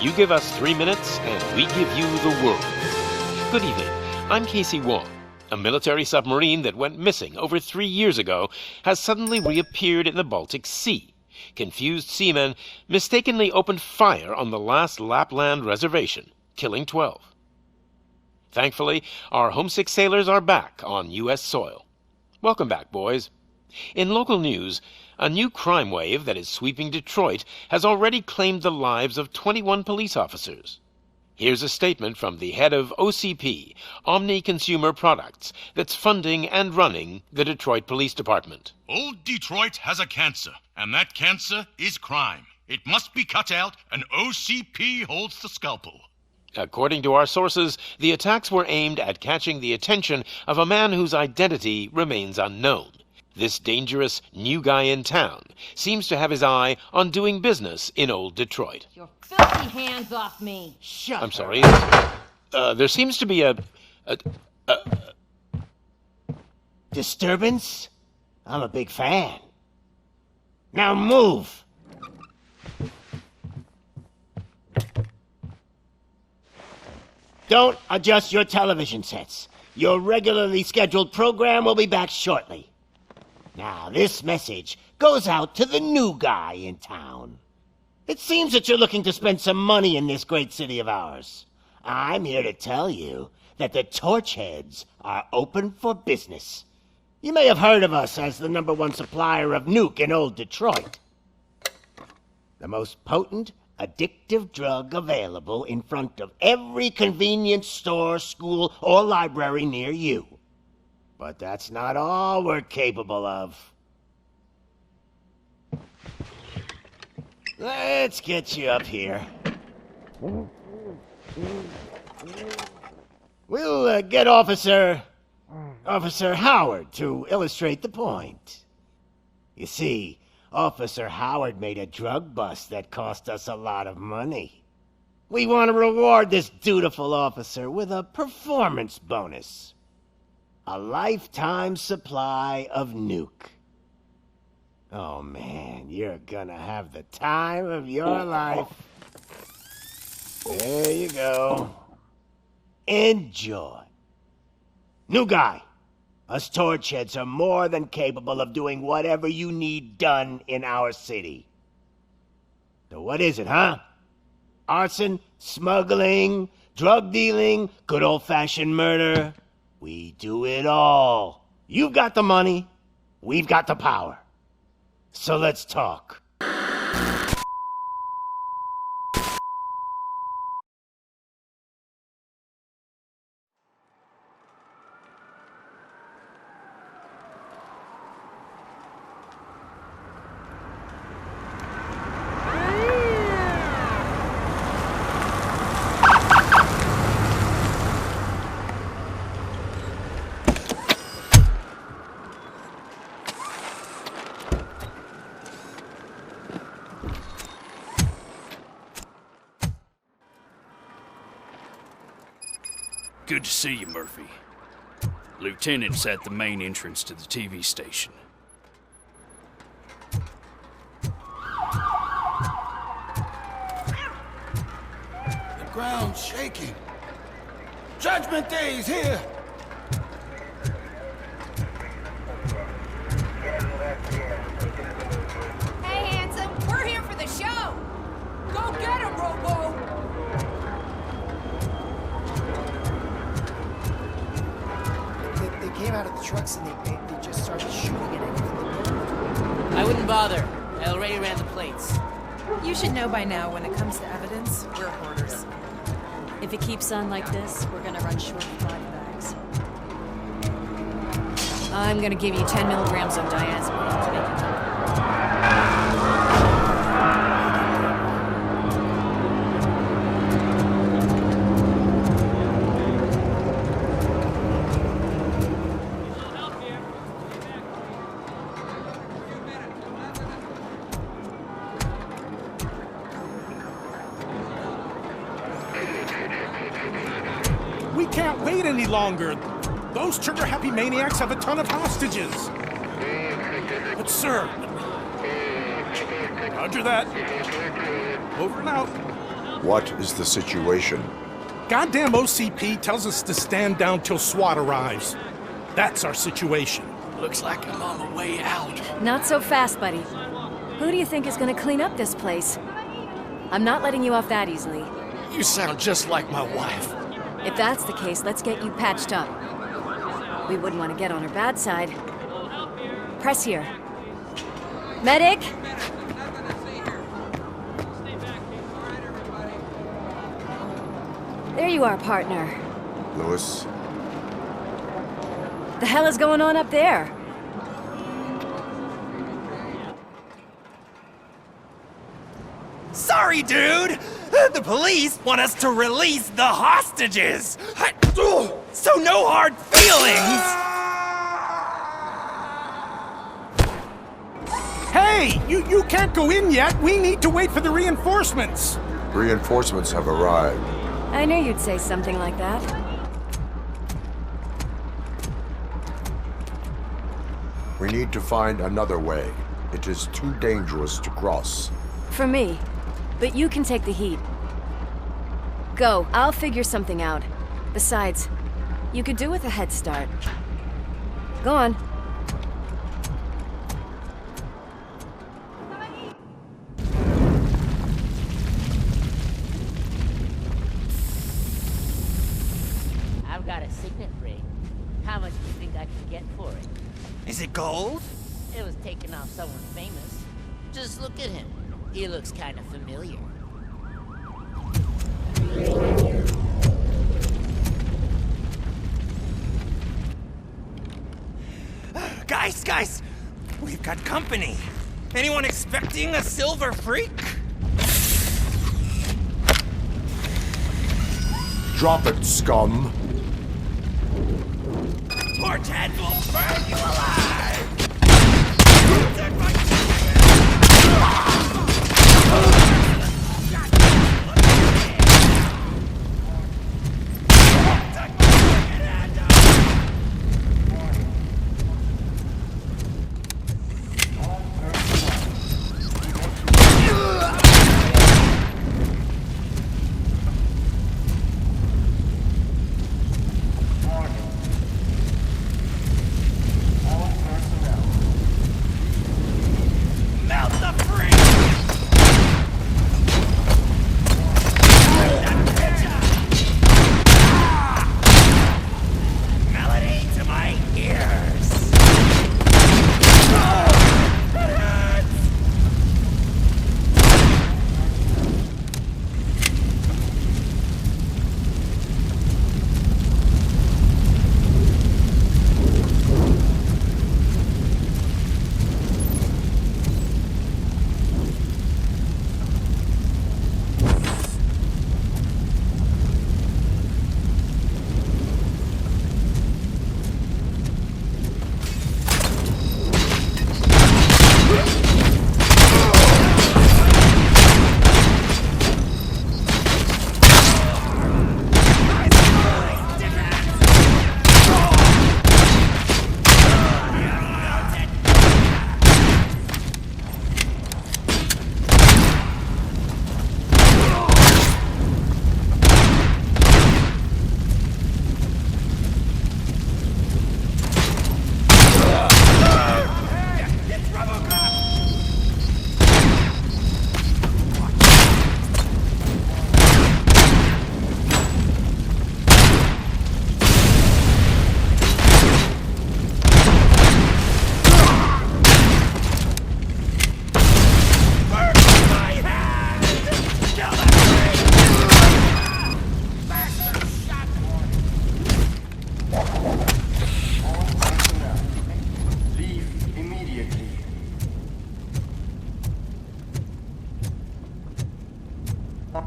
You give us 3 minutes, and we give you the world. Good evening. I'm Casey Wong. A military submarine that went missing over 3 years ago has suddenly reappeared in the Baltic Sea. Confused seamen mistakenly opened fire on the last Lapland reservation, killing 12. Thankfully, our homesick sailors are back on U.S. soil. Welcome back, boys. In local news, a new crime wave that is sweeping Detroit has already claimed the lives of 21 police officers. Here's a statement from the head of OCP, Omni Consumer Products, that's funding and running the Detroit Police Department. Old Detroit has a cancer, and that cancer is crime. It must be cut out, and OCP holds the scalpel. According to our sources, the attacks were aimed at catching the attention of a man whose identity remains unknown. This dangerous new guy in town seems to have his eye on doing business in old Detroit. Your filthy hands off me! Shut I'm sorry. There seems to be a disturbance? I'm a big fan. Now move! Don't adjust your television sets. Your regularly scheduled program will be back shortly. Now, this message goes out to the new guy in town. It seems that you're looking to spend some money in this great city of ours. I'm here to tell you that the Torchheads are open for business. You may have heard of us as the #1 supplier of nuke in old Detroit. The most potent, addictive drug available in front of every convenience store, school, or library near you. But that's not all we're capable of. Let's get you up here. We'll get Officer Howard to illustrate the point. You see, Officer Howard made a drug bust that cost us a lot of money. We want to reward this dutiful officer with a performance bonus. A lifetime supply of nuke. Oh man, you're gonna have the time of your life. There you go. Enjoy. New guy, us Torchheads are more than capable of doing whatever you need done in our city. So what is it, huh? Arson, smuggling, drug dealing, good old-fashioned murder? We do it all. You've got the money, we've got the power. So let's talk. Good to see you, Murphy. Lieutenant's at the main entrance to the TV station. The ground's shaking. Judgment Day is here! Hey, handsome, we're here for the show! Go get him, Robo! They came out of the trucks and they just started shooting at everything. I wouldn't bother. I already ran the plates. You should know by now when it comes to evidence, we're hoarders. If it keeps on like this, we're gonna run short of body bags. I'm gonna give you 10 milligrams of diazepam to make it up. longer. Those trigger-happy maniacs have a ton of hostages. But sir... Roger that. Over and out. What is the situation? Goddamn OCP tells us to stand down till SWAT arrives. That's our situation. Looks like I'm on my way out. Not so fast, buddy. Who do you think is gonna clean up this place? I'm not letting you off that easily. You sound just like my wife. If that's the case, let's get you patched up. We wouldn't want to get on her bad side. Press here. Medic! There you are, partner. Lewis? The hell is going on up there? Sorry, dude! The police want us to release the hostages! So no hard feelings! Hey! You can't go in yet! We need to wait for the reinforcements! Reinforcements have arrived. I knew you'd say something like that. We need to find another way. It is too dangerous to cross. For me. But you can take the heat. Go, I'll figure something out. Besides, you could do with a head start. Go on. I've got a signet ring. How much do you think I can get for it? Is it gold? It was taken off someone famous. Just look at him. He looks kind of familiar. Guys! We've got company. Anyone expecting a silver freak? Drop it, scum! Torch heads will burn you alive!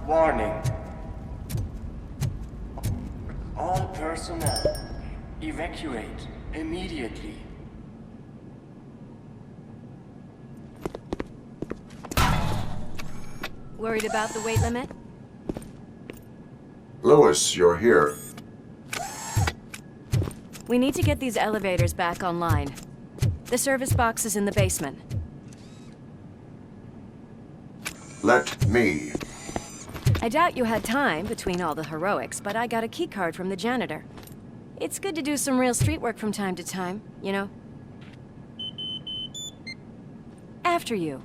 Warning. All personnel, evacuate immediately. Worried about the weight limit? Lewis, you're here. We need to get these elevators back online. The service box is in the basement. Let me. I doubt you had time between all the heroics, but I got a keycard from the janitor. It's good to do some real street work from time to time, you know? After you.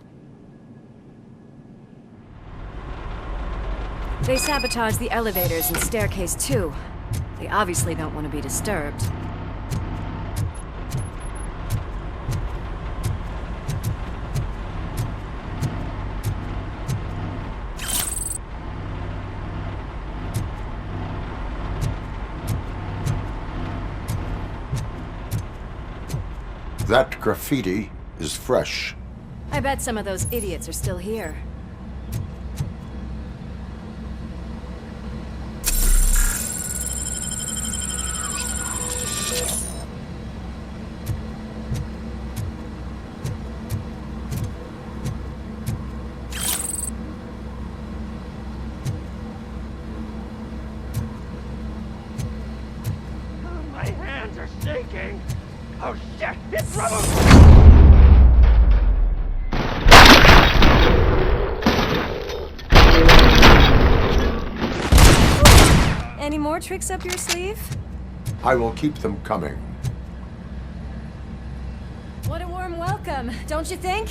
They sabotaged the elevators and staircase too. They obviously don't want to be disturbed. That graffiti is fresh. I bet some of those idiots are still here. My hands are shaking. Oh shit, it's rubber! Any more tricks up your sleeve? I will keep them coming. What a warm welcome, don't you think?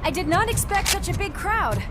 I did not expect such a big crowd.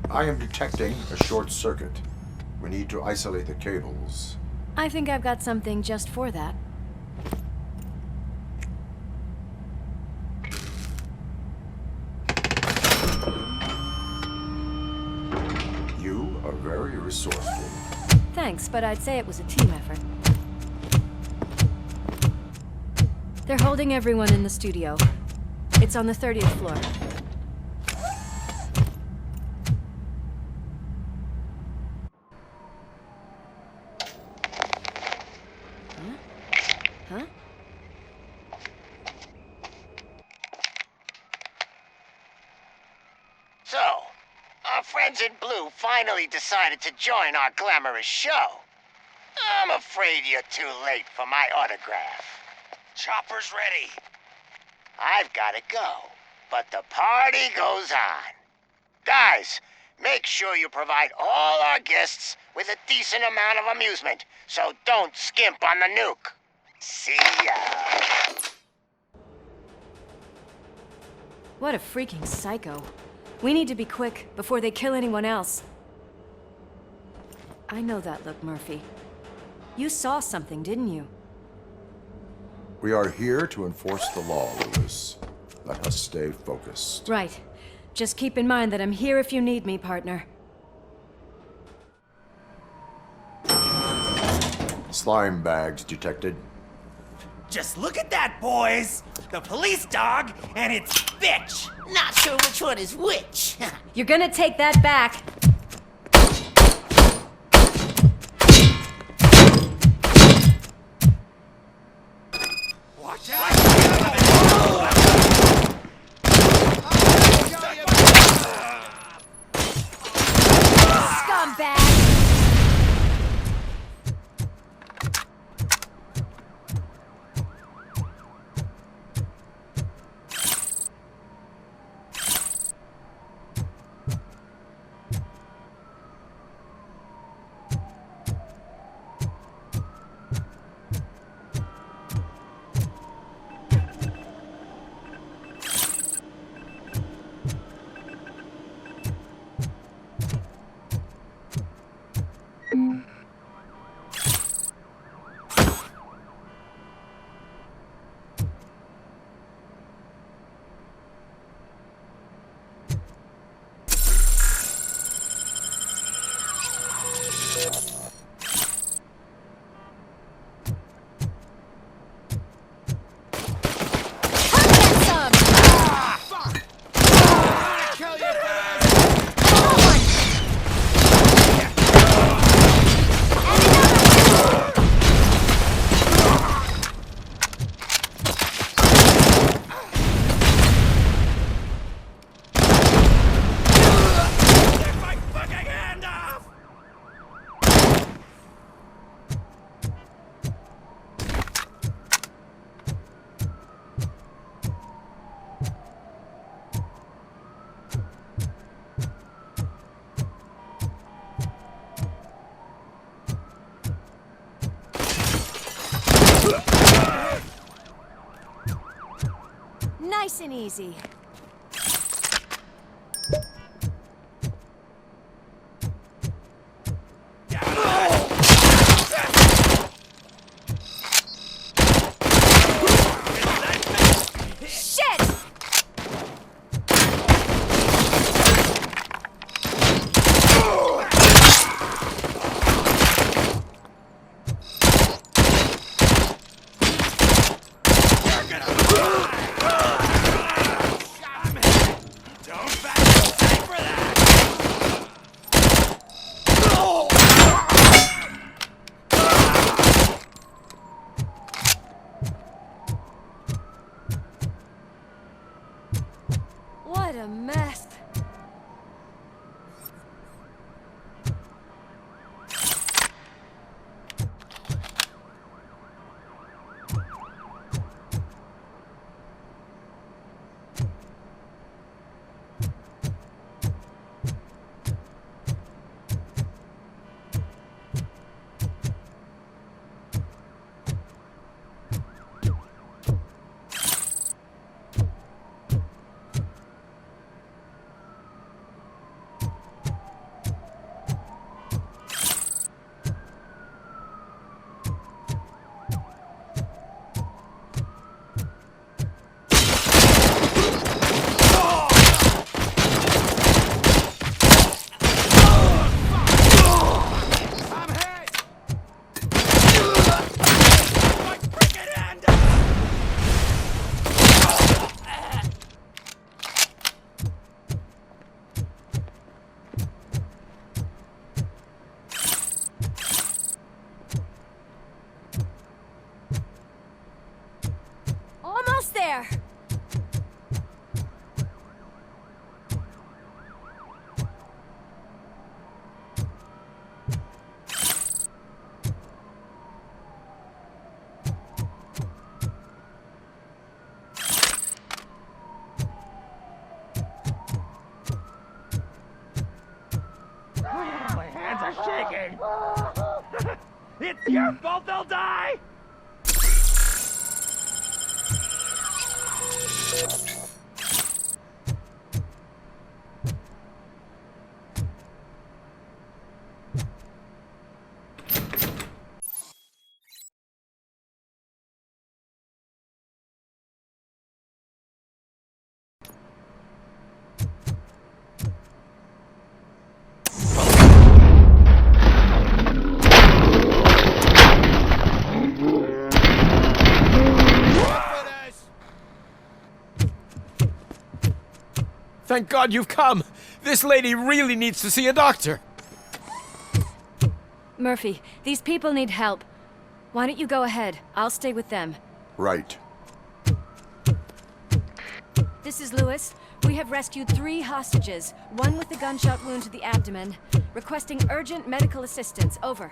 I am detecting a short circuit. We need to isolate the cables. I think I've got something just for that. You are very resourceful. Thanks, but I'd say it was a team effort. They're holding everyone in the studio. It's on the 30th floor. Huh? So, our friends in blue finally decided to join our glamorous show. I'm afraid you're too late for my autograph. Chopper's ready. I've gotta go, but the party goes on. Guys, make sure you provide all our guests with a decent amount of amusement, so don't skimp on the nuke. See ya. What a freaking psycho. We need to be quick before they kill anyone else. I know that look, Murphy. You saw something, didn't you? We are here to enforce the law, Lewis. Let us stay focused. Right. Just keep in mind that I'm here if you need me, partner. Slime bags detected. Just look at that, boys! The police dog and its bitch! Not sure which one is which. You're gonna take that back. Watch out! Scumbag! Nice and easy. What a mess. there! My hands are shaking! It's your fault they'll die! Thank God you've come! This lady really needs to see a doctor! Murphy, these people need help. Why don't you go ahead? I'll stay with them. Right. This is Lewis. We have rescued 3 hostages, one with a gunshot wound to the abdomen. Requesting urgent medical assistance. Over.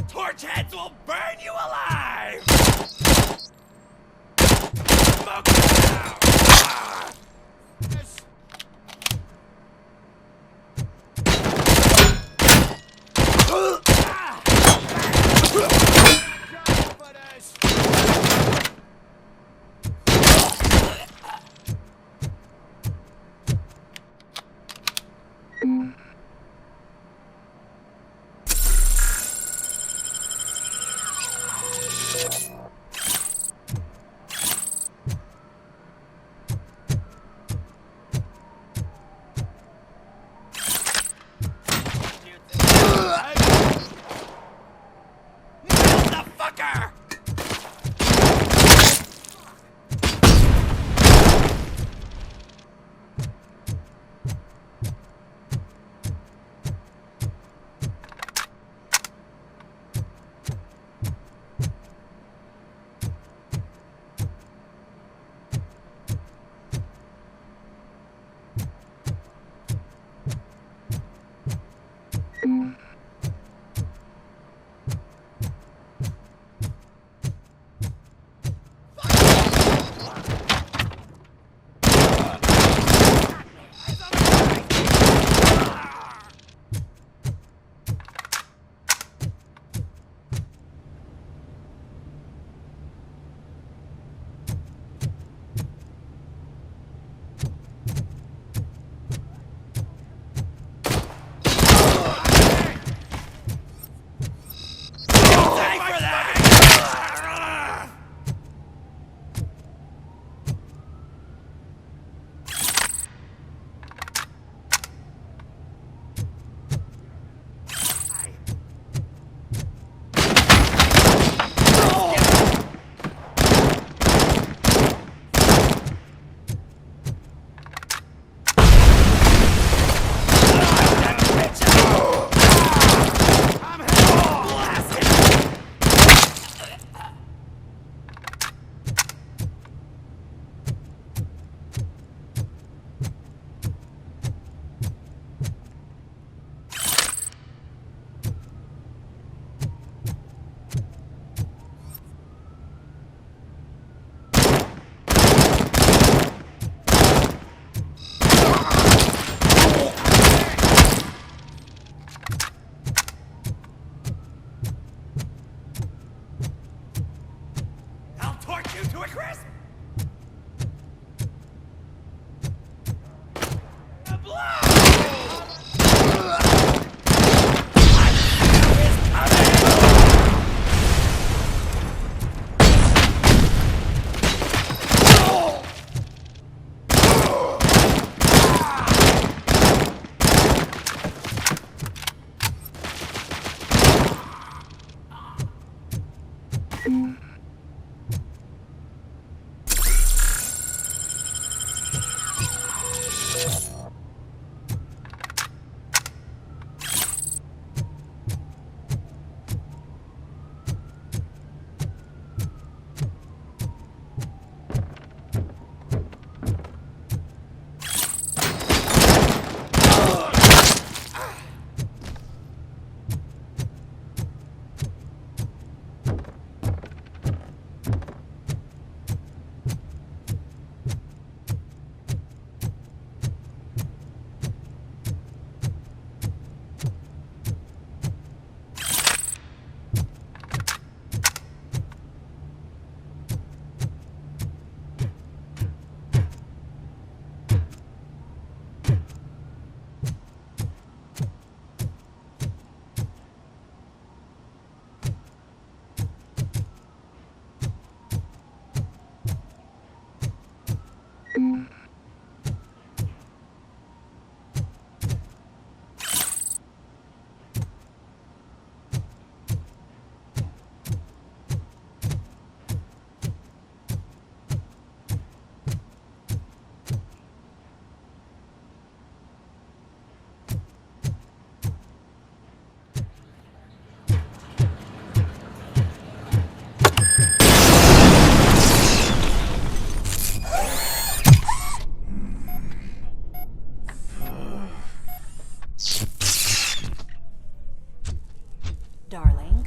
Torch heads will burn you alive! Smoke it out!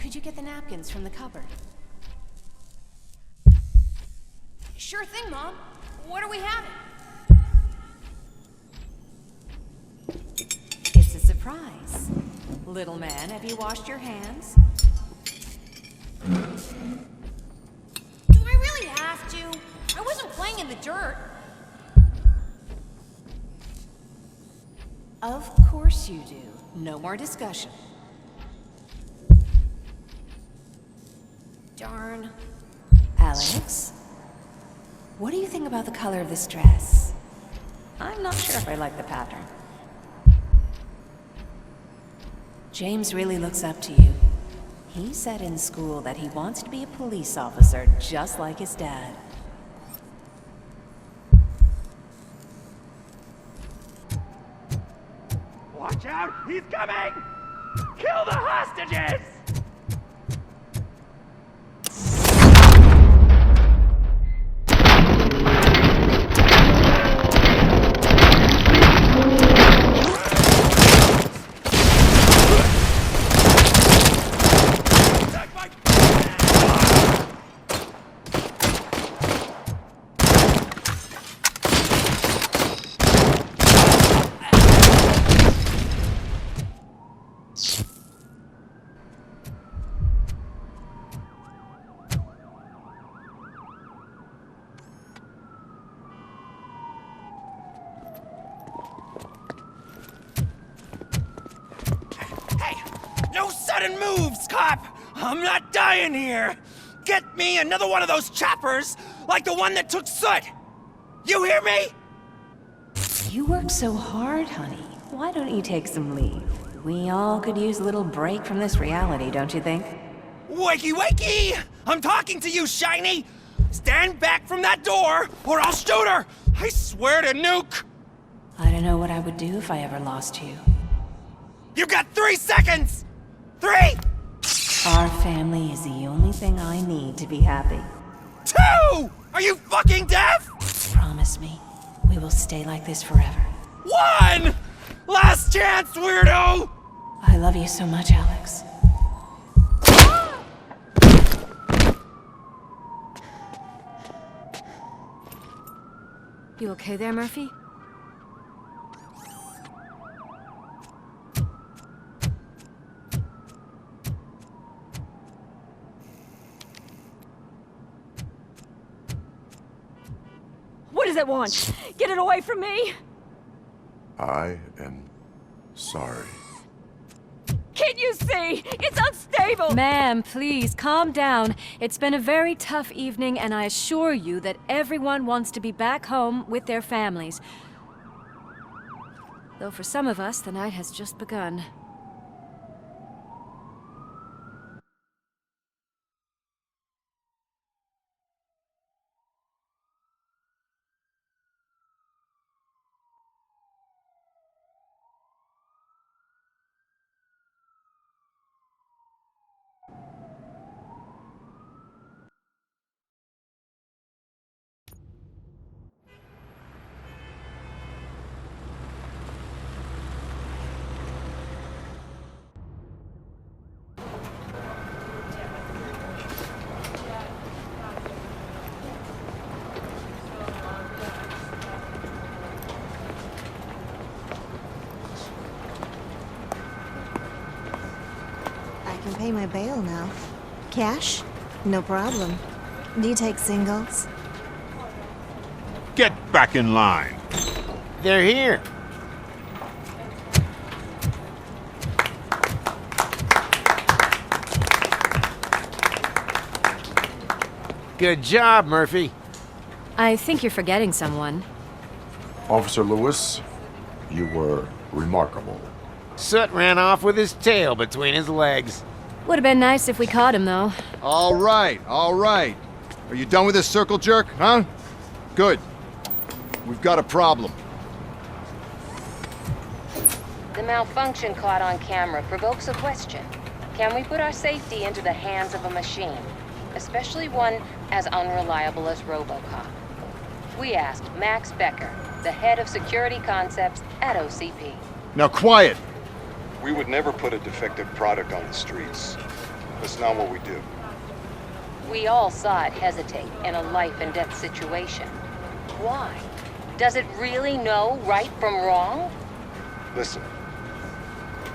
could you get the napkins from the cupboard? Sure thing, Mom. What are we having? It's a surprise. Little man, have you washed your hands? Do I really have to? I wasn't playing in the dirt. Of course you do. No more discussion. Darn. Alex? What do you think about the color of this dress? I'm not sure if I like the pattern. James really looks up to you. He said in school that he wants to be a police officer just like his dad. Watch out! He's coming! Kill the hostages! No sudden moves, cop! I'm not dying here! Get me another one of those choppers, like the one that took Soot! You hear me? You work so hard, honey. Why don't you take some leave? We all could use a little break from this reality, don't you think? Wakey, wakey! I'm talking to you, Shiny! Stand back from that door, or I'll shoot her! I swear to nuke! I don't know what I would do if I ever lost you. You got 3 seconds! 3! Our family is the only thing I need to be happy. 2! Are you fucking deaf? Promise me, we will stay like this forever. 1! Last chance, weirdo! I love you so much, Alex. You okay there, Murphy? What does it want? Get it away from me! I am sorry. Can't you see? It's unstable! Ma'am, please, calm down. It's been a very tough evening, and I assure you that everyone wants to be back home with their families. Though for some of us, the night has just begun. I can pay my bail now. Cash? No problem. Do you take singles? Get back in line. They're here. Good job, Murphy. I think you're forgetting someone. Officer Lewis, you were remarkable. Soot ran off with his tail between his legs. Would have been nice if we caught him, though. All right, all right. Are you done with this circle jerk, huh? Good. We've got a problem. The malfunction caught on camera provokes a question. Can we put our safety into the hands of a machine? Especially one as unreliable as RoboCop. We asked Max Becker, the head of security concepts at OCP. Now quiet! We would never put a defective product on the streets. That's not what we do. We all saw it hesitate in a life-and-death situation. Why? Does it really know right from wrong? Listen,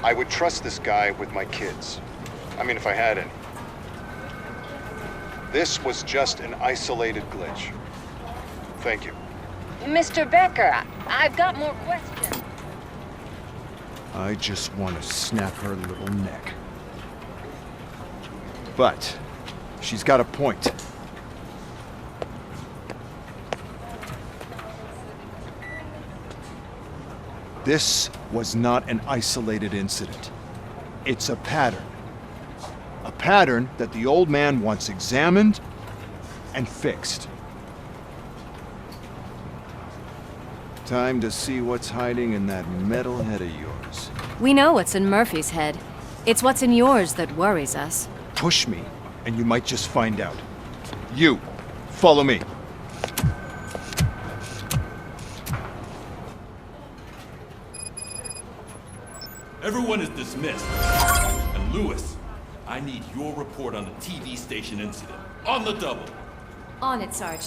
I would trust this guy with my kids. I mean, if I had any. This was just an isolated glitch. Thank you. Mr. Becker, I've got more questions. I just want to snap her little neck. But she's got a point. This was not an isolated incident. It's a pattern. A pattern that the old man wants examined and fixed. Time to see what's hiding in that metal head of yours. We know what's in Murphy's head. It's what's in yours that worries us. Push me, and you might just find out. You, follow me. Everyone is dismissed. And Lewis, I need your report on the TV station incident. On the double. On it, Sarge.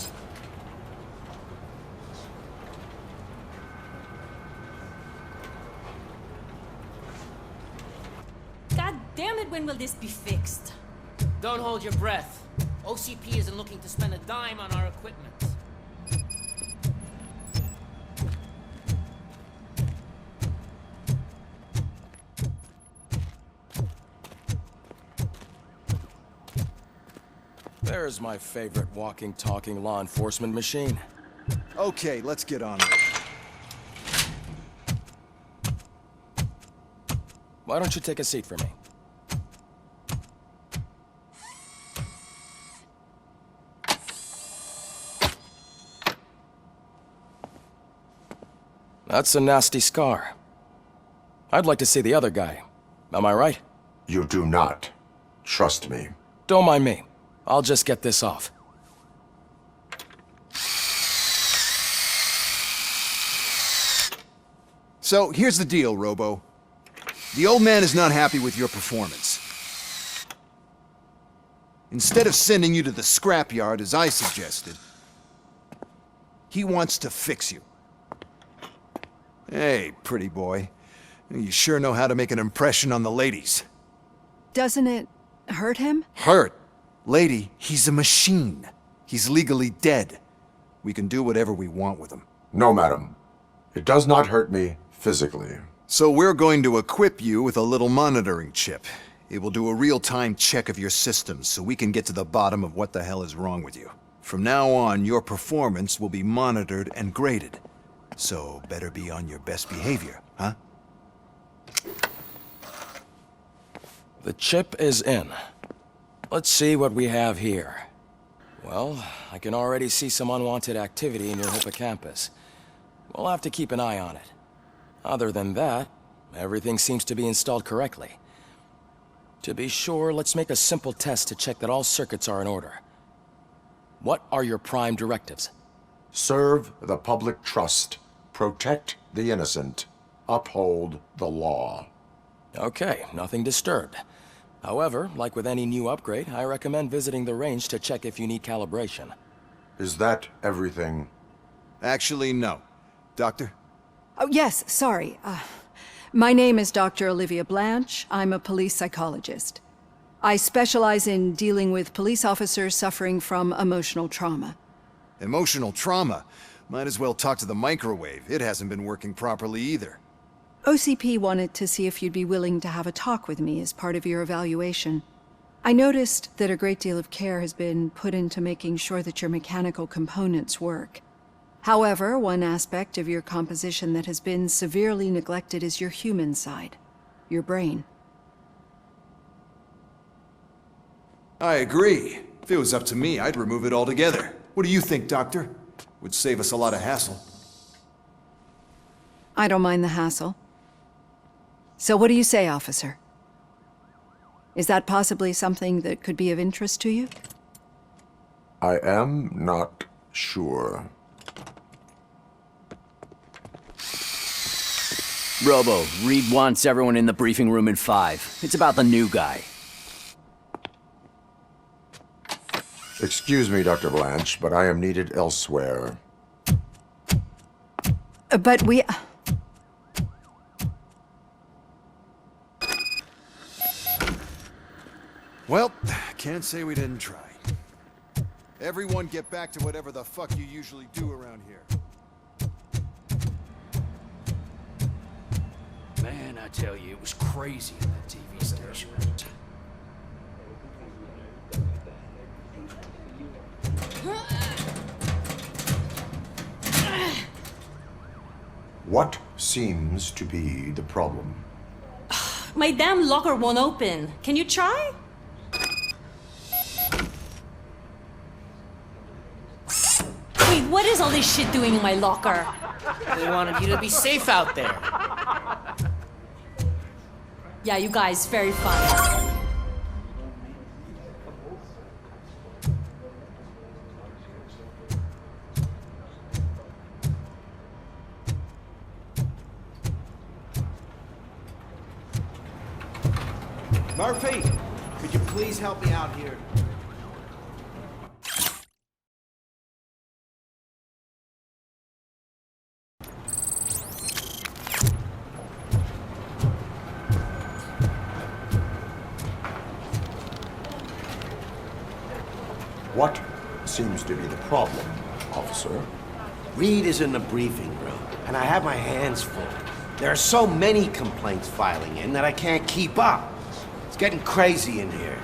God damn it, when will this be fixed? Don't hold your breath. OCP isn't looking to spend a dime on our equipment. There's my favorite walking, talking law enforcement machine. Okay, let's get on it. Why don't you take a seat for me? That's a nasty scar. I'd like to see the other guy. Am I right? You do not. Trust me. Don't mind me. I'll just get this off. So, here's the deal, Robo. The old man is not happy with your performance. Instead of sending you to the scrapyard, as I suggested, he wants to fix you. Hey, pretty boy. You sure know how to make an impression on the ladies. Doesn't it hurt him? Hurt? Lady, he's a machine. He's legally dead. We can do whatever we want with him. No, madam. It does not hurt me physically. So we're going to equip you with a little monitoring chip. It will do a real-time check of your systems so we can get to the bottom of what the hell is wrong with you. From now on, your performance will be monitored and graded. So better be on your best behavior, huh? The chip is in. Let's see what we have here. Well, I can already see some unwanted activity in your hippocampus. We'll have to keep an eye on it. Other than that, everything seems to be installed correctly. To be sure, let's make a simple test to check that all circuits are in order. What are your prime directives? Serve the public trust. Protect the innocent. Uphold the law. Okay, nothing disturbed. However, like with any new upgrade, I recommend visiting the range to check if you need calibration. Is that everything? Actually, no. Doctor? Oh, yes, sorry. My name is Dr. Olivia Blanche. I'm a police psychologist. I specialize in dealing with police officers suffering from emotional trauma. Emotional trauma? Might as well talk to the microwave. It hasn't been working properly either. OCP wanted to see if you'd be willing to have a talk with me as part of your evaluation. I noticed that a great deal of care has been put into making sure that your mechanical components work. However, one aspect of your composition that has been severely neglected is your human side, your brain. I agree. If it was up to me, I'd remove it altogether. What do you think, Doctor? Would save us a lot of hassle. I don't mind the hassle. So what do you say, officer? Is that possibly something that could be of interest to you? I am not sure. Robo, read once everyone in the briefing room in 5. It's about the new guy. Excuse me, Dr. Blanche, but I am needed elsewhere. But we... Well, can't say we didn't try. Everyone get back to whatever the fuck you usually do around here. Man, I tell you, it was crazy in that TV station. What seems to be the problem? My damn locker won't open. Can you try? Wait, what is all this shit doing in my locker? They wanted you to be safe out there. Yeah, you guys, very fun. Murphy, could you please help me out here? What seems to be the problem, officer? Reed is in the briefing room, and I have my hands full. There are so many complaints filing in that I can't keep up. It's getting crazy in here.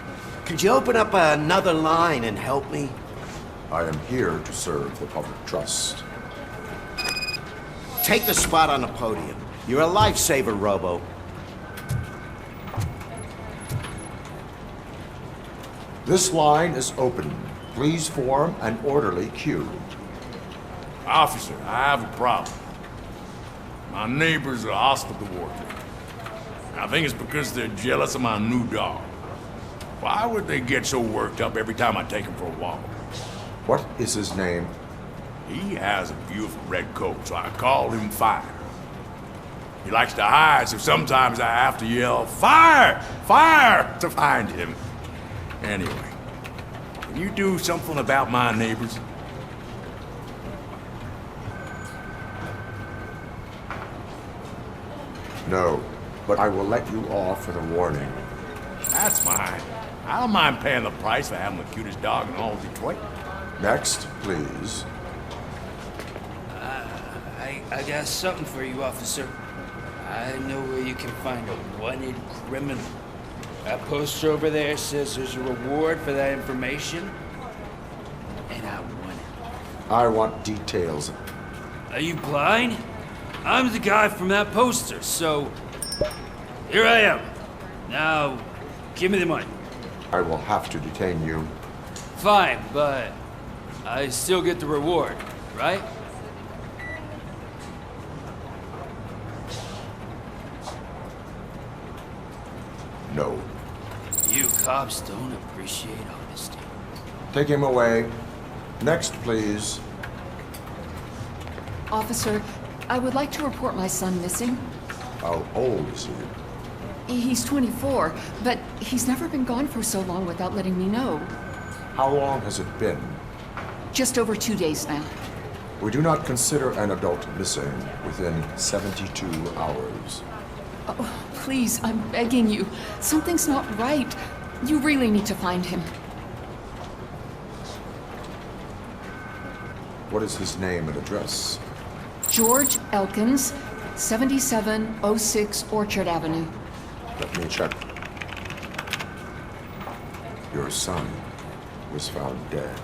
Could you open up another line and help me? I am here to serve the public trust. Take the spot on the podium. You're a lifesaver, Robo. This line is open. Please form an orderly queue. Officer, I have a problem. My neighbors are hostile toward me. I think it's because they're jealous of my new dog. Why would they get so worked up every time I take him for a walk? What is his name? He has a beautiful red coat, so I call him Fire. He likes to hide, so sometimes I have to yell, "Fire! Fire!" to find him. Anyway, can you do something about my neighbors? No, but I will let you off with a warning. That's fine. I don't mind paying the price for having the cutest dog in all of Detroit. Next, please. I got something for you, officer. I know where you can find a wanted criminal. That poster over there says there's a reward for that information, and I want it. I want details. Are you blind? I'm the guy from that poster, so here I am. Now, give me the money. I will have to detain you. Fine, but I still get the reward, right? No. You cops don't appreciate honesty. Take him away. Next, please. Officer, I would like to report my son missing. How old is he? He's 24, but he's never been gone for so long without letting me know. How long has it been? Just over 2 days now. We do not consider an adult missing within 72 hours. Oh, please, I'm begging you. Something's not right. You really need to find him. What is his name and address? George Elkins, 7706 Orchard Avenue. Let me check. Your son was found dead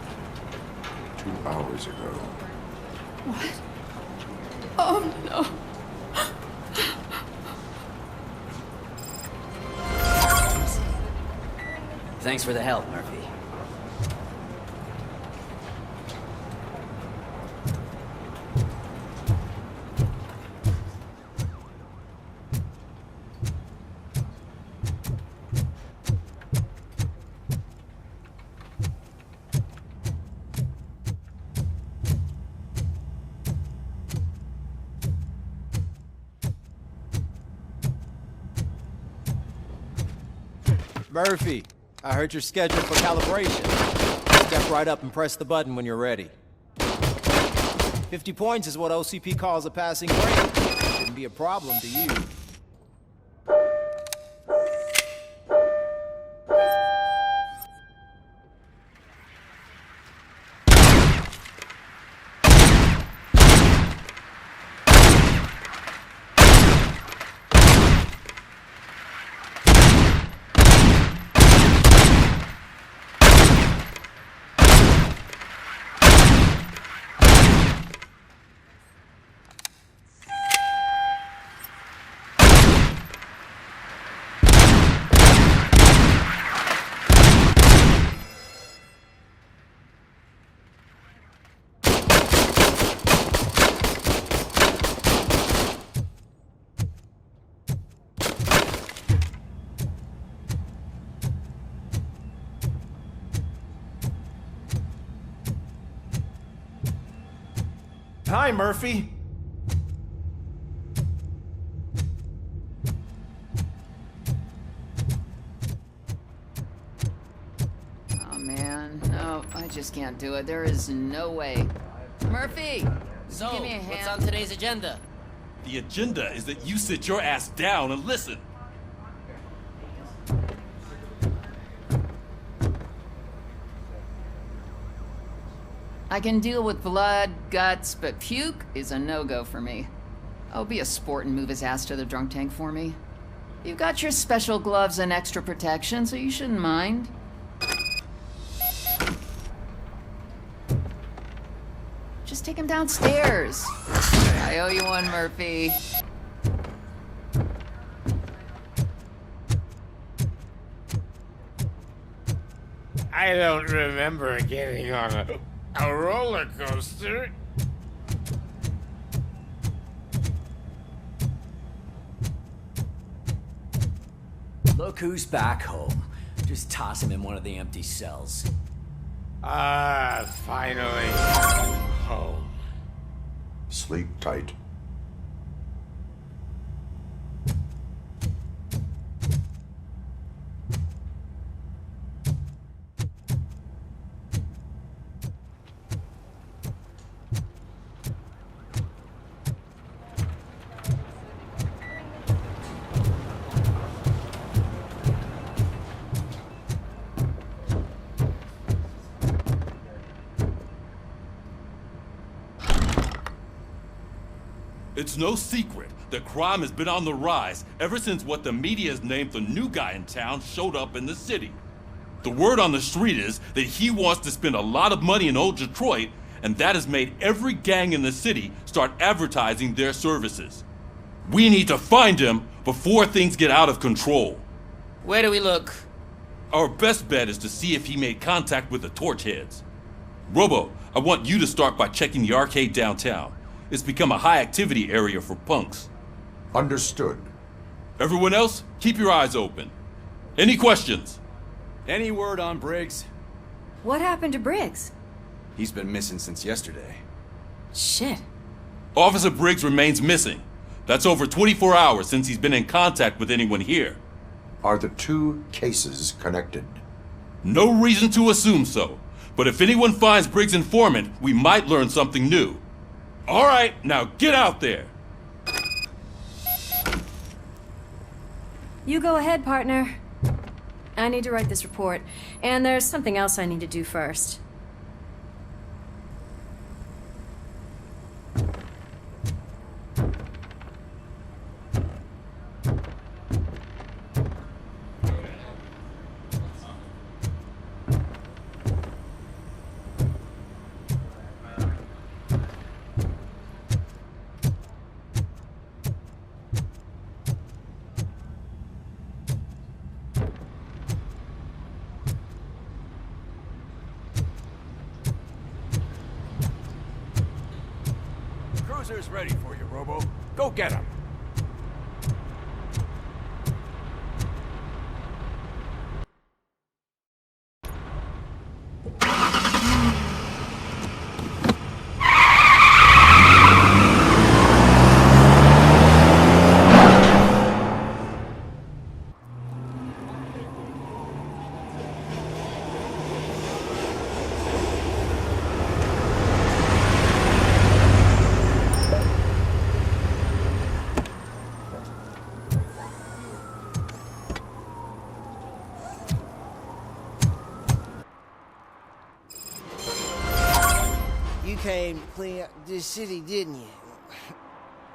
2 hours ago. What? Oh, no. Thanks for the help, Murphy. Murphy, I heard you're scheduled for calibration. Step right up and press the button when you're ready. 50 points is what OCP calls a passing grade. Shouldn't be a problem to you. Hi, Murphy. Oh, man. No, I just can't do it. There is no way. Murphy! So, give me a hand. what's on today's agenda? The agenda is that you sit your ass down and listen. I can deal with blood, guts, but puke is a no-go for me. Oh, be a sport and move his ass to the drunk tank for me. You've got your special gloves and extra protection, so you shouldn't mind. Just take him downstairs. I owe you one, Murphy. I don't remember getting on a roller coaster. Look who's back home. Just toss him in one of the empty cells. Ah, finally. Home. Sleep tight. It's no secret that crime has been on the rise ever since what the media has named the new guy in town showed up in the city. The word on the street is that he wants to spend a lot of money in old Detroit, and that has made every gang in the city start advertising their services. We need to find him before things get out of control. Where do we look? Our best bet is to see if he made contact with the Torchheads. Robo, I want you to start by checking the arcade downtown. It's become a high-activity area for punks. Understood. Everyone else, keep your eyes open. Any questions? Any word on Briggs? What happened to Briggs? He's been missing since yesterday. Shit. Officer Briggs remains missing. That's over 24 hours since he's been in contact with anyone here. Are the two cases connected? No reason to assume so. But if anyone finds Briggs' informant, we might learn something new. All right, now get out there. You go ahead, partner. I need to write this report, and there's something else I need to do first. Cruiser's ready for you, Robo. Go get him. came to clean up this city, didn't you?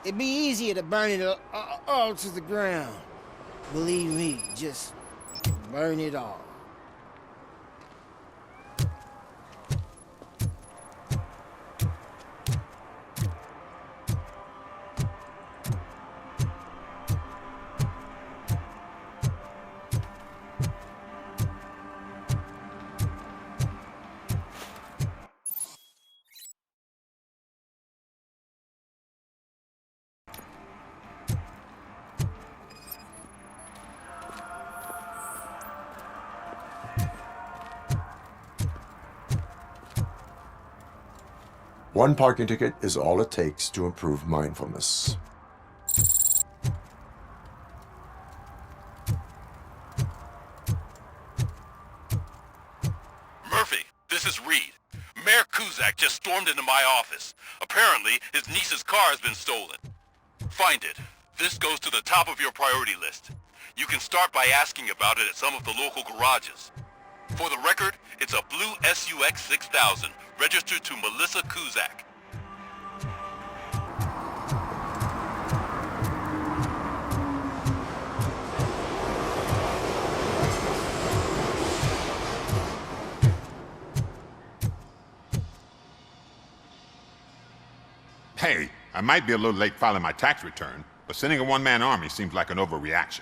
It'd be easier to burn it all to the ground. Believe me, just burn it all. One parking ticket is all it takes to improve mindfulness. Murphy, this is Reed. Mayor Kuzak just stormed into my office. Apparently, his niece's car has been stolen. Find it. This goes to the top of your priority list. You can start by asking about it at some of the local garages. For the record, it's a blue SUX 6000, registered to Melissa Kuzak. Hey, I might be a little late filing my tax return, but sending a one-man army seems like an overreaction.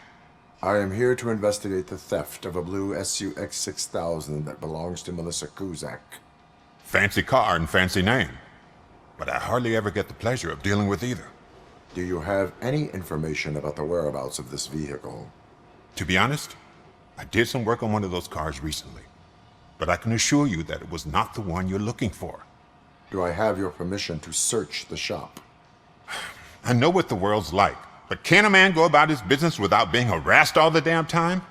I am here to investigate the theft of a blue SUX 6000 that belongs to Melissa Kuzak. Fancy car and fancy name, but I hardly ever get the pleasure of dealing with either. Do you have any information about the whereabouts of this vehicle? To be honest, I did some work on one of those cars recently, but I can assure you that it was not the one you're looking for. Do I have your permission to search the shop? I know what the world's like, but can a man go about his business without being harassed all the damn time?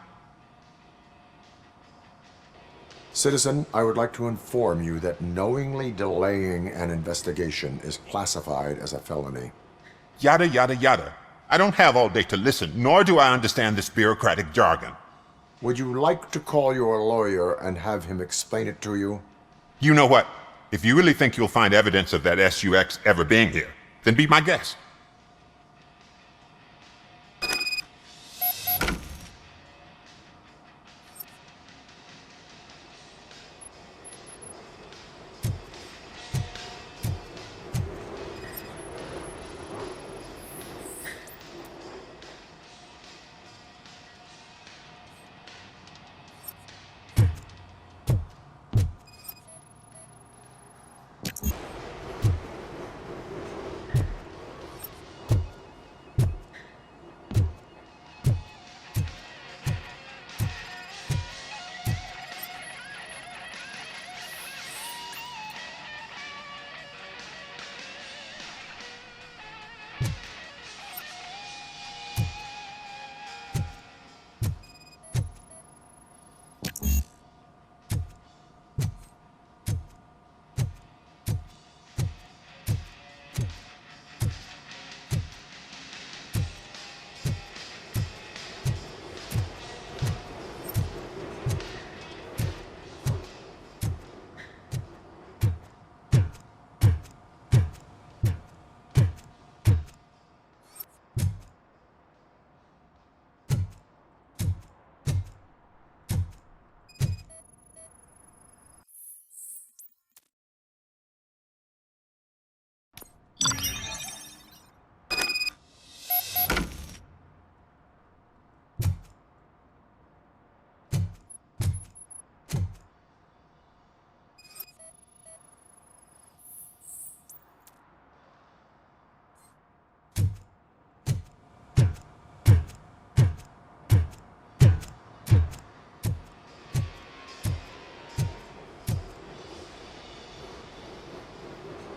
Citizen, I would like to inform you that knowingly delaying an investigation is classified as a felony. Yada, yada, yada. I don't have all day to listen, nor do I understand this bureaucratic jargon. Would you like to call your lawyer and have him explain it to you? You know what? If you really think you'll find evidence of that SUX ever being here, then be my guest.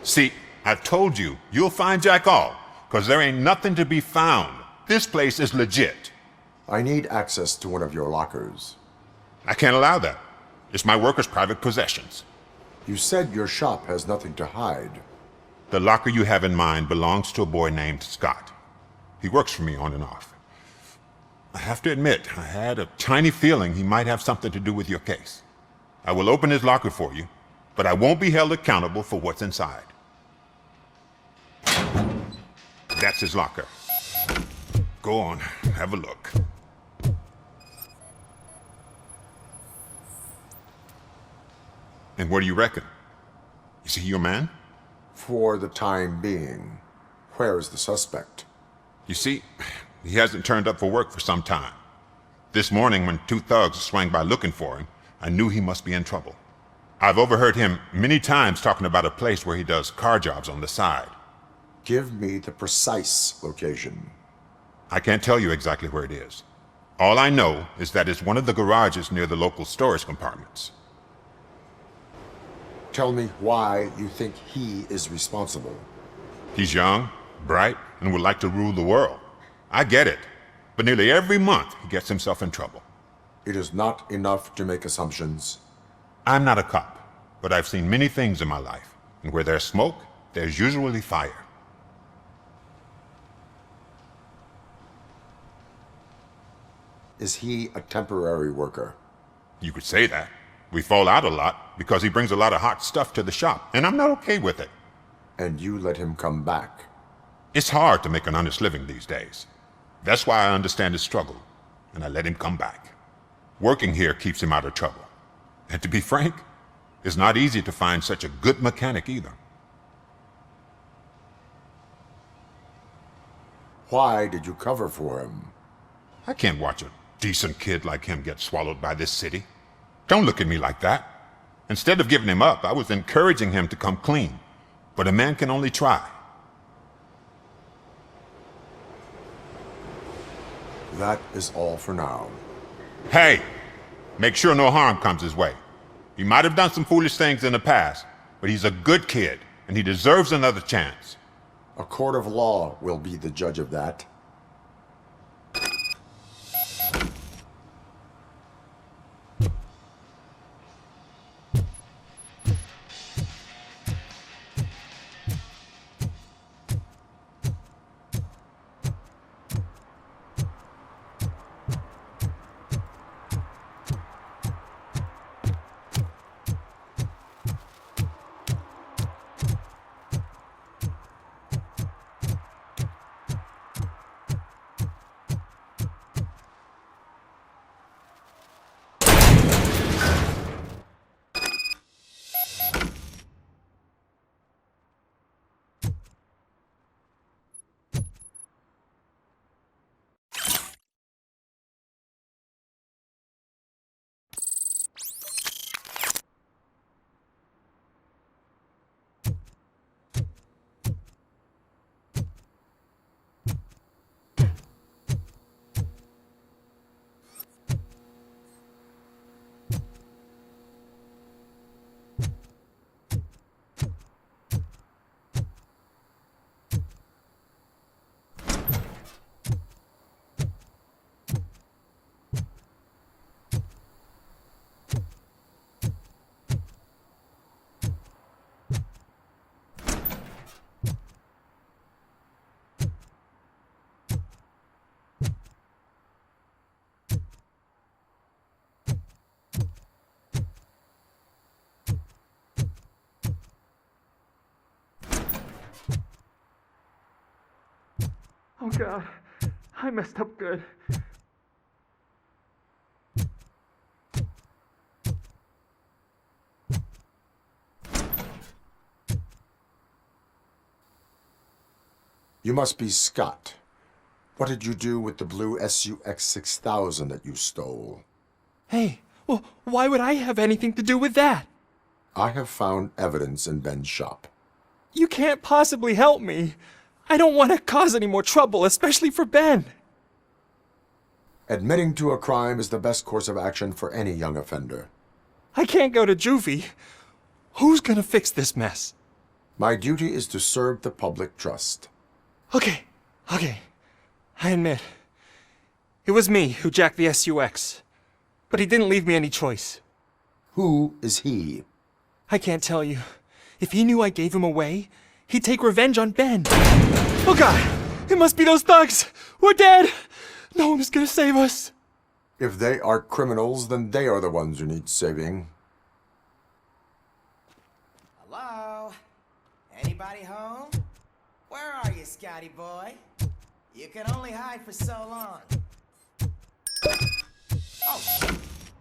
See, I told you, you'll find Jack all, because there ain't nothing to be found. This place is legit. I need access to one of your lockers. I can't allow that. It's my workers' private possessions. You said your shop has nothing to hide. The locker you have in mind belongs to a boy named Scott. He works for me on and off. I have to admit, I had a tiny feeling he might have something to do with your case. I will open his locker for you, but I won't be held accountable for what's inside. That's his locker. Go on, have a look. And what do you reckon? Is he your man? For the time being. Where is the suspect? You see, he hasn't turned up for work for some time. This morning, when 2 thugs swang by looking for him, I knew he must be in trouble. I've overheard him many times talking about a place where he does car jobs on the side. Give me the precise location. I can't tell you exactly where it is. All I know is that it's one of the garages near the local storage compartments. Tell me why you think he is responsible. He's young, bright, and would like to rule the world. I get it, but nearly every month he gets himself in trouble. It is not enough to make assumptions. I'm not a cop, but I've seen many things in my life, and where there's smoke, there's usually fire. Is he a temporary worker? You could say that. We fall out a lot because he brings a lot of hot stuff to the shop, and I'm not okay with it. And you let him come back? It's hard to make an honest living these days. That's why I understand his struggle, and I let him come back. Working here keeps him out of trouble. And to be frank, it's not easy to find such a good mechanic either. Why did you cover for him? I can't watch a decent kid like him get swallowed by this city. Don't look at me like that. Instead of giving him up, I was encouraging him to come clean. But a man can only try. That is all for now. Hey! Make sure no harm comes his way. He might have done some foolish things in the past, but he's a good kid, and he deserves another chance. A court of law will be the judge of that. Oh God, I messed up good. You must be Scott. What did you do with the blue SUX 6000 that you stole? Hey, well, why would I have anything to do with that? I have found evidence in Ben's shop. You can't possibly help me. I don't want to cause any more trouble, especially for Ben. Admitting to a crime is the best course of action for any young offender. I can't go to juvie. Who's gonna fix this mess? My duty is to serve the public trust. Okay. I admit. It was me who jacked the SUX. But he didn't leave me any choice. Who is he? I can't tell you. If he knew I gave him away, he'd take revenge on Ben. Oh God! It must be those thugs! We're dead! No one is gonna save us! If they are criminals, then they are the ones who need saving. Anybody home? Where are you, Scotty boy? You can only hide for so long. Oh, shit.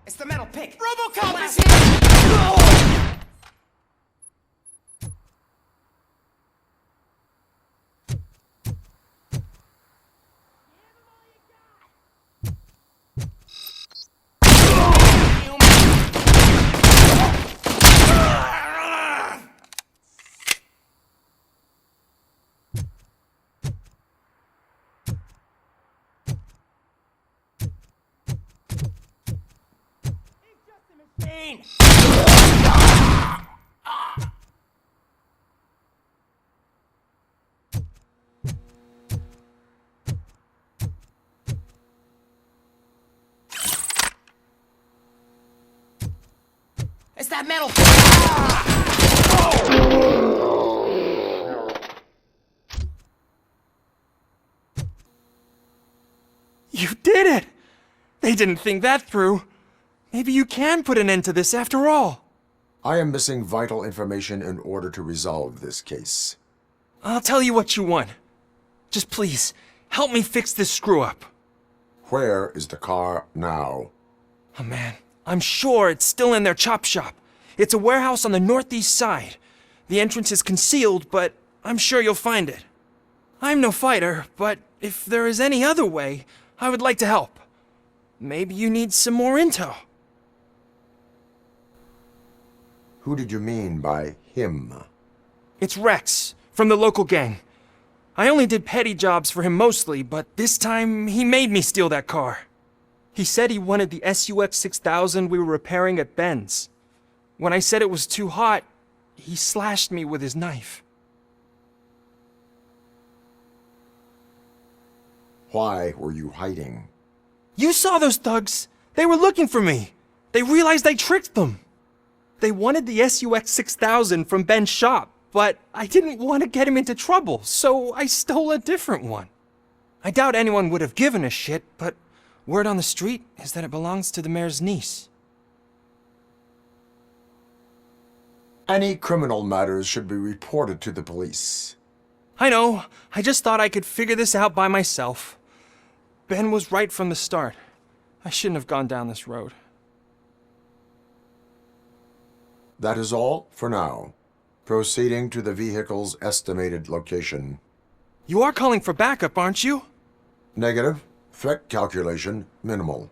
It's the metal pick. RoboCop is here! It's that metal. You did it! They didn't think that through. Maybe you can put an end to this after all. I am missing vital information in order to resolve this case. I'll tell you what you want. Just please, help me fix this screw-up. Where is the car now? Oh man, I'm sure it's still in their chop shop. It's a warehouse on the northeast side. The entrance is concealed, but I'm sure you'll find it. I'm no fighter, but if there is any other way, I would like to help. Maybe you need some more intel. Who did you mean by him? It's Rex, from the local gang. I only did petty jobs for him mostly, but this time he made me steal that car. He said he wanted the SUX 6000 we were repairing at Ben's. When I said it was too hot, he slashed me with his knife. Why were you hiding? You saw those thugs! They were looking for me! They realized I tricked them! They wanted the SUX 6000 from Ben's shop, but I didn't want to get him into trouble, so I stole a different one. I doubt anyone would have given a shit, but word on the street is that it belongs to the mayor's niece. Any criminal matters should be reported to the police. I know. I just thought I could figure this out by myself. Ben was right from the start. I shouldn't have gone down this road. That is all for now. Proceeding to the vehicle's estimated location. You are calling for backup, aren't you? Negative. Threat calculation minimal.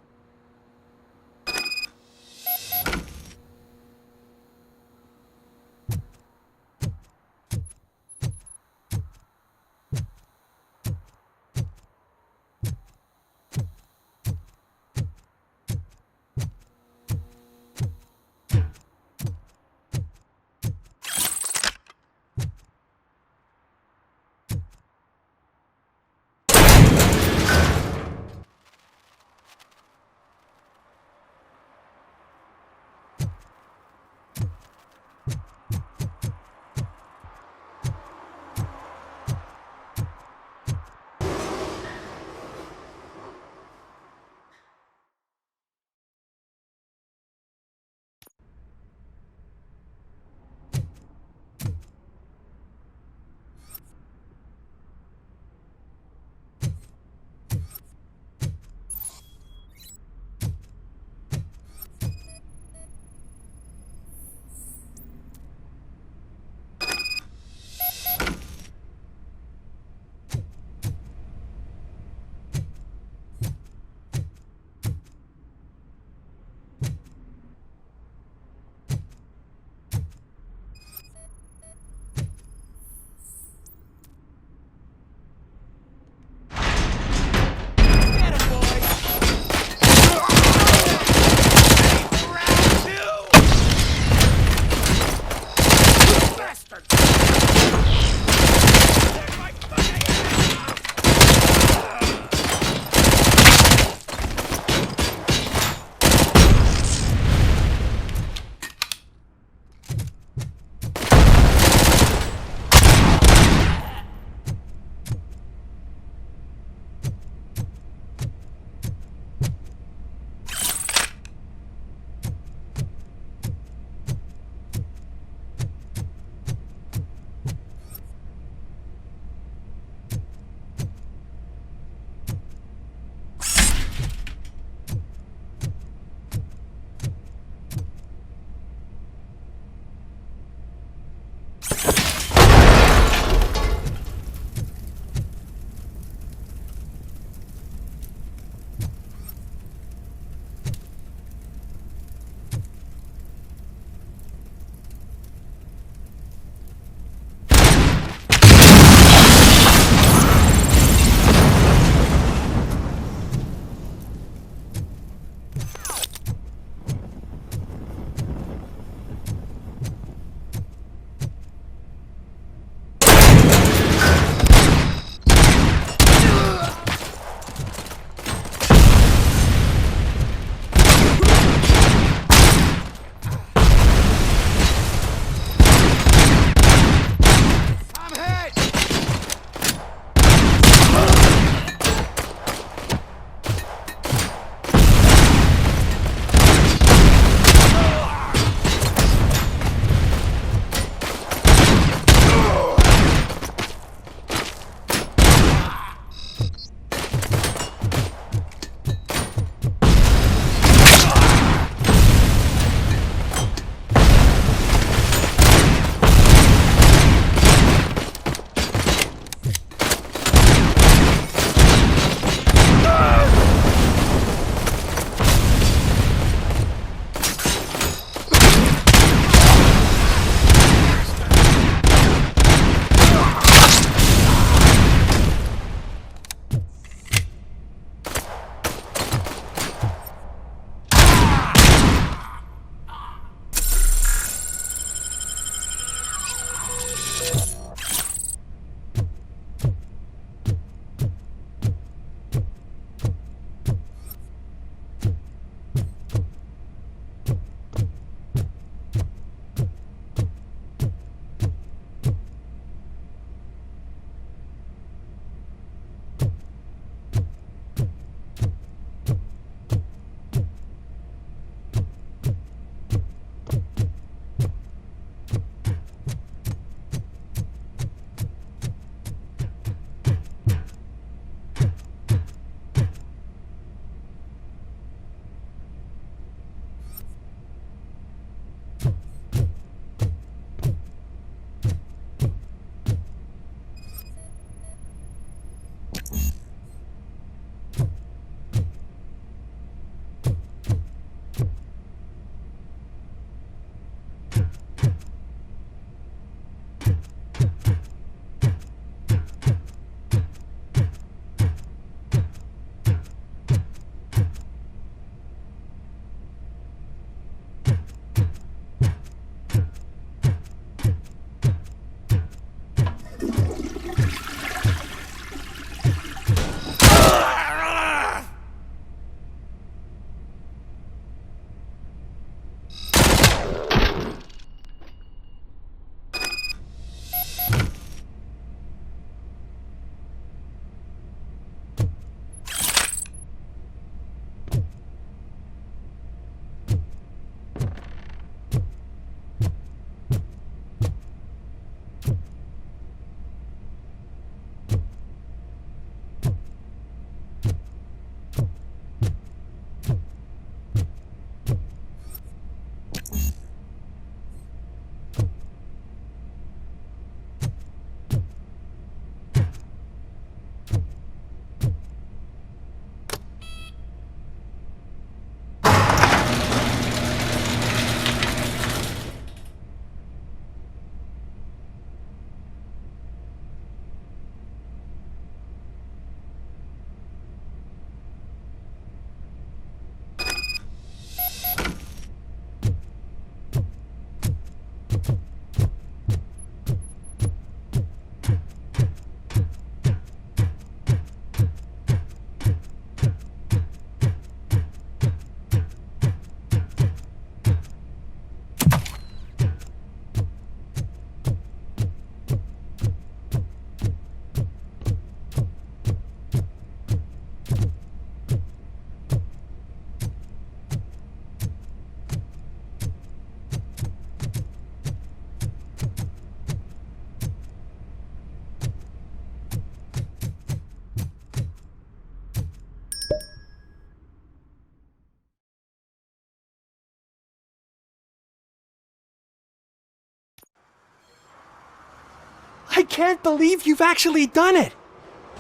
can't believe you've actually done it!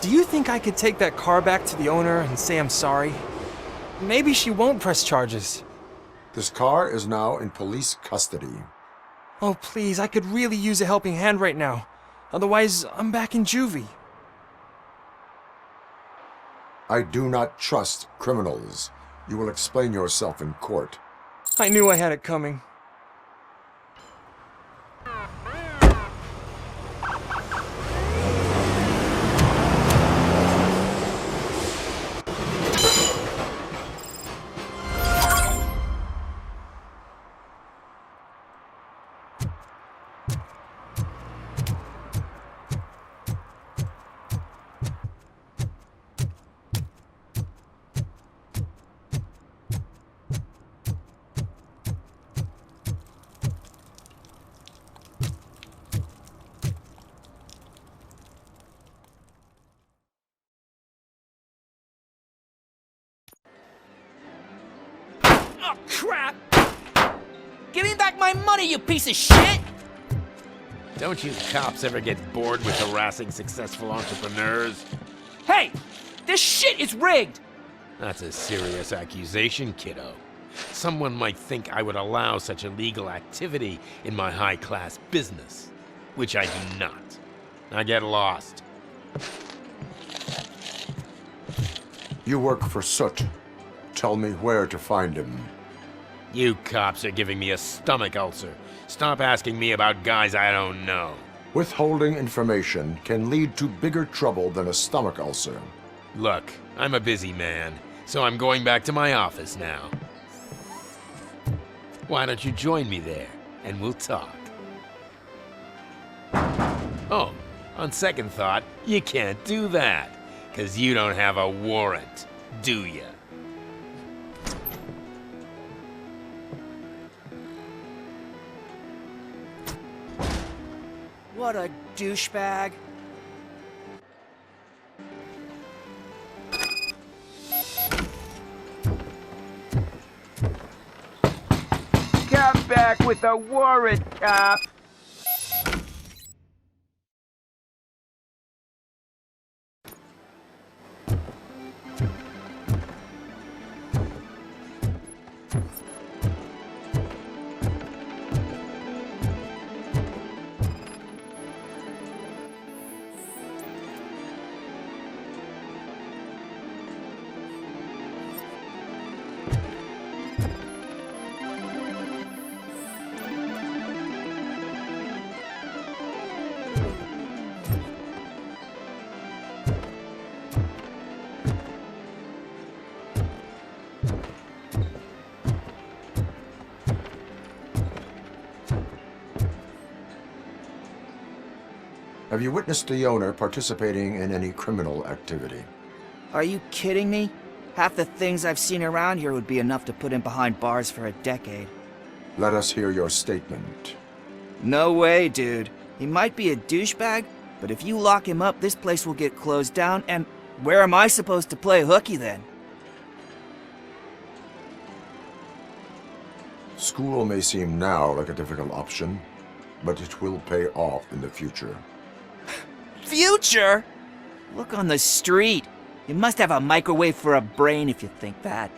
Do you think I could take that car back to the owner and say I'm sorry? Maybe she won't press charges. This car is now in police custody. Oh, please, I could really use a helping hand right now. Otherwise, I'm back in juvie. I do not trust criminals. You will explain yourself in court. I knew I had it coming. Oh, crap! Give me back my money, you piece of shit! Don't you cops ever get bored with harassing successful entrepreneurs? Hey! This shit is rigged! That's a serious accusation, kiddo. Someone might think I would allow such illegal activity in my high-class business, which I do not. I get lost. You work for Soot. Tell me where to find him. You cops are giving me a stomach ulcer. Stop asking me about guys I don't know. Withholding information can lead to bigger trouble than a stomach ulcer. Look, I'm a busy man, so I'm going back to my office now. Why don't you join me there, and we'll talk. Oh, on second thought, you can't do that, 'cause you don't have a warrant, do ya? What a douchebag. Come back with a warrant, cop. Have you witnessed the owner participating in any criminal activity? Are you kidding me? Half the things I've seen around here would be enough to put him behind bars for a decade. Let us hear your statement. No way, dude. He might be a douchebag, but if you lock him up, this place will get closed down, and where am I supposed to play hooky then? School may seem now like a difficult option, but it will pay off in the future. Future? Look on the street. You must have a microwave for a brain if you think that.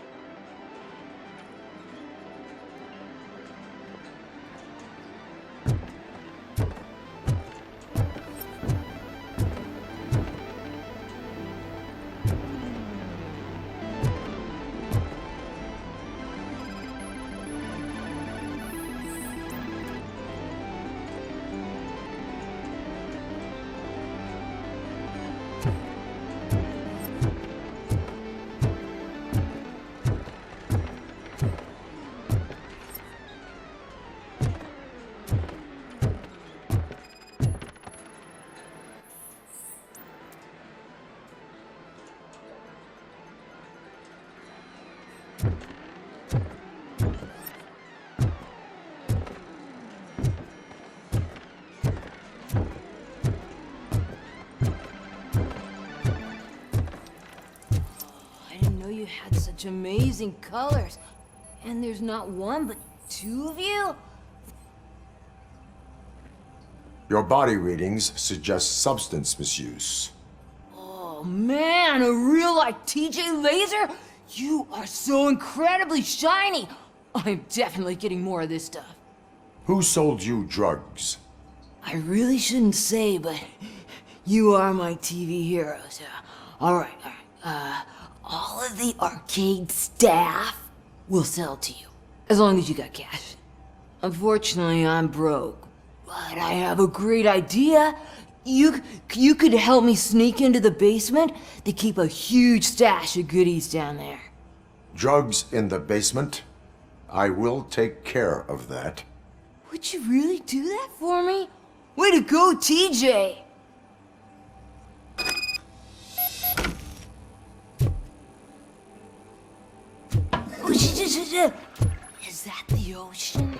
Had such amazing colors. And there's not one, but two of you? Your body readings suggest substance misuse. Oh man, a real like TJ Laser? You are so incredibly shiny. I'm definitely getting more of this stuff. Who sold you drugs? I really shouldn't say, but you are my TV heroes. Alright. All of the arcade staff will sell to you, as long as you got cash. Unfortunately, I'm broke, but I have a great idea. You could help me sneak into the basement. They keep a huge stash of goodies down there. Drugs in the basement? I will take care of that. Would you really do that for me? Way to go, TJ! Is that the ocean?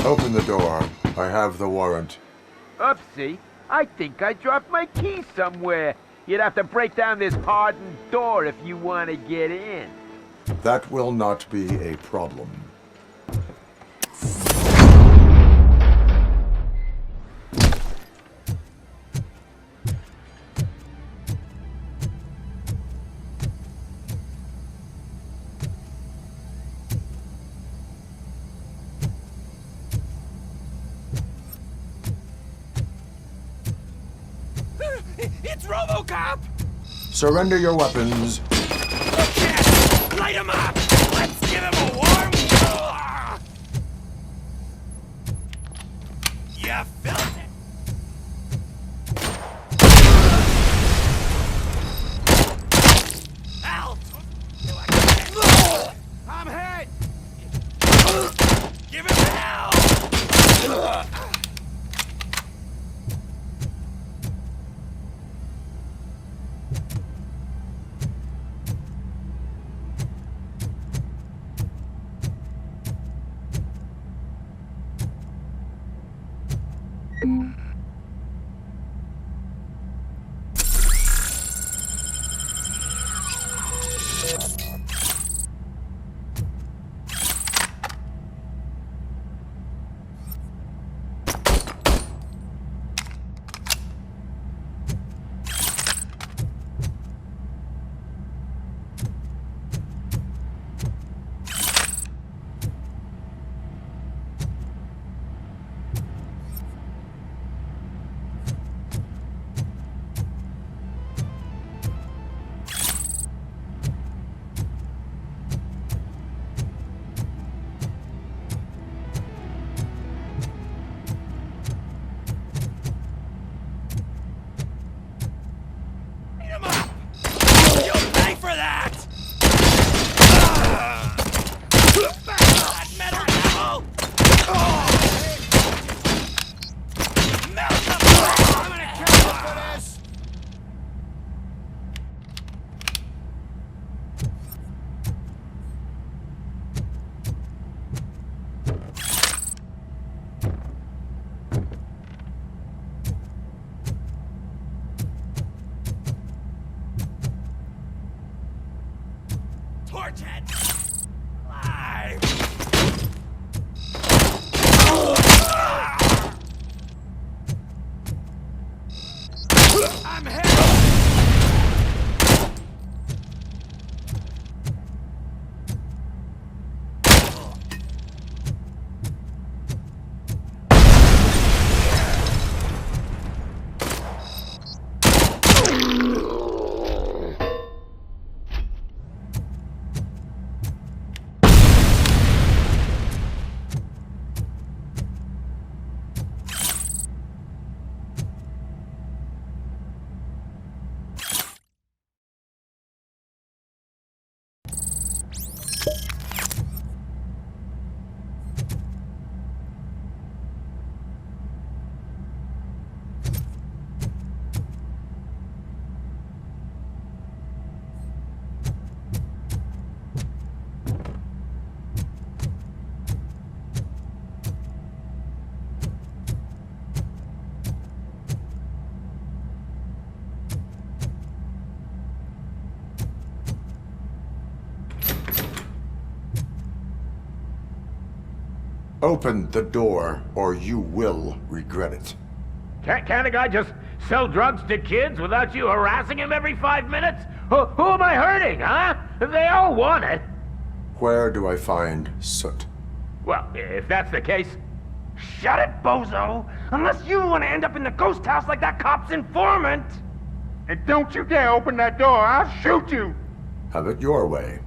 Open the door. I have the warrant. Oopsie. I think I dropped my key somewhere. You'd have to break down this hardened door if you want to get in. That will not be a problem. It's RoboCop! Surrender your weapons. Light him up! Let's give him a warm... You felt it! Help! I'm hit! Give him hell! Open the door, or you will regret it. Can't a guy just sell drugs to kids without you harassing him every 5 minutes? Who am I hurting, huh? They all want it. Where do I find Soot? Well, if that's the case, shut it, bozo! Unless you want to end up in the ghost house like that cop's informant! And don't you dare open that door, I'll shoot you! Have it your way.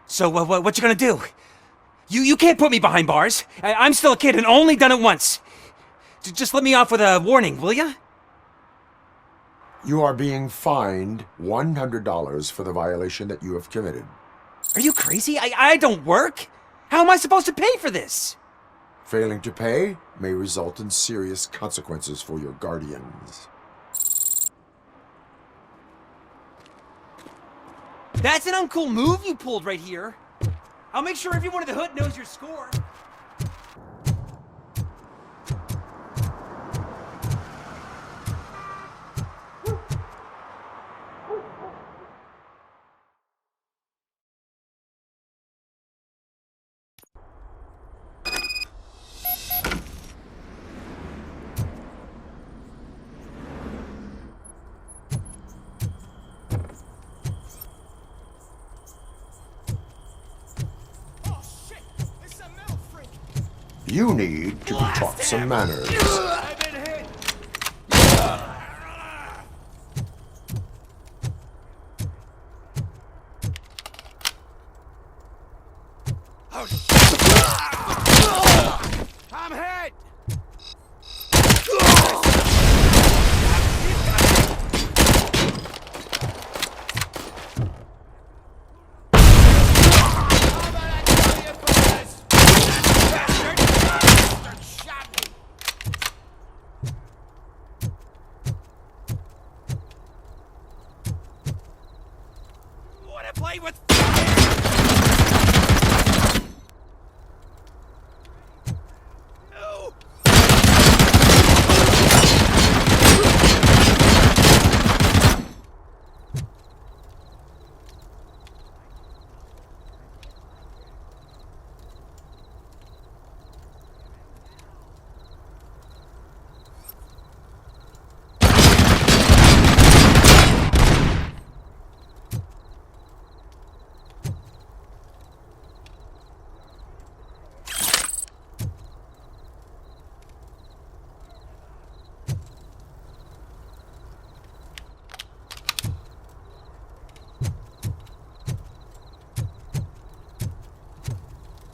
So, what you gonna do? You can't put me behind bars. I'm still a kid and only done it once. Just let me off with a warning, will ya? You are being fined $100 for the violation that you have committed. Are you crazy? I don't work. How am I supposed to pay for this? Failing to pay may result in serious consequences for your guardians. That's an uncool move you pulled right here. I'll make sure everyone in the hood knows your score. You need to be taught some manners. I'm hit! Wanna play with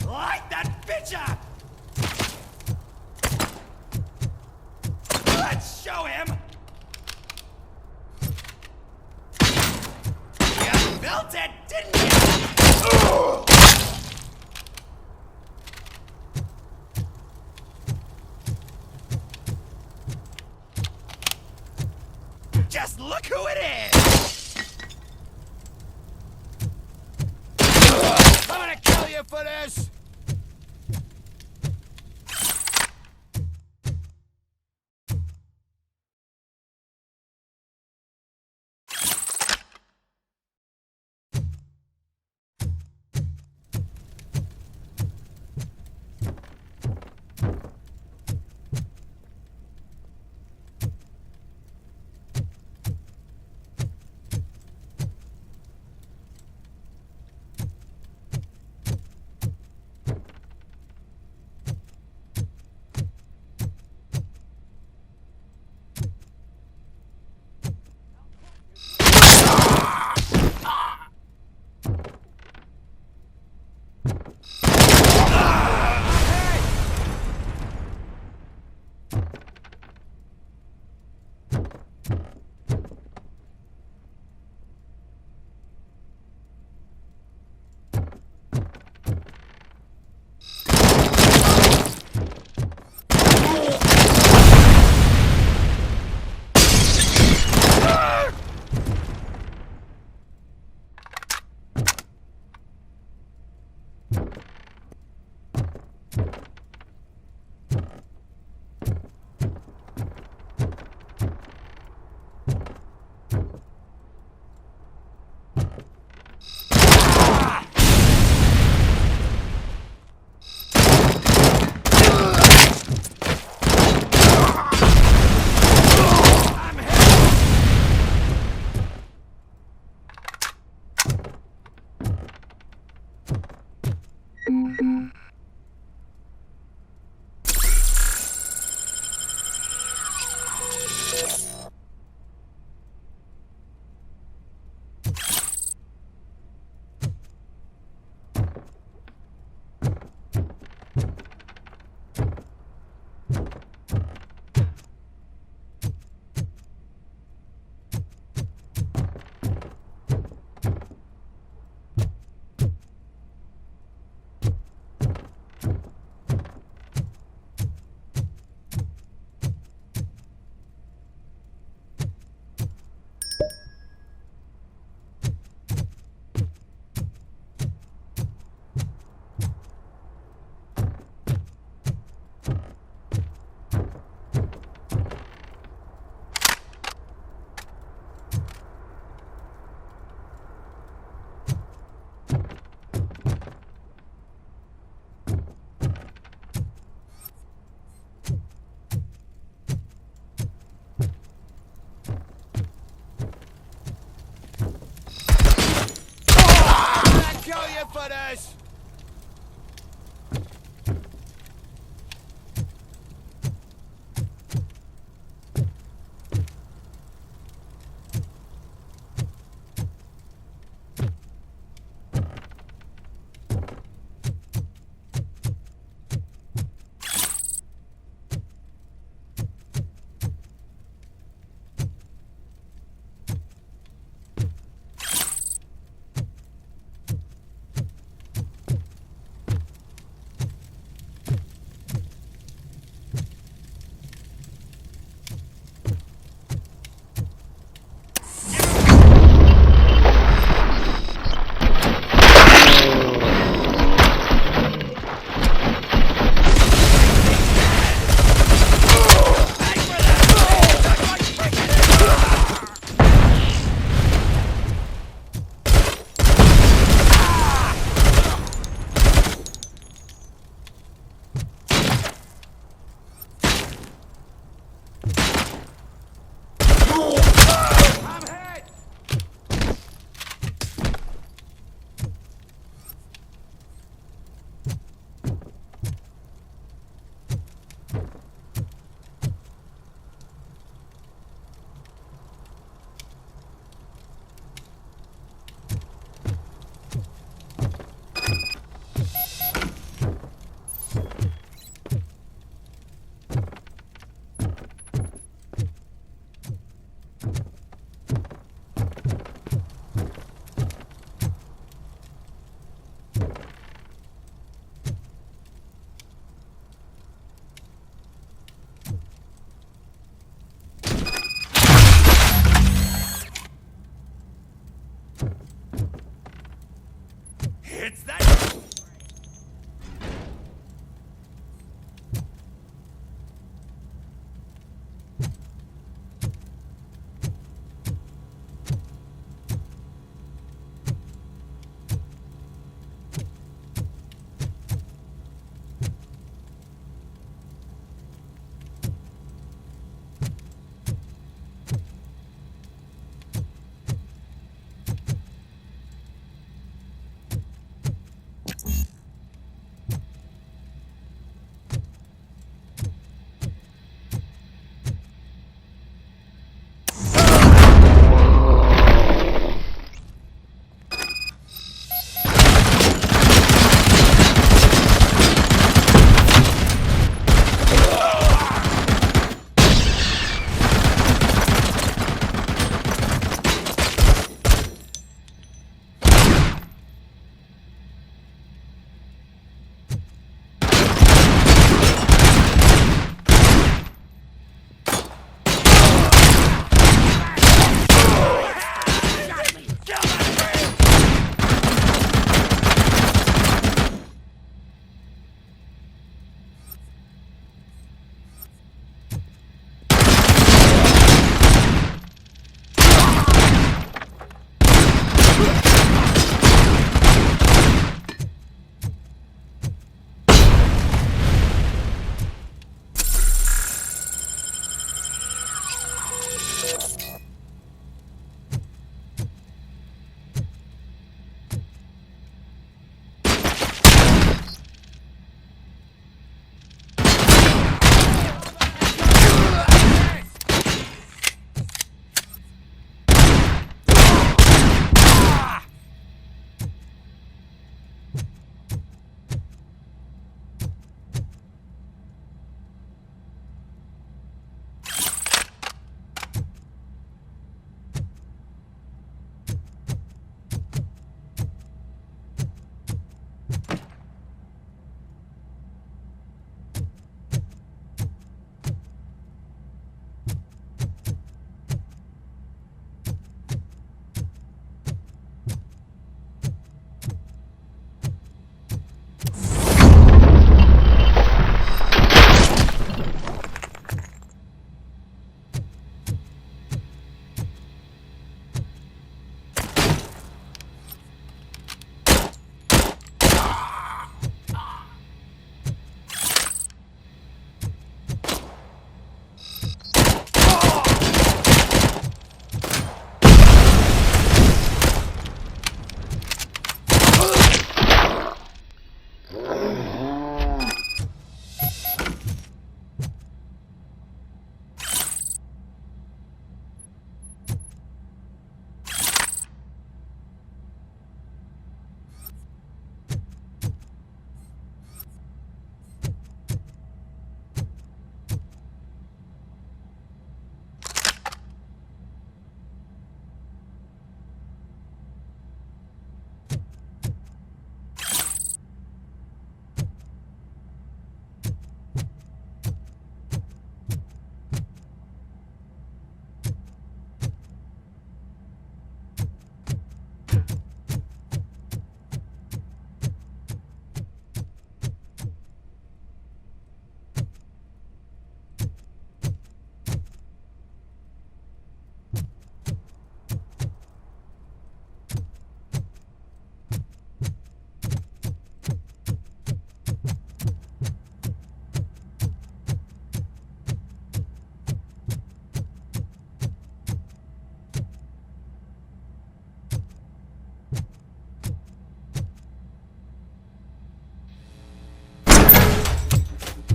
light that bitch up! Let's show him! You built it, didn't you? Just look who it is! I'm gonna kill you for this! For this!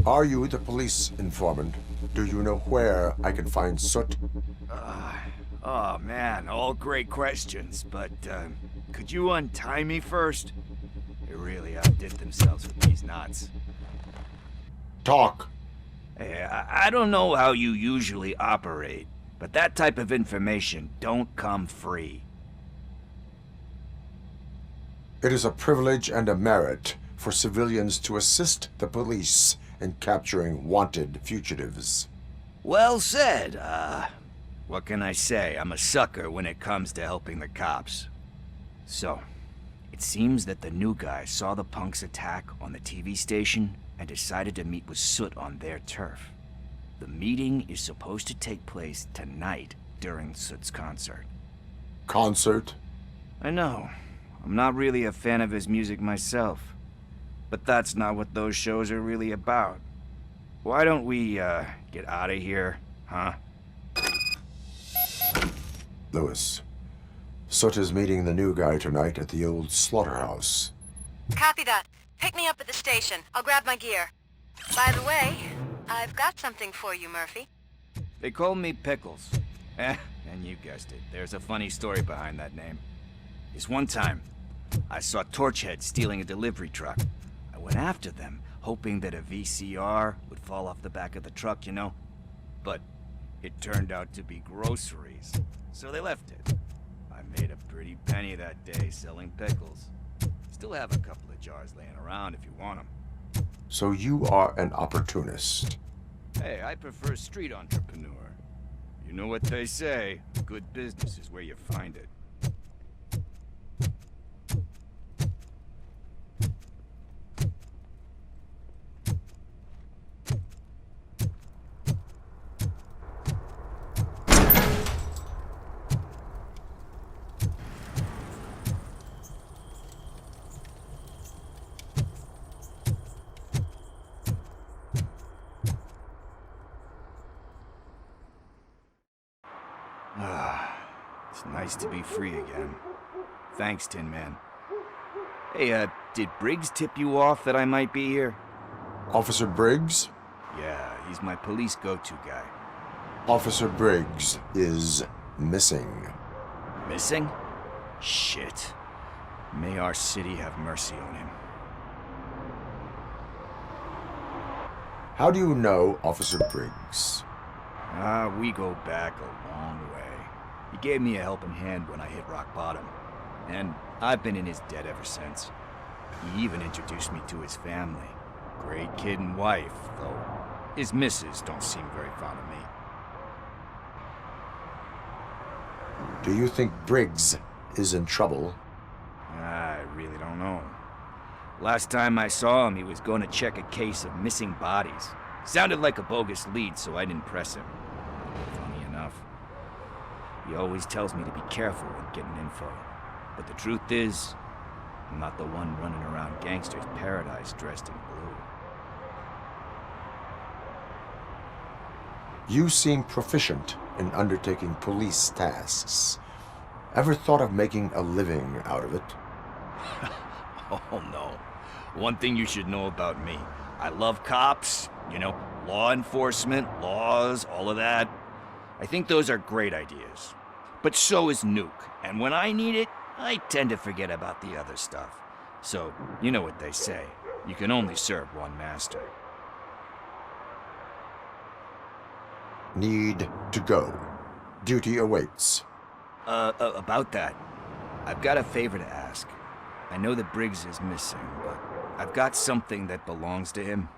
Are you the police informant? Do you know where I can find Soot? Oh man, all great questions, but could you untie me first? They really outdid themselves with these knots. Talk. Hey, I don't know how you usually operate, but that type of information don't come free. It is a privilege and a merit for civilians to assist the police in capturing wanted fugitives. Well said. What can I say? I'm a sucker when it comes to helping the cops. So, it seems that the new guy saw the punks attack on the TV station and decided to meet with Soot on their turf. The meeting is supposed to take place tonight during Soot's concert. Concert? I know. I'm not really a fan of his music myself. But that's not what those shows are really about. Why don't we, get out of here, huh? Lewis, Soot is meeting the new guy tonight at the old slaughterhouse. Copy that. Pick me up at the station. I'll grab my gear. By the way, I've got something for you, Murphy. They call me Pickles. And you guessed it. There's a funny story behind that name. This one time, I saw Torchhead stealing a delivery truck. I went after them, hoping that a VCR would fall off the back of the truck, you know? But it turned out to be groceries, so they left it. I made a pretty penny that day selling pickles. Still have a couple of jars laying around if you want them. So you are an opportunist. Hey, I prefer street entrepreneur. You know what they say, good business is where you find it. It's nice to be free again. Thanks, Tin Man. Hey, did Briggs tip you off that I might be here? Officer Briggs? Yeah, he's my police go-to guy. Officer Briggs is missing. Missing? Shit. May our city have mercy on him. How do you know Officer Briggs? We go back a long way. He gave me a helping hand when I hit rock bottom, and I've been in his debt ever since. He even introduced me to his family. Great kid and wife, though his missus don't seem very fond of me. Do you think Briggs is in trouble? I really don't know. Last time I saw him, he was going to check a case of missing bodies. Sounded like a bogus lead, so I didn't press him. Funny enough. He always tells me to be careful when getting info. But the truth is, I'm not the one running around gangster's paradise dressed in blue. You seem proficient in undertaking police tasks. Ever thought of making a living out of it? Oh no. One thing you should know about me. I love cops, you know, law enforcement, laws, all of that. I think those are great ideas. But so is Nuke, and when I need it, I tend to forget about the other stuff. So, you know what they say. You can only serve one master. Need to go. Duty awaits. About that, I've got a favor to ask. I know that Briggs is missing, but I've got something that belongs to him.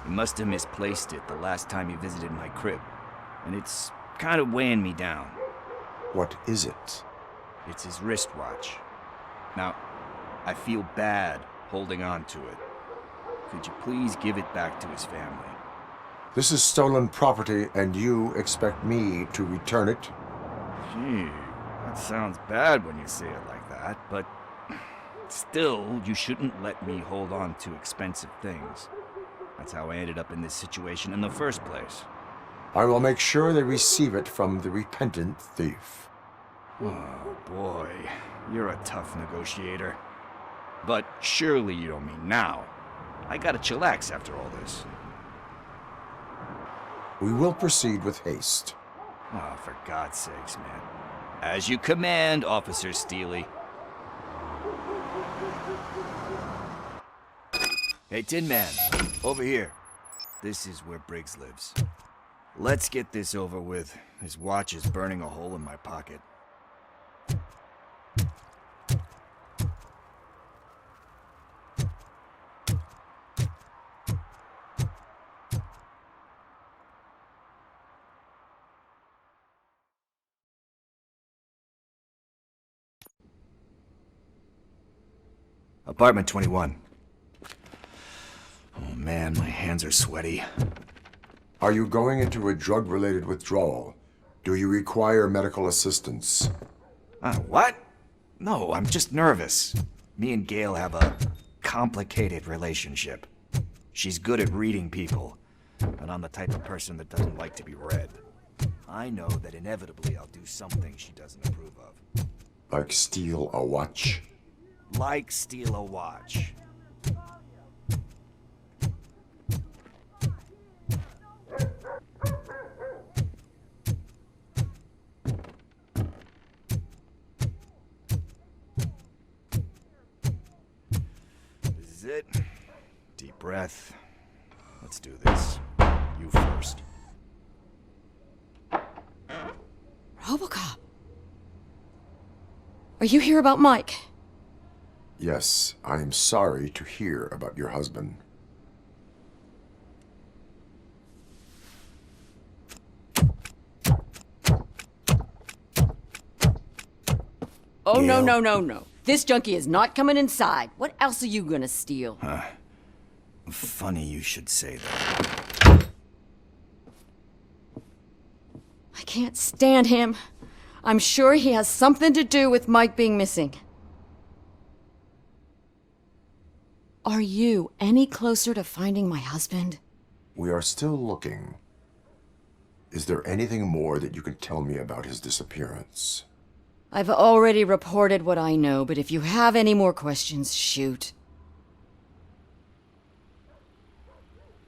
He must have misplaced it the last time he visited my crib, and it's kind of weighing me down. What is it? It's his wristwatch. Now, I feel bad holding on to it. Could you please give it back to his family? This is stolen property, and you expect me to return it? Gee, that sounds bad when you say it like that, but still, you shouldn't let me hold on to expensive things. That's how I ended up in this situation in the first place. I will make sure they receive it from the repentant thief. Oh boy, you're a tough negotiator. But surely you don't mean now. I gotta chillax after all this. We will proceed with haste. Oh, for God's sakes, man. As you command, Officer Steely. Hey, Tin Man, over here. This is where Briggs lives. Let's get this over with. His watch is burning a hole in my pocket. Apartment 21. Oh man, my hands are sweaty. Are you going into a drug-related withdrawal? Do you require medical assistance? What? No, I'm just nervous. Me and Gail have a complicated relationship. She's good at reading people, but I'm the type of person that doesn't like to be read. I know that inevitably I'll do something she doesn't approve of. Like steal a watch? Like steal a watch. This is it. Deep breath. Let's do this. You first. RoboCop. Are you here about Mike? Yes, I am sorry to hear about your husband. Oh, no, no, no, no. This junkie is not coming inside. What else are you gonna steal? Funny you should say that. I can't stand him. I'm sure he has something to do with Mike being missing. Are you any closer to finding my husband? We are still looking. Is there anything more that you can tell me about his disappearance? I've already reported what I know, but if you have any more questions, shoot.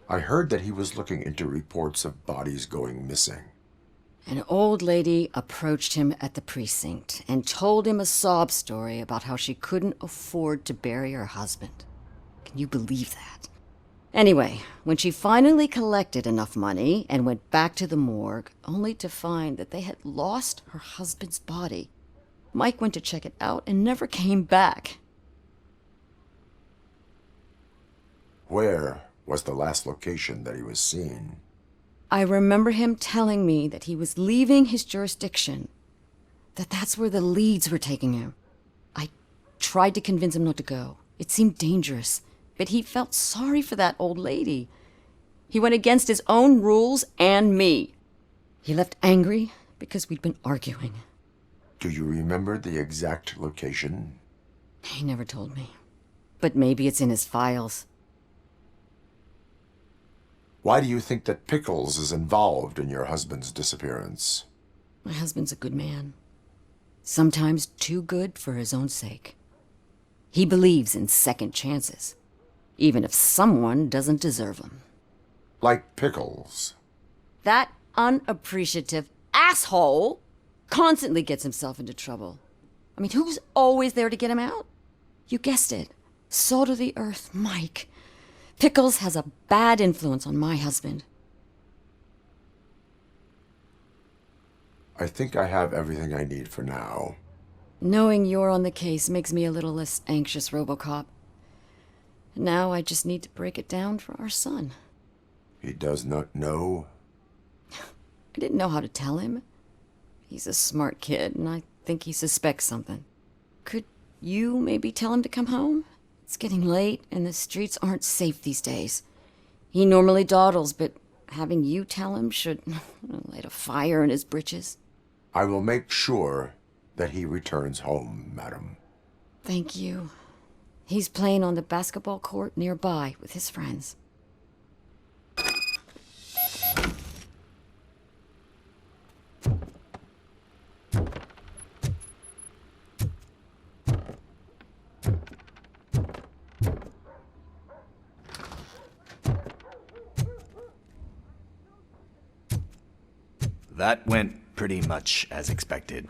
I heard that he was looking into reports of bodies going missing. An old lady approached him at the precinct and told him a sob story about how she couldn't afford to bury her husband. Can you believe that? Anyway, when she finally collected enough money and went back to the morgue, only to find that they had lost her husband's body, Mike went to check it out and never came back. Where was the last location that he was seen? I remember him telling me that he was leaving his jurisdiction, that's where the leads were taking him. I tried to convince him not to go. It seemed dangerous, but he felt sorry for that old lady. He went against his own rules and me. He left angry because we'd been arguing. Do you remember the exact location? He never told me, but maybe it's in his files. Why do you think that Pickles is involved in your husband's disappearance? My husband's a good man. Sometimes too good for his own sake. He believes in second chances, even if someone doesn't deserve them. Like Pickles. That unappreciative asshole constantly gets himself into trouble. I mean, who's always there to get him out? You guessed it. Salt of the earth, Mike. Pickles has a bad influence on my husband. I think I have everything I need for now. Knowing you're on the case makes me a little less anxious, RoboCop. Now I just need to break it down for our son. He does not know? I didn't know how to tell him. He's a smart kid, and I think he suspects something. Could you maybe tell him to come home? It's getting late, and the streets aren't safe these days. He normally dawdles, but having you tell him should light a fire in his britches. I will make sure that he returns home, madam. Thank you. He's playing on the basketball court nearby with his friends. That went pretty much as expected.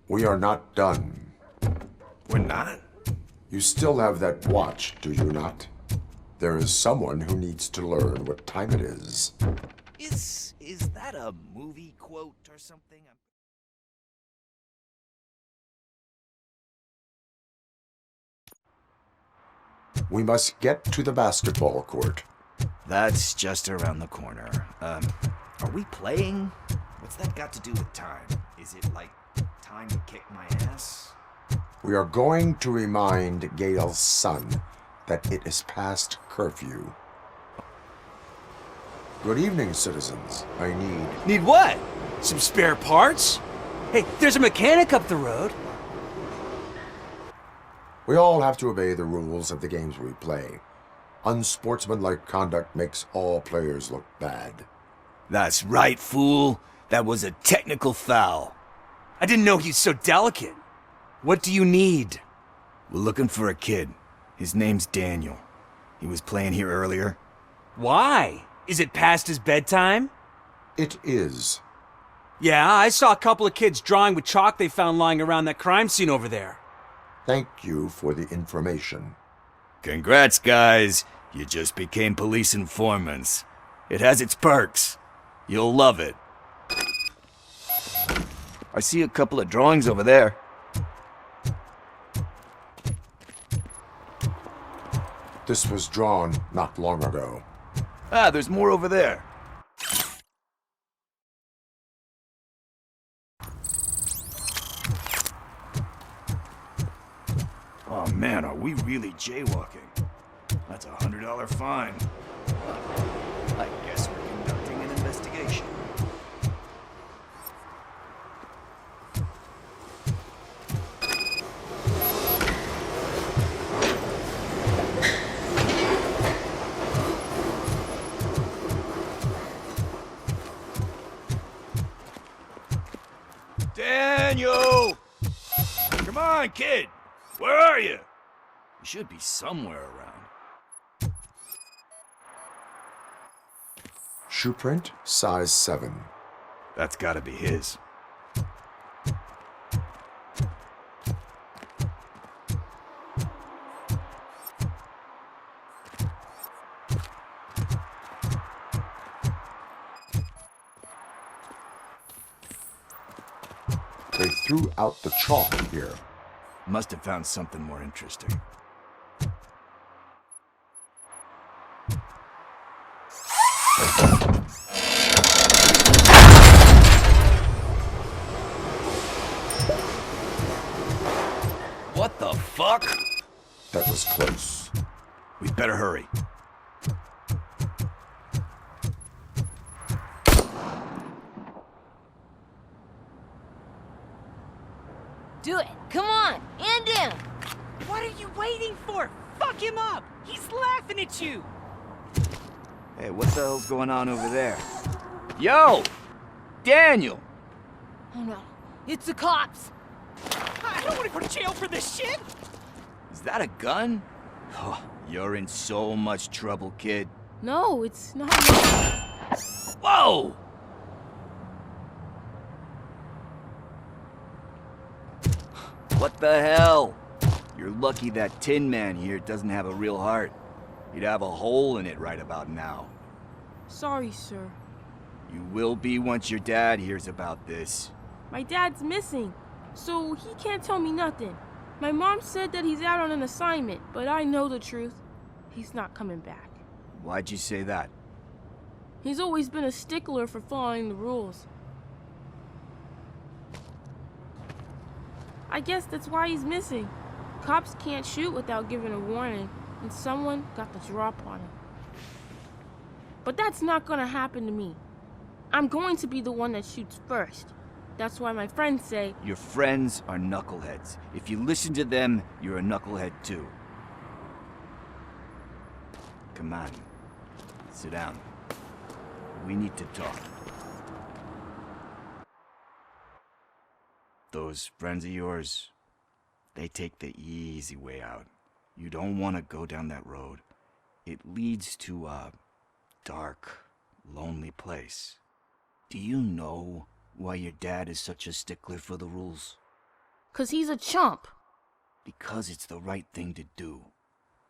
We are not done. We're not? You still have that watch, do you not? There is someone who needs to learn what time it is. Is that a movie quote or something? We must get to the basketball court. That's just around the corner. Are we playing? What's that got to do with time? Is it like time to kick my ass? We are going to remind Gale's son that it is past curfew. Good evening, citizens. I need... Need what? Some spare parts? Hey, there's a mechanic up the road. We all have to obey the rules of the games we play. Unsportsmanlike conduct makes all players look bad. That's right, fool. That was a technical foul. I didn't know he's so delicate. What do you need? We're looking for a kid. His name's Daniel. He was playing here earlier. Why? Is it past his bedtime? It is. Yeah, I saw a couple of kids drawing with chalk they found lying around that crime scene over there. Thank you for the information. Congrats, guys. You just became police informants. It has its perks. You'll love it. I see a couple of drawings over there. This was drawn not long ago. Ah, there's more over there. Oh man, are we really jaywalking? That's a $100 fine. I guess we're conducting an investigation. Daniel! Come on, kid! Where are you? You should be somewhere around. Shoe print, size 7. That's gotta be his. They threw out the chalk here. Must have found something more interesting. What the fuck? That was close. We better hurry. Do it! Come on! End him! What are you waiting for? Fuck him up! He's laughing at you! Hey, what the hell's going on over there? Yo! Daniel! Oh no, it's the cops! I don't want to go to jail for this shit! Is that a gun? Oh, you're in so much trouble, kid. No, it's not. Whoa! What the hell? You're lucky that Tin Man here doesn't have a real heart. He'd have a hole in it right about now. Sorry, sir. You will be once your dad hears about this. My dad's missing, so he can't tell me nothing. My mom said that he's out on an assignment, but I know the truth. He's not coming back. Why'd you say that? He's always been a stickler for following the rules. I guess that's why he's missing. Cops can't shoot without giving a warning, and someone got the drop on him. But that's not gonna happen to me. I'm going to be the one that shoots first. That's why my friends say... Your friends are knuckleheads. If you listen to them, you're a knucklehead too. Come on. Sit down. We need to talk. Those friends of yours, they take the easy way out. You don't want to go down that road. It leads to a dark, lonely place. Do you know why your dad is such a stickler for the rules? 'Cause he's a chump. Because it's the right thing to do.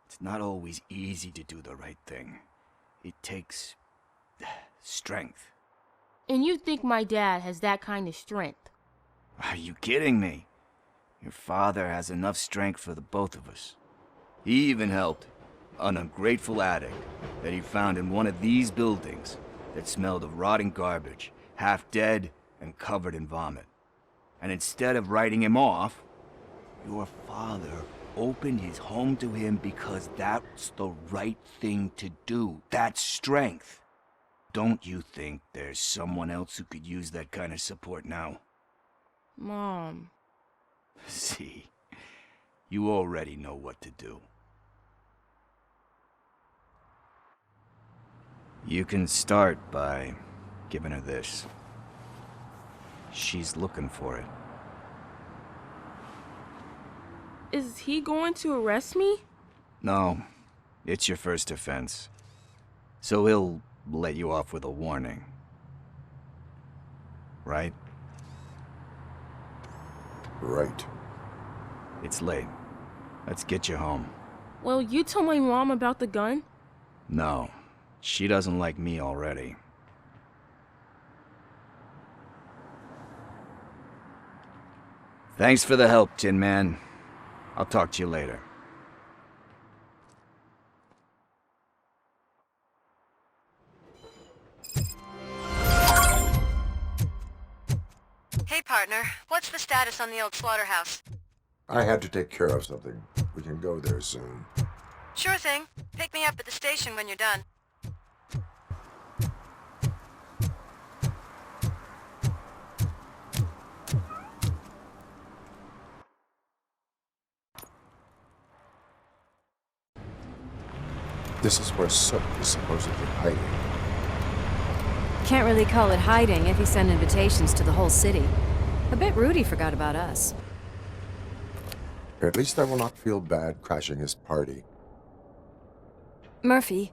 It's not always easy to do the right thing. It takes strength. And you think my dad has that kind of strength? Are you kidding me? Your father has enough strength for the both of us. He even helped an ungrateful addict that he found in one of these buildings that smelled of rotting garbage, half dead and covered in vomit. And instead of writing him off, your father opened his home to him because that's the right thing to do. That's strength. Don't you think there's someone else who could use that kind of support now? Mom. See, you already know what to do. You can start by giving her this. She's looking for it. Is he going to arrest me? No, it's your first offense. So he'll let you off with a warning. Right? Right. It's late. Let's get you home. Well, you told my mom about the gun? No, she doesn't like me already. Thanks for the help, Tin Man. I'll talk to you later. Hey, partner. What's the status on the old slaughterhouse? I had to take care of something. We can go there soon. Sure thing. Pick me up at the station when you're done. This is where Sook is supposedly hiding. Can't really call it hiding if he sent invitations to the whole city. A bit rude he forgot about us. At least I will not feel bad crashing his party. Murphy,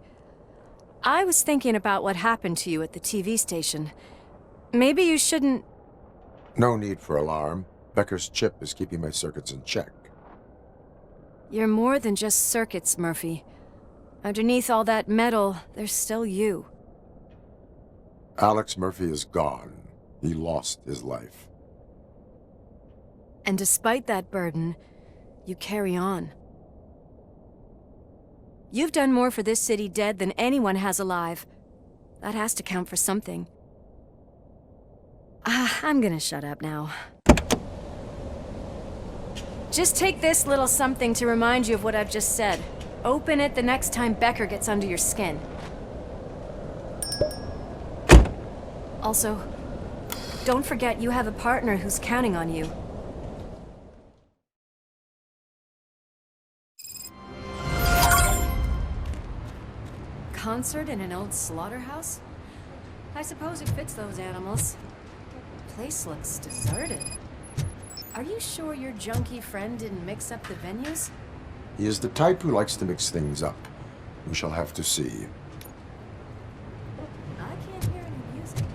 I was thinking about what happened to you at the TV station. Maybe you shouldn't... No need for alarm. Becker's chip is keeping my circuits in check. You're more than just circuits, Murphy. Underneath all that metal, there's still you. Alex Murphy is gone. He lost his life. And despite that burden, you carry on. You've done more for this city dead than anyone has alive. That has to count for something. I'm gonna shut up now. Just take this little something to remind you of what I've just said. Open it the next time Becker gets under your skin. Also, don't forget you have a partner who's counting on you. Concert in an old slaughterhouse? I suppose it fits those animals. The place looks deserted. Are you sure your junkie friend didn't mix up the venues? He is the type who likes to mix things up. We shall have to see. I can't hear any music.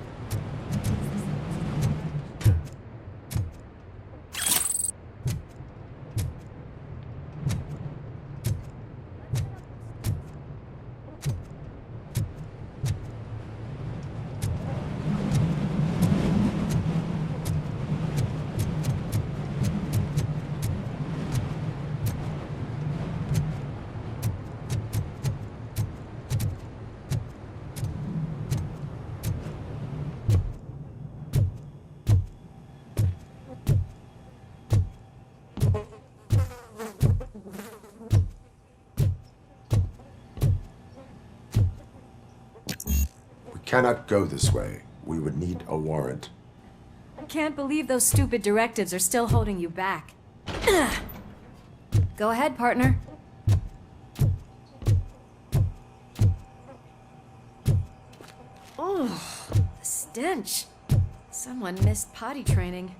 Cannot go this way. We would need a warrant. Can't believe those stupid directives are still holding you back. Go ahead, partner. Oh, the stench. Someone missed potty training.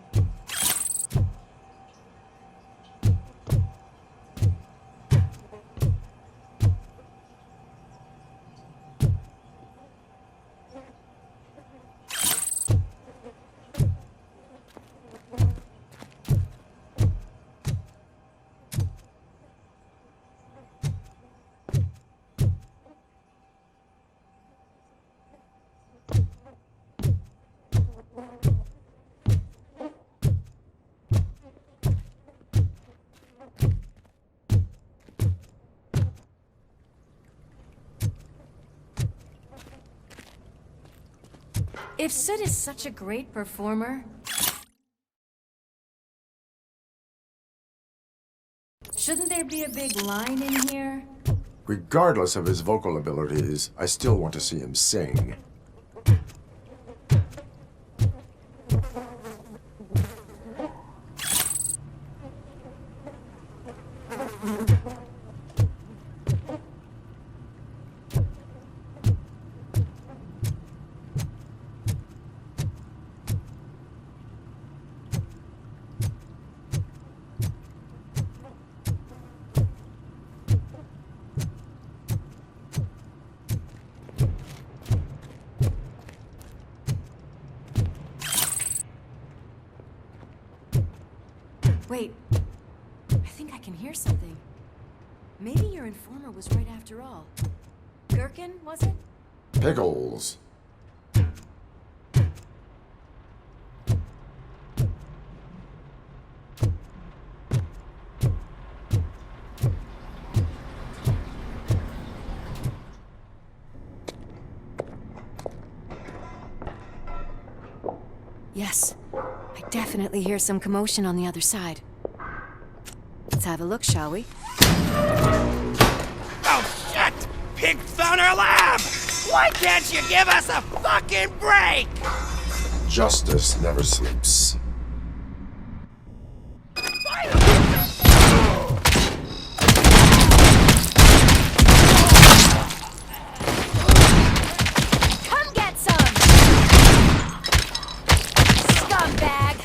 If Sid is such a great performer, shouldn't there be a big line in here? Regardless of his vocal abilities, I still want to see him sing. Wait, I think I can hear something. Maybe your informer was right after all. Gherkin, was it? Pickles. Yes, I definitely hear some commotion on the other side. Let's have a look, shall we? Oh, shit! Pig found our lab! Why can't you give us a fucking break? Justice never sleeps. Come get some! Scumbag!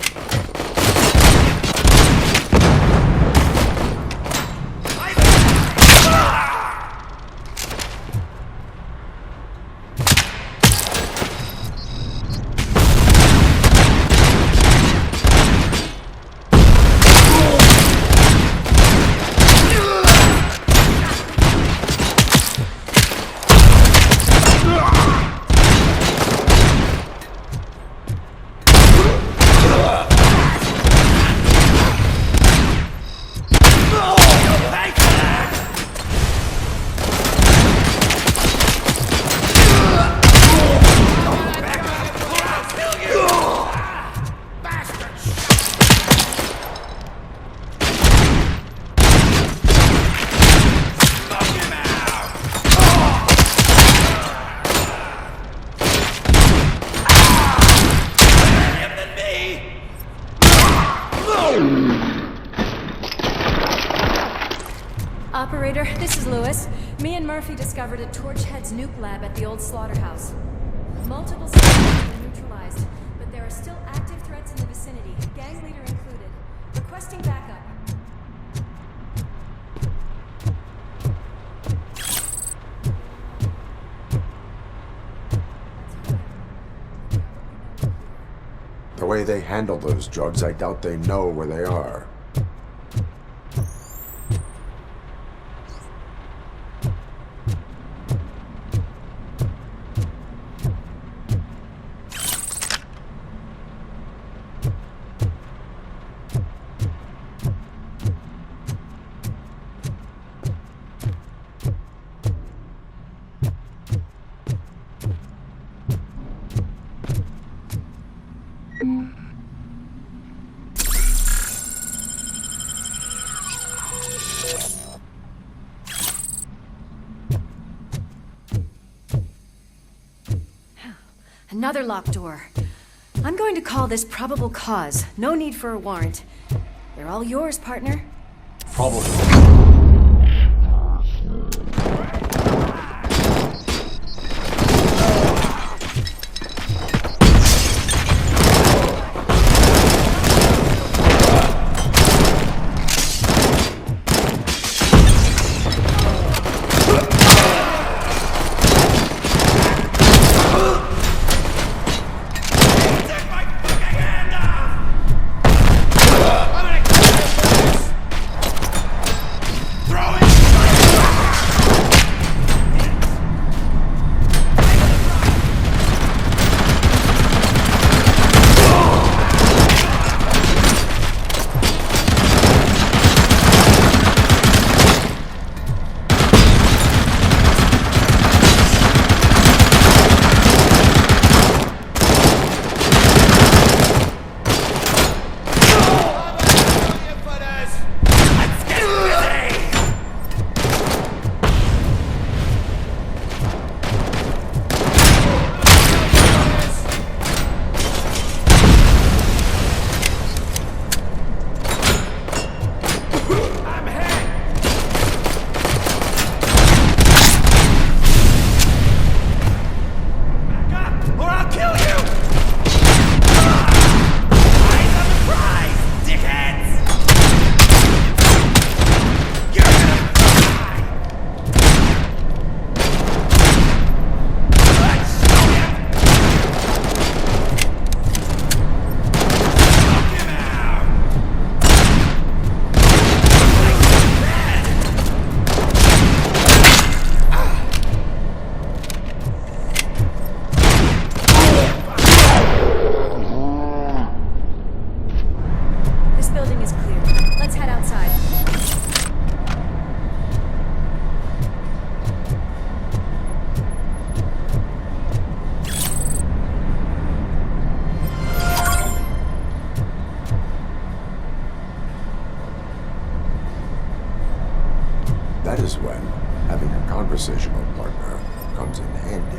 Operator, this is Lewis. Me and Murphy discovered a Torchhead's nuke lab at the old slaughterhouse. Multiple systems have been neutralized, but there are still active threats in the vicinity, gang leader included. Requesting backup. The way they handle those drugs, I doubt they know where they are. Another locked door. I'm going to call this probable cause. No need for a warrant. They're all yours, partner. Probable. precision, partner, comes in handy.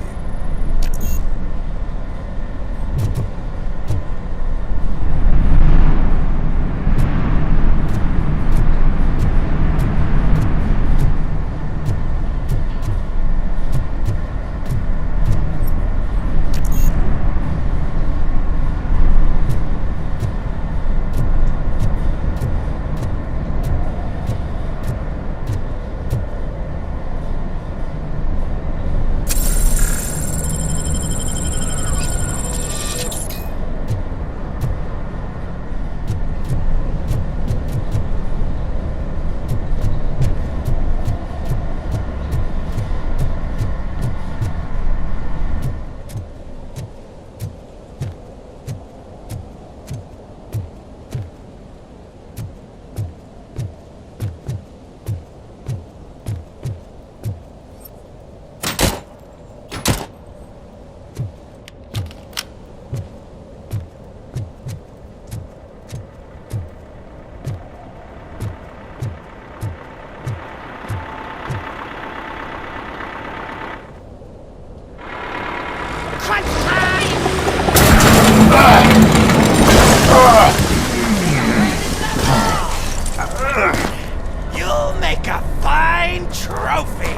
You'll make a fine trophy!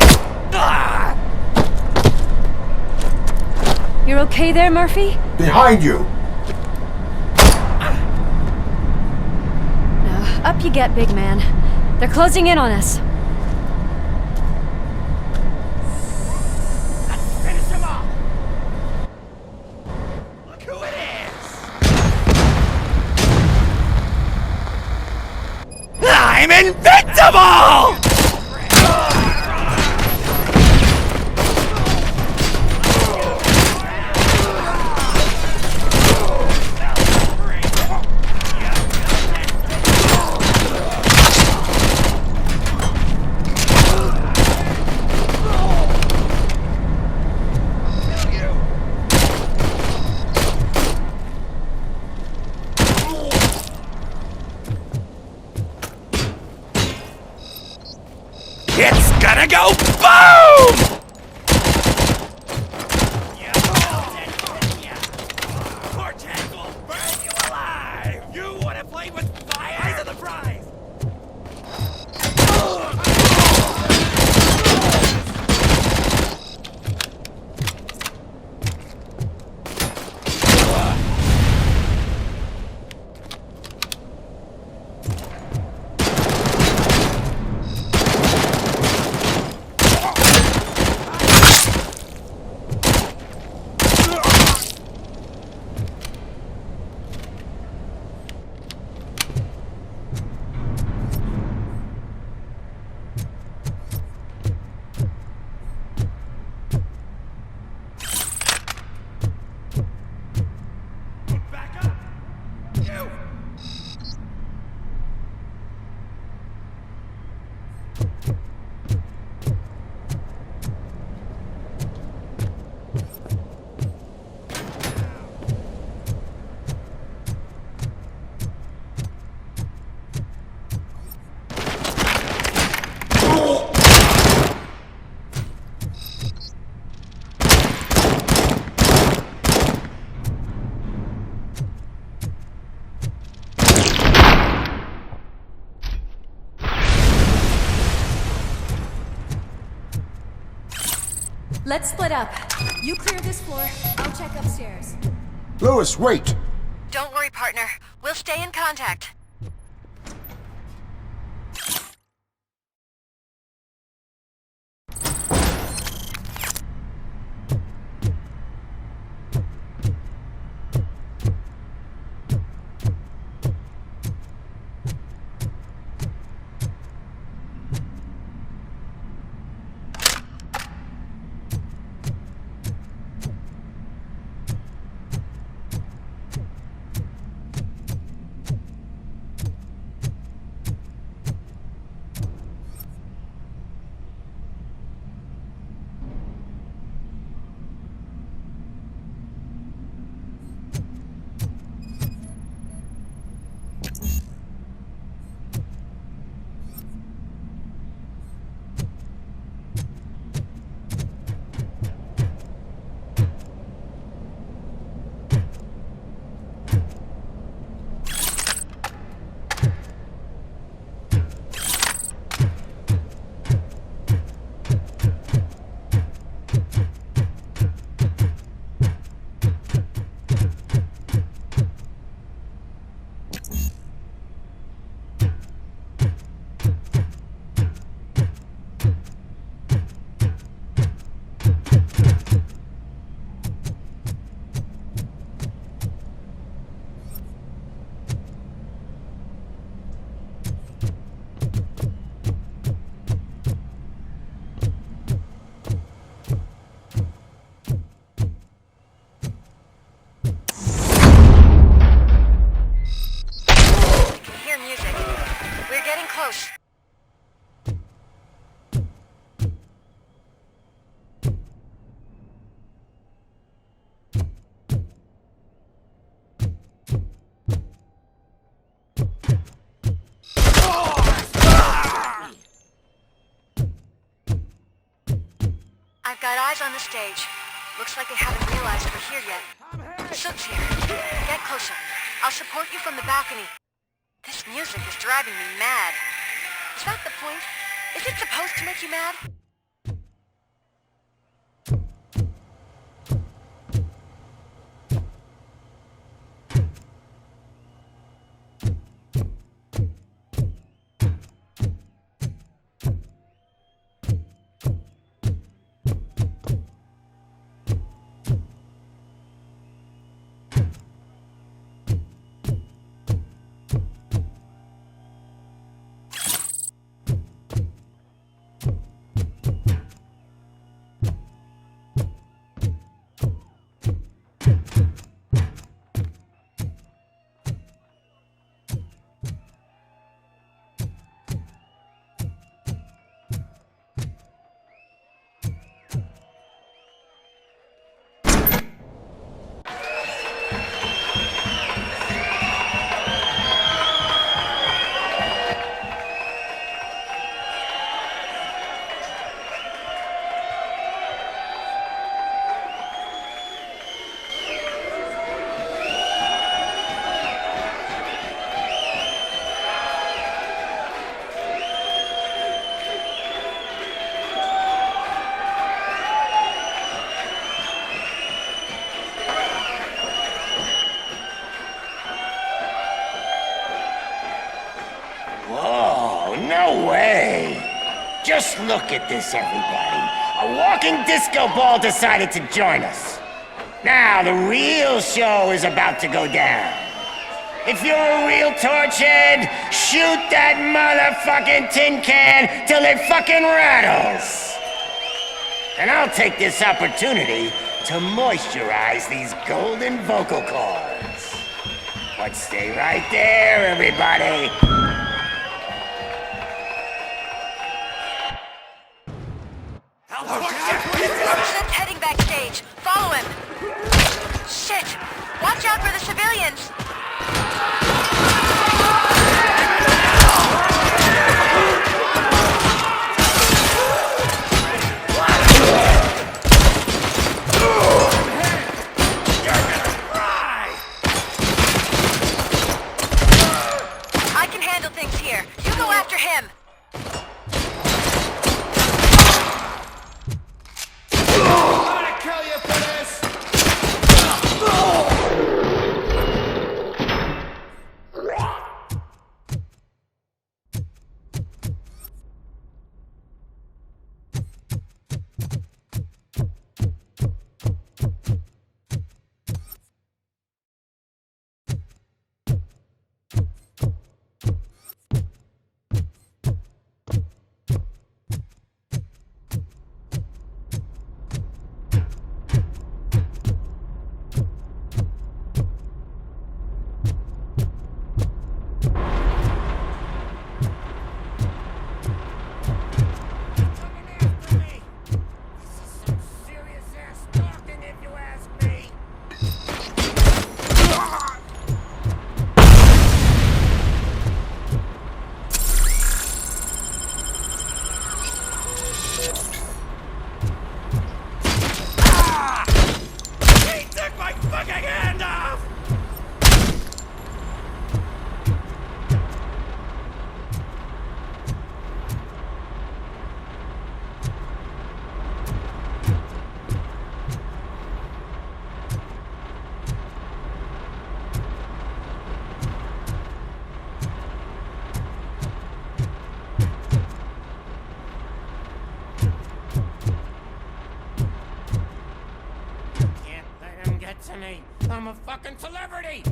You're okay there, Murphy? Behind you! Up you get, big man. They're closing in on us. Let's finish him off! Look who it is! I'm invincible! It's gonna go boom! Cortex will burn you alive! You wanna play with fire? Eyes on the prize! Let's split up. You clear this floor, I'll check upstairs. Lewis, wait! Don't worry, partner. We'll stay in contact. Got eyes on the stage. Looks like they haven't realized we're here yet. Sook's here. Get closer. I'll support you from the balcony. This music is driving me mad. Is that the point? Is it supposed to make you mad? No way! Just look at this, everybody. A walking disco ball decided to join us. Now, the real show is about to go down. If you're a real torchhead, shoot that motherfucking tin can till it fucking rattles. And I'll take this opportunity to moisturize these golden vocal cords. But stay right there, everybody. Slim's heading backstage. Follow him. Shit! Watch out for the civilians! I can handle things here. You go after him. To me. I'm a fucking celebrity!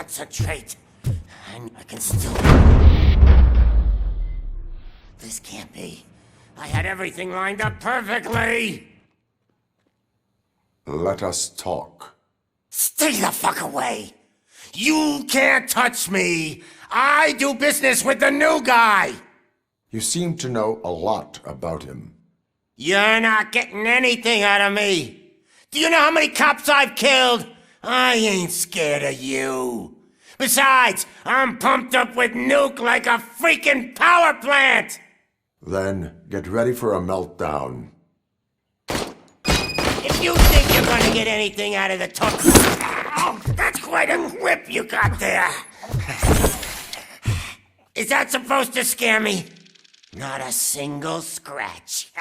concentrate. I can still... This can't be. I had everything lined up perfectly! Let us talk. Stay the fuck away! You can't touch me! I do business with the new guy! You seem to know a lot about him. You're not getting anything out of me! Do you know how many cops I've killed? I ain't scared of you. Besides, I'm pumped up with nuke like a freaking power plant! Then get ready for a meltdown. If you think you're gonna get anything out of the talk... Oh, that's quite a grip you got there. Is that supposed to scare me? Not a single scratch.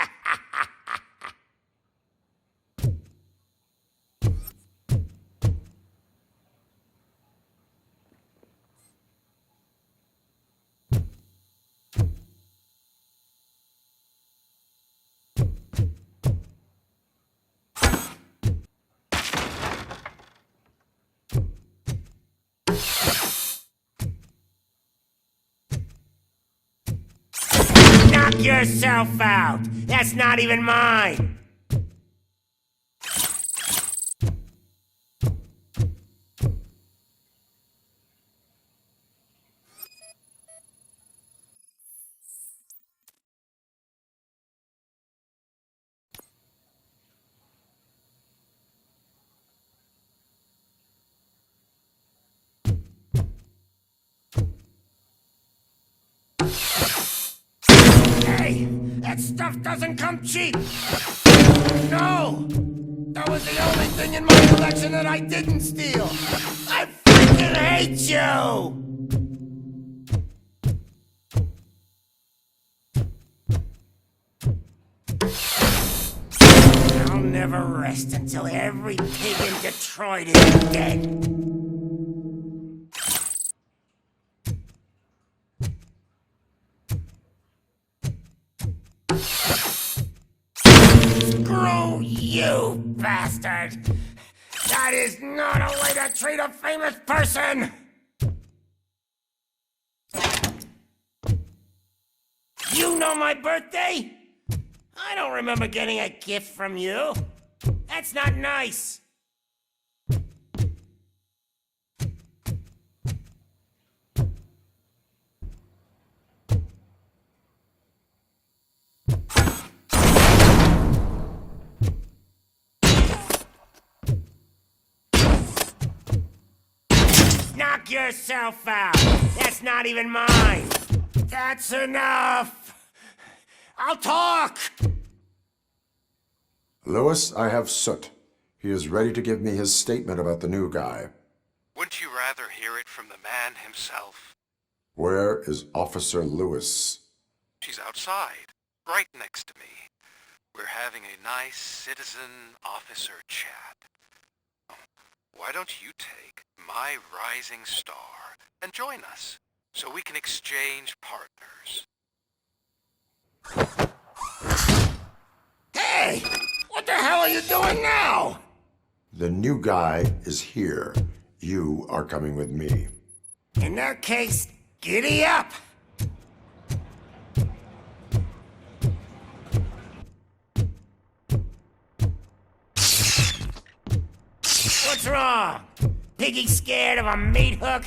Knock yourself out. That's not even mine. Hey, that stuff doesn't come cheap. No, that was the only thing in my collection that I didn't steal. I freaking hate you! I'll never rest until every pig in Detroit is dead. Screw you, bastard! That is not a way to treat a famous person! You know my birthday? I don't remember getting a gift from you. That's not nice. Knock yourself out. That's not even mine. That's enough. I'll talk. Lewis, I have Soot. He is ready to give me his statement about the new guy. Wouldn't you rather hear it from the man himself? Where is Officer Lewis? She's outside, right next to me. We're having a nice citizen-officer chat. Why don't you take my rising star and join us, so we can exchange partners? Hey! What the hell are you doing now? The new guy is here. You are coming with me. In that case, giddy up! What's wrong? Piggy scared of a meat hook?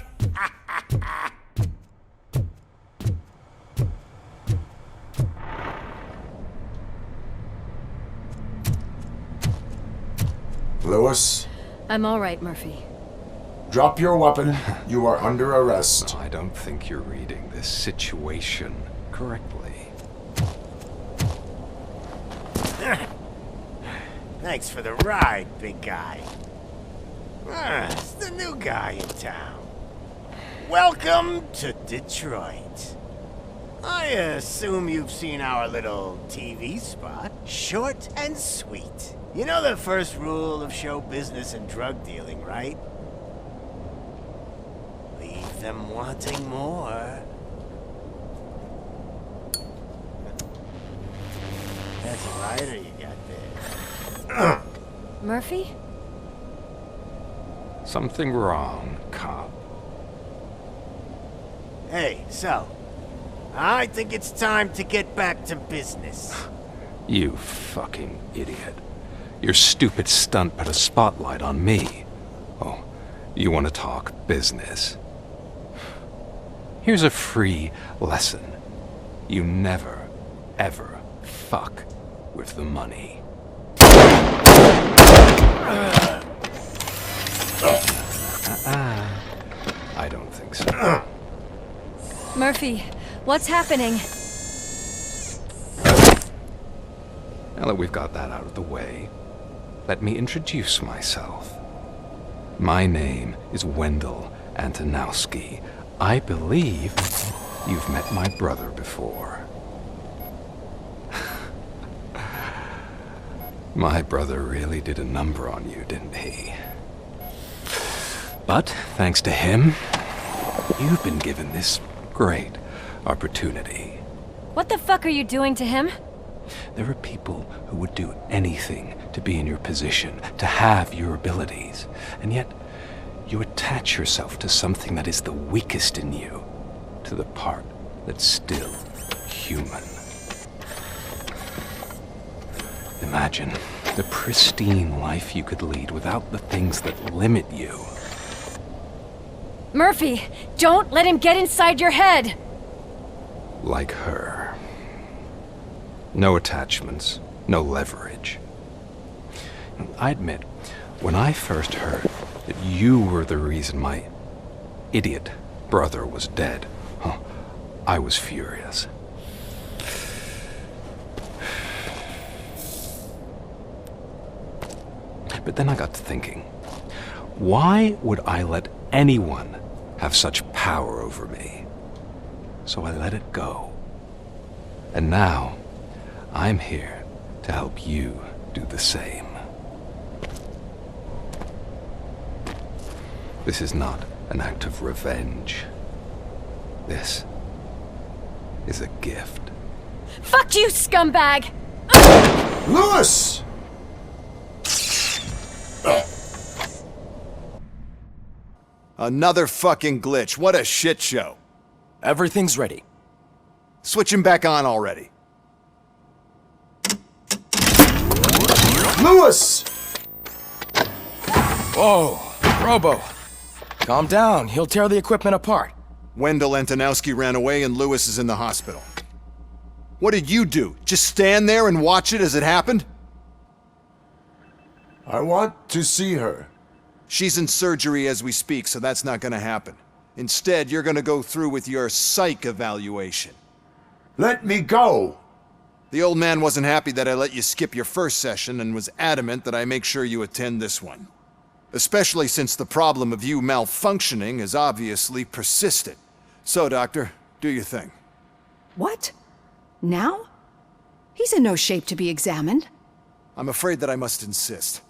Lewis? I'm all right, Murphy. Drop your weapon. You are under arrest. I don't think you're reading this situation correctly. Thanks for the ride, big guy. It's the new guy in town. Welcome to Detroit. I assume you've seen our little TV spot. Short and sweet. You know the first rule of show business and drug dealing, right? Leave them wanting more. That's a lighter you got there. Murphy? Something wrong, cop. Hey, so, I think it's time to get back to business. You fucking idiot. Your stupid stunt put a spotlight on me. Oh, you want to talk business? Here's a free lesson. You never, ever fuck with the money. I don't think so. Murphy, what's happening? Now that we've got that out of the way, let me introduce myself. My name is Wendell Antonowski. I believe you've met my brother before. My brother really did a number on you, didn't he? But, thanks to him, you've been given this great opportunity. What the fuck are you doing to him? There are people who would do anything to be in your position, to have your abilities, and yet you attach yourself to something that is the weakest in you, to the part that's still human. Imagine the pristine life you could lead without the things that limit you. Murphy, don't let him get inside your head! Like her. No attachments, no leverage. I admit, when I first heard that you were the reason my idiot brother was dead, I was furious. But then I got to thinking, why would I let anyone have such power over me? So I let it go. And now, I'm here to help you do the same. This is not an act of revenge. This is a gift. Fuck you, scumbag! Lewis! Another fucking glitch. What a shit show. Everything's ready. Switch him back on already. Lewis! Whoa, Robo. Calm down. He'll tear the equipment apart. Wendell Antonowski ran away and Lewis is in the hospital. What did you do? Just stand there and watch it as it happened? I want to see her. She's in surgery as we speak, so that's not gonna happen. Instead, you're gonna go through with your psych evaluation. Let me go! The old man wasn't happy that I let you skip your first session and was adamant that I make sure you attend this one. Especially since the problem of you malfunctioning is obviously persistent. So, Doctor, do your thing. What? Now? He's in no shape to be examined. I'm afraid that I must insist.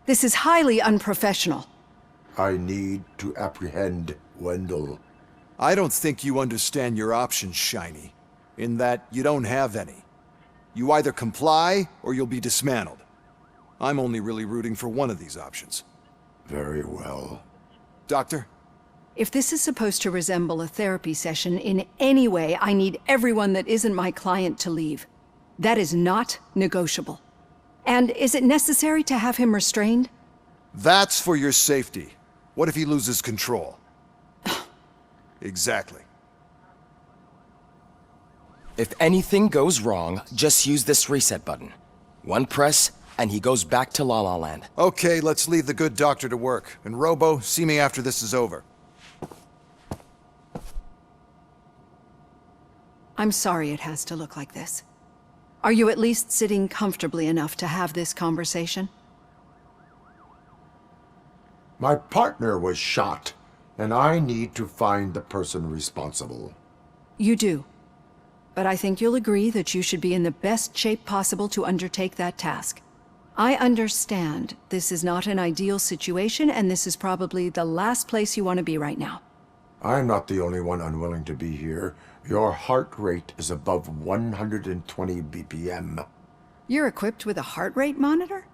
This is highly unprofessional. I need to apprehend Wendell. I don't think you understand your options, Shiny. In that you don't have any. You either comply or you'll be dismantled. I'm only really rooting for one of these options. Very well. Doctor? If this is supposed to resemble a therapy session in any way, I need everyone that isn't my client to leave. That is not negotiable. And is it necessary to have him restrained? That's for your safety. What if he loses control? Exactly. If anything goes wrong, just use this reset button. One press, and he goes back to La La Land. Okay, let's leave the good doctor to work. And Robo, see me after this is over. I'm sorry it has to look like this. Are you at least sitting comfortably enough to have this conversation? My partner was shot, and I need to find the person responsible. You do. But I think you'll agree that you should be in the best shape possible to undertake that task. I understand this is not an ideal situation, and this is probably the last place you want to be right now. I'm not the only one unwilling to be here. Your heart rate is above 120 BPM. You're equipped with a heart rate monitor?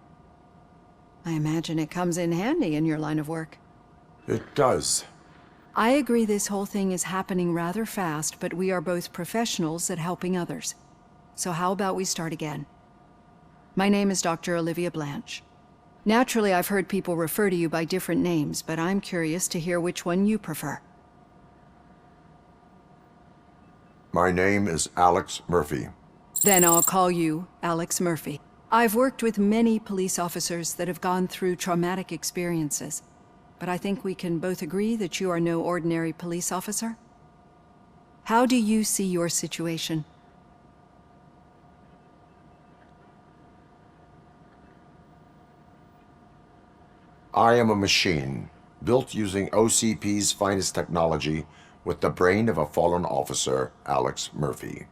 I imagine it comes in handy in your line of work. It does. I agree this whole thing is happening rather fast, but we are both professionals at helping others. So how about we start again? My name is Dr. Olivia Blanche. Naturally, I've heard people refer to you by different names, but I'm curious to hear which one you prefer. My name is Alex Murphy. Then I'll call you Alex Murphy. I've worked with many police officers that have gone through traumatic experiences, but I think we can both agree that you are no ordinary police officer. How do you see your situation? I am a machine, built using OCP's finest technology with the brain of a fallen officer, Alex Murphy.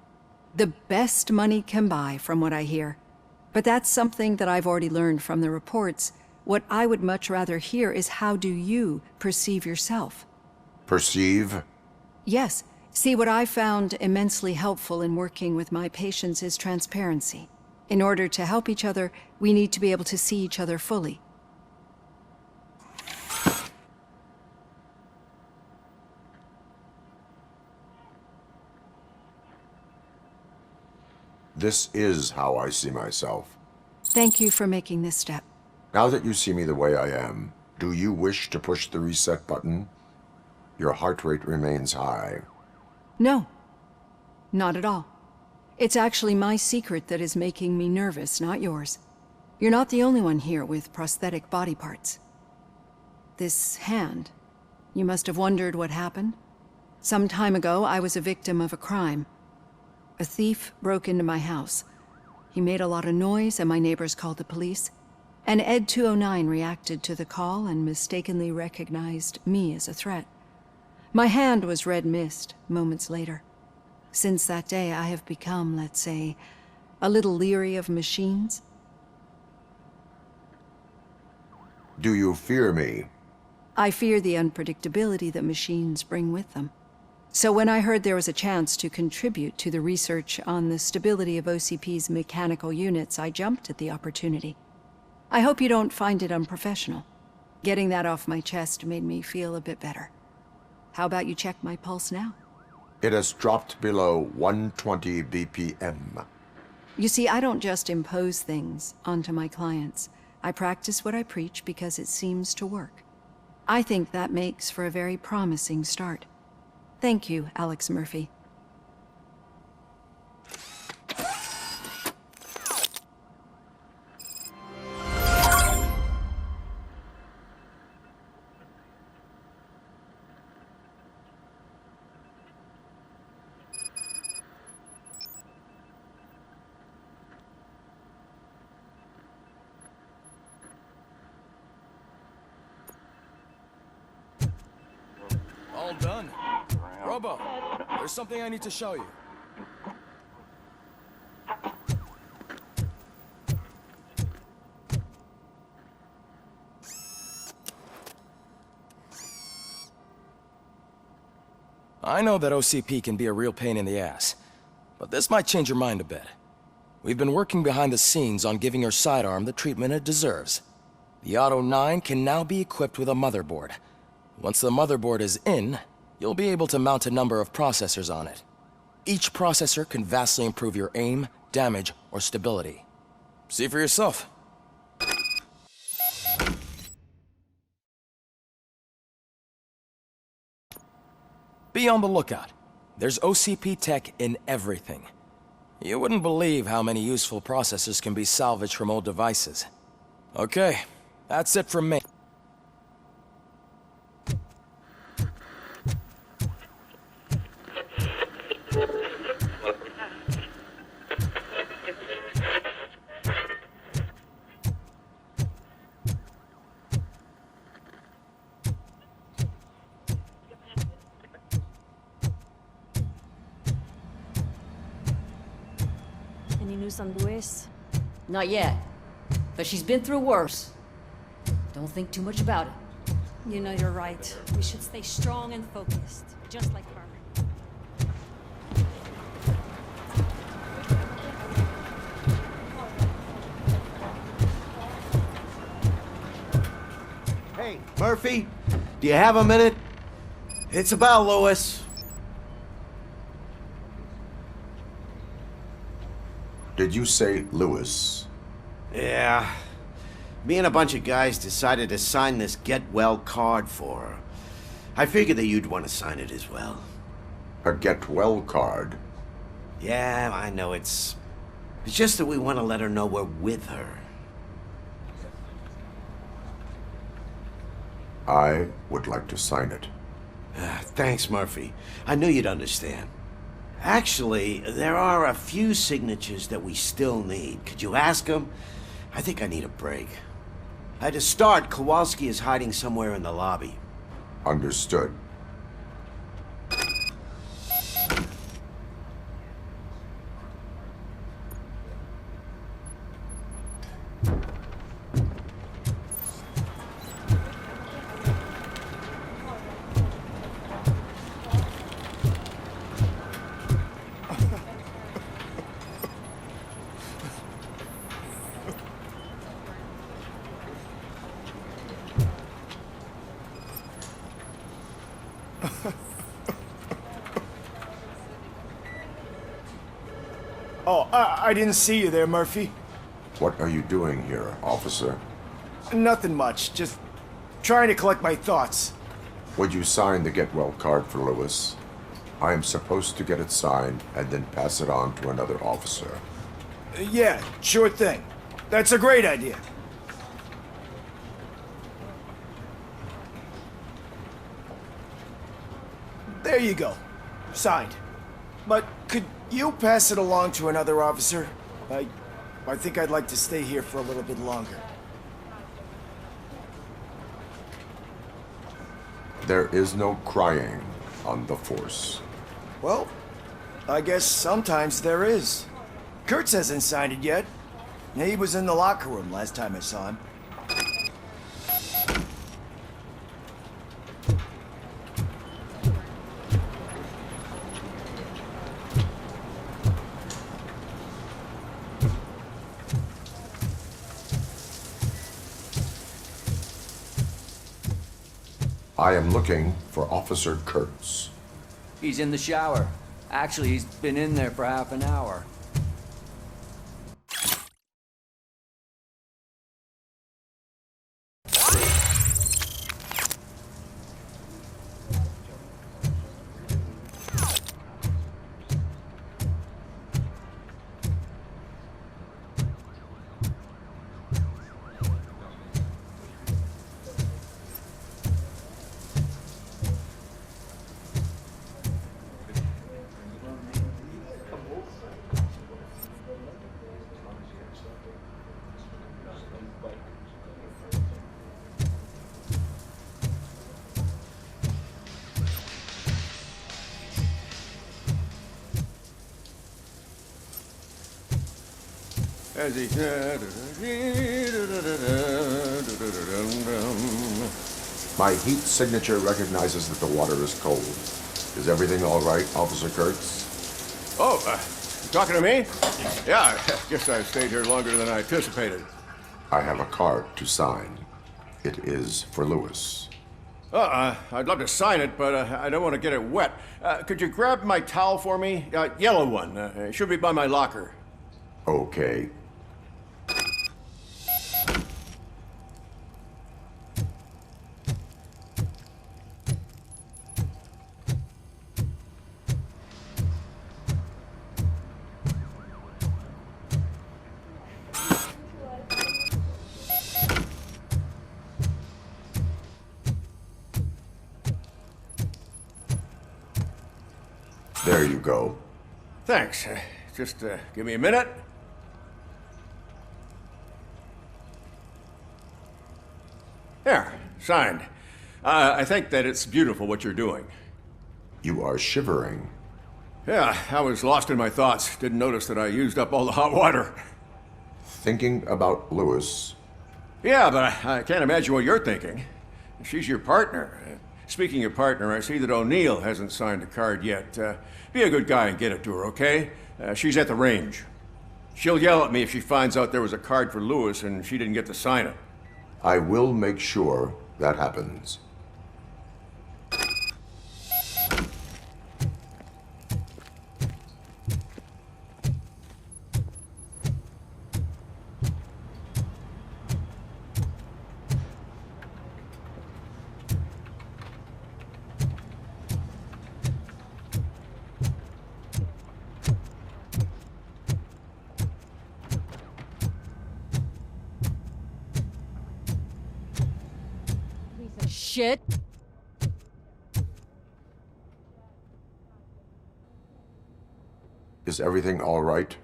The best money can buy, from what I hear. But that's something that I've already learned from the reports. What I would much rather hear is how do you perceive yourself? Perceive? Yes. See, what I found immensely helpful in working with my patients is transparency. In order to help each other, we need to be able to see each other fully. This is how I see myself. Thank you for making this step. Now that you see me the way I am, do you wish to push the reset button? Your heart rate remains high. No, not at all. It's actually my secret that is making me nervous, not yours. You're not the only one here with prosthetic body parts. This hand, you must have wondered what happened. Some time ago, I was a victim of a crime. A thief broke into my house. He made a lot of noise and my neighbors called the police. And Ed 209 reacted to the call and mistakenly recognized me as a threat. My hand was red mist moments later. Since that day, I have become, let's say, a little leery of machines. Do you fear me? I fear the unpredictability that machines bring with them. So when I heard there was a chance to contribute to the research on the stability of OCP's mechanical units, I jumped at the opportunity. I hope you don't find it unprofessional. Getting that off my chest made me feel a bit better. How about you check my pulse now? It has dropped below 120 BPM. You see, I don't just impose things onto my clients. I practice what I preach because it seems to work. I think that makes for a very promising start. Thank you, Alex Murphy. All done. Robo, there's something I need to show you. I know that OCP can be a real pain in the ass, but this might change your mind a bit. We've been working behind the scenes on giving your sidearm the treatment it deserves. The Auto 9 can now be equipped with a motherboard. Once the motherboard is in, you'll be able to mount a number of processors on it. Each processor can vastly improve your aim, damage, or stability. See for yourself. Be on the lookout. There's OCP tech in everything. You wouldn't believe how many useful processors can be salvaged from old devices. Okay, that's it from me. Any news on Luis? Not yet, but she's been through worse. Don't think too much about it. You know you're right. We should stay strong and focused, just like her. Hey, Murphy, do you have a minute? It's about Lewis. Did you say Lewis? Yeah. Me and a bunch of guys decided to sign this get well card for her. I figured that you'd want to sign it as well. A get well card? Yeah, I know it's just that we want to let her know we're with her. I would like to sign it. Thanks, Murphy. I knew you'd understand. Actually, there are a few signatures that we still need. Could you ask them? I think I need a break. To start, Kowalski is hiding somewhere in the lobby. Understood. Oh, I didn't see you there, Murphy. What are you doing here, officer? Nothing much, just trying to collect my thoughts. Would you sign the get well card for Lewis? I am supposed to get it signed and then pass it on to another officer. Yeah, sure thing. That's a great idea. There you go. Signed. But could you pass it along to another officer? I think I'd like to stay here for a little bit longer. There is no crying on the force. Well, I guess sometimes there is. Kurtz hasn't signed it yet. He was in the locker room last time I saw him. I am looking for Officer Kurtz. He's in the shower. Actually, he's been in there for half an hour. As he My heat signature recognizes that the water is cold. Is everything all right, Officer Kurtz? Oh, you talking to me? Yeah, I guess I stayed here longer than I anticipated. I have a card to sign. It is for Lewis. I'd love to sign it, but I don't want to get it wet. Could you grab my towel for me? Yellow one. It should be by my locker. Okay. There you go. Thanks. Just give me a minute. There, signed. I think that it's beautiful what you're doing. You are shivering. Yeah, I was lost in my thoughts. Didn't notice that I used up all the hot water. Thinking about Lewis. Yeah, but I can't imagine what you're thinking. She's your partner. Speaking of partner, I see that O'Neill hasn't signed a card yet. Be a good guy and get it to her, okay? She's at the range. She'll yell at me if she finds out there was a card for Lewis and she didn't get to sign it. I will make sure that happens. shit. Is everything all right?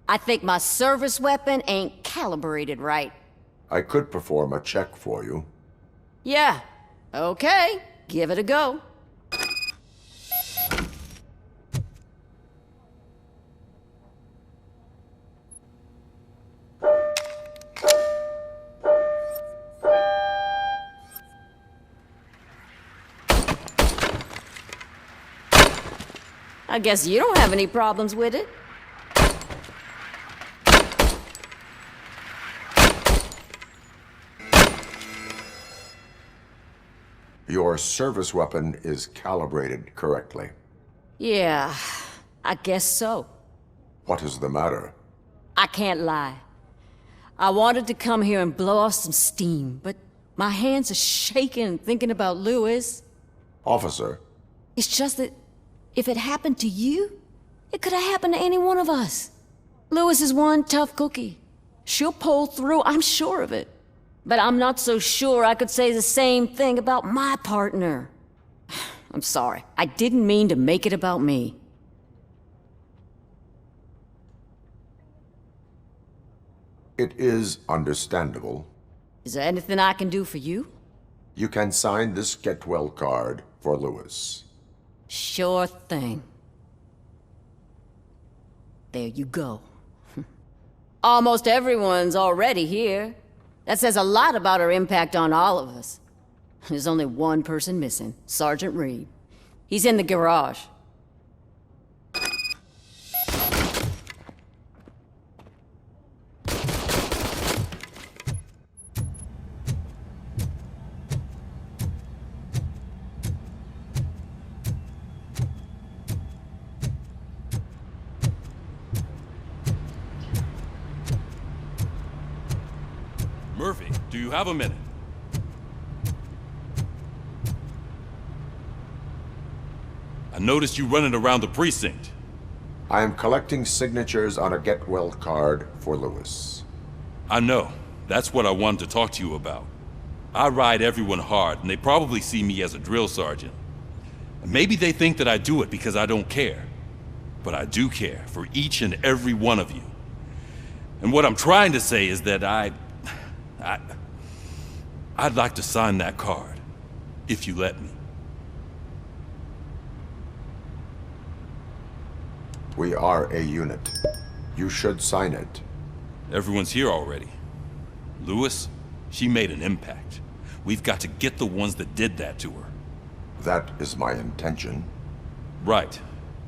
I think my service weapon ain't calibrated right. I could perform a check for you. Yeah. Okay. Give it a go. I guess you don't have any problems with it. Your service weapon is calibrated correctly. Yeah, I guess so. What is the matter? I can't lie. I wanted to come here and blow off some steam, but my hands are shaking thinking about Lewis. Officer. It's just that if it happened to you, it could have happened to any one of us. Lewis is one tough cookie. She'll pull through, I'm sure of it. But I'm not so sure I could say the same thing about my partner. I'm sorry. I didn't mean to make it about me. It is understandable. Is there anything I can do for you? You can sign this get well card for Lewis. Sure thing. There you go. Almost everyone's already here. That says a lot about her impact on all of us. There's only one person missing, Sergeant Reed. He's in the garage. Murphy, do you have a minute? I noticed you running around the precinct. I am collecting signatures on a get well card for Lewis. I know. That's what I wanted to talk to you about. I ride everyone hard, and they probably see me as a drill sergeant. And maybe they think that I do it because I don't care. But I do care for each and every one of you. And what I'm trying to say is that I'd like to sign that card, if you let me. We are a unit. You should sign it. Everyone's here already. Lewis, she made an impact. We've got to get the ones that did that to her. That is my intention. Right.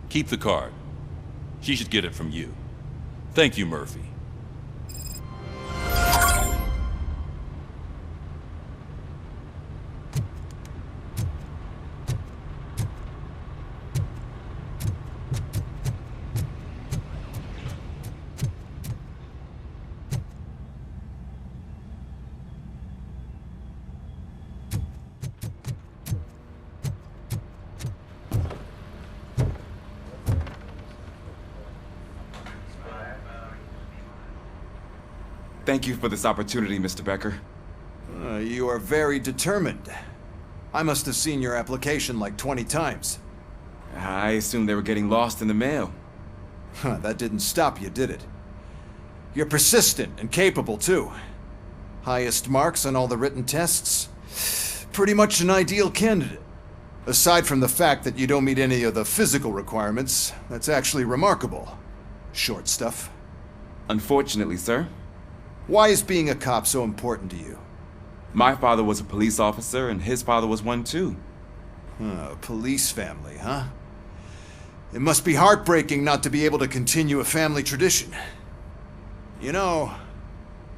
Keep the card. She should get it from you. Thank you, Murphy. Thank you for this opportunity, Mr. Becker. You are very determined. I must have seen your application like 20 times. I assumed they were getting lost in the mail. That didn't stop you, did it? You're persistent and capable, too. Highest marks on all the written tests. Pretty much an ideal candidate. Aside from the fact that you don't meet any of the physical requirements, that's actually remarkable. Short stuff. Unfortunately, sir. Why is being a cop so important to you? My father was a police officer, and his father was one too. A police family, huh? It must be heartbreaking not to be able to continue a family tradition. You know,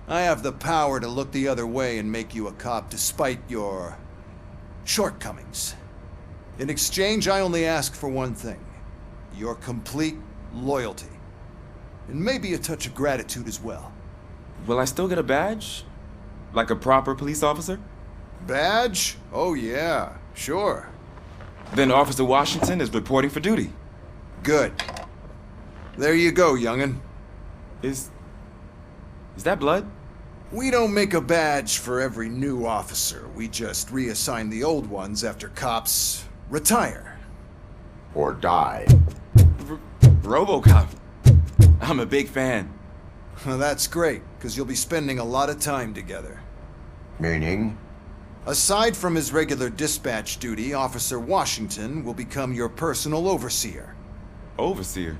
I have the power to look the other way and make you a cop despite your shortcomings. In exchange, I only ask for one thing. Your complete loyalty. And maybe a touch of gratitude as well. Will I still get a badge? Like a proper police officer? Badge? Oh yeah, sure. Then Officer Washington is reporting for duty. Good. There you go, young'un. Is that blood? We don't make a badge for every new officer. We just reassign the old ones after cops retire. Or die. RoboCop. I'm a big fan. Well, that's great, because you'll be spending a lot of time together. Meaning? Aside from his regular dispatch duty, Officer Washington will become your personal overseer. Overseer?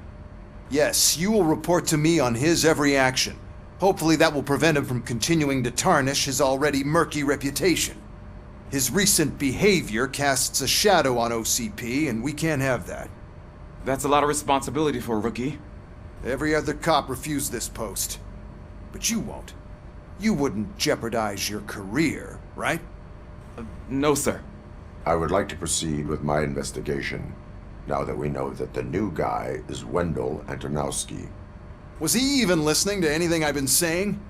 Yes, you will report to me on his every action. Hopefully that will prevent him from continuing to tarnish his already murky reputation. His recent behavior casts a shadow on OCP, and we can't have that. That's a lot of responsibility for a rookie. Every other cop refused this post. But you won't. You wouldn't jeopardize your career, right? No, sir. I would like to proceed with my investigation, now that we know that the new guy is Wendell Antonowski. Was he even listening to anything I've been saying?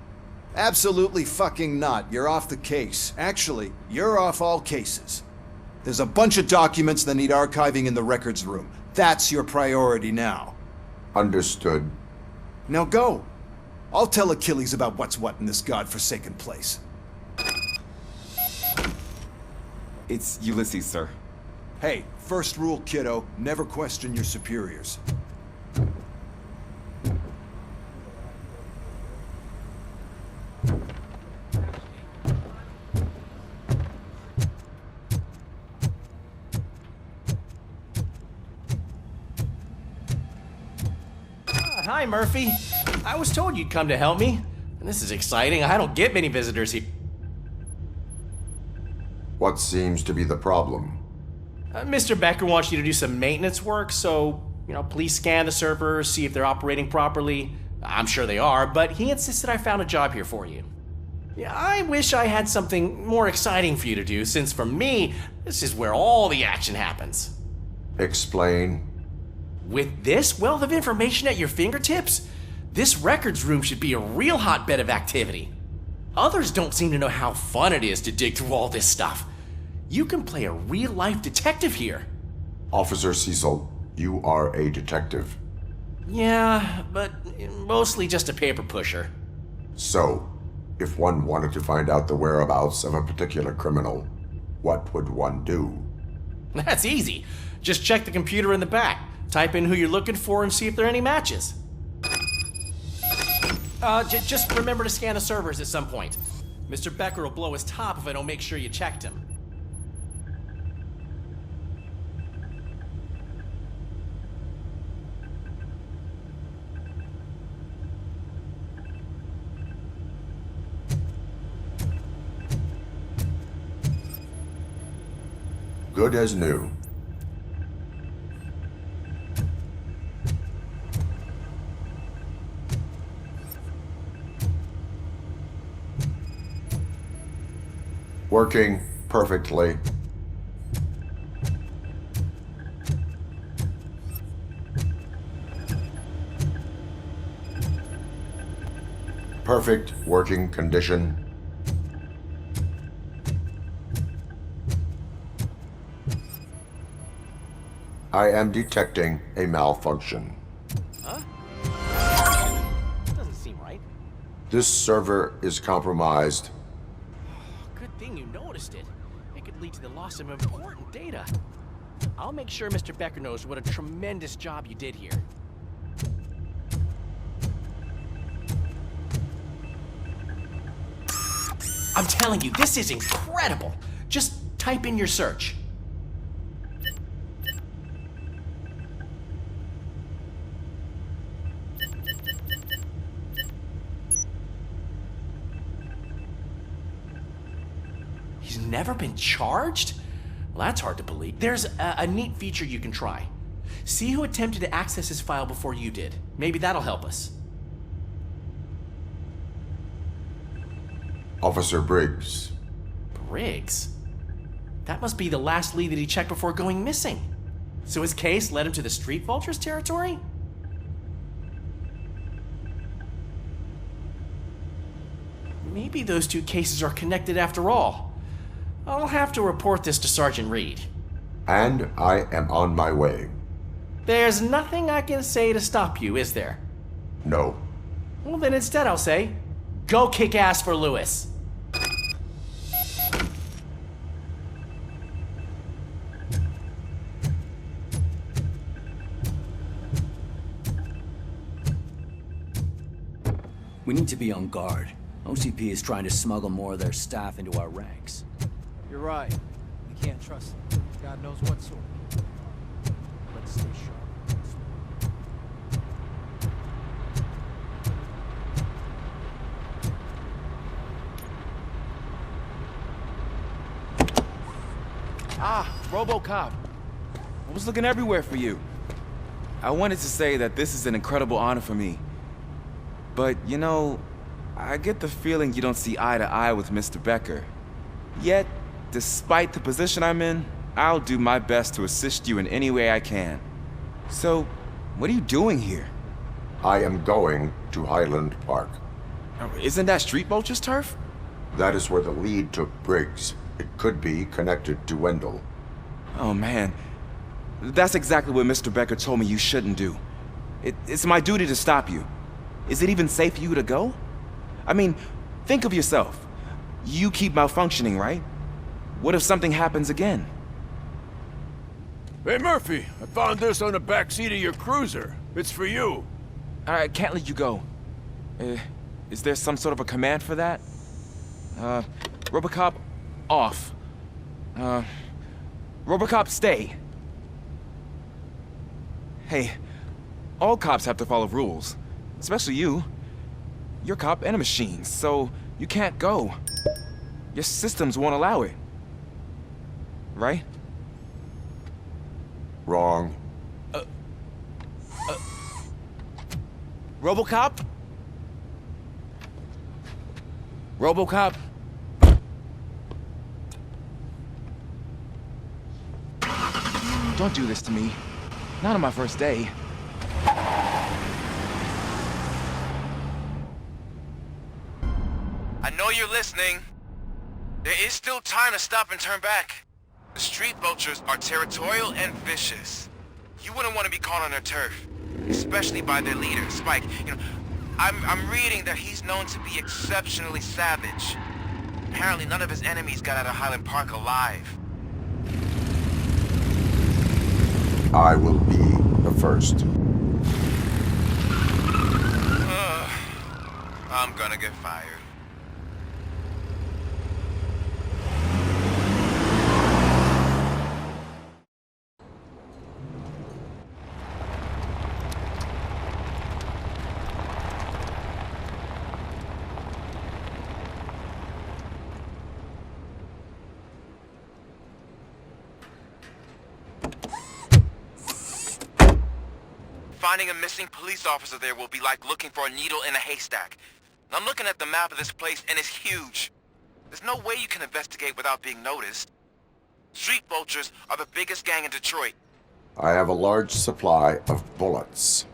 Absolutely fucking not. You're off the case. Actually, you're off all cases. There's a bunch of documents that need archiving in the records room. That's your priority now. Understood. Now go. I'll tell Achilles about what's what in this godforsaken place. It's Ulysses, sir. Hey, first rule, kiddo, never question your superiors. Hi, Murphy. I was told you'd come to help me. And this is exciting. I don't get many visitors here. What seems to be the problem? Mr. Becker wants you to do some maintenance work, so, please scan the servers, see if they're operating properly. I'm sure they are, but he insisted I found a job here for you. Yeah, I wish I had something more exciting for you to do, since for me, this is where all the action happens. Explain. With this wealth of information at your fingertips, this records room should be a real hotbed of activity. Others don't seem to know how fun it is to dig through all this stuff. You can play a real-life detective here. Officer Cecil, you are a detective. Yeah, but mostly just a paper pusher. So, if one wanted to find out the whereabouts of a particular criminal, what would one do? That's easy. Just check the computer in the back. Type in who you're looking for and see if there are any matches. Just remember to scan the servers at some point. Mr. Becker will blow his top if I don't make sure you checked him. Good as new. Working perfectly. Perfect working condition. I am detecting a malfunction. Huh? Doesn't seem right. This server is compromised. Good thing you noticed it. It could lead to the loss of important data. I'll make sure Mr. Becker knows what a tremendous job you did here. I'm telling you, this is incredible. Just type in your search. He's never been charged? Well, that's hard to believe. There's a neat feature you can try. See who attempted to access his file before you did. Maybe that'll help us. Officer Briggs. Briggs? That must be the last lead that he checked before going missing. So his case led him to the Street Vultures territory? Maybe those two cases are connected after all. I'll have to report this to Sergeant Reed. And I am on my way. There's nothing I can say to stop you, is there? No. Well, then instead I'll say, Go kick ass for Lewis. We need to be on guard. OCP is trying to smuggle more of their staff into our ranks. You're right. We can't trust them. God knows what sort. Let's stay sharp. Ah, RoboCop. I was looking everywhere for you. I wanted to say that this is an incredible honor for me. But, you know, I get the feeling you don't see eye to eye with Mr. Becker. Yet, despite the position I'm in, I'll do my best to assist you in any way I can. So, what are you doing here? I am going to Highland Park. Isn't that Street Vulture's turf? That is where the lead took Briggs. It could be connected to Wendell. Oh man, that's exactly what Mr. Becker told me you shouldn't do. It's my duty to stop you. Is it even safe for you to go? I mean, think of yourself. You keep malfunctioning, right? What if something happens again? Hey, Murphy, I found this on the back seat of your cruiser. It's for you. I can't let you go. Is there some sort of a command for that? RoboCop, off. RoboCop, stay. Hey, all cops have to follow rules. Especially you. You're a cop and a machine, so you can't go. Your systems won't allow it. Right? Wrong. RoboCop? RoboCop? Don't do this to me. Not on my first day. I know you're listening. There is still time to stop and turn back. The street vultures are territorial and vicious. You wouldn't want to be caught on their turf, especially by their leader, Spike. You know, I'm reading that he's known to be exceptionally savage. Apparently none of his enemies got out of Highland Park alive. I will be the first. I'm gonna get fired. Finding a missing police officer there will be like looking for a needle in a haystack. I'm looking at the map of this place and it's huge. There's no way you can investigate without being noticed. Street vultures are the biggest gang in Detroit. I have a large supply of bullets.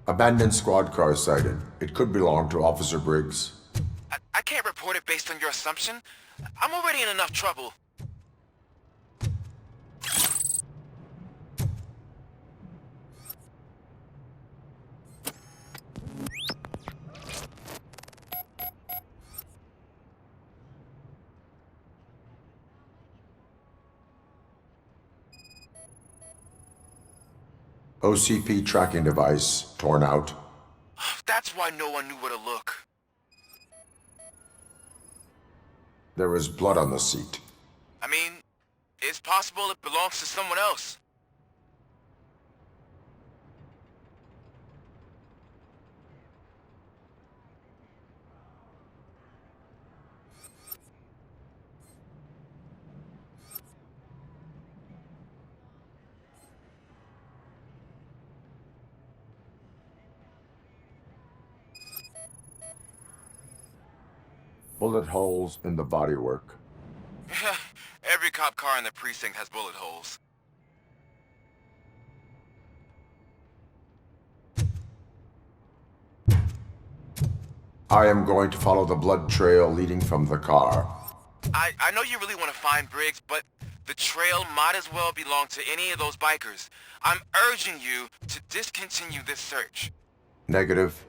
Abandoned squad car sighted. It could belong to Officer Briggs. I can't report it based on your assumption. I'm already in enough trouble. OCP tracking device torn out. That's why no one knew where to look. There is blood on the seat. I mean, it's possible it belongs to someone else. Bullet holes in the bodywork. Every cop car in the precinct has bullet holes. I am going to follow the blood trail leading from the car. I know you really want to find Briggs, but the trail might as well belong to any of those bikers. I'm urging you to discontinue this search. Negative.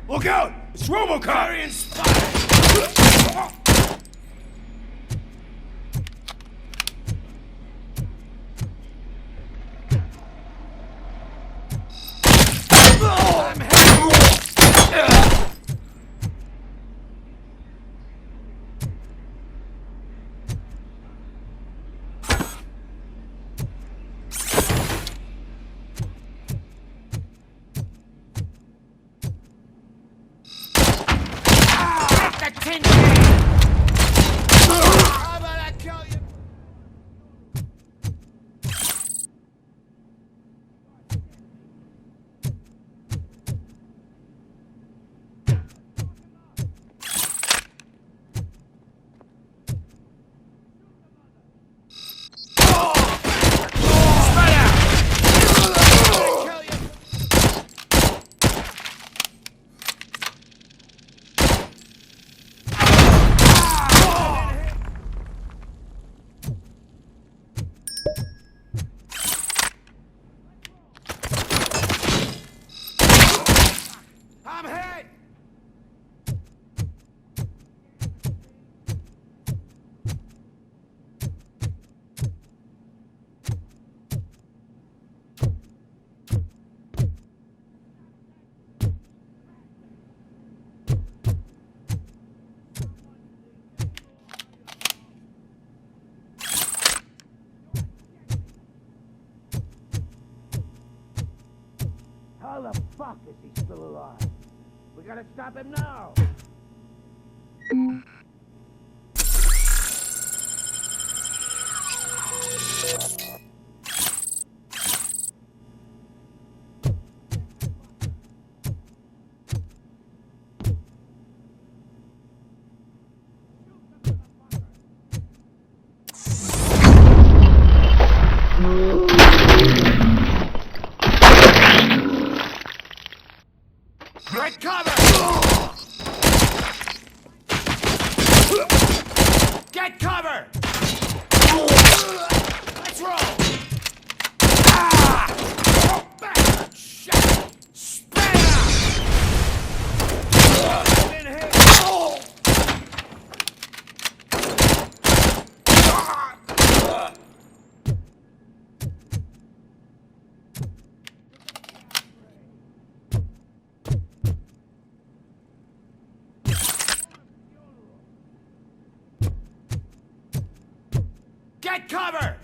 Look out! It's RoboCop! How the fuck is he still alive? We gotta stop him now! Get cover! Get cover! Let's roll! Back! Shit! Spam! In here! Get cover!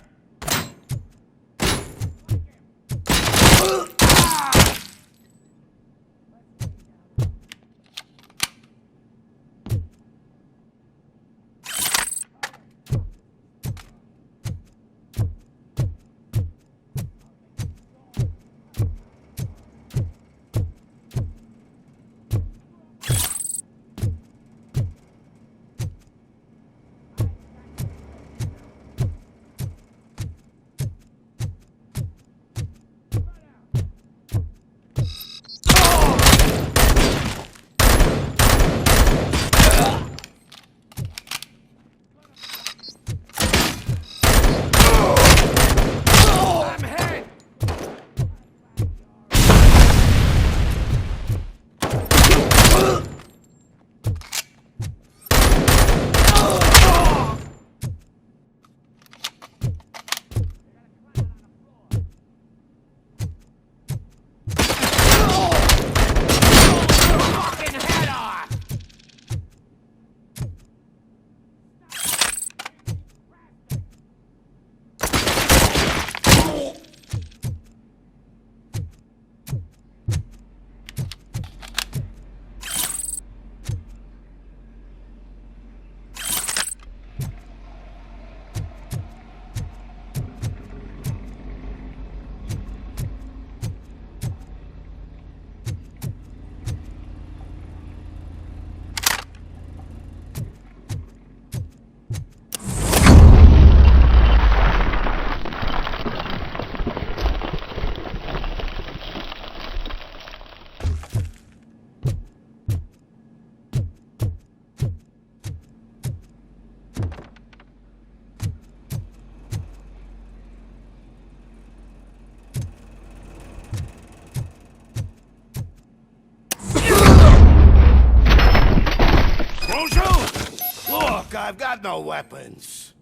I've got no weapons.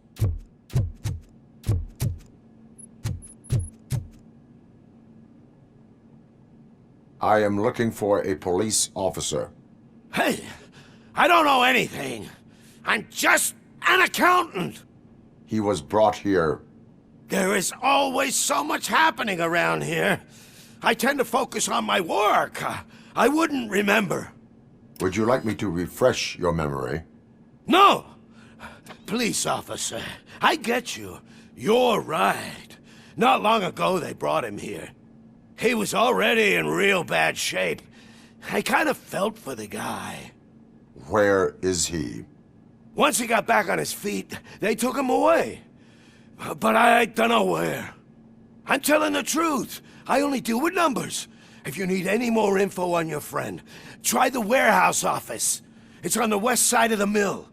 I am looking for a police officer. Hey, I don't know anything. I'm just an accountant. He was brought here. There is always so much happening around here. I tend to focus on my work. I wouldn't remember. Would you like me to refresh your memory? No! Police officer, I get you. You're right. Not long ago they brought him here. He was already in real bad shape. I kind of felt for the guy. Where is he? Once he got back on his feet, they took him away. But I don't know where. I'm telling the truth. I only deal with numbers. If you need any more info on your friend, try the warehouse office. It's on the west side of the mill.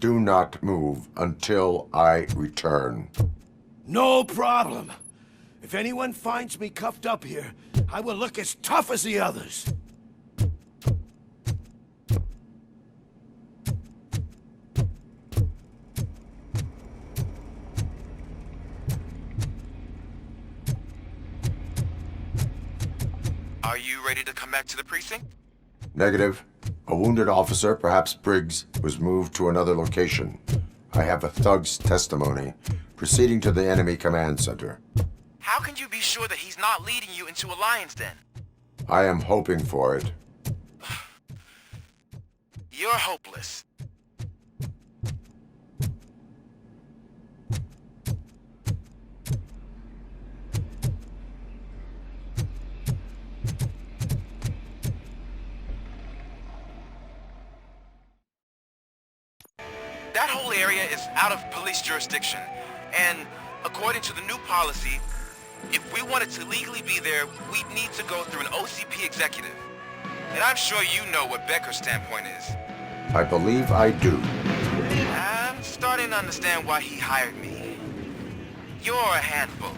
Do not move until I return. No problem. If anyone finds me cuffed up here, I will look as tough as the others. Are you ready to come back to the precinct? Negative. A wounded officer, perhaps Briggs, was moved to another location. I have a thug's testimony proceeding to the enemy command center. How can you be sure that he's not leading you into a lion's den? I am hoping for it. You're hopeless. That whole area is out of police jurisdiction, and according to the new policy, if we wanted to legally be there, we'd need to go through an OCP executive. And I'm sure you know what Becker's standpoint is. I believe I do. I'm starting to understand why he hired me. You're a handful.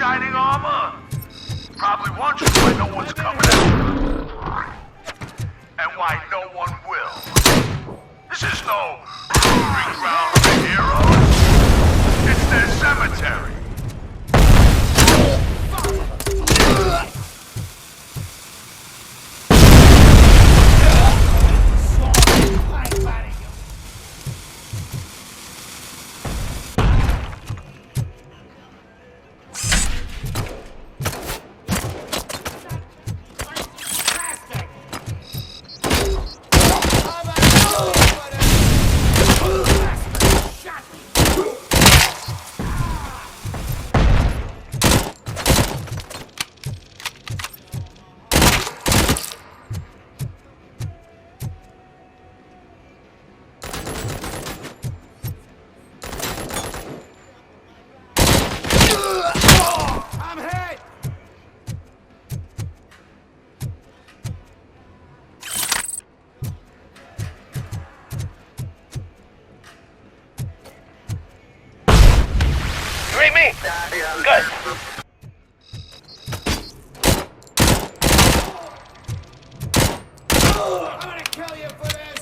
shining armor? Probably wondering why no one's coming out. And why no one will. This is no proving ground for heroes. It's their cemetery. Good. I'm gonna kill you for this!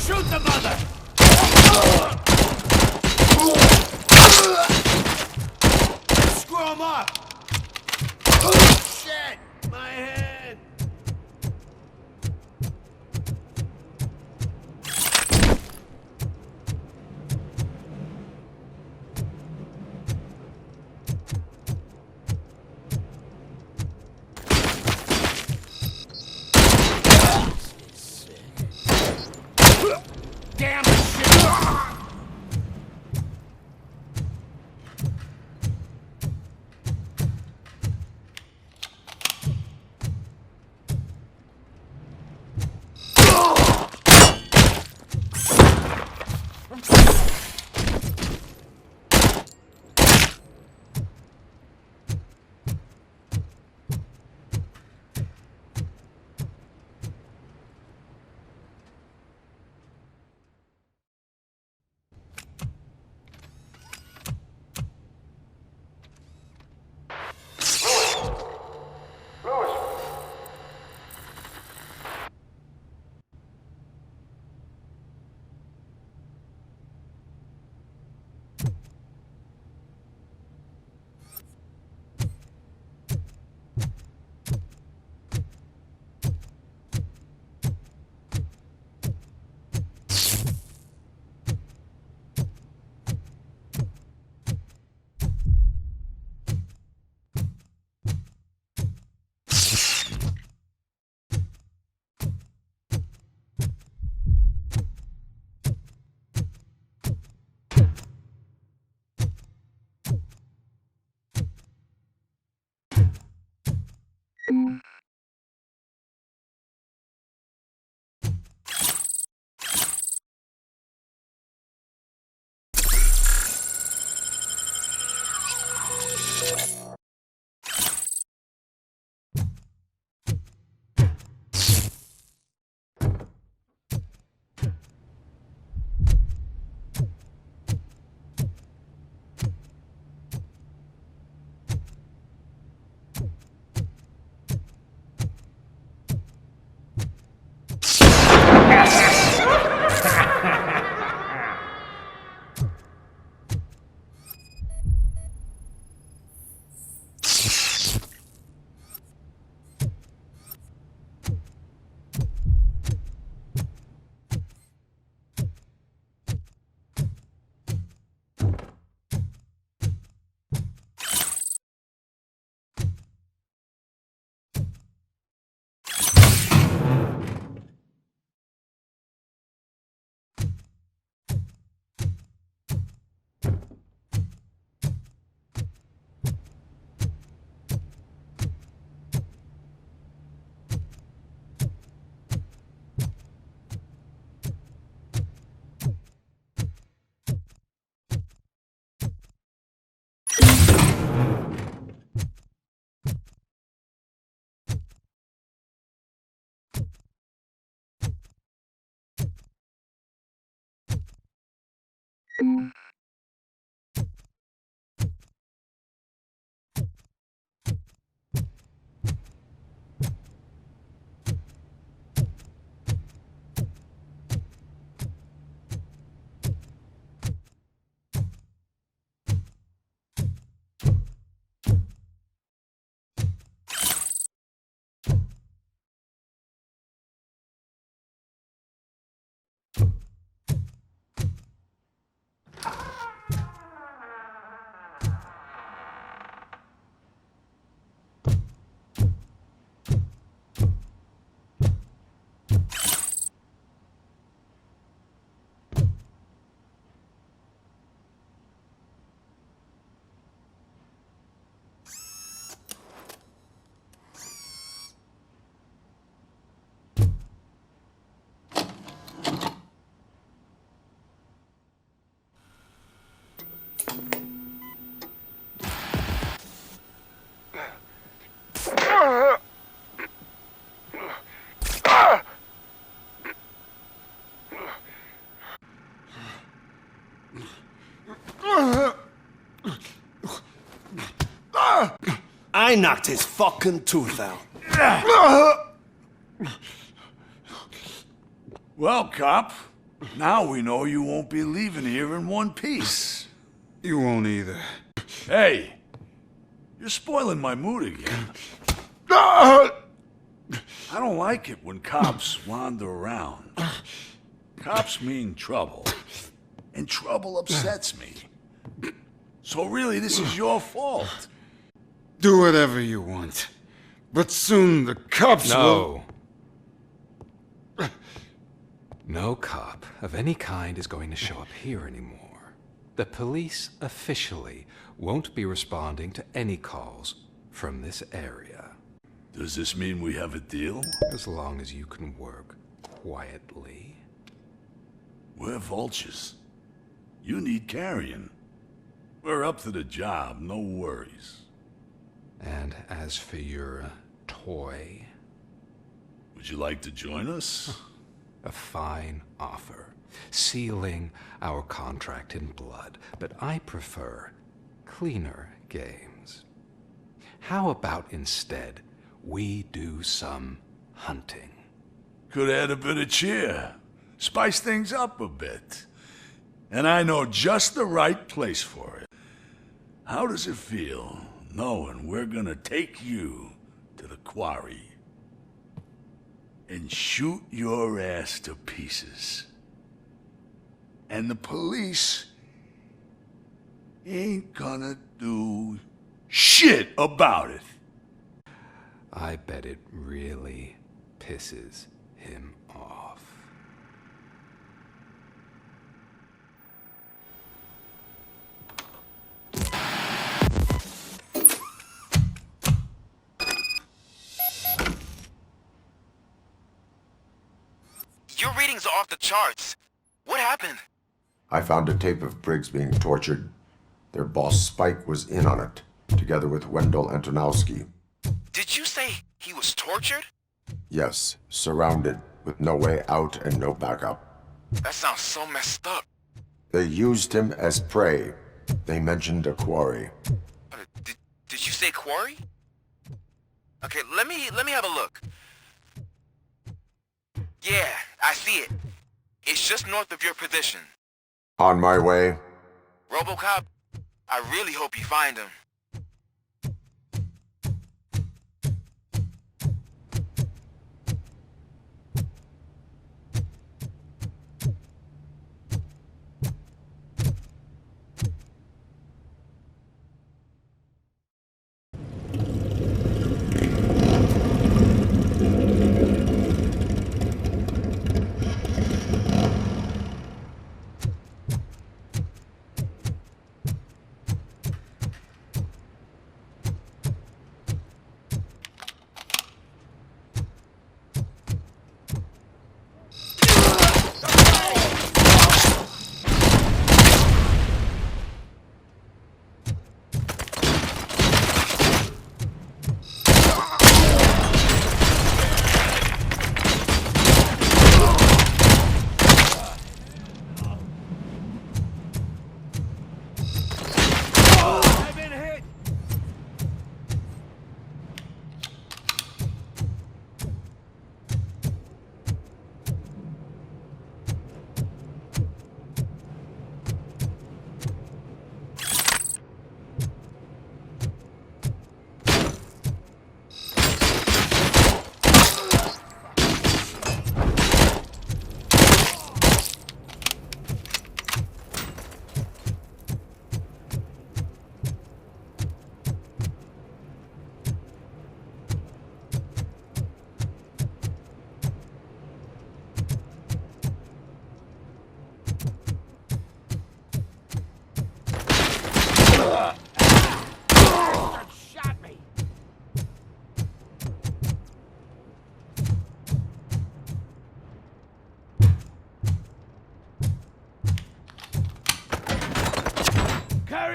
Shoot the mother! Screw him up! Shit! My head! Damn I knocked his fucking tooth out. Well, cop, now we know you won't be leaving here in one piece. You won't either. Hey, you're spoiling my mood again. I don't like it when cops wander around. Cops mean trouble, and trouble upsets me. So really, this is your fault. Do whatever you want. But soon the cops will... No cop of any kind is going to show up here anymore. The police officially won't be responding to any calls from this area. Does this mean we have a deal? As long as you can work quietly. We're vultures. You need carrion. We're up to the job, no worries. And as for your toy... Would you like to join us? A fine offer, sealing our contract in blood, but I prefer cleaner games. How about instead we do some hunting? Could add a bit of cheer, spice things up a bit. And I know just the right place for it. How does it feel knowing we're gonna take you to the quarry and shoot your ass to pieces? And the police ain't gonna do shit about it. I bet it really pisses him off. Your readings are off the charts. What happened? I found a tape of Briggs being tortured. Their boss Spike was in on it, together with Wendell Antonowski. Did you say he was tortured? Yes, surrounded, with no way out and no backup. That sounds so messed up. They used him as prey. They mentioned a quarry. Did you say quarry? Okay, let me have a look. Yeah, I see it. It's just north of your position. On my way. RoboCop, I really hope you find him.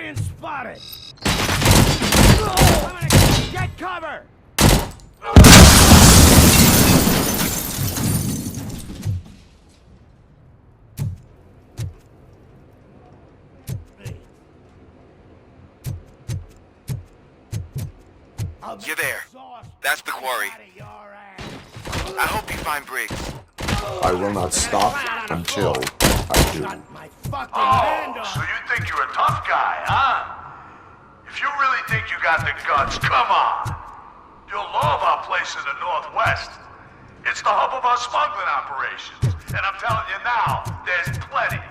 Civilian spotted! I'm gonna get cover! You're there. That's the quarry. I hope you find Briggs. I will not stop until I do. Oh, so you think you're a tough guy, huh? If you really think you got the guts, come on. You'll love our place in the Northwest. It's the hub of our smuggling operations. And I'm telling you now, there's plenty.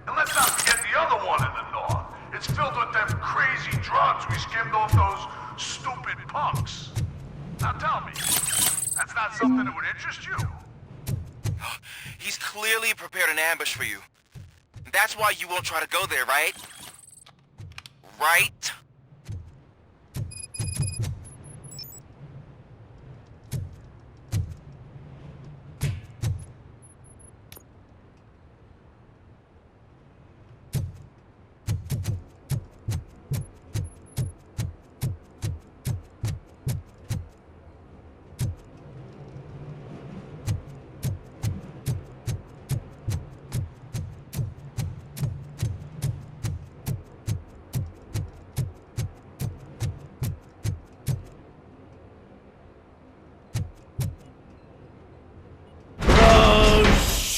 And let's not forget the other one in the north. It's filled with them crazy drugs we skimmed off those stupid punks. Now tell me, that's not something that would interest you? He's clearly prepared an ambush for you. That's why you won't try to go there, right? Right?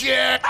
Shit!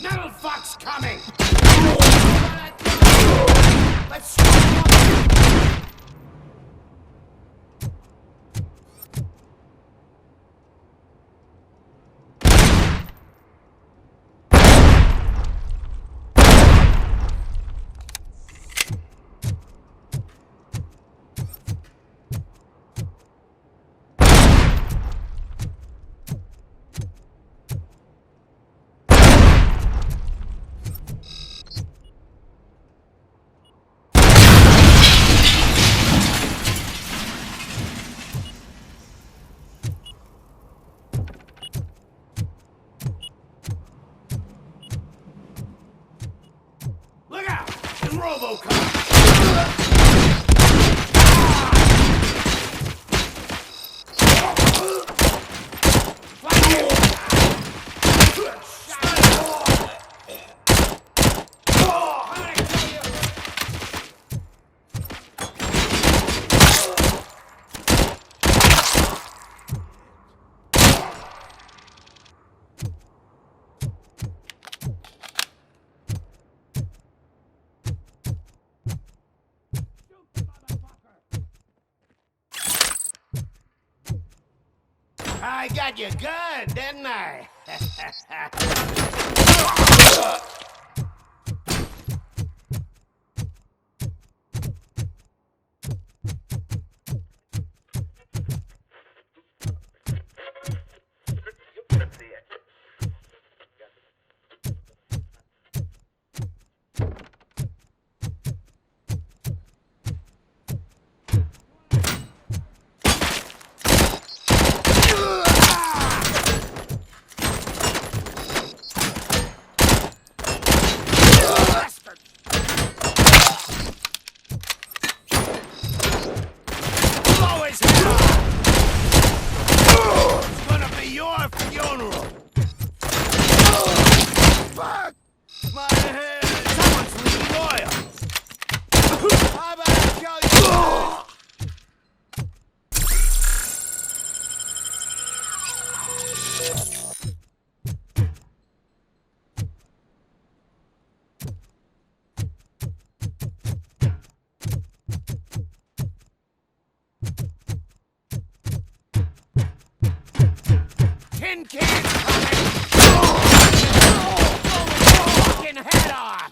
Metal fuck's coming! Let's look out! It's RoboCop! I got you good, didn't I? tin cans coming! Fucking head off!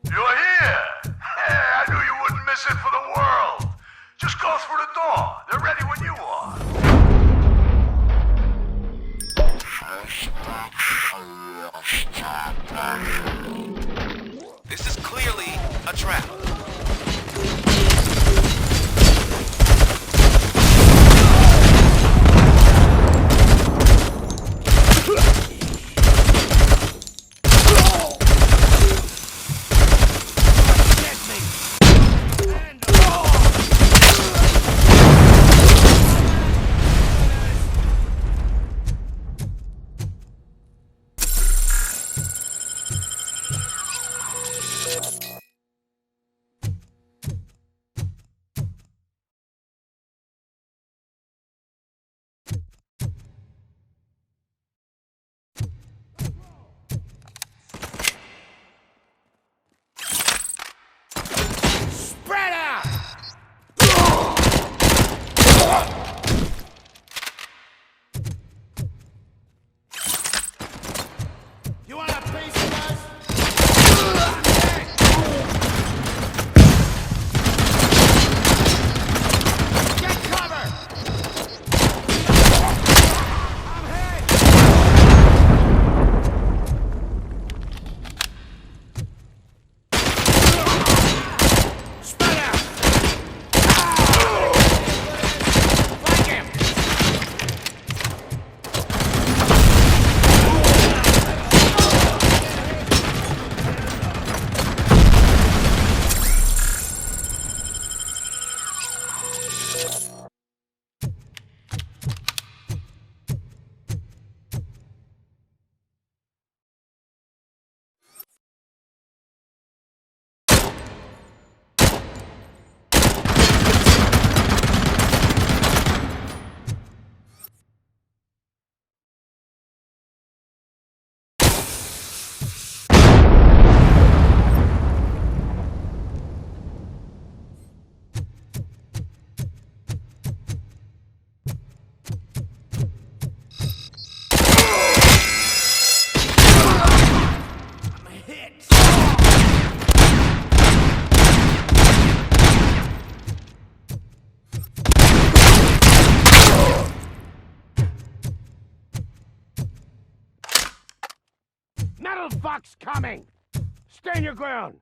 You're here! Hey, I knew you wouldn't miss it for the world! Just go through the door. They're ready when you are. This is clearly a trap. Metal fuck's coming! Stand your ground!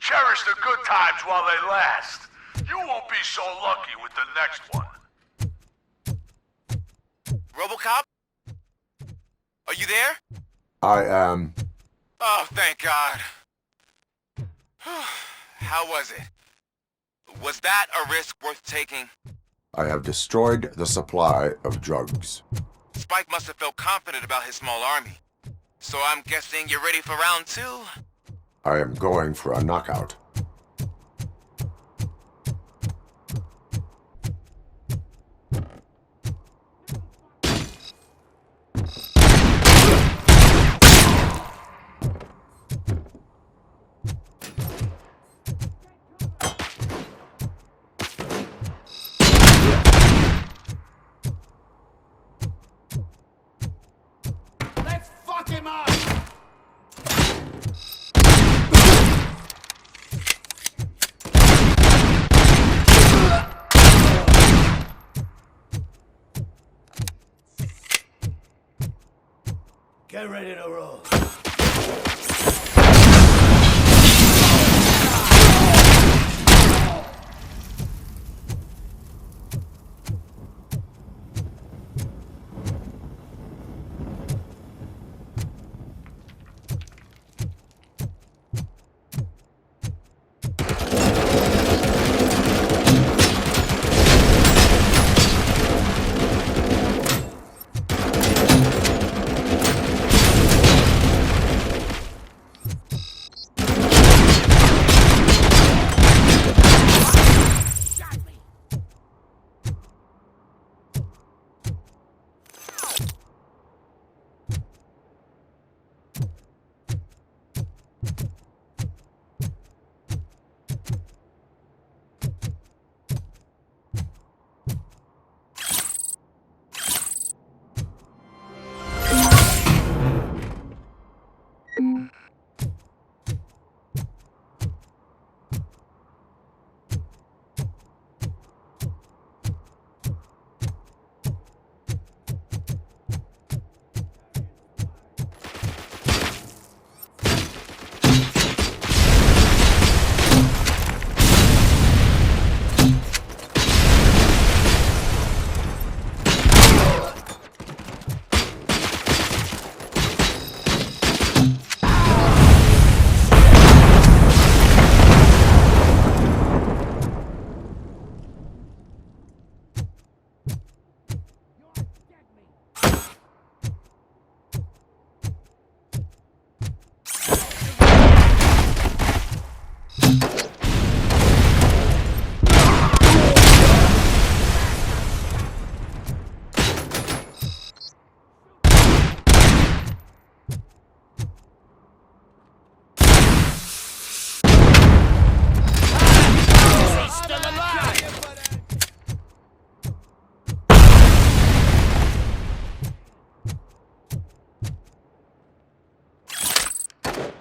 Cherish the good times while they last. You won't be so lucky with the next one. RoboCop? Are you there? I am. Oh, thank God. How was it? Was that a risk worth taking? I have destroyed the supply of drugs. Spike must have felt confident about his small army. So I'm guessing you're ready for round 2? I am going for a knockout. Let's fuck him up! Get ready to roll.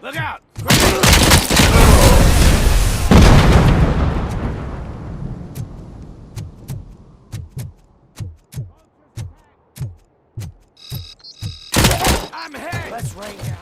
Look out! I'm hit! Let's rain down.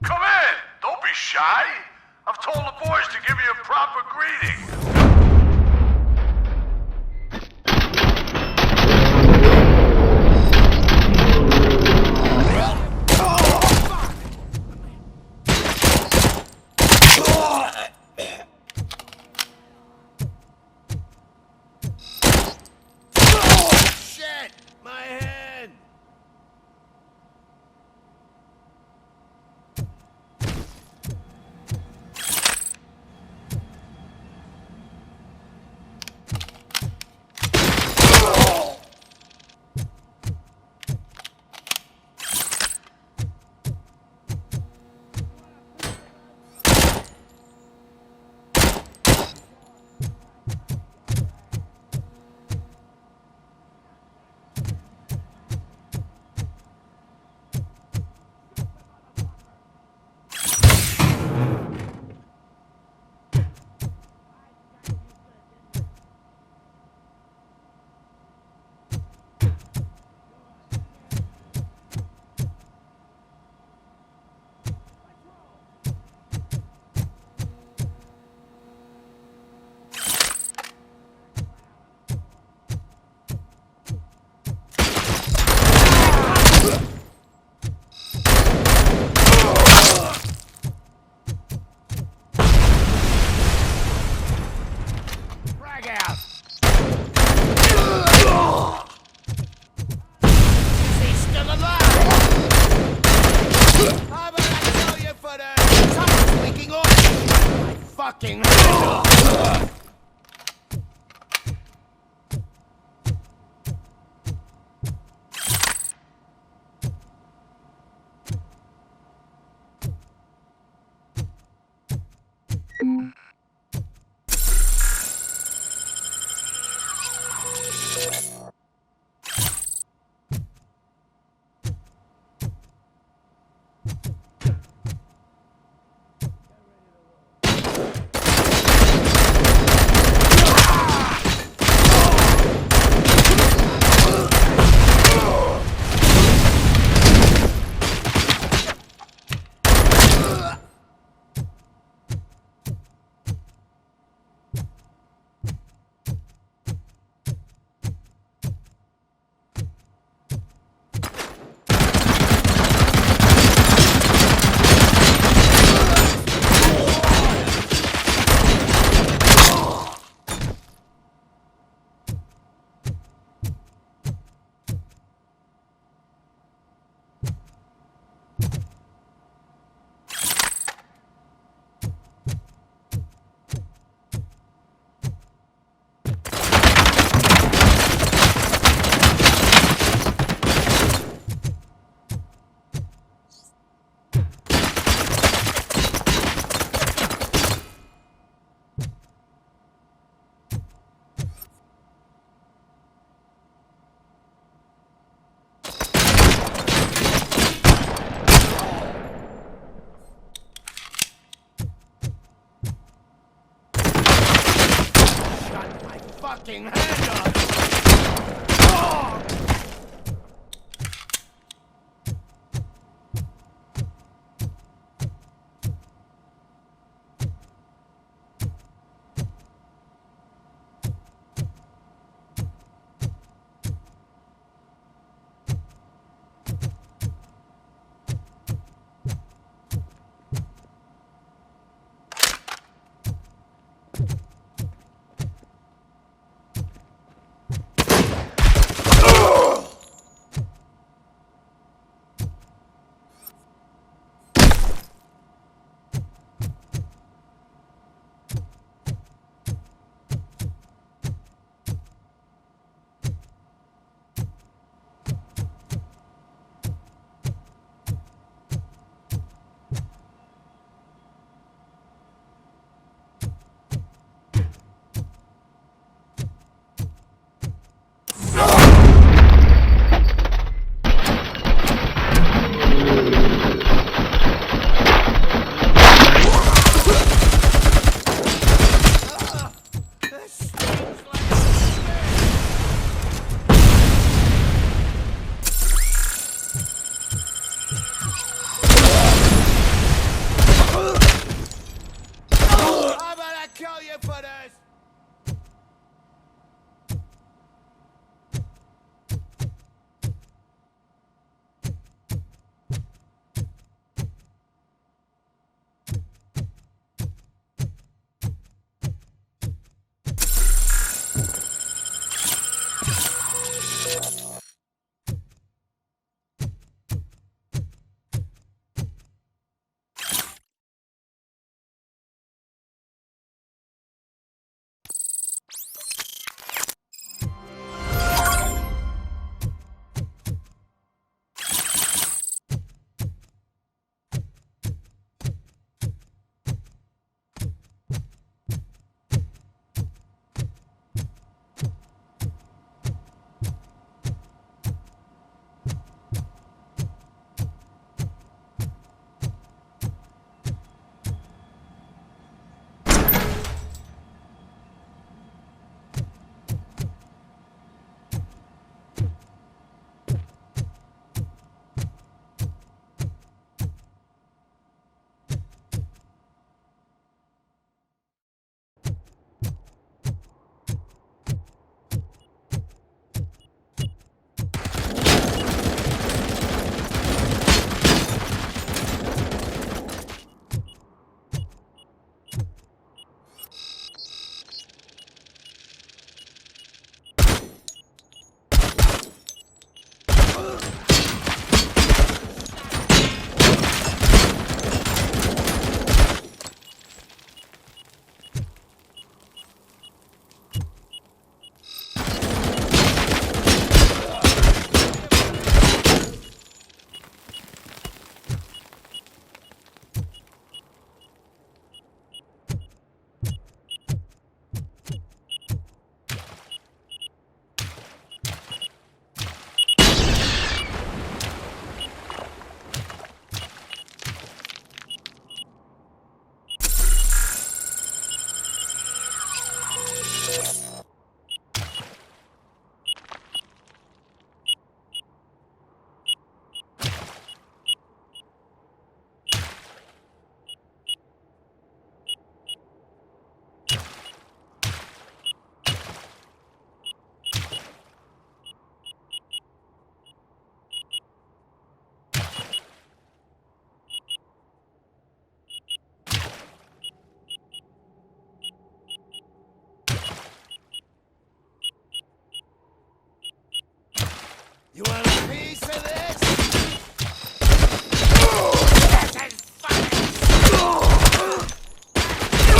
Come in! Don't be shy! I've told the boys to give you a proper greeting. Shit! My head! Fucking hand up! You want a piece of this?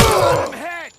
Let him hit!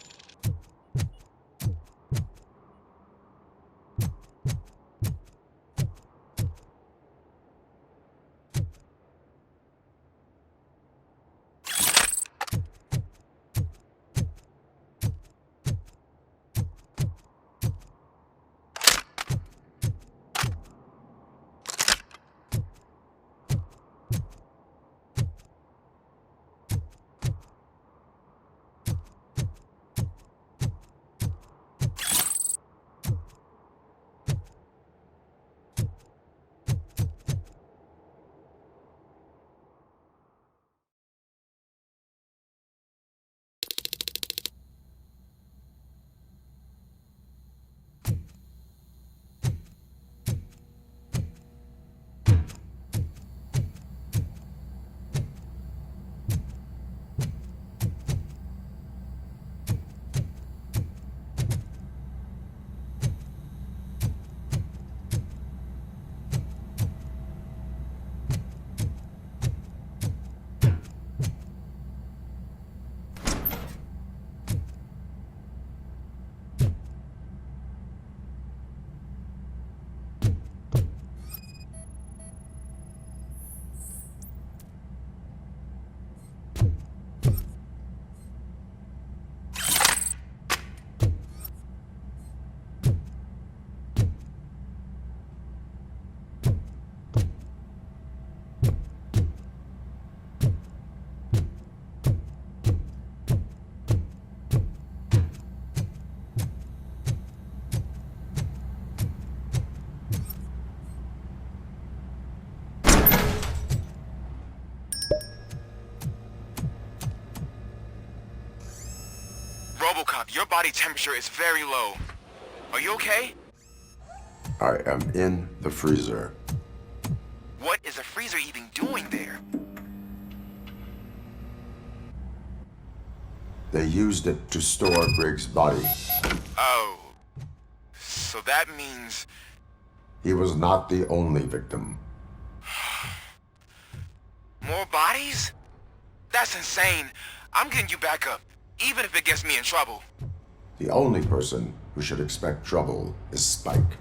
RoboCop, your body temperature is very low. Are you okay? I am in the freezer. What is a freezer even doing there? They used it to store Briggs' body. Oh. So that means... He was not the only victim. More bodies? That's insane. I'm getting you back up, even if it gets me in trouble. The only person who should expect trouble is Spike.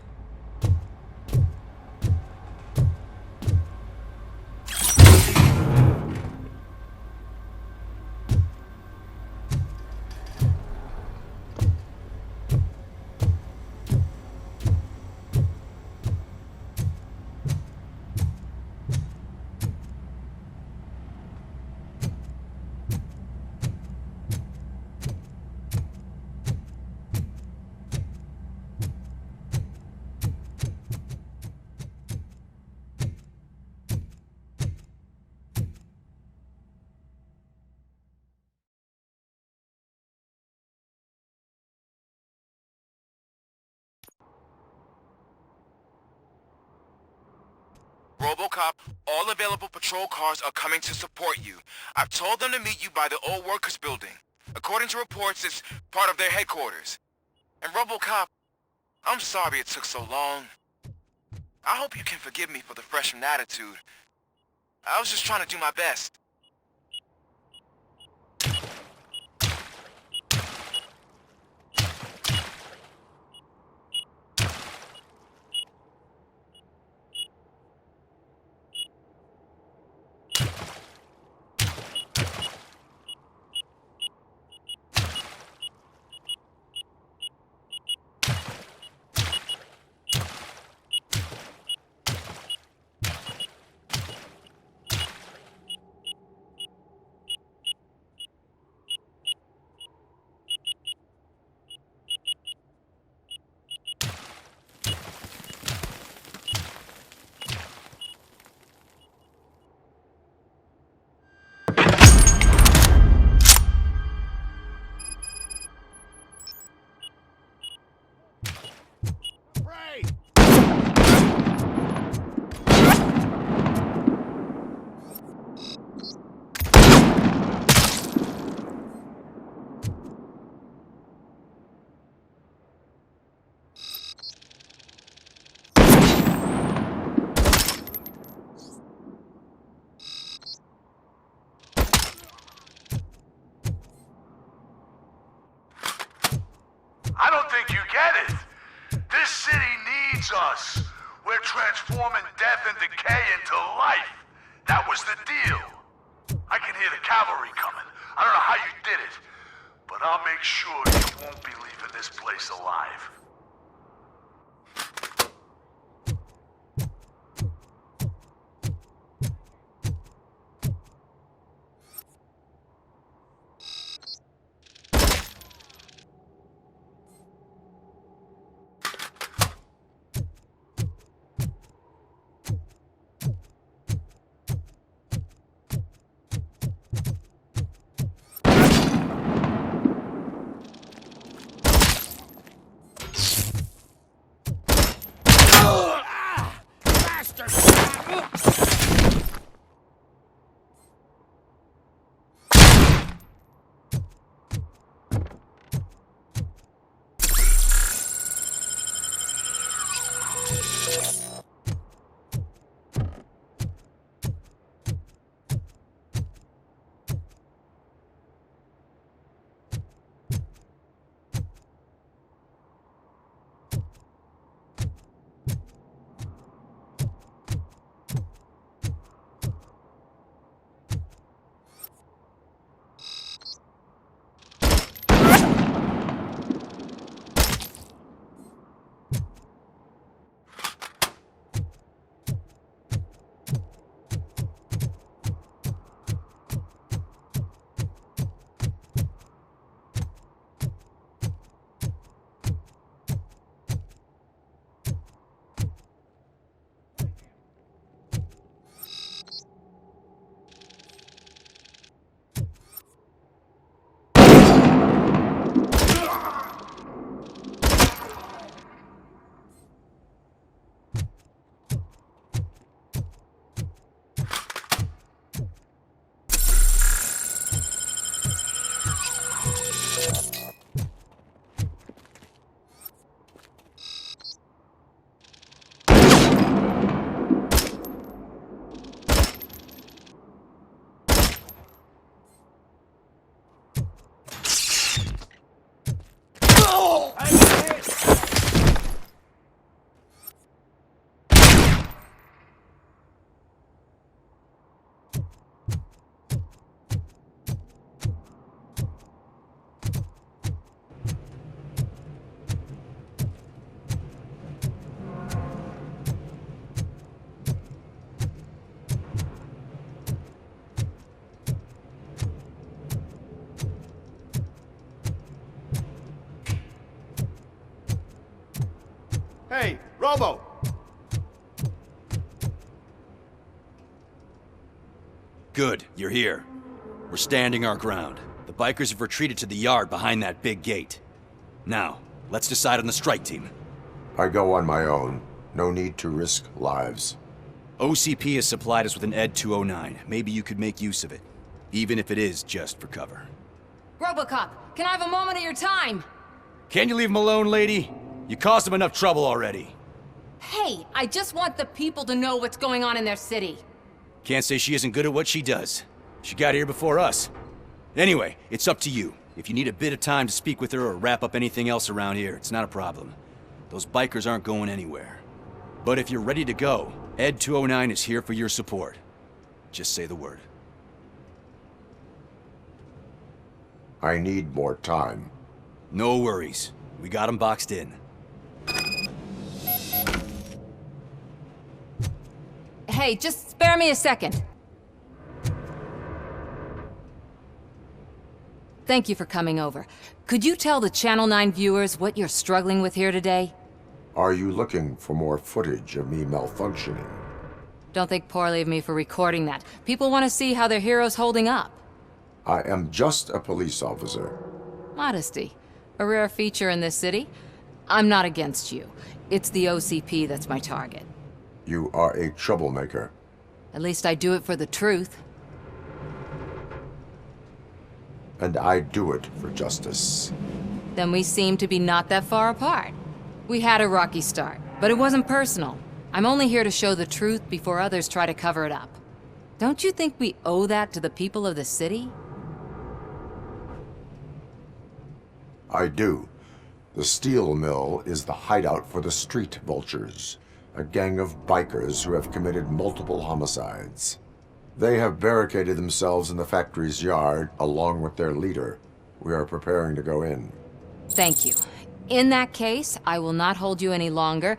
RoboCop, all available patrol cars are coming to support you. I've told them to meet you by the old workers building. According to reports, it's part of their headquarters. And RoboCop, I'm sorry it took so long. I hope you can forgive me for the freshman attitude. I was just trying to do my best. think you get it. This city needs us. We're transforming death and decay into life. That was the deal. I can hear the cavalry coming. I don't know how you did it, but I'll make sure you won't be leaving this place alive. Hey, Robo! Good, you're here. We're standing our ground. The bikers have retreated to the yard behind that big gate. Now, let's decide on the strike team. I go on my own. No need to risk lives. OCP has supplied us with an ED 209. Maybe you could make use of it. Even if it is just for cover. RoboCop, can I have a moment of your time? Can you leave him alone, lady? You caused him enough trouble already. Hey, I just want the people to know what's going on in their city. Can't say she isn't good at what she does. She got here before us. Anyway, it's up to you. If you need a bit of time to speak with her or wrap up anything else around here, it's not a problem. Those bikers aren't going anywhere. But if you're ready to go, ED 209 is here for your support. Just say the word. I need more time. No worries. We got him boxed in. Hey, just spare me a second. Thank you for coming over. Could you tell the Channel 9 viewers what you're struggling with here today? Are you looking for more footage of me malfunctioning? Don't think poorly of me for recording that. People want to see how their hero's holding up. I am just a police officer. Modesty. A rare feature in this city. I'm not against you. It's the OCP that's my target. You are a troublemaker. At least I do it for the truth. And I do it for justice. Then we seem to be not that far apart. We had a rocky start, but it wasn't personal. I'm only here to show the truth before others try to cover it up. Don't you think we owe that to the people of the city? I do. The steel mill is the hideout for the street vultures, a gang of bikers who have committed multiple homicides. They have barricaded themselves in the factory's yard along with their leader. We are preparing to go in. Thank you. In that case, I will not hold you any longer,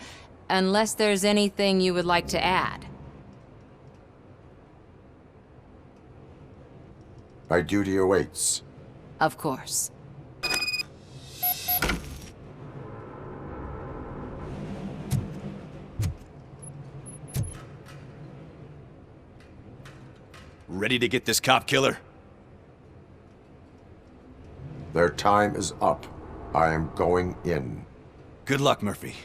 unless there's anything you would like to add. My duty awaits. Of course. Ready to get this cop killer? Their time is up. I am going in. Good luck, Murphy.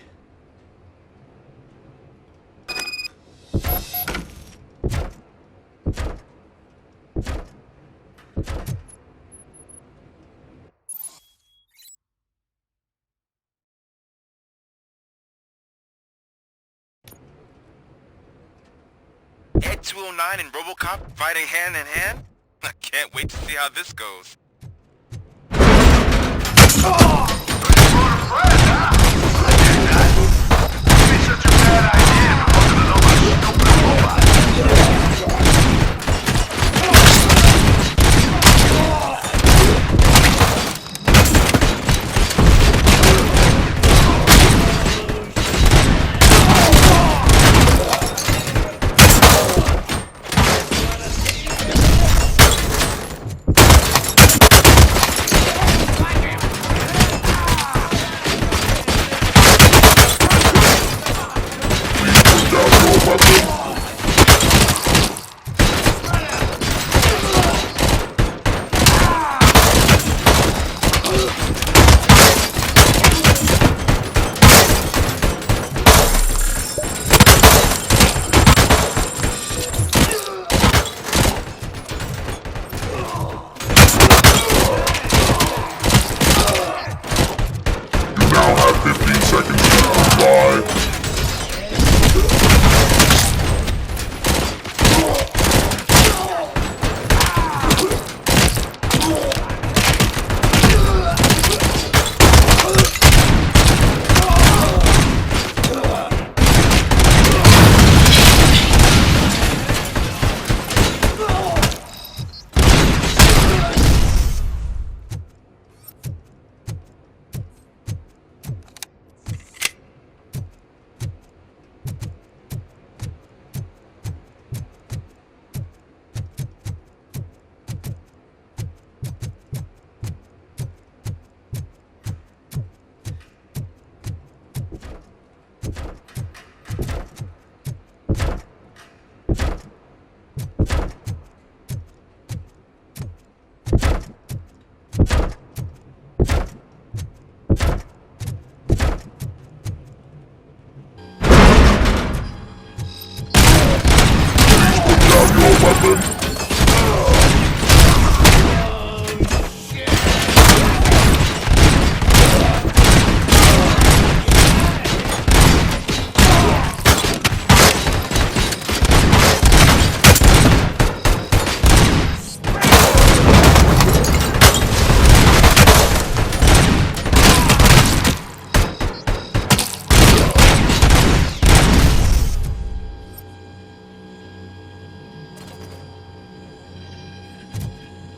Ed 209 and RoboCop fighting hand in hand? I can't wait to see how this goes.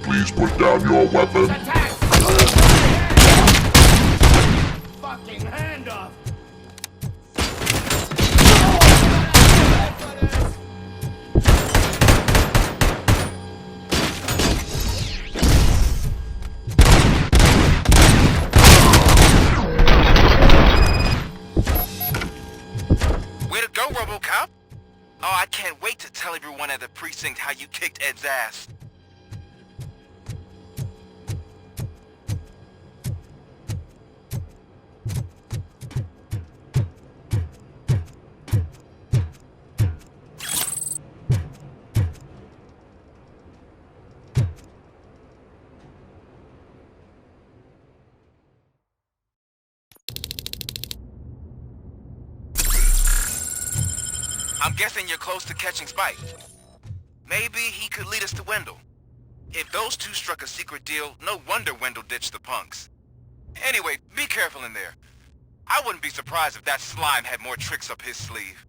Please put down your weapon. Fucking hand up! Way to go, RoboCop! Oh, I can't wait to tell everyone at the precinct how you kicked Ed's ass. I'm guessing you're close to catching Spike. Maybe he could lead us to Wendell. If those two struck a secret deal, no wonder Wendell ditched the punks. Anyway, be careful in there. I wouldn't be surprised if that slime had more tricks up his sleeve.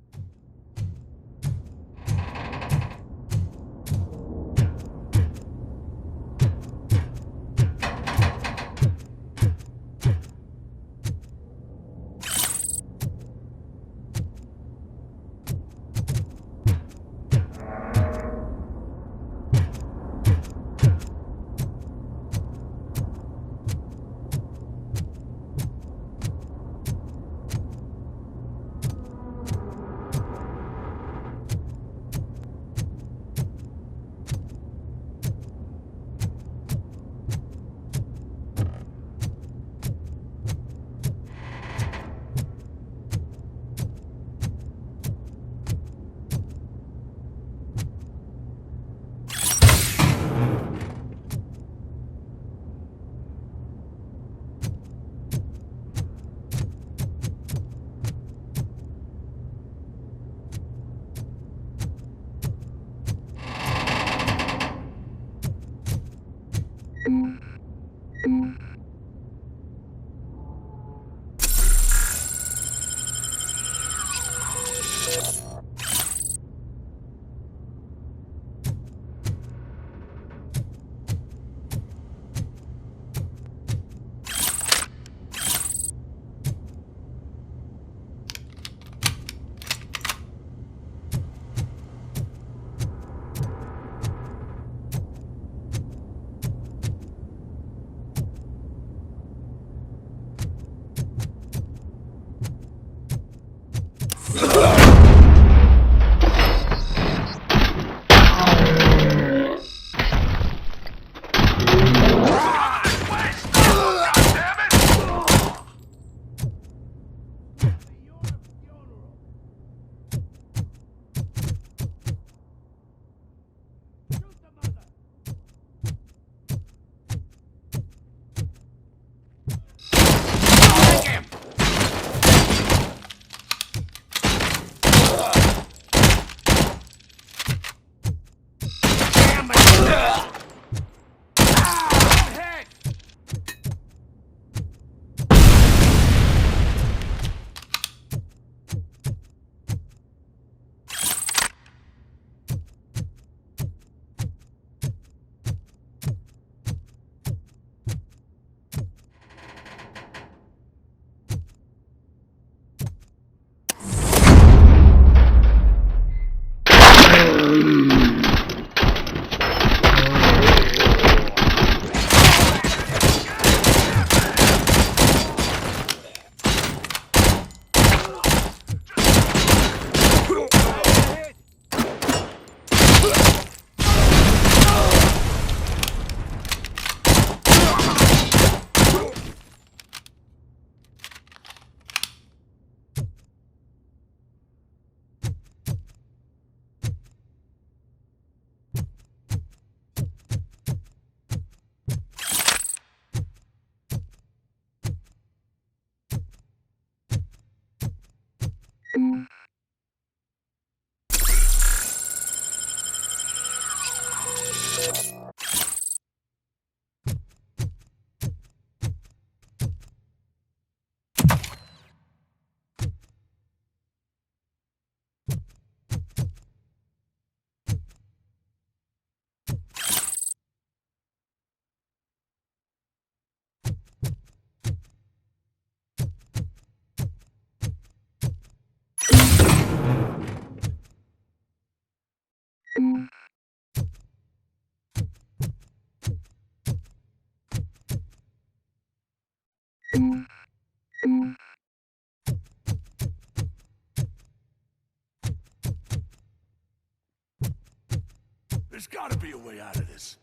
There's gotta be a way out of this.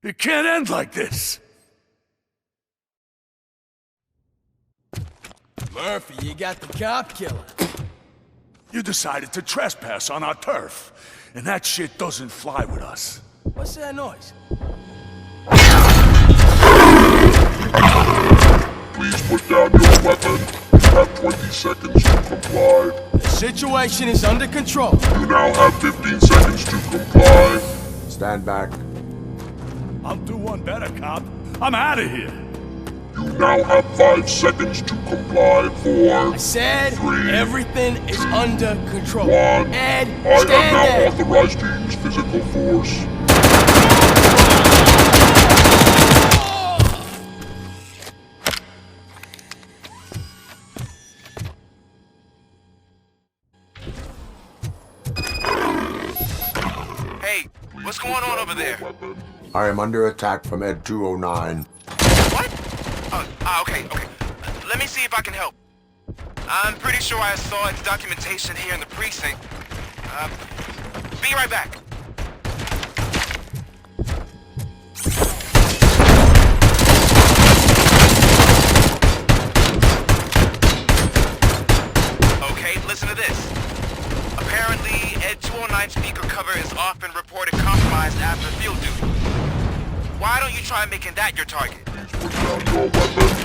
It can't end like this! Murphy, you got the cop killer. You decided to trespass on our turf, and that shit doesn't fly with us. What's that noise? Please put down your weapon. have 20 seconds to comply. The situation is under control. You now have 15 seconds to comply. Stand back. I'll do one better, cop. I'm out of here. You now have 5 seconds to comply. 4. I said 3, everything is under control. 1. Ed, I am stand now there. authorized to use physical force. Hey, what's going on over there? I am under attack from Ed 209. What? Okay. Let me see if I can help. I'm pretty sure I saw its documentation here in the precinct. Be right back. Okay, listen to this. Apparently, Ed 209 speaker cover is often reported compromised after field duty. Why don't you try making that your target? Put down your weapon.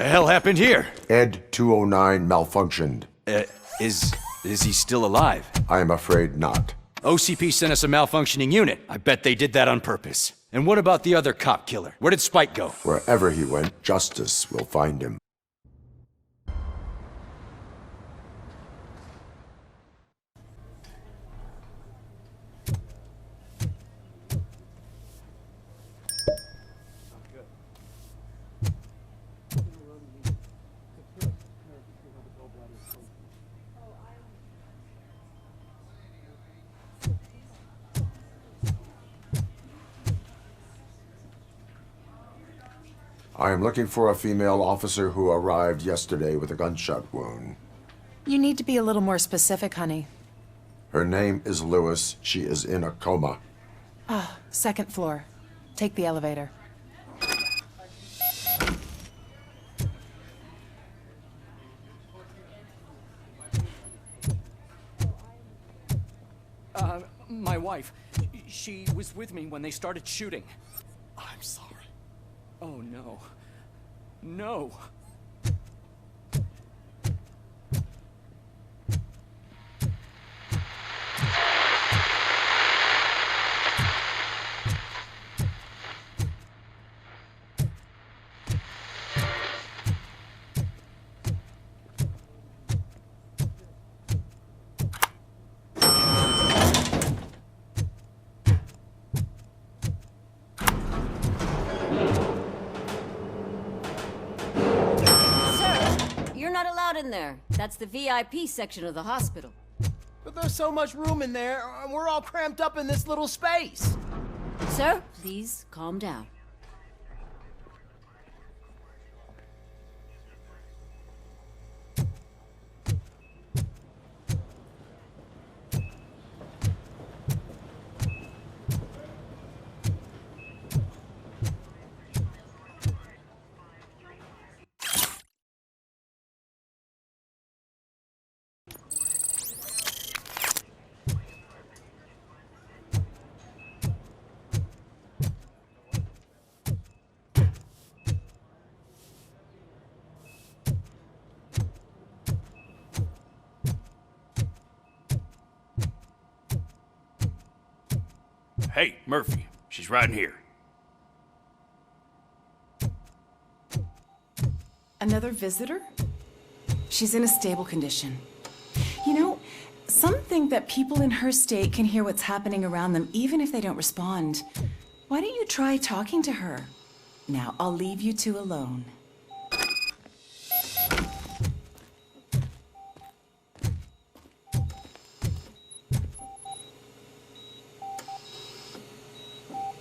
The hell happened here? Ed 209 malfunctioned. Is he still alive? I am afraid not. OCP sent us a malfunctioning unit. I bet they did that on purpose. And what about the other cop killer? Where did Spike go? Wherever he went, justice will find him. I am looking for a female officer who arrived yesterday with a gunshot wound. You need to be a little more specific, honey. Her name is Lewis. She is in a coma. Ah, second floor. Take the elevator. My wife. She was with me when they started shooting. I'm sorry. Oh, no. No. In there. That's the VIP section of the hospital. But there's so much room in there, and we're all cramped up in this little space. Sir, please calm down. Hey, Murphy. She's right in here. Another visitor? She's in a stable condition. You know, some think that people in her state can hear what's happening around them even if they don't respond. Why don't you try talking to her? Now, I'll leave you two alone.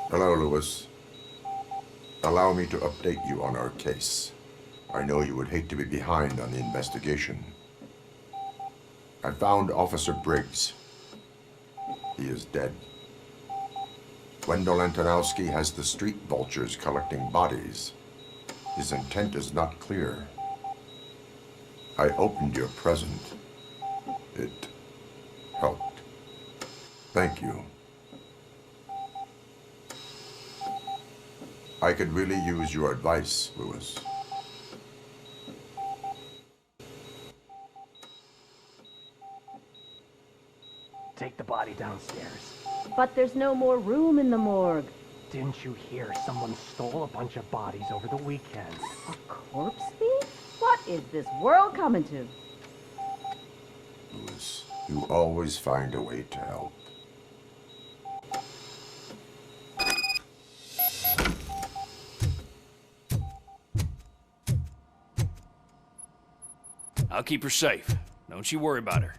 Hello, Lewis. Allow me to update you on our case. I know you would hate to be behind on the investigation. I found Officer Briggs. He is dead. Wendell Antonowski has the street vultures collecting bodies. His intent is not clear. I opened your present. It helped. Thank you. I could really use your advice, Lewis. Take the body downstairs. But there's no more room in the morgue. Didn't you hear someone stole a bunch of bodies over the weekend? A corpse thief? What is this world coming to? Lewis, you always find a way to help. I'll keep her safe. Don't you worry about her.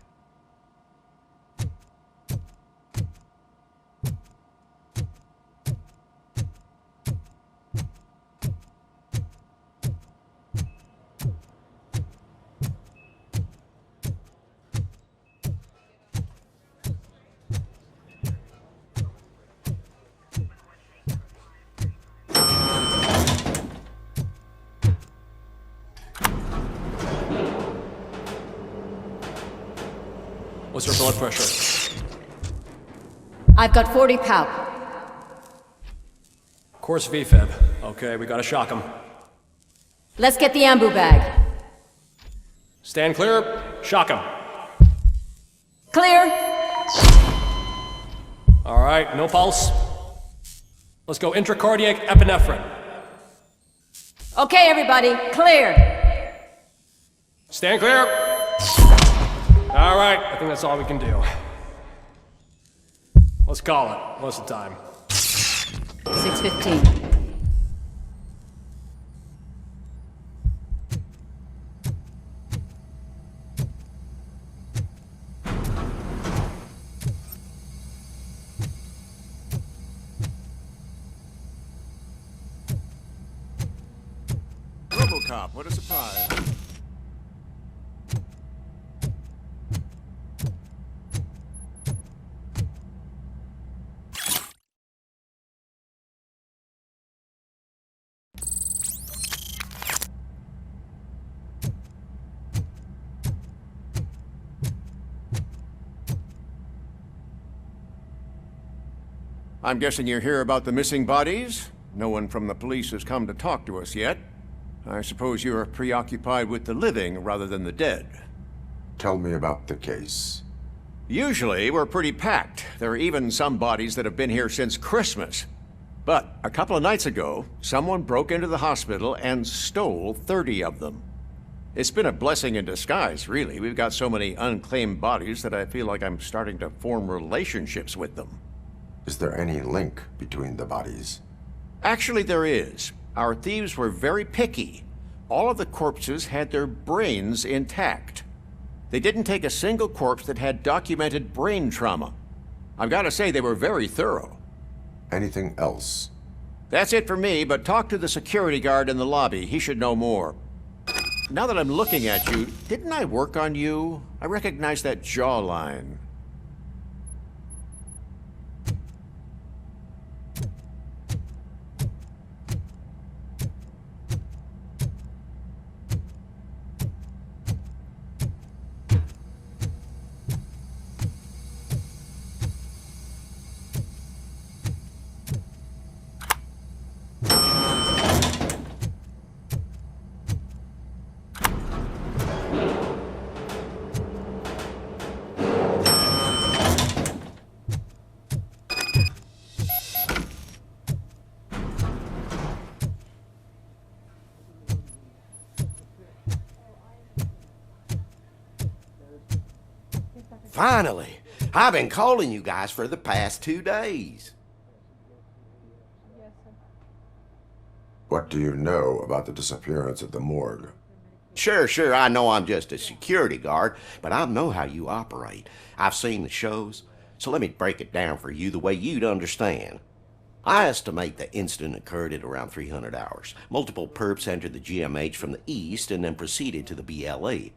What's her blood pressure? I've got 40 pow. Course VFib. Okay, we gotta shock him. Let's get the ambu bag. Stand clear. Shock him. Clear. All right, no pulse. Let's go intracardiac epinephrine. Okay, everybody, clear. Stand clear. All right, I think that's all we can do. Let's call it. What's the time? 6:15. RoboCop, what a surprise. I'm guessing you're here about the missing bodies? No one from the police has come to talk to us yet. I suppose you're preoccupied with the living rather than the dead. Tell me about the case. Usually, we're pretty packed. There are even some bodies that have been here since Christmas. But a couple of nights ago, someone broke into the hospital and stole 30 of them. It's been a blessing in disguise, really. We've got so many unclaimed bodies that I feel like I'm starting to form relationships with them. Is there any link between the bodies? Actually, there is. Our thieves were very picky. All of the corpses had their brains intact. They didn't take a single corpse that had documented brain trauma. I've got to say, they were very thorough. Anything else? That's it for me, but talk to the security guard in the lobby. He should know more. Now that I'm looking at you, didn't I work on you? I recognize that jawline. Finally! I've been calling you guys for the past 2 days. What do you know about the disappearance at the morgue? Sure, I know I'm just a security guard, but I know how you operate. I've seen the shows, so let me break it down for you the way you'd understand. I estimate the incident occurred at around 300 hours. Multiple perps entered the GMH from the east and then proceeded to the BLE.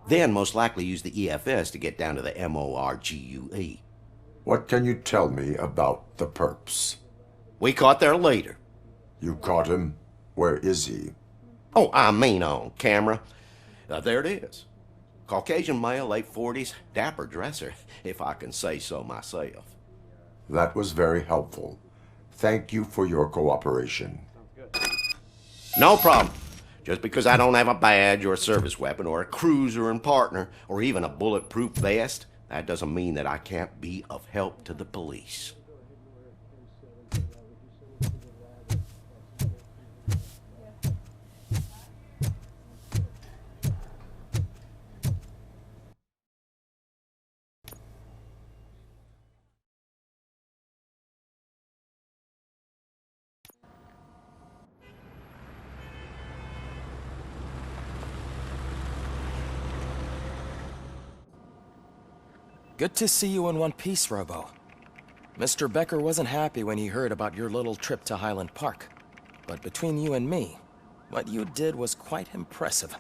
Then most likely used the EFS to get down to the MORGUE. What can you tell me about the perps? We caught their leader. You caught him? Where is he? Oh, I mean on camera. There it is. Caucasian male, late 40s, dapper dresser, if I can say so myself. That was very helpful. Thank you for your cooperation. No problem. Just because I don't have a badge or a service weapon or a cruiser and partner or even a bulletproof vest, that doesn't mean that I can't be of help to the police. Good to see you in one piece, Robo. Mr. Becker wasn't happy when he heard about your little trip to Highland Park. But between you and me, what you did was quite impressive.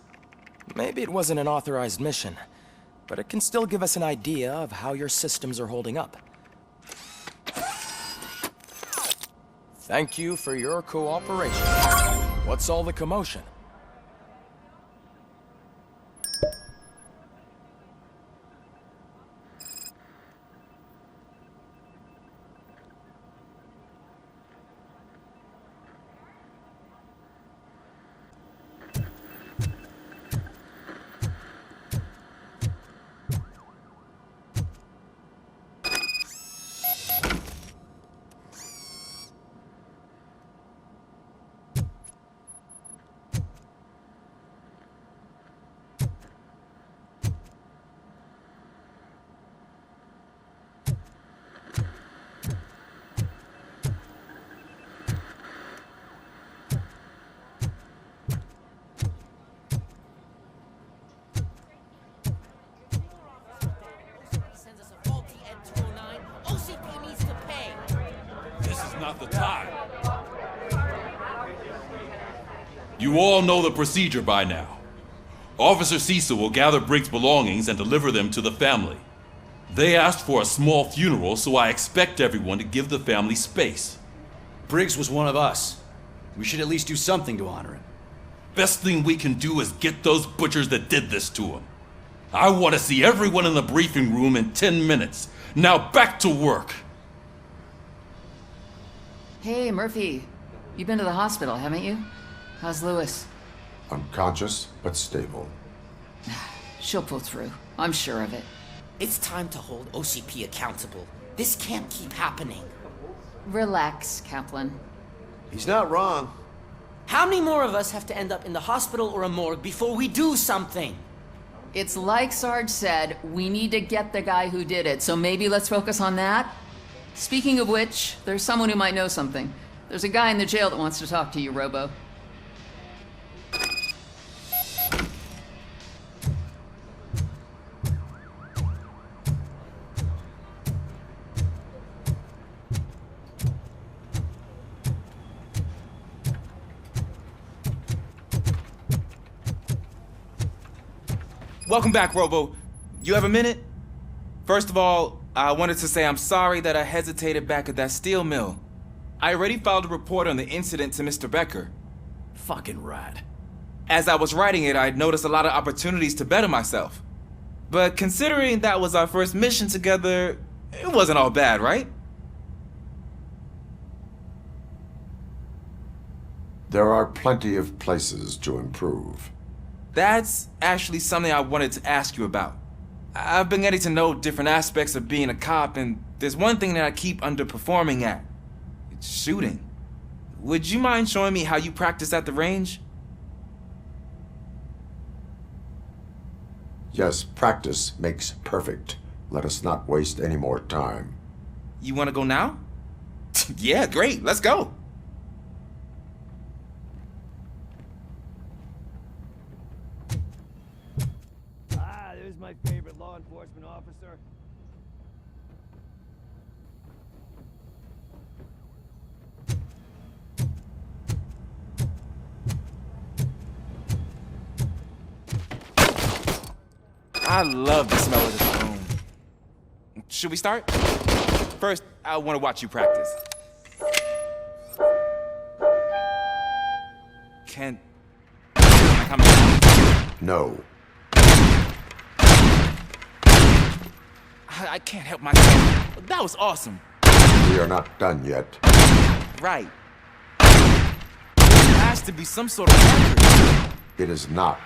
Maybe it wasn't an authorized mission, but it can still give us an idea of how your systems are holding up. Thank you for your cooperation. What's all the commotion? not the time. You all know the procedure by now. Officer Cecil will gather Briggs' belongings and deliver them to the family. They asked for a small funeral, so I expect everyone to give the family space. Briggs was one of us. We should at least do something to honor him. Best thing we can do is get those butchers that did this to him. I want to see everyone in the briefing room in 10 minutes. Now back to work. Hey, Murphy. You've been to the hospital, haven't you? How's Lewis? Unconscious, but stable. She'll pull through. I'm sure of it. It's time to hold OCP accountable. This can't keep happening. Relax, Kaplan. He's not wrong. How many more of us have to end up in the hospital or a morgue before we do something? It's like Sarge said, we need to get the guy who did it, so maybe let's focus on that? Speaking of which, there's someone who might know something. There's a guy in the jail that wants to talk to you, Robo. Welcome back, Robo. You have a minute? First of all, I wanted to say I'm sorry that I hesitated back at that steel mill. I already filed a report on the incident to Mr. Becker. Fucking rad. As I was writing it, I'd noticed a lot of opportunities to better myself. But considering that was our first mission together, it wasn't all bad, right? There are plenty of places to improve. That's actually something I wanted to ask you about. I've been getting to know different aspects of being a cop, and there's one thing that I keep underperforming at. It's shooting. Would you mind showing me how you practice at the range? Yes, practice makes perfect. Let us not waste any more time. You want to go now? Yeah, great. Let's go. There's my favorite law enforcement officer. I love the smell of this room. Should we start? First, I want to watch you practice. Can I come down? No. I can't help myself. That was awesome. We are not done yet. Right. There has to be some sort of record. It is not.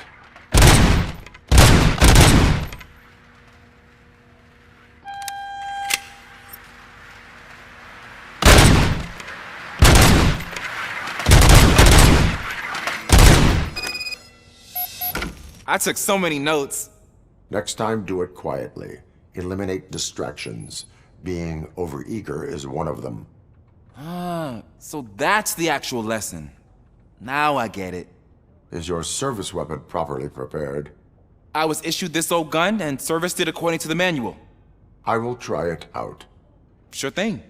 I took so many notes. Next time, do it quietly. Eliminate distractions. Being overeager is one of them. Ah, so that's the actual lesson. Now I get it. Is your service weapon properly prepared? I was issued this old gun and serviced it according to the manual. I will try it out. Sure thing.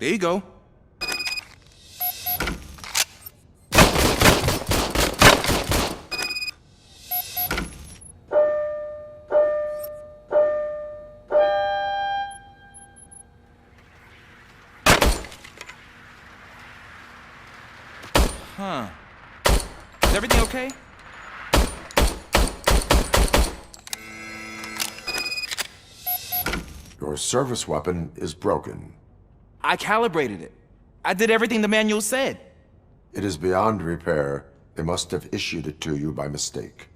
There you go. Huh. Is everything okay? Your service weapon is broken. I calibrated it. I did everything the manual said. It is beyond repair. They must have issued it to you by mistake.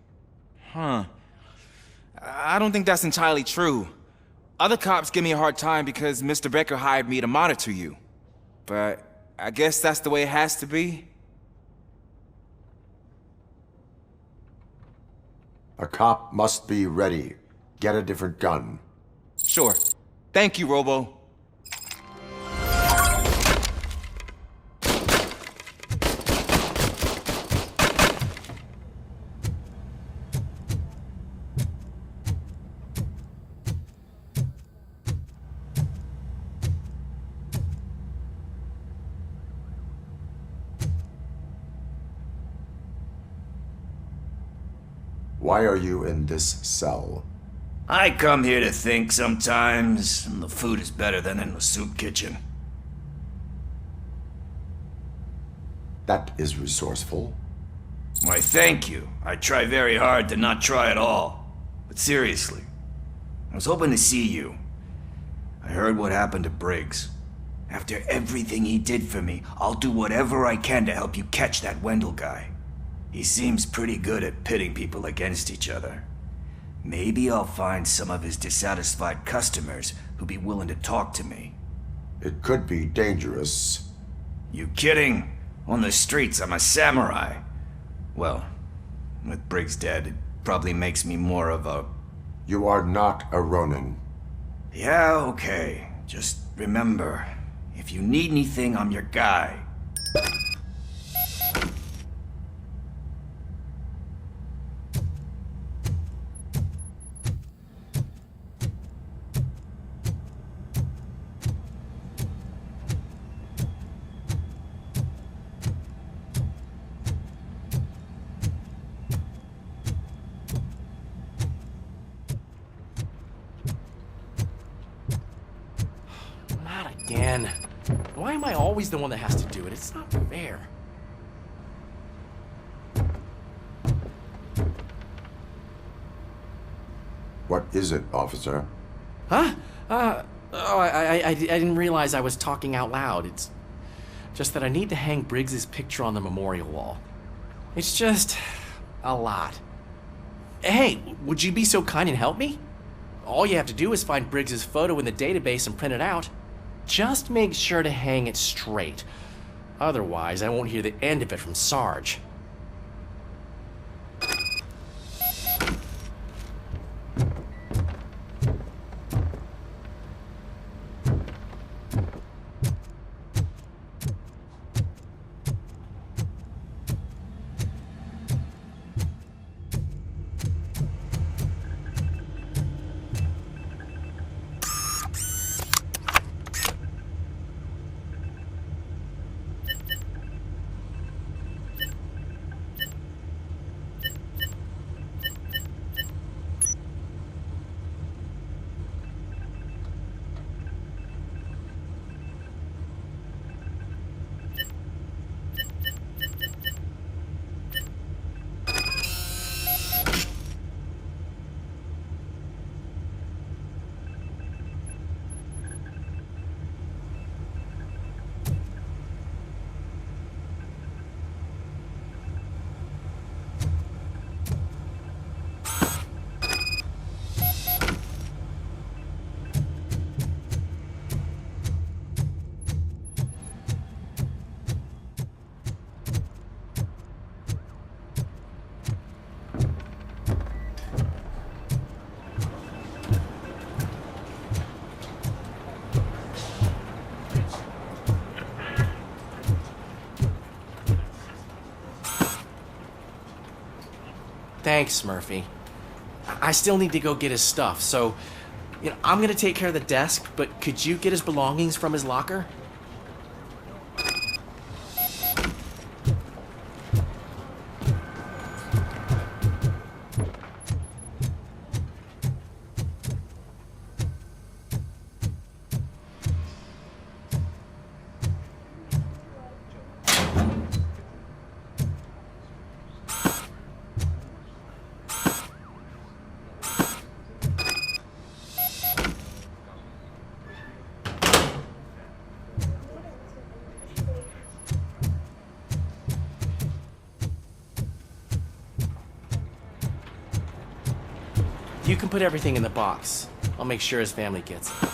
Huh. I don't think that's entirely true. Other cops give me a hard time because Mr. Becker hired me to monitor you. But I guess that's the way it has to be. A cop must be ready. Get a different gun. Sure. Thank you, Robo. Why are you in this cell? I come here to think sometimes, and the food is better than in the soup kitchen. That is resourceful. Why, thank you. I try very hard to not try at all. But seriously, I was hoping to see you. I heard what happened to Briggs. After everything he did for me, I'll do whatever I can to help you catch that Wendell guy. He seems pretty good at pitting people against each other. Maybe I'll find some of his dissatisfied customers who'd be willing to talk to me. It could be dangerous. You kidding? On the streets, I'm a samurai. Well, with Briggs dead, it probably makes me more of a... You are not a Ronin. Yeah, okay. Just remember, if you need anything, I'm your guy. Again. Why am I always the one that has to do it? It's not fair. What is it, officer? Huh? I didn't realize I was talking out loud. It's just that I need to hang Briggs's picture on the memorial wall. It's just a lot. Hey, would you be so kind and help me? All you have to do is find Briggs's photo in the database and print it out. Just make sure to hang it straight. Otherwise, I won't hear the end of it from Sarge. Thanks, Murphy. I still need to go get his stuff, so I'm gonna take care of the desk, but could you get his belongings from his locker? You can put everything in the box. I'll make sure his family gets it.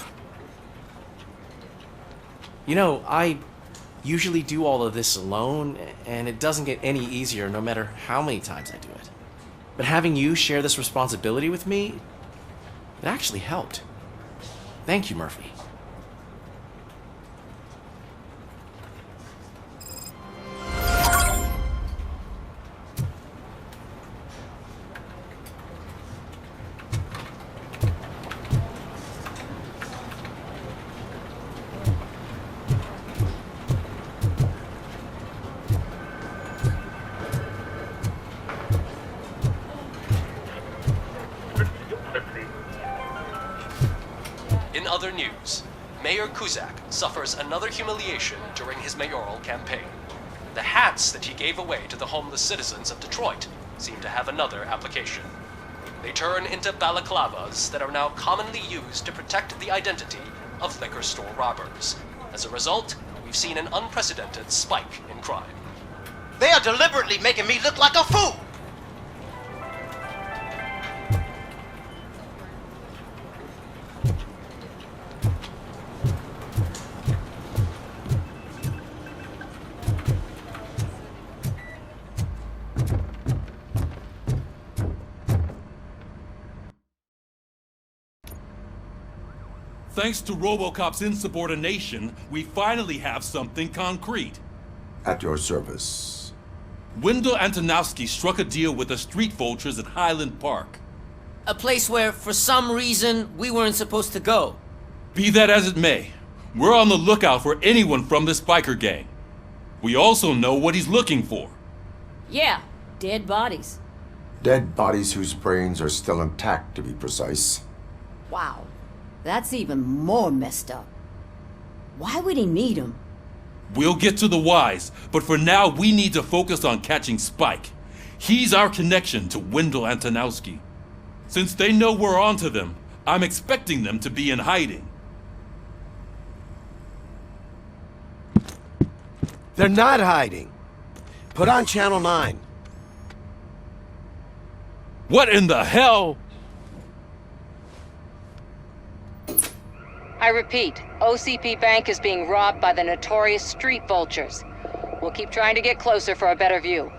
I usually do all of this alone, and it doesn't get any easier no matter how many times I do it. But having you share this responsibility with me, it actually helped. Thank you, Murphy. In other news, Mayor Kuzak suffers another humiliation during his mayoral campaign. The hats that he gave away to the homeless citizens of Detroit seem to have another application. They turn into balaclavas that are now commonly used to protect the identity of liquor store robbers. As a result, we've seen an unprecedented spike in crime. They are deliberately making me look like a fool! Thanks to RoboCop's insubordination, we finally have something concrete. At your service. Wendell Antonowski struck a deal with the street vultures at Highland Park. A place where, for some reason, we weren't supposed to go. Be that as it may, we're on the lookout for anyone from this biker gang. We also know what he's looking for. Yeah, dead bodies. Dead bodies whose brains are still intact, to be precise. Wow, that's even more messed up. Why would he need them? We'll get to the whys, but for now we need to focus on catching Spike. He's our connection to Wendell Antonowski. Since they know we're onto them, I'm expecting them to be in hiding. They're not hiding. Put on Channel 9. What in the hell? I repeat, OCP Bank is being robbed by the notorious street vultures. We'll keep trying to get closer for a better view.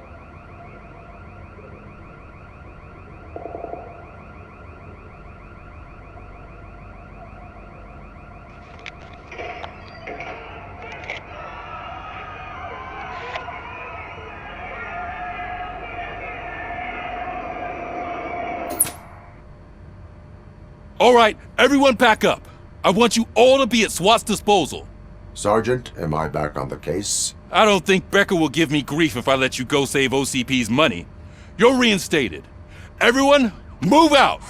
All right, everyone pack up. I want you all to be at SWAT's disposal. Sergeant, am I back on the case? I don't think Becker will give me grief if I let you go save OCP's money. You're reinstated. Everyone, move out!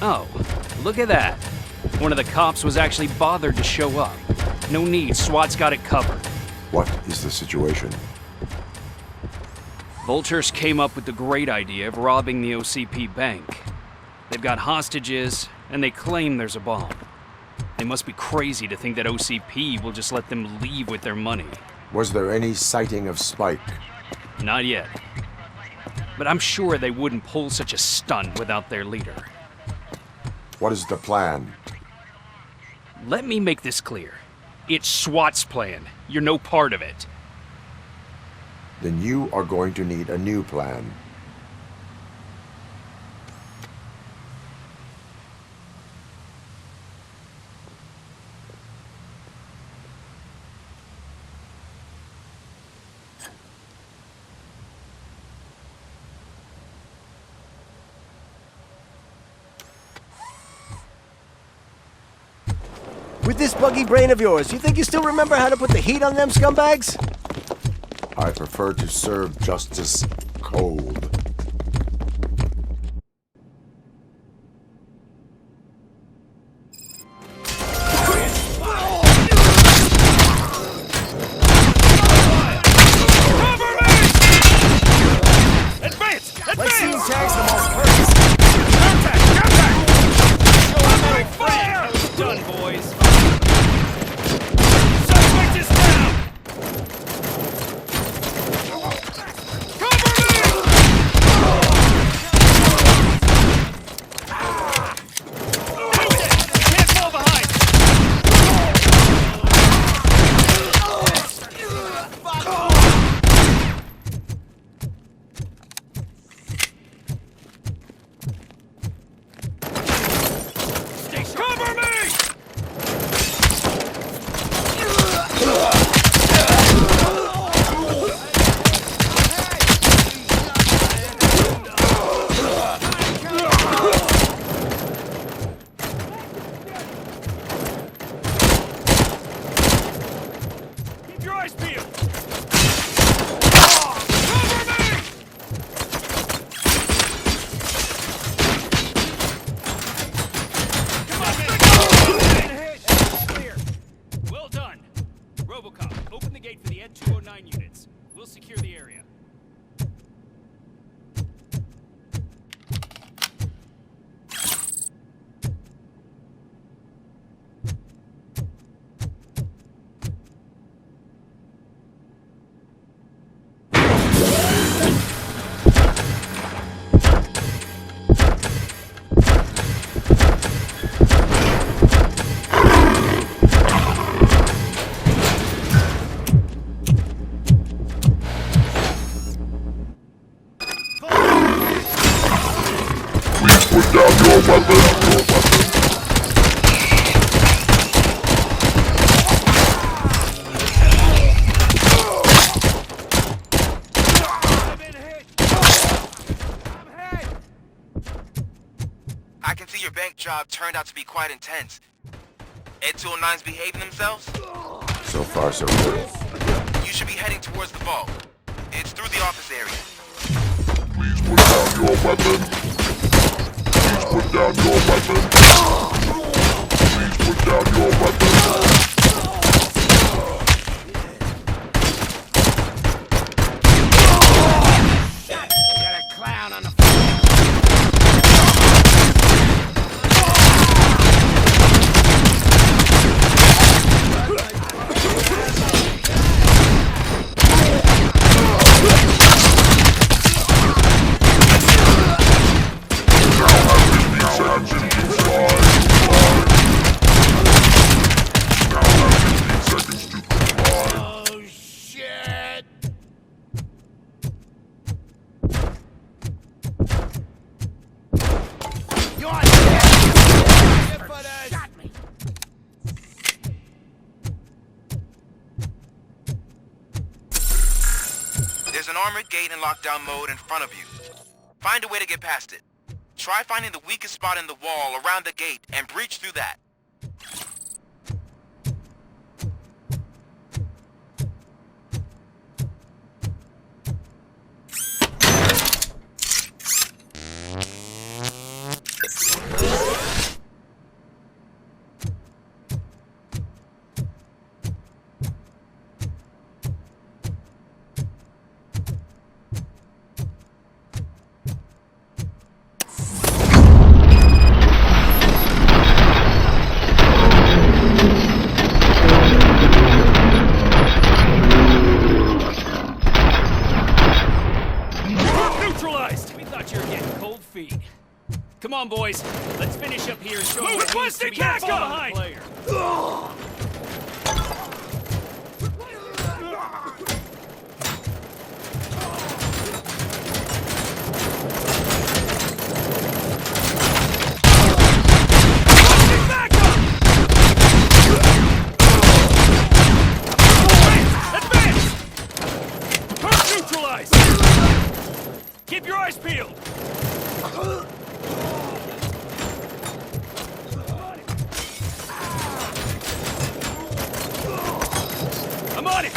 Oh, look at that. One of the cops was actually bothered to show up. No need, SWAT's got it covered. What is the situation? Vultures came up with the great idea of robbing the OCP bank. They've got hostages, and they claim there's a bomb. They must be crazy to think that OCP will just let them leave with their money. Was there any sighting of Spike? Not yet. But I'm sure they wouldn't pull such a stunt without their leader. What is the plan? Let me make this clear. It's SWAT's plan. You're no part of it. Then you are going to need a new plan. With this buggy brain of yours, you think you still remember how to put the heat on them scumbags? I prefer to serve justice cold. Let's see who tags the most purpose. Done, boys. Suspect is down! Cover me! put down your weapon. I can see your bank job turned out to be quite intense. Ed 209's behaving themselves? So far, so good. You should be heading towards the vault. It's through the office area. Please put down your weapon. Please put down your weapon. Please put down your weapon. We got a clown on the There's an armored gate in lockdown mode in front of you. Find a way to get past it. Try finding the weakest spot in the wall around the gate and breach through that. Come on, boys. Let's finish up here and show them what means to be a fallen player. Advance! Turret neutralized! Keep your eyes peeled! I'm on it!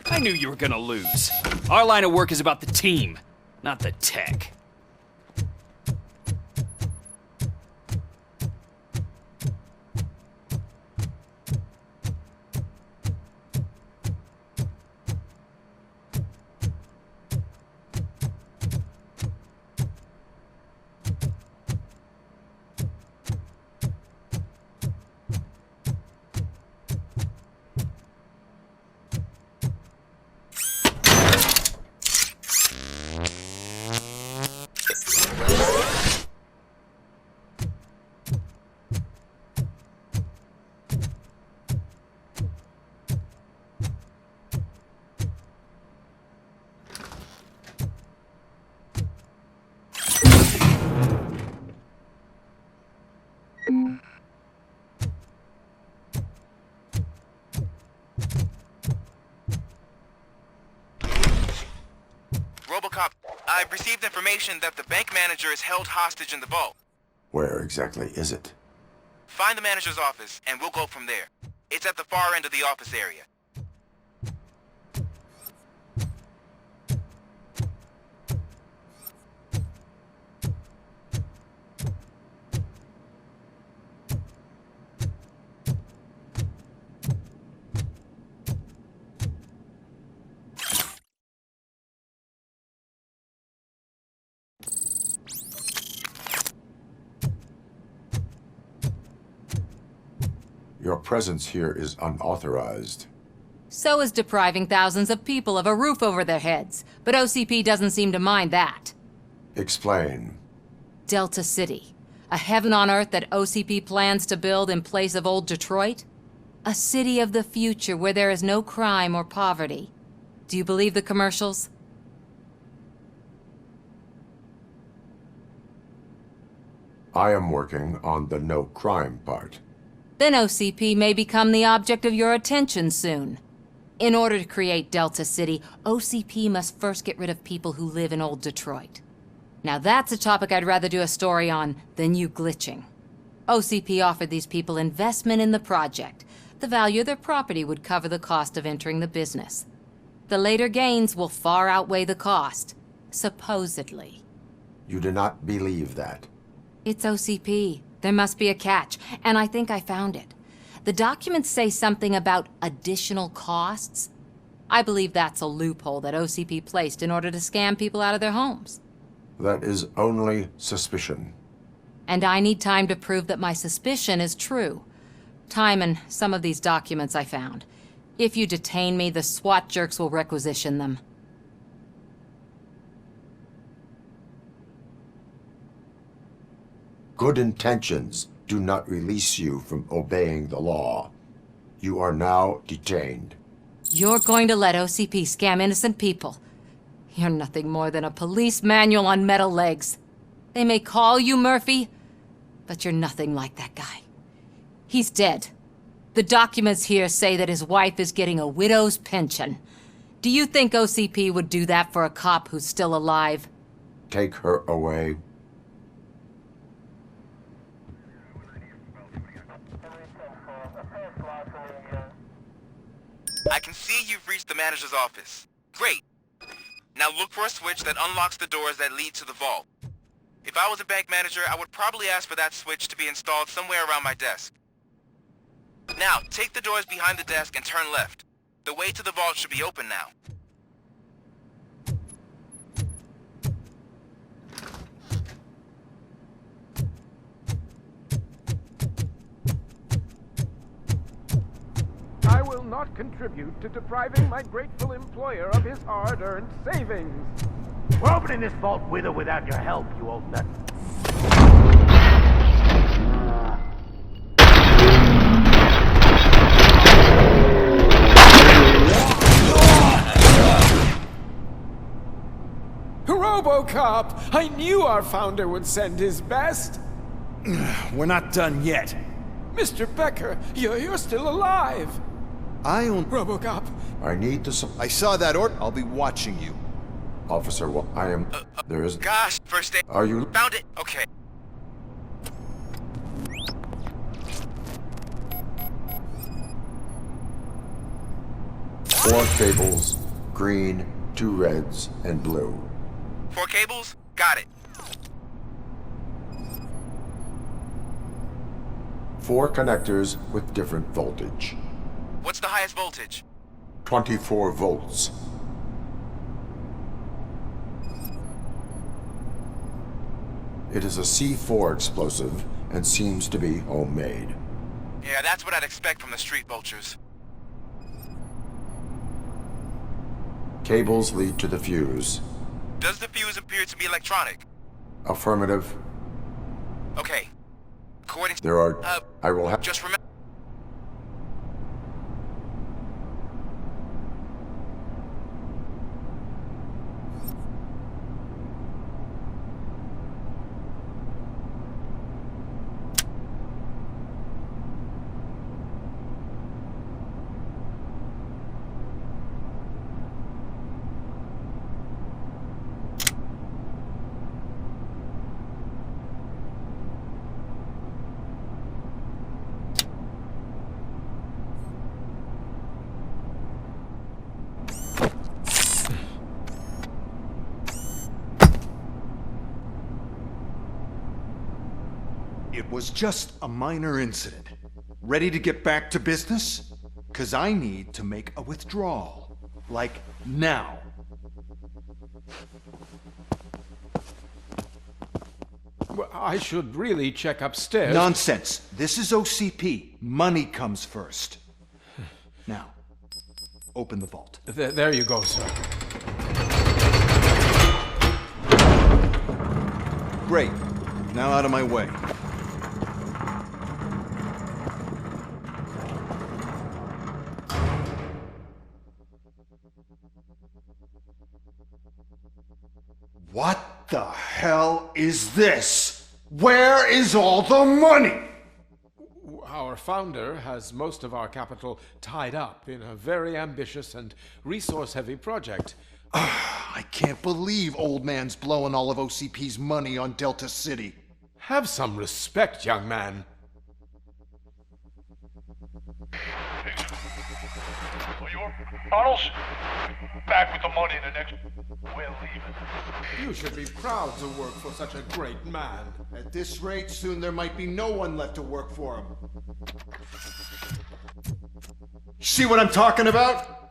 I knew you were gonna lose. Our line of work is about the team, not the tech. RoboCop, I've received information that the bank manager is held hostage in the vault. Where exactly is it? Find the manager's office, and we'll go from there. It's at the far end of the office area. Your presence here is unauthorized. So is depriving thousands of people of a roof over their heads, but OCP doesn't seem to mind that. Explain. Delta City. A heaven on earth that OCP plans to build in place of old Detroit? A city of the future where there is no crime or poverty. Do you believe the commercials? I am working on the no crime part. Then OCP may become the object of your attention soon. In order to create Delta City, OCP must first get rid of people who live in old Detroit. Now that's a topic I'd rather do a story on than you glitching. OCP offered these people investment in the project. The value of their property would cover the cost of entering the business. The later gains will far outweigh the cost, supposedly. You do not believe that. It's OCP. There must be a catch, and I think I found it. The documents say something about additional costs. I believe that's a loophole that OCP placed in order to scam people out of their homes. That is only suspicion. And I need time to prove that my suspicion is true. Time and some of these documents I found. If you detain me, the SWAT jerks will requisition them. Good intentions do not release you from obeying the law. You are now detained. You're going to let OCP scam innocent people. You're nothing more than a police manual on metal legs. They may call you Murphy, but you're nothing like that guy. He's dead. The documents here say that his wife is getting a widow's pension. Do you think OCP would do that for a cop who's still alive? Take her away. I can see you've reached the manager's office. Great. Now look for a switch that unlocks the doors that lead to the vault. If I was a bank manager, I would probably ask for that switch to be installed somewhere around my desk. Now, take the doors behind the desk and turn left. The way to the vault should be open now. I will not contribute to depriving my grateful employer of his hard-earned savings. We're opening this vault with or without your help, you old nut. RoboCop! I knew our founder would send his best. We're not done yet. Mr. Becker, you're still alive. I own RoboCop. I need to... I saw that order. I'll be watching you. Officer, well, I am... There is... Gosh, first aid. Are you... Found it. Okay. Four cables, green, 2 reds, and blue. 4 cables? Got it. 4 connectors with different voltage. What's the highest voltage? 24 volts. It is a C4 explosive and seems to be homemade. Yeah, that's what I'd expect from the street vultures. Cables lead to the fuse. Does the fuse appear to be electronic? Affirmative. Okay. According to... There are... I will have... Just remember... It was just a minor incident. Ready to get back to business? 'Cause I need to make a withdrawal. Like, now. Well, I should really check upstairs. Nonsense. This is OCP. Money comes first. Now, open the vault. There you go, sir. Great. Now out of my way. What the hell is this? Where is all the money? Our founder has most of our capital tied up in a very ambitious and resource-heavy project. I can't believe old man's blowing all of OCP's money on Delta City. Have some respect, young man. Arnold's back with the money in the next... We're leaving. You should be proud to work for such a great man. At this rate, soon there might be no one left to work for him. See what I'm talking about?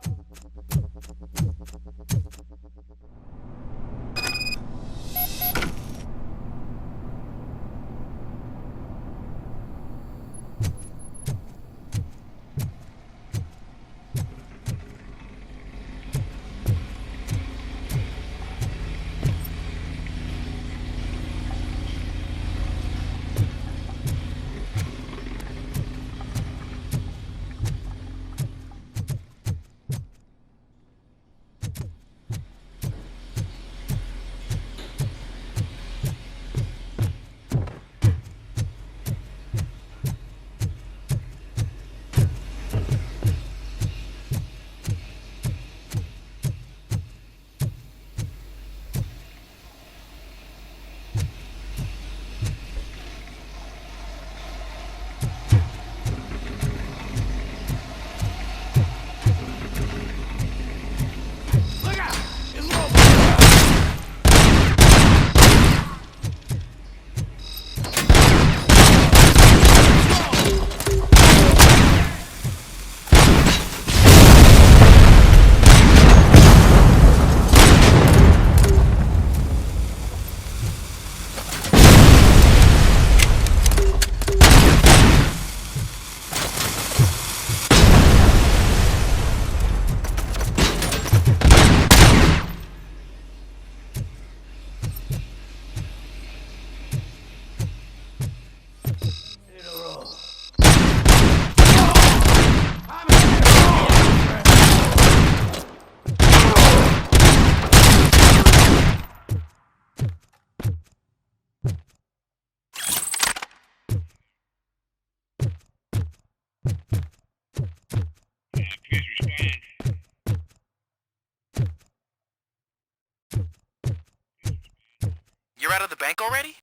You're out of the bank already?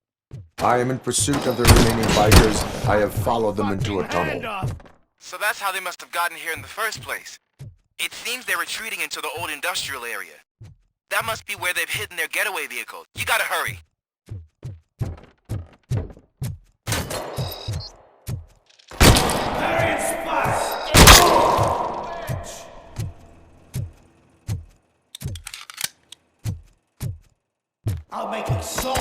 I am in pursuit of the remaining bikers. I have followed them into a tunnel. So that's how they must have gotten here in the first place. It seems they're retreating into the old industrial area. That must be where they've hidden their getaway vehicle. You gotta hurry. I'll make it so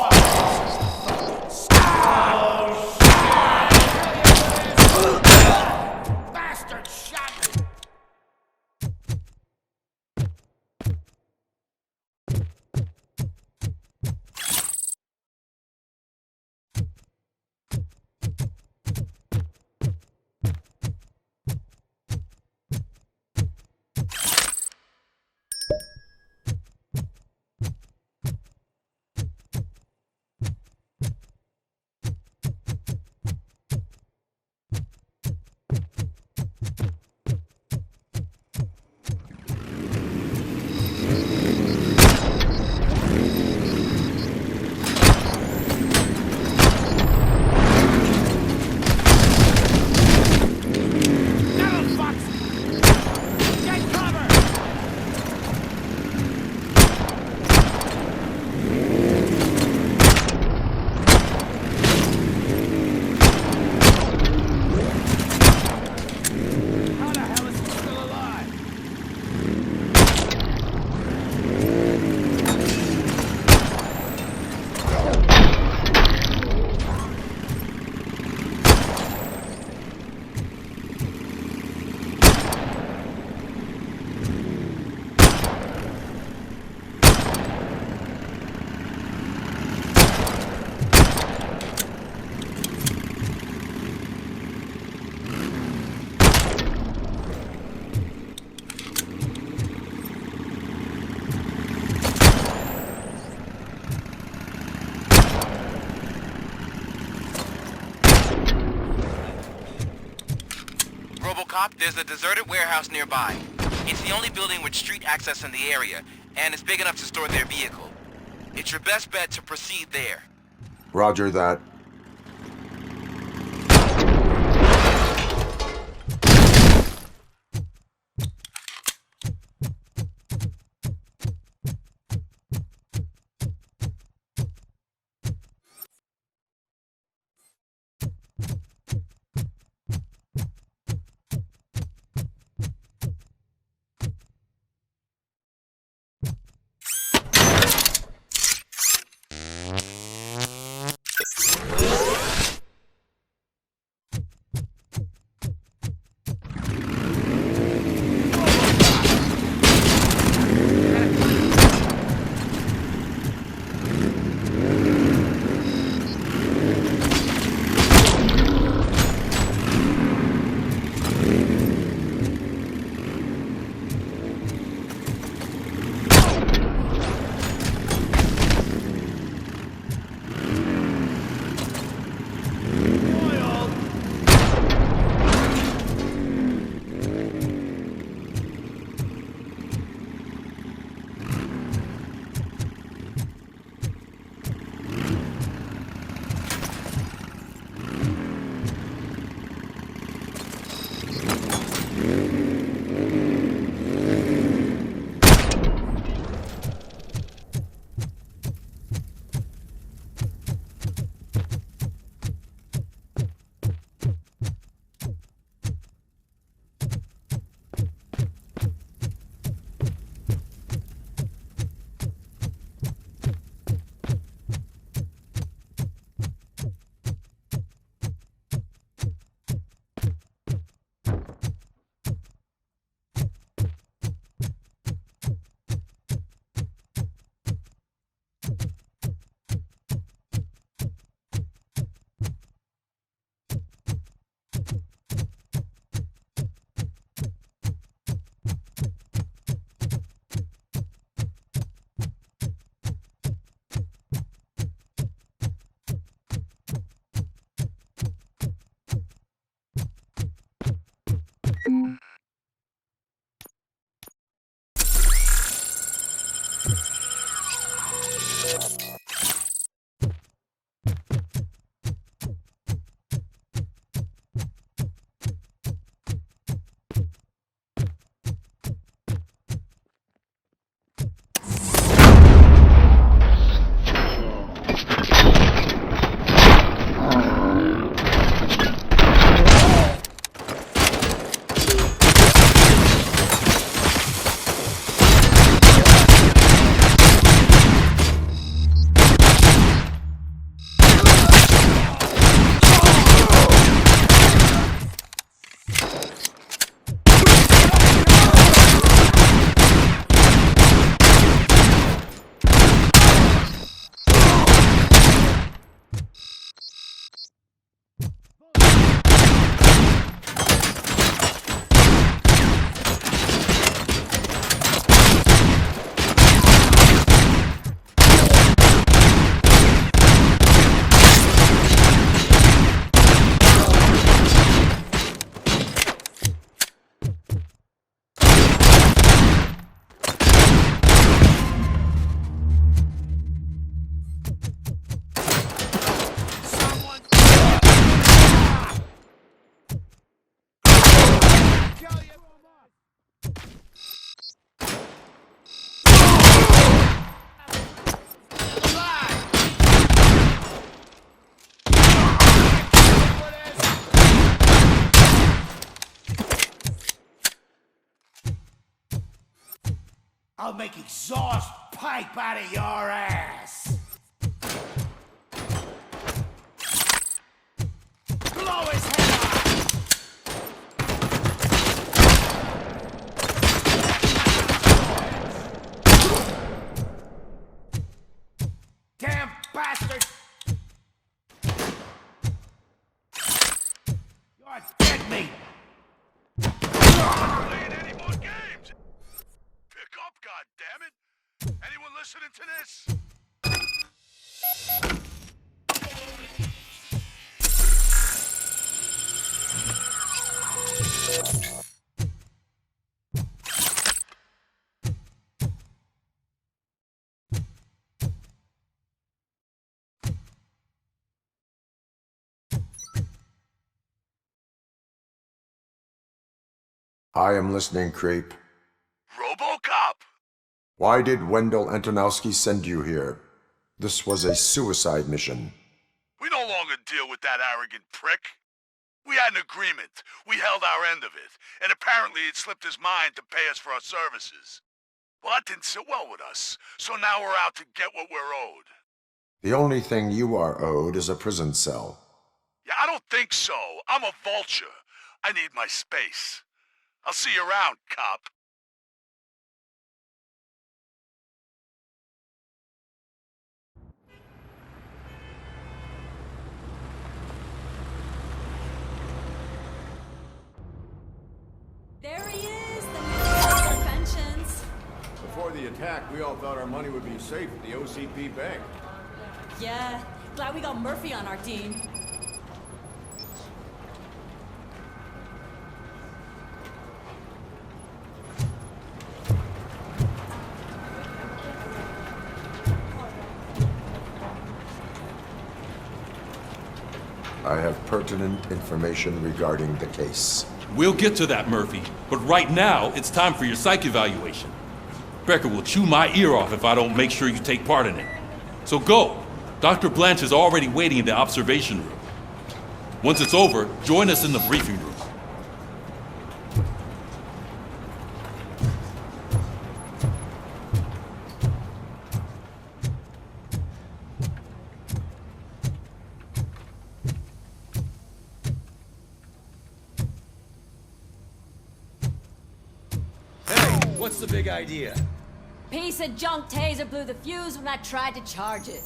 Bastard shot me! RoboCop, there's a deserted warehouse nearby. It's the only building with street access in the area, and it's big enough to store their vehicle. It's your best bet to proceed there. Roger that. I'll make exhaust pipe out of your ass! Blow his head off! Damn bastard! You're dead meat! Playing any more games? Pick up, goddammit! Anyone listening to this? I am listening, creep. RoboCop! Why did Wendell Antonowski send you here? This was a suicide mission. We no longer deal with that arrogant prick. We had an agreement. We held our end of it, and apparently it slipped his mind to pay us for our services. Well, that didn't sit well with us, so now we're out to get what we're owed. The only thing you are owed is a prison cell. Yeah, I don't think so. I'm a vulture. I need my space. I'll see you around, cop. There he is, the man of inventions. Before the attack, we all thought our money would be safe at the OCP bank. Yeah, glad we got Murphy on our team. I have pertinent information regarding the case. We'll get to that, Murphy. But right now, it's time for your psych evaluation. Becker will chew my ear off if I don't make sure you take part in it. So go. Dr. Blanche is already waiting in the observation room. Once it's over, join us in the briefing room. What's the big idea? Piece of junk taser blew the fuse when I tried to charge it.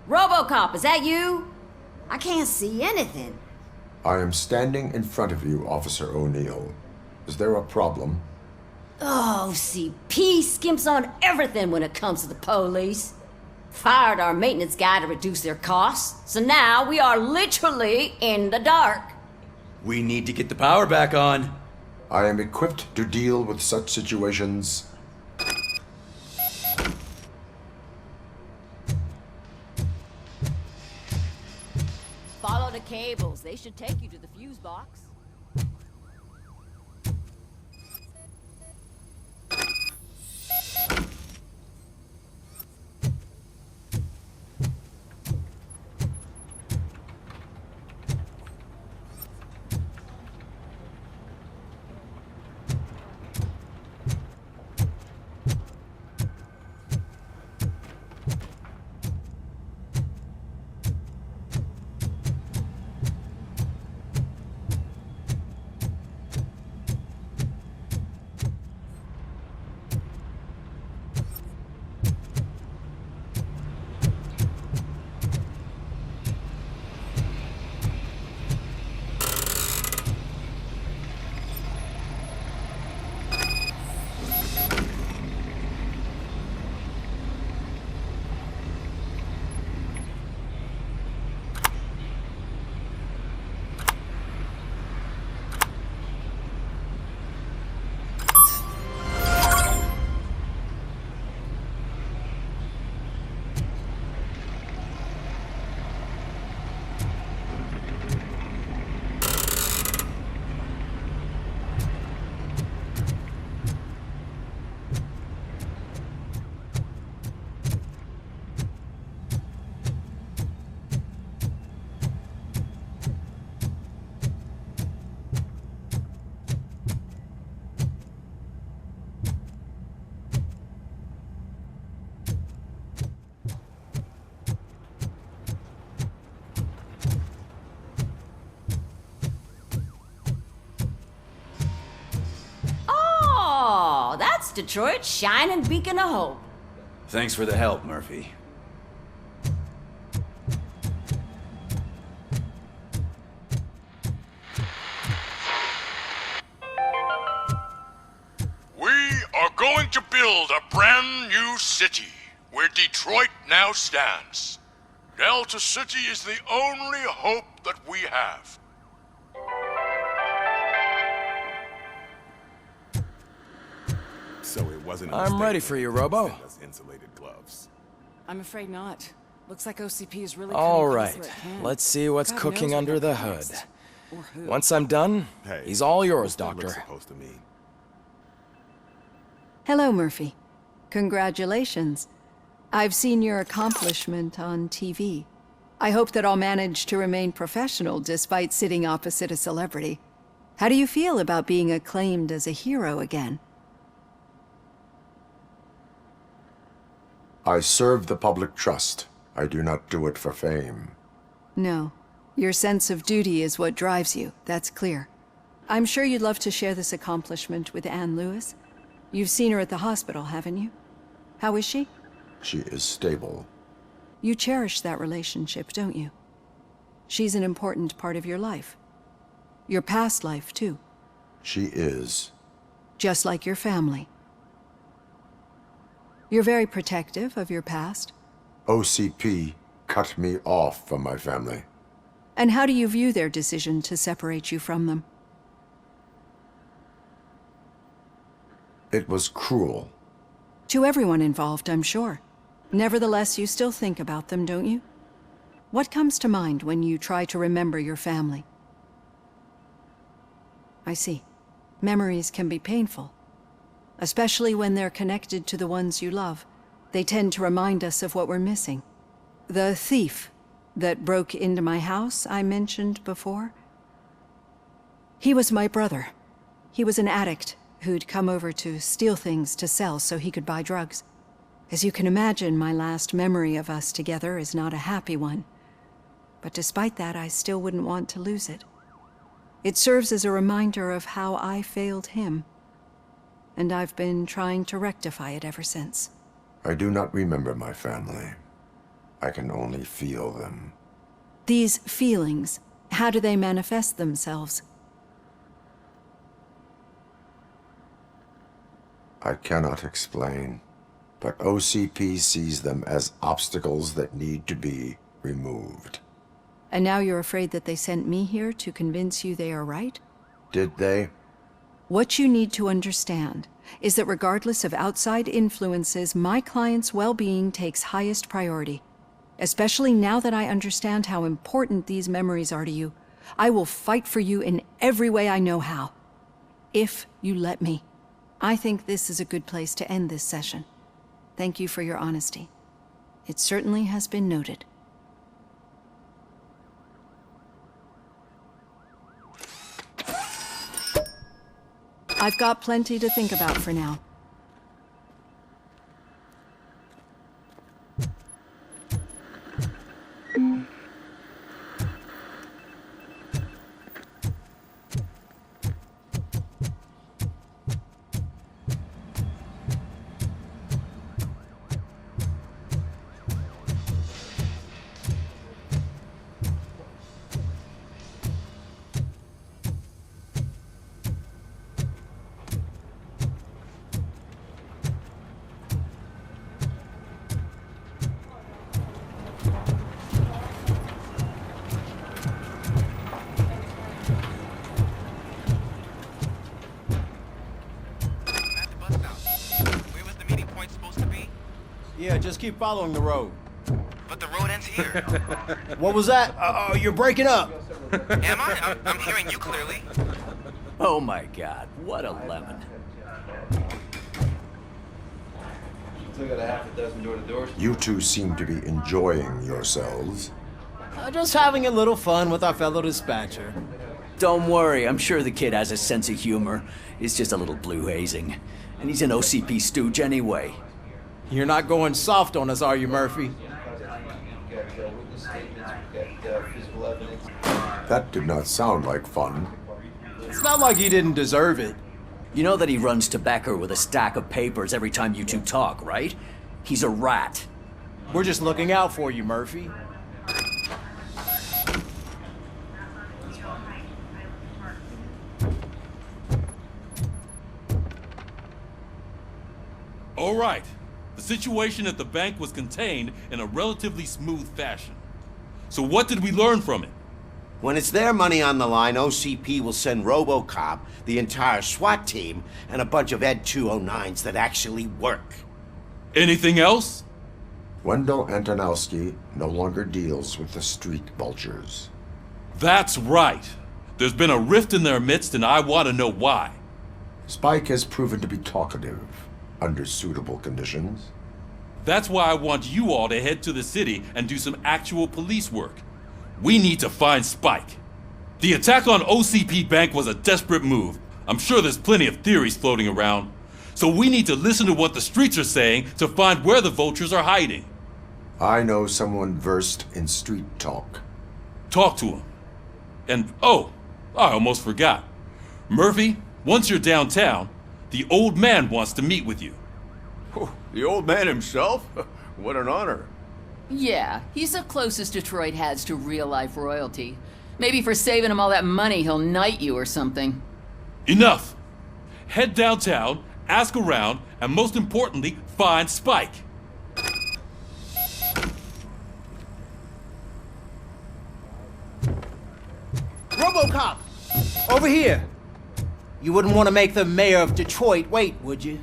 RoboCop, is that you? I can't see anything. I am standing in front of you, Officer O'Neill. Is there a problem? Oh, CP skimps on everything when it comes to the police. Fired our maintenance guy to reduce their costs, so now we are literally in the dark. We need to get the power back on. I am equipped to deal with such situations. Follow the cables. They should take you to the fuse box. That's Detroit's shining beacon of hope. Thanks for the help, Murphy. We are going to build a brand new city where Detroit now stands. Delta City is the only hope that we have. So it wasn't a I'm mistake ready for you, Robo. send us insulated gloves. I'm afraid not. Looks like OCP is really All cutting right, things where it can. let's see what's God cooking knows what under the happens hood. next. Or who. Once I'm done, Hey, he's all yours, what's that look Doctor. supposed to mean? Hello, Murphy. Congratulations. I've seen your accomplishment on TV. I hope that I'll manage to remain professional despite sitting opposite a celebrity. How do you feel about being acclaimed as a hero again? I serve the public trust. I do not do it for fame. No. Your sense of duty is what drives you, that's clear. I'm sure you'd love to share this accomplishment with Anne Lewis. You've seen her at the hospital, haven't you? How is she? She is stable. You cherish that relationship, don't you? She's an important part of your life. Your past life, too. She is. Just like your family. You're very protective of your past. OCP cut me off from my family. And how do you view their decision to separate you from them? It was cruel. To everyone involved, I'm sure. Nevertheless, you still think about them, don't you? What comes to mind when you try to remember your family? I see. Memories can be painful. Especially when they're connected to the ones you love. They tend to remind us of what we're missing. The thief that broke into my house I mentioned before? He was my brother. He was an addict who'd come over to steal things to sell so he could buy drugs. As you can imagine, my last memory of us together is not a happy one. But despite that, I still wouldn't want to lose it. It serves as a reminder of how I failed him. And I've been trying to rectify it ever since. I do not remember my family. I can only feel them. These feelings, how do they manifest themselves? I cannot explain, but OCP sees them as obstacles that need to be removed. And now you're afraid that they sent me here to convince you they are right? Did they? What you need to understand is that regardless of outside influences, my client's well-being takes highest priority. Especially now that I understand how important these memories are to you, I will fight for you in every way I know how. If you let me. I think this is a good place to end this session. Thank you for your honesty. It certainly has been noted. I've got plenty to think about for now. Yeah, just keep following the road. But the road ends here. What was that? You're breaking up. Am I? I'm hearing you clearly. Oh my god, what a lemon. Still got a half a dozen door-to-doors. You two seem to be enjoying yourselves. Just having a little fun with our fellow dispatcher. Don't worry, I'm sure the kid has a sense of humor. It's just a little blue hazing. And he's an OCP stooge anyway. You're not going soft on us, are you, Murphy? That did not sound like fun. It's not like he didn't deserve it. You know that he runs tobacco with a stack of papers every time you two talk, right? He's a rat. We're just looking out for you, Murphy. All right. The situation at the bank was contained in a relatively smooth fashion. So what did we learn from it? When it's their money on the line, OCP will send RoboCop, the entire SWAT team, and a bunch of Ed 209s that actually work. Anything else? Wendell Antonowski no longer deals with the street vultures. That's right. There's been a rift in their midst, and I want to know why. Spike has proven to be talkative, under suitable conditions. That's why I want you all to head to the city and do some actual police work. We need to find Spike. The attack on OCP Bank was a desperate move. I'm sure there's plenty of theories floating around. So we need to listen to what the streets are saying to find where the vultures are hiding. I know someone versed in street talk. Talk to him. And, oh, I almost forgot. Murphy, once you're downtown, the old man wants to meet with you. Oh, the old man himself? What an honor. Yeah, he's the closest Detroit has to real-life royalty. Maybe for saving him all that money, he'll knight you or something. Enough! Head downtown, ask around, and most importantly, find Spike. RoboCop! Over here! You wouldn't want to make the mayor of Detroit wait, would you?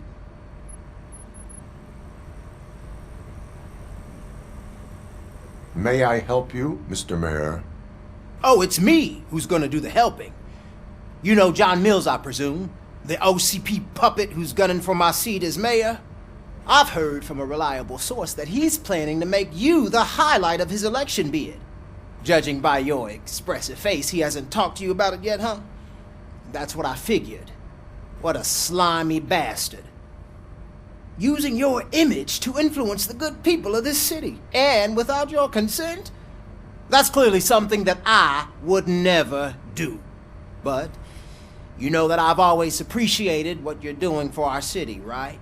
May I help you, Mr. Mayor? Oh, it's me who's gonna do the helping. You know John Mills, I presume? The OCP puppet who's gunning for my seat as mayor? I've heard from a reliable source that he's planning to make you the highlight of his election bid. Judging by your expressive face, he hasn't talked to you about it yet, huh? That's what I figured. What a slimy bastard. Using your image to influence the good people of this city, and without your consent? That's clearly something that I would never do. But you know that I've always appreciated what you're doing for our city, right?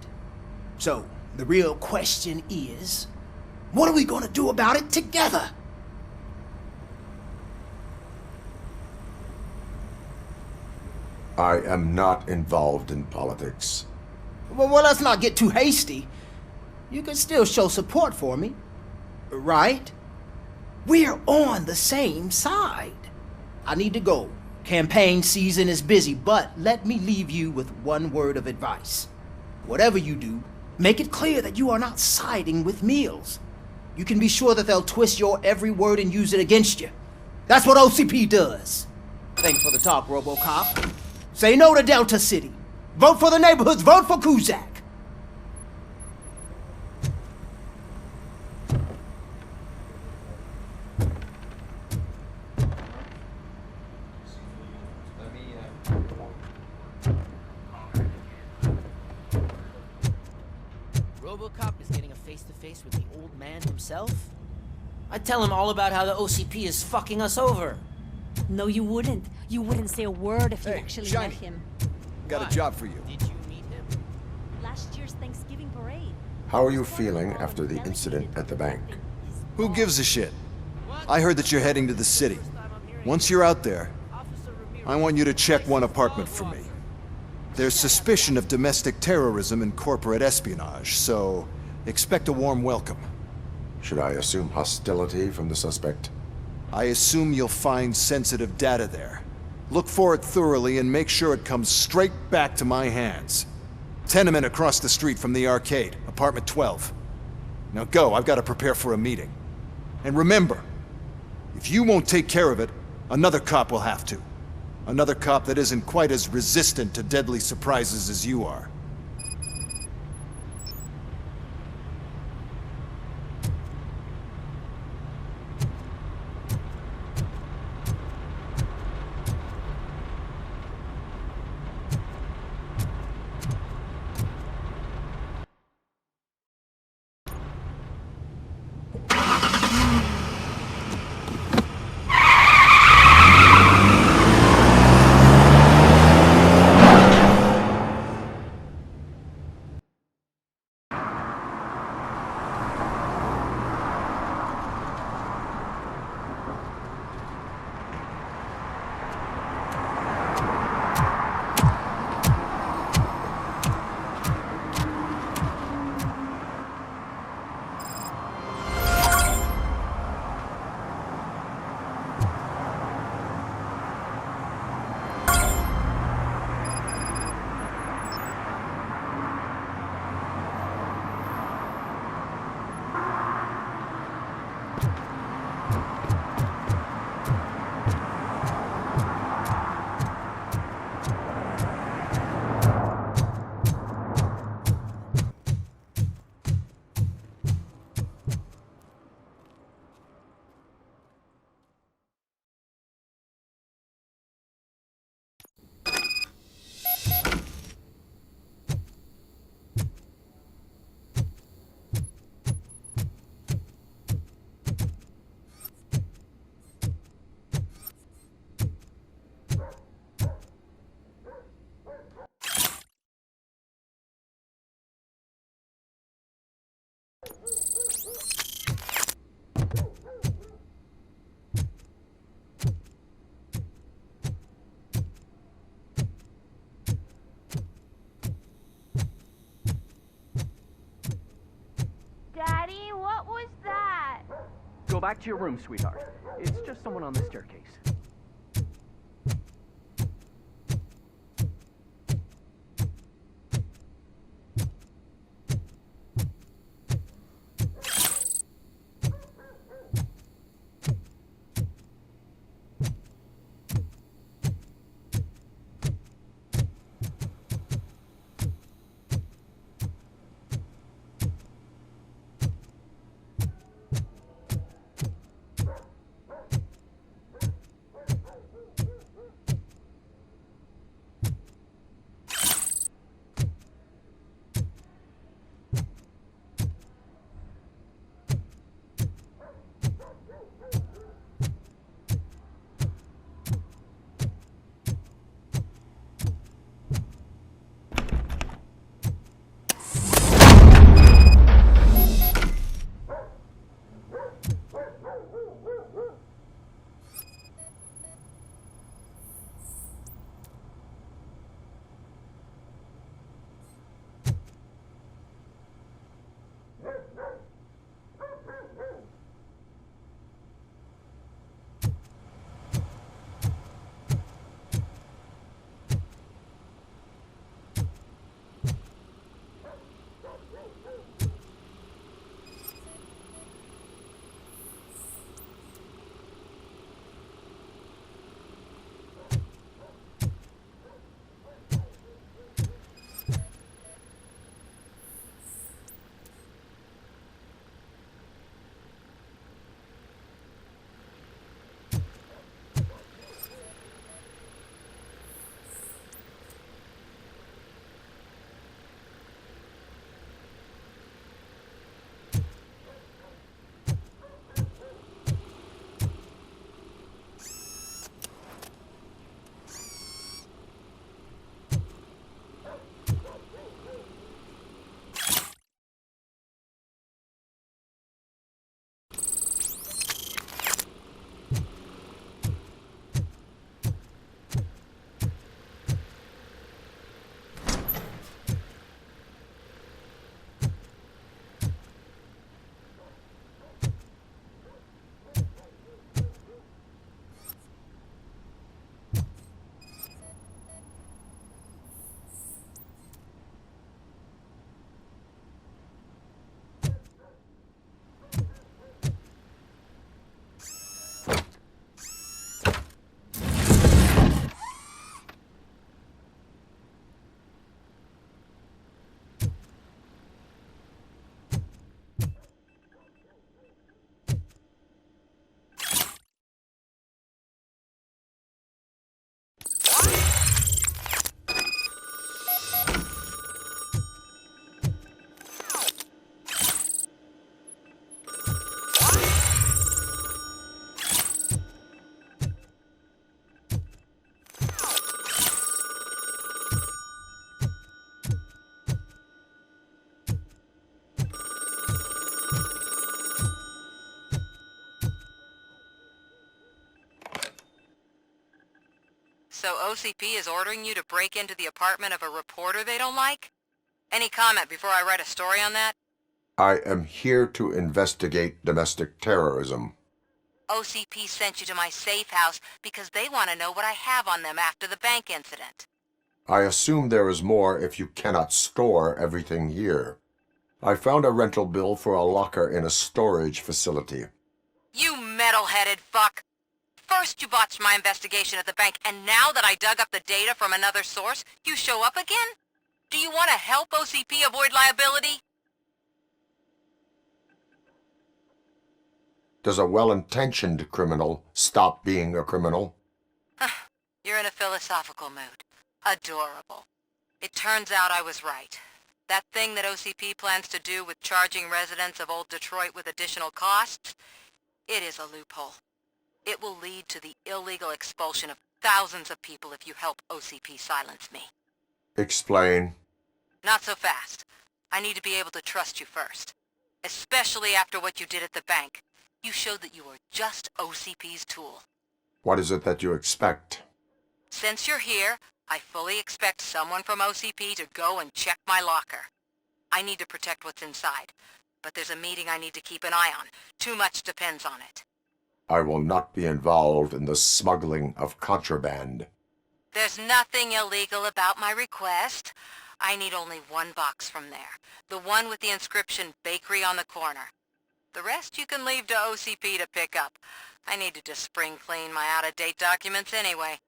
So, the real question is, what are we gonna do about it together? I am not involved in politics. Well, let's not get too hasty. You can still show support for me, right? We're on the same side. I need to go. Campaign season is busy, but let me leave you with one word of advice. Whatever you do, make it clear that you are not siding with Mills. You can be sure that they'll twist your every word and use it against you. That's what OCP does. Thanks for the talk, RoboCop. Say no to Delta City. Vote for the neighborhoods. Vote for Kuzak. RoboCop is getting a face-to-face with the old man himself? I'd tell him all about how the OCP is fucking us over. No, you wouldn't. You wouldn't say a word if you actually met him. Got a job for you. Did you meet him? Last year's Thanksgiving parade. How are you feeling after the incident at the bank? Who gives a shit? I heard that you're heading to the city. Once you're out there, I want you to check one apartment for me. There's suspicion of domestic terrorism and corporate espionage, so expect a warm welcome. Should I assume hostility from the suspect? I assume you'll find sensitive data there. Look for it thoroughly and make sure it comes straight back to my hands. Tenement across the street from the arcade, apartment 12. Now go, I've got to prepare for a meeting. And remember, if you won't take care of it, another cop will have to. Another cop that isn't quite as resistant to deadly surprises as you are. back to your room, sweetheart. It's just someone on the staircase. So OCP is ordering you to break into the apartment of a reporter they don't like? Any comment before I write a story on that? I am here to investigate domestic terrorism. OCP sent you to my safe house because they want to know what I have on them after the bank incident. I assume there is more if you cannot store everything here. I found a rental bill for a locker in a storage facility. You metal-headed fuck! First you botched my investigation at the bank, and now that I dug up the data from another source, you show up again? Do you want to help OCP avoid liability? Does a well-intentioned criminal stop being a criminal? You're in a philosophical mood. Adorable. It turns out I was right. That thing that OCP plans to do with charging residents of Old Detroit with additional costs, it is a loophole. It will lead to the illegal expulsion of thousands of people if you help OCP silence me. Explain. Not so fast. I need to be able to trust you first. Especially after what you did at the bank. You showed that you were just OCP's tool. What is it that you expect? Since you're here, I fully expect someone from OCP to go and check my locker. I need to protect what's inside. but there's a meeting I need to keep an eye on. Too much depends on it. I will not be involved in the smuggling of contraband. There's nothing illegal about my request. I need only one box from there. The one with the inscription Bakery on the corner. The rest you can leave to OCP to pick up. I needed to spring clean my out-of-date documents anyway.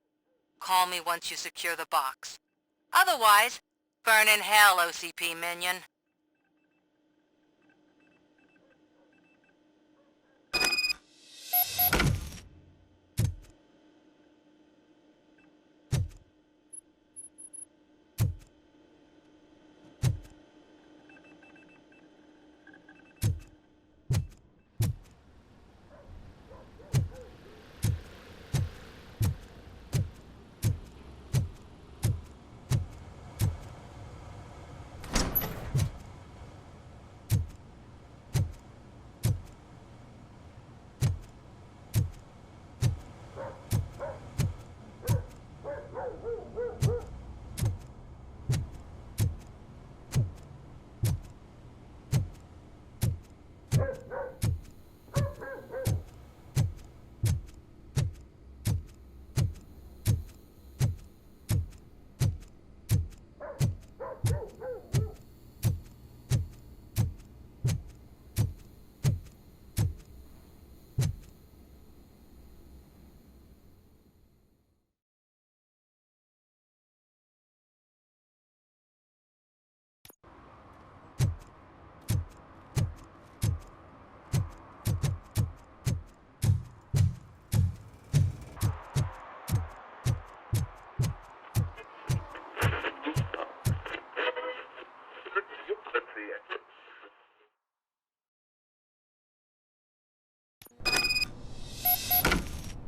Call me once you secure the box. Otherwise, burn in hell, OCP minion.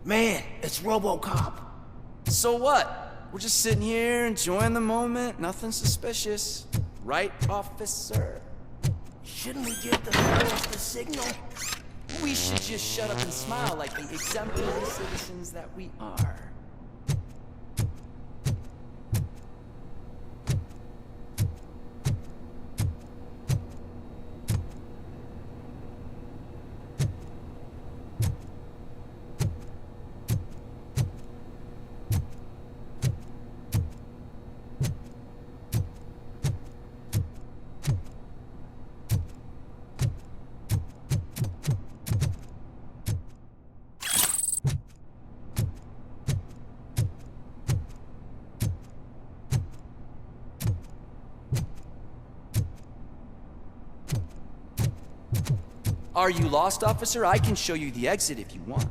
Man, it's RoboCop. So what? We're just sitting here enjoying the moment. Nothing suspicious. Right, officer? Shouldn't we give the fellas the signal? We should just shut up and smile like the exemplary citizens that we are. Are you lost, officer? I can show you the exit if you want.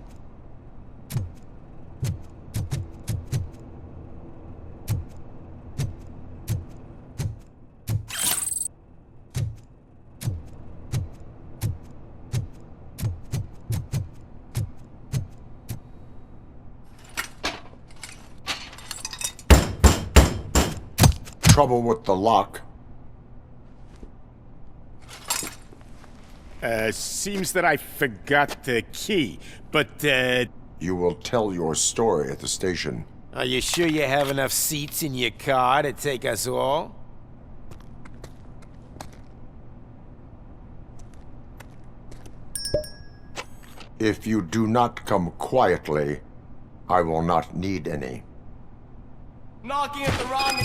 Trouble with the lock. Seems that I forgot the key, but, You will tell your story at the station. Are you sure you have enough seats in your car to take us all? If you do not come quietly, I will not need any. Knocking at the wrong...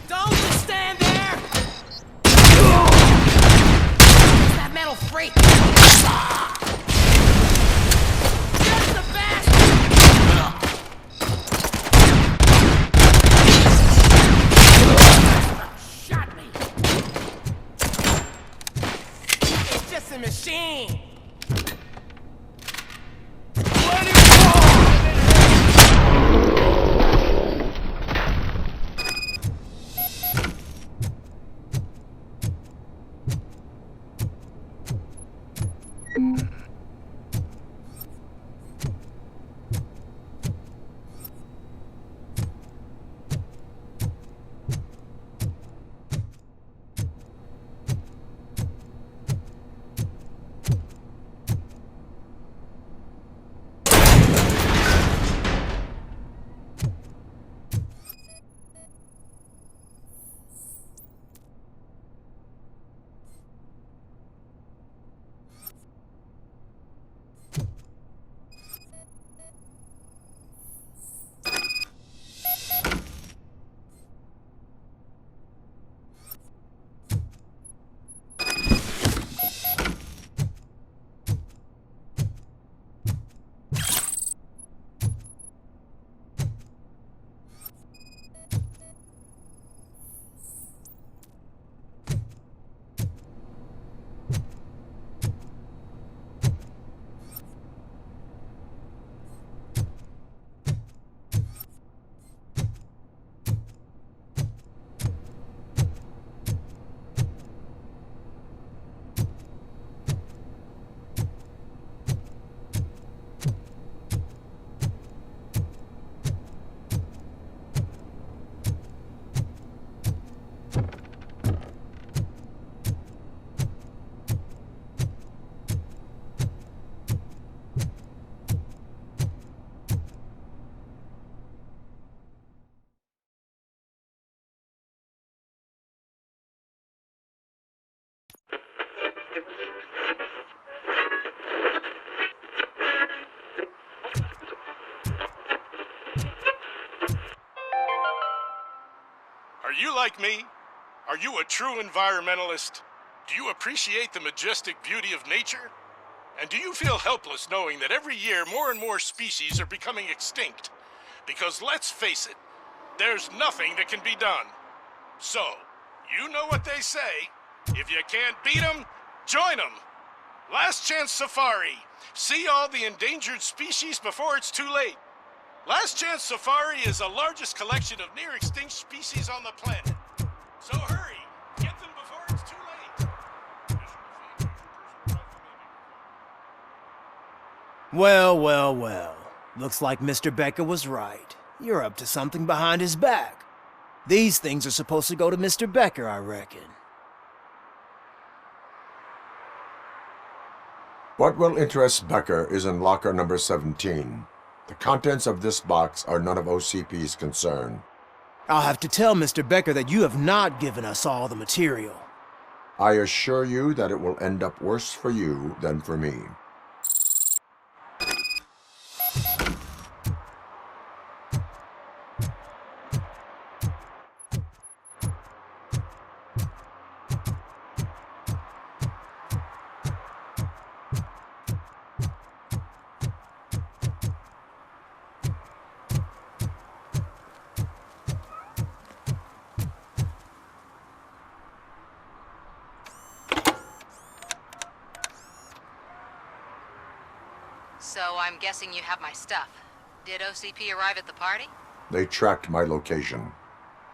Don't just stand there! That metal freight! Just the bastard! you like me? Are you a true environmentalist? Do you appreciate the majestic beauty of nature? And do you feel helpless knowing that every year more and more species are becoming extinct? Because let's face it, there's nothing that can be done. So, you know what they say. If you can't beat 'em, join 'em. Last Chance Safari. See all the endangered species before it's too late. Last Chance Safari is the largest collection of near-extinct species on the planet. So hurry, get them before it's too late. Well, well, well. Looks like Mr. Becker was right. You're up to something behind his back. These things are supposed to go to Mr. Becker, I reckon. What will interest Becker is in locker number 17. The contents of this box are none of OCP's concern. I'll have to tell Mr. Becker that you have not given us all the material. I assure you that it will end up worse for you than for me. So I'm guessing you have my stuff. Did OCP arrive at the party? They tracked my location.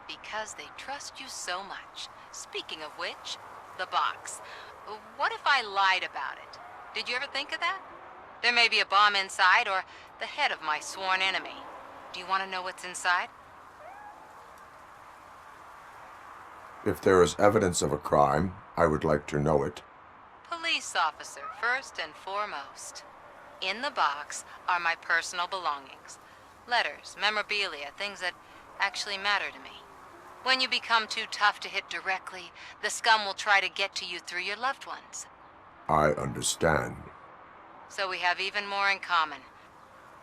Because they trust you so much. Speaking of which, the box. What if I lied about it? Did you ever think of that? There may be a bomb inside or the head of my sworn enemy. Do you want to know what's inside? If there is evidence of a crime, I would like to know it. Police officer, first and foremost. In the box are my personal belongings. Letters, memorabilia, things that actually matter to me. When you become too tough to hit directly, the scum will try to get to you through your loved ones. I understand. So we have even more in common.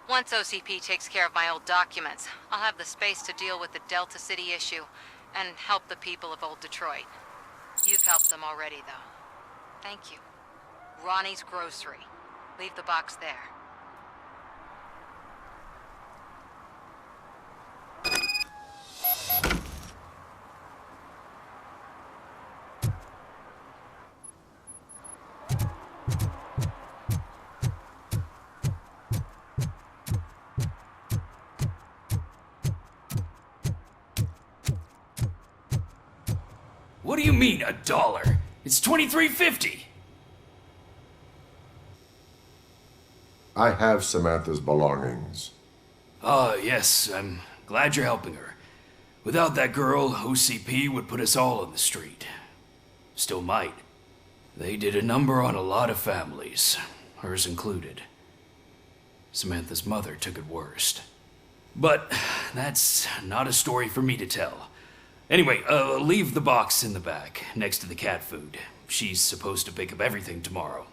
Once OCP takes care of my old documents, I'll have the space to deal with the Delta City issue and help the people of old Detroit. You've helped them already, though. Thank you. Ronnie's Grocery. Leave the box there. What do you mean, $1? It's $23.50. I have Samantha's belongings. Ah, yes, I'm glad you're helping her. Without that girl, OCP would put us all on the street. Still might. They did a number on a lot of families, hers included. Samantha's mother took it worst. But that's not a story for me to tell. Anyway, leave the box in the back, next to the cat food. She's supposed to pick up everything tomorrow.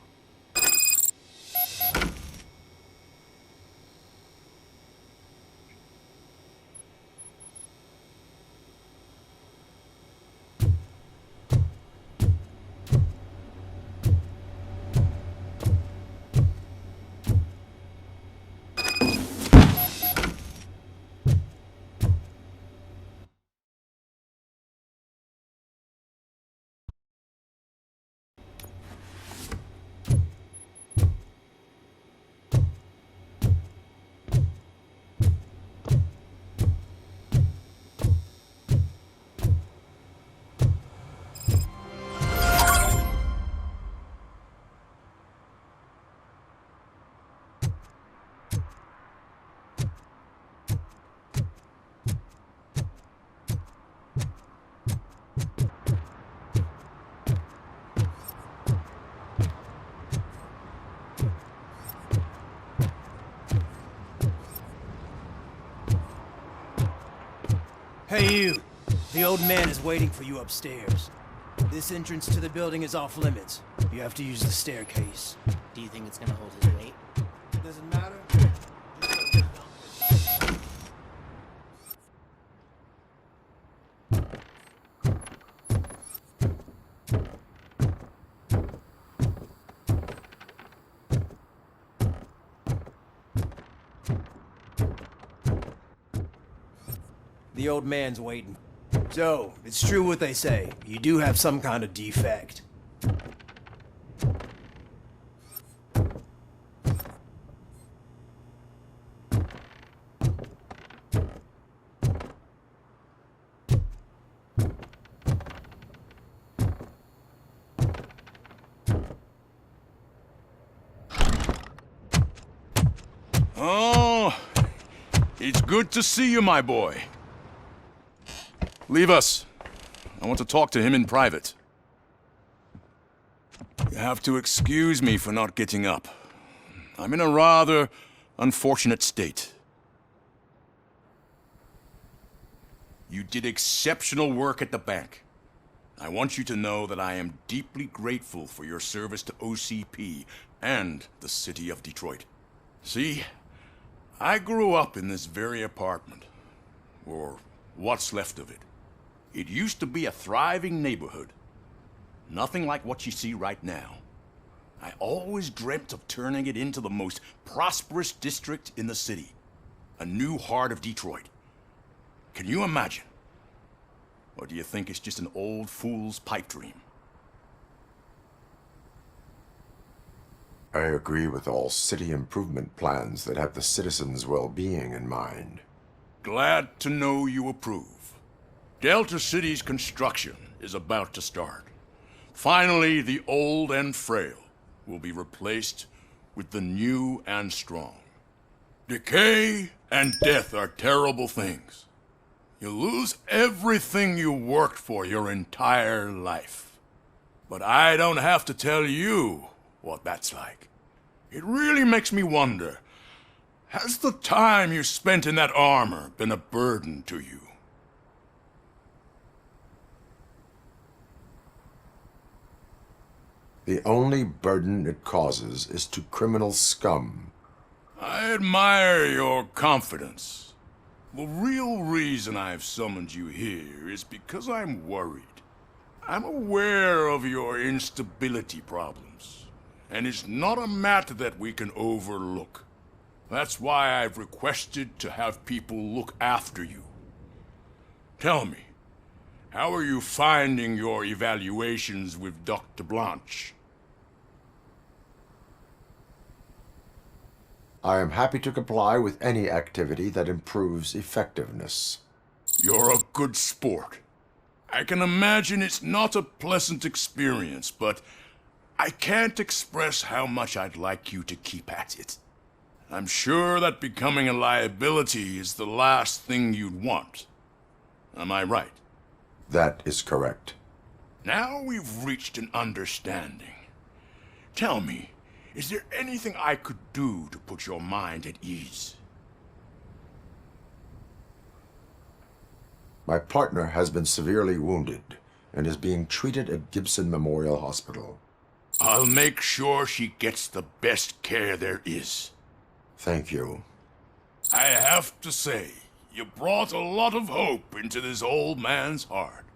Hey you! The old man is waiting for you upstairs. This entrance to the building is off limits. You have to use the staircase. Do you think it's gonna hold his weight? Doesn't matter. The old man's waiting. So, it's true what they say. You do have some kind of defect. Oh, it's good to see you, my boy. Leave us. I want to talk to him in private. You have to excuse me for not getting up. I'm in a rather unfortunate state. You did exceptional work at the bank. I want you to know that I am deeply grateful for your service to OCP and the city of Detroit. See, I grew up in this very apartment, or what's left of it. It used to be a thriving neighborhood. Nothing like what you see right now. I always dreamt of turning it into the most prosperous district in the city. A new heart of Detroit. Can you imagine? Or do you think it's just an old fool's pipe dream? I agree with all city improvement plans that have the citizens' well-being in mind. Glad to know you approve. Delta City's construction is about to start. Finally, the old and frail will be replaced with the new and strong. Decay and death are terrible things. You lose everything you worked for your entire life. But I don't have to tell you what that's like. It really makes me wonder, has the time you spent in that armor been a burden to you? The only burden it causes is to criminal scum. I admire your confidence. The real reason I've summoned you here is because I'm worried. I'm aware of your instability problems, and it's not a matter that we can overlook. That's why I've requested to have people look after you. Tell me, how are you finding your evaluations with Dr. Blanche? I am happy to comply with any activity that improves effectiveness. You're a good sport. I can imagine it's not a pleasant experience, but I can't express how much I'd like you to keep at it. I'm sure that becoming a liability is the last thing you'd want. Am I right? That is correct. Now we've reached an understanding. Tell me, is there anything I could do to put your mind at ease? My partner has been severely wounded and is being treated at Gibson Memorial Hospital. I'll make sure she gets the best care there is. Thank you. I have to say, you brought a lot of hope into this old man's heart.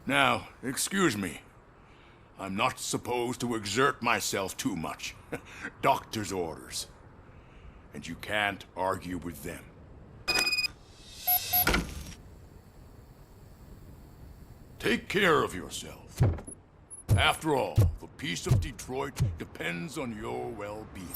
Now, excuse me. I'm not supposed to exert myself too much. Doctor's orders. And you can't argue with them. Take care of yourself. After all, the peace of Detroit depends on your well-being.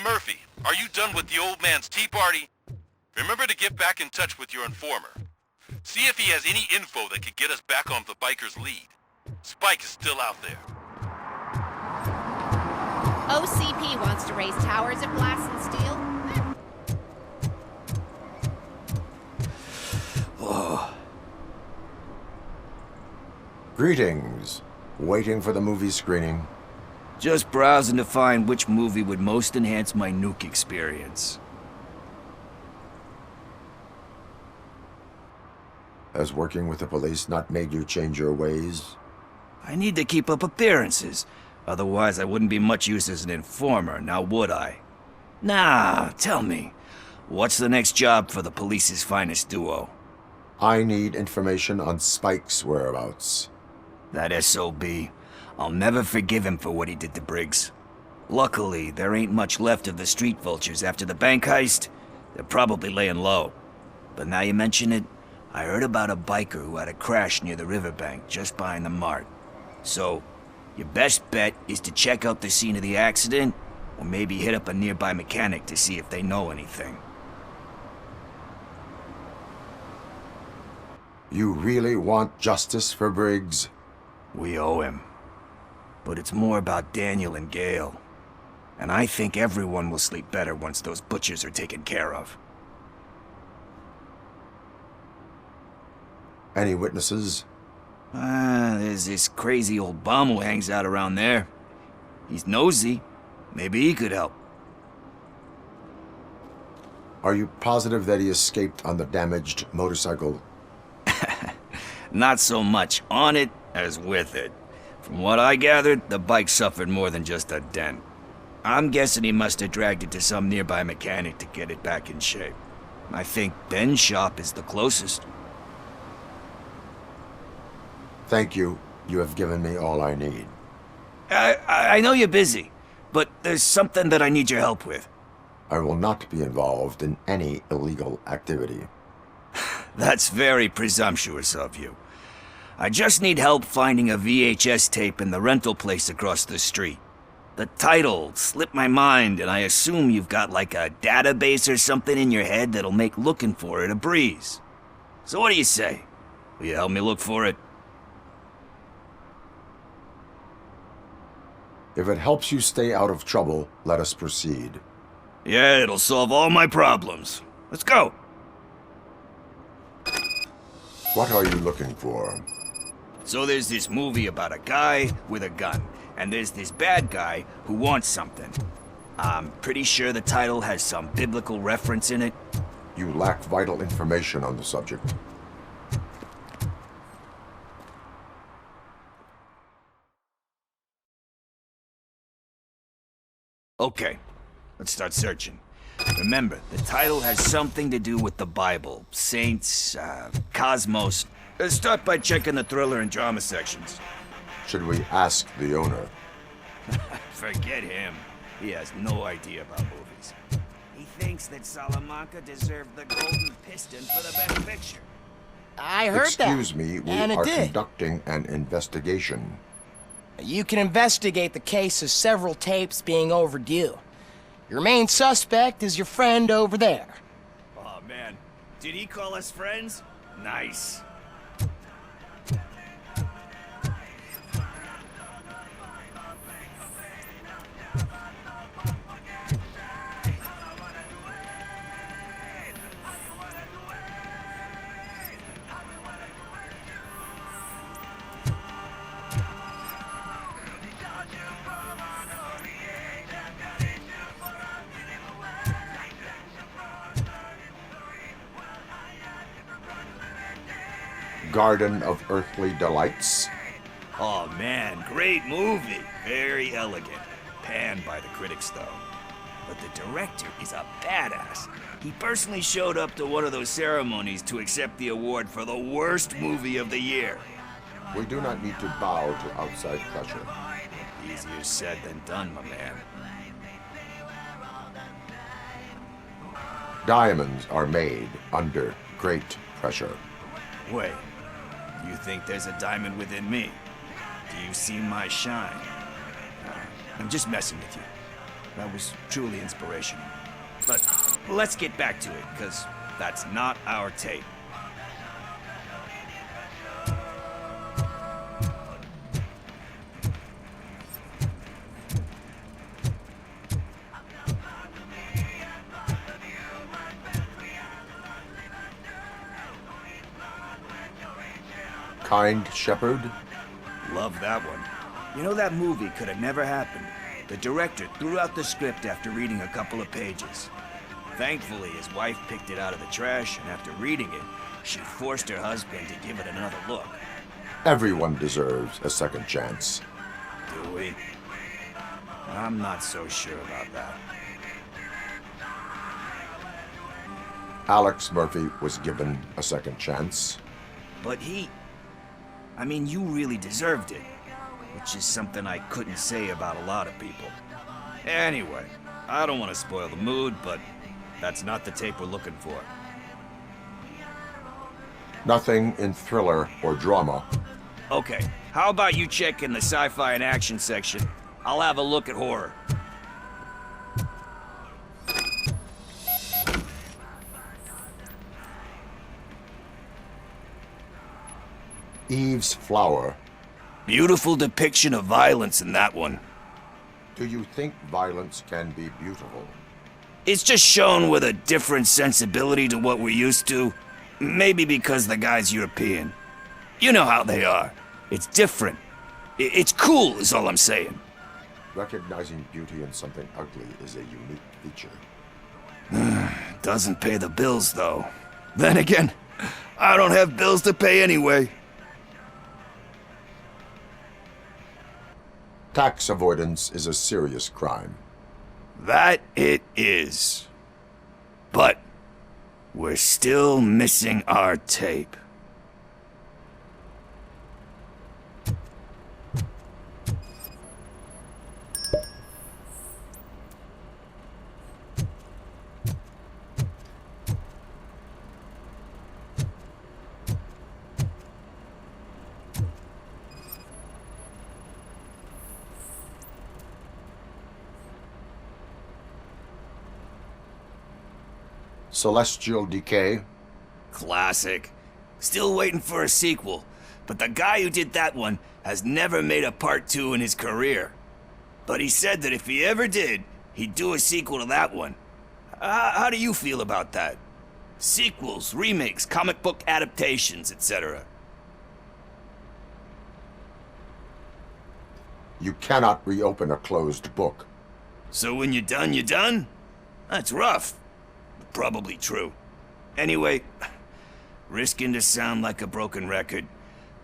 Murphy, are you done with the old man's tea party? Remember to get back in touch with your informer. See if he has any info that could get us back on the biker's lead. Spike is still out there. OCP wants to raise towers of glass and steel. Oh. Greetings. Waiting for the movie screening. Just browsing to find which movie would most enhance my nuke experience. Has working with the police not made you change your ways? I need to keep up appearances. Otherwise, I wouldn't be much use as an informer, now would I? Nah, tell me, what's the next job for the police's finest duo? I need information on Spike's whereabouts. That SOB. I'll never forgive him for what he did to Briggs. Luckily, there ain't much left of the street vultures after the bank heist. They're probably laying low. But now you mention it, I heard about a biker who had a crash near the riverbank just behind the mart. So, your best bet is to check out the scene of the accident, or maybe hit up a nearby mechanic to see if they know anything. You really want justice for Briggs? We owe him. But it's more about Daniel and Gale. And I think everyone will sleep better once those butchers are taken care of. Any witnesses? There's this crazy old bum who hangs out around there. He's nosy. Maybe he could help. Are you positive that he escaped on the damaged motorcycle? Not so much on it as with it. From what I gathered, the bike suffered more than just a dent. I'm guessing he must have dragged it to some nearby mechanic to get it back in shape. I think Ben's shop is the closest. Thank you. You have given me all I need. I know you're busy, but there's something that I need your help with. I will not be involved in any illegal activity. That's very presumptuous of you. I just need help finding a VHS tape in the rental place across the street. The title slipped my mind, and I assume you've got like a database or something in your head that'll make looking for it a breeze. So what do you say? Will you help me look for it? If it helps you stay out of trouble, let us proceed. Yeah, it'll solve all my problems. Let's go! What are you looking for? So there's this movie about a guy with a gun, and there's this bad guy who wants something. I'm pretty sure the title has some biblical reference in it. You lack vital information on the subject. Okay, let's start searching. Remember, the title has something to do with the Bible, saints, cosmos. Let's start by checking the thriller and drama sections. Should we ask the owner? Forget him. He has no idea about movies. He thinks that Salamanca deserved the Golden Piston for the best picture. I heard that. Excuse me, we are conducting an investigation. You can investigate the case of several tapes being overdue. Your main suspect is your friend over there. Oh man, did he call us friends? Nice. Garden of Earthly Delights. Oh man, great movie. Very elegant. Panned by the critics though. But the director is a badass. He personally showed up to one of those ceremonies to accept the award for the worst movie of the year. We do not need to bow to outside pressure. Easier said than done, my man. Diamonds are made under great pressure. Wait, you think there's a diamond within me? Do you see my shine? I'm just messing with you. That was truly inspirational. But let's get back to it, because that's not our tape. Kind Shepherd? Love that one. You know, that movie could have never happened. The director threw out the script after reading a couple of pages. Thankfully, his wife picked it out of the trash, and after reading it, She forced her husband to give it another look. Everyone deserves a second chance. Do we? I'm not so sure about that. Alex Murphy was given a second chance. But I mean, you really deserved it. Which is something I couldn't say about a lot of people. Anyway, I don't want to spoil the mood, but that's not the tape we're looking for. Nothing in thriller or drama. Okay, how about you check in the sci-fi and action section? I'll have a look at horror. Eve's Flower. Beautiful depiction of violence in that one. Do you think violence can be beautiful? It's just shown with a different sensibility to what we're used to. Maybe because the guy's European. You know how they are. It's different. It's cool, is all I'm saying. Recognizing beauty in something ugly is a unique feature. Doesn't pay the bills, though. Then again, I don't have bills to pay anyway. Tax avoidance is a serious crime. That it is. But we're still missing our tape. Celestial Decay. Classic. Still waiting for a sequel. But the guy who did that one has never made a part 2 in his career. But he said that if he ever did, he'd do a sequel to that one. How do you feel about that? Sequels, remakes, comic book adaptations, etc. You cannot reopen a closed book. So when you're done, you're done? That's rough. Probably true. Anyway, risking to sound like a broken record,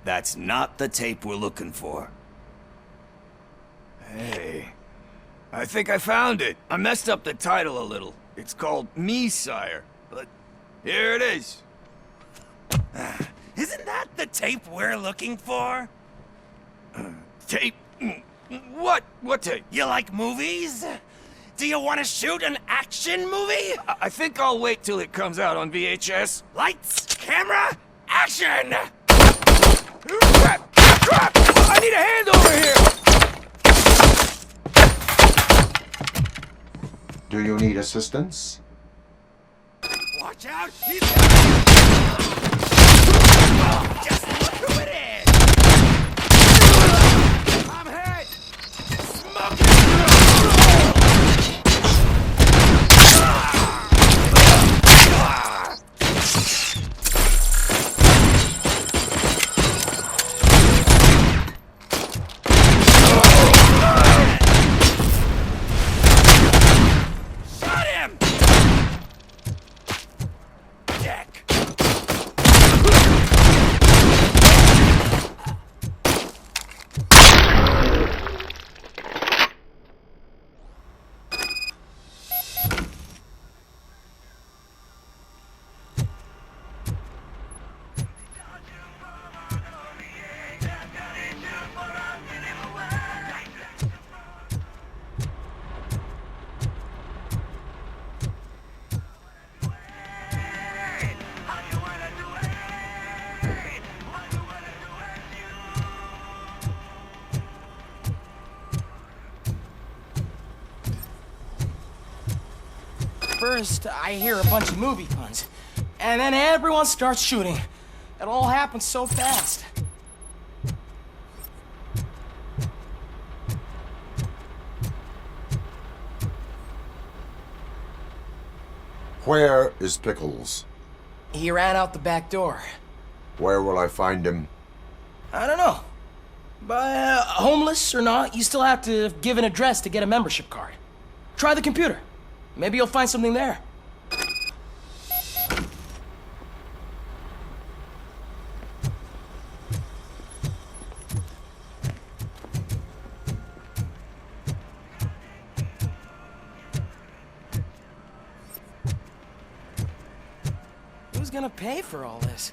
that's not the tape we're looking for. Hey, I think I found it. I messed up the title a little. It's called Me, Sire, but here it is. Isn't that the tape we're looking for? Tape? What? What tape? You like movies? Do you want to shoot an action movie? I think I'll wait till it comes out on VHS. Lights, camera, action! Crap! Crap! I need a hand over here! Do you need assistance? Watch out! Just look who it is! I'm hit! Smoking! First, I hear a bunch of movie puns, and then everyone starts shooting. It all happens so fast. Where is Pickles? He ran out the back door. Where will I find him? I don't know. But homeless or not, you still have to give an address to get a membership card. Try the computer. Maybe you'll find something there. gonna pay for all this?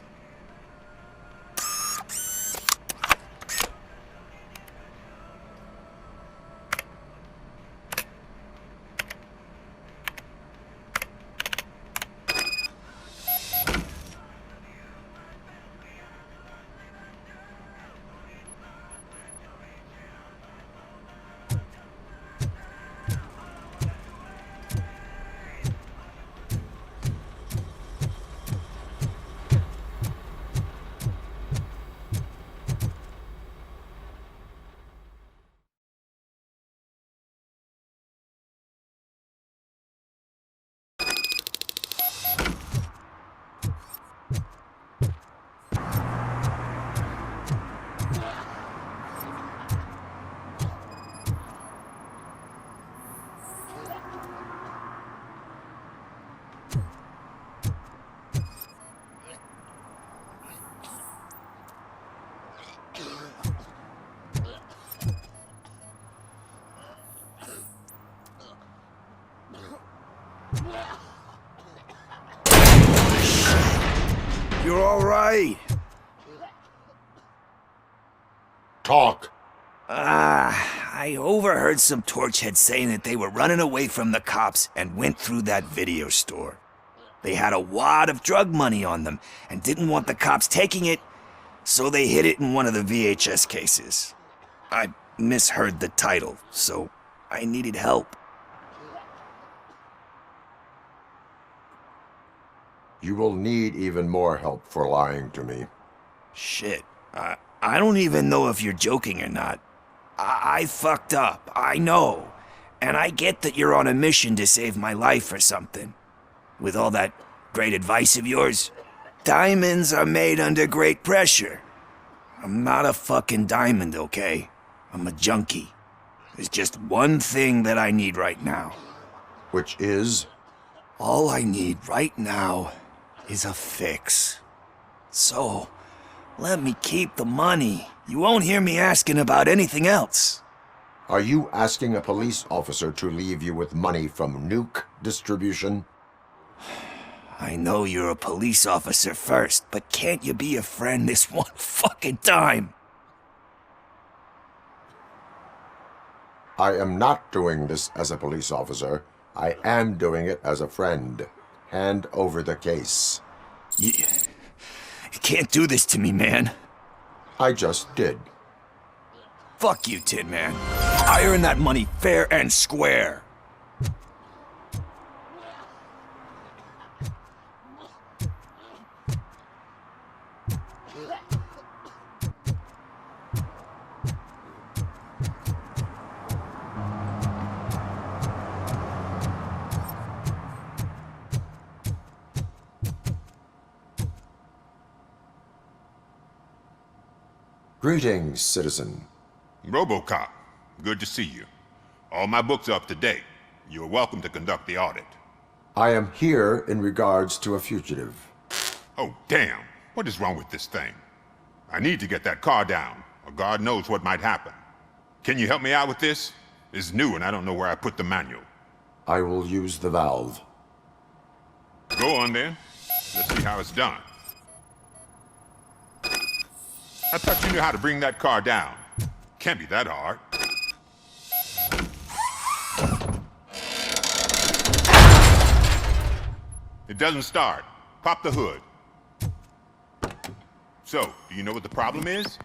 You're all right. Talk. I overheard some torchheads saying that they were running away from the cops and went through that video store. They had a wad of drug money on them and didn't want the cops taking it, so they hid it in one of the VHS cases. I misheard the title, so I needed help. You will need even more help for lying to me. Shit. I don't even know if you're joking or not. I fucked up, I know. And I get that you're on a mission to save my life or something. With all that great advice of yours, diamonds are made under great pressure. I'm not a fucking diamond, okay? I'm a junkie. There's just one thing that I need right now. Which is? All I need right now is a fix. So, let me keep the money. You won't hear me asking about anything else. Are you asking a police officer to leave you with money from nuke distribution? I know you're a police officer first, but can't you be a friend this one fucking time? I am not doing this as a police officer. I am doing it as a friend. Hand over the case. You can't do this to me, man. I just did. Fuck you, Tin Man. I earned that money fair and square. Greetings, citizen. RoboCop, good to see you. All my books are up to date. You are welcome to conduct the audit. I am here in regards to a fugitive. Oh, damn. What is wrong with this thing? I need to get that car down, or God knows what might happen. Can you help me out with this? It's new and I don't know where I put the manual. I will use the valve. Go on then. Let's see how it's done. I thought you knew how to bring that car down. Can't be that hard. It doesn't start. Pop the hood. So, do you know what the problem is?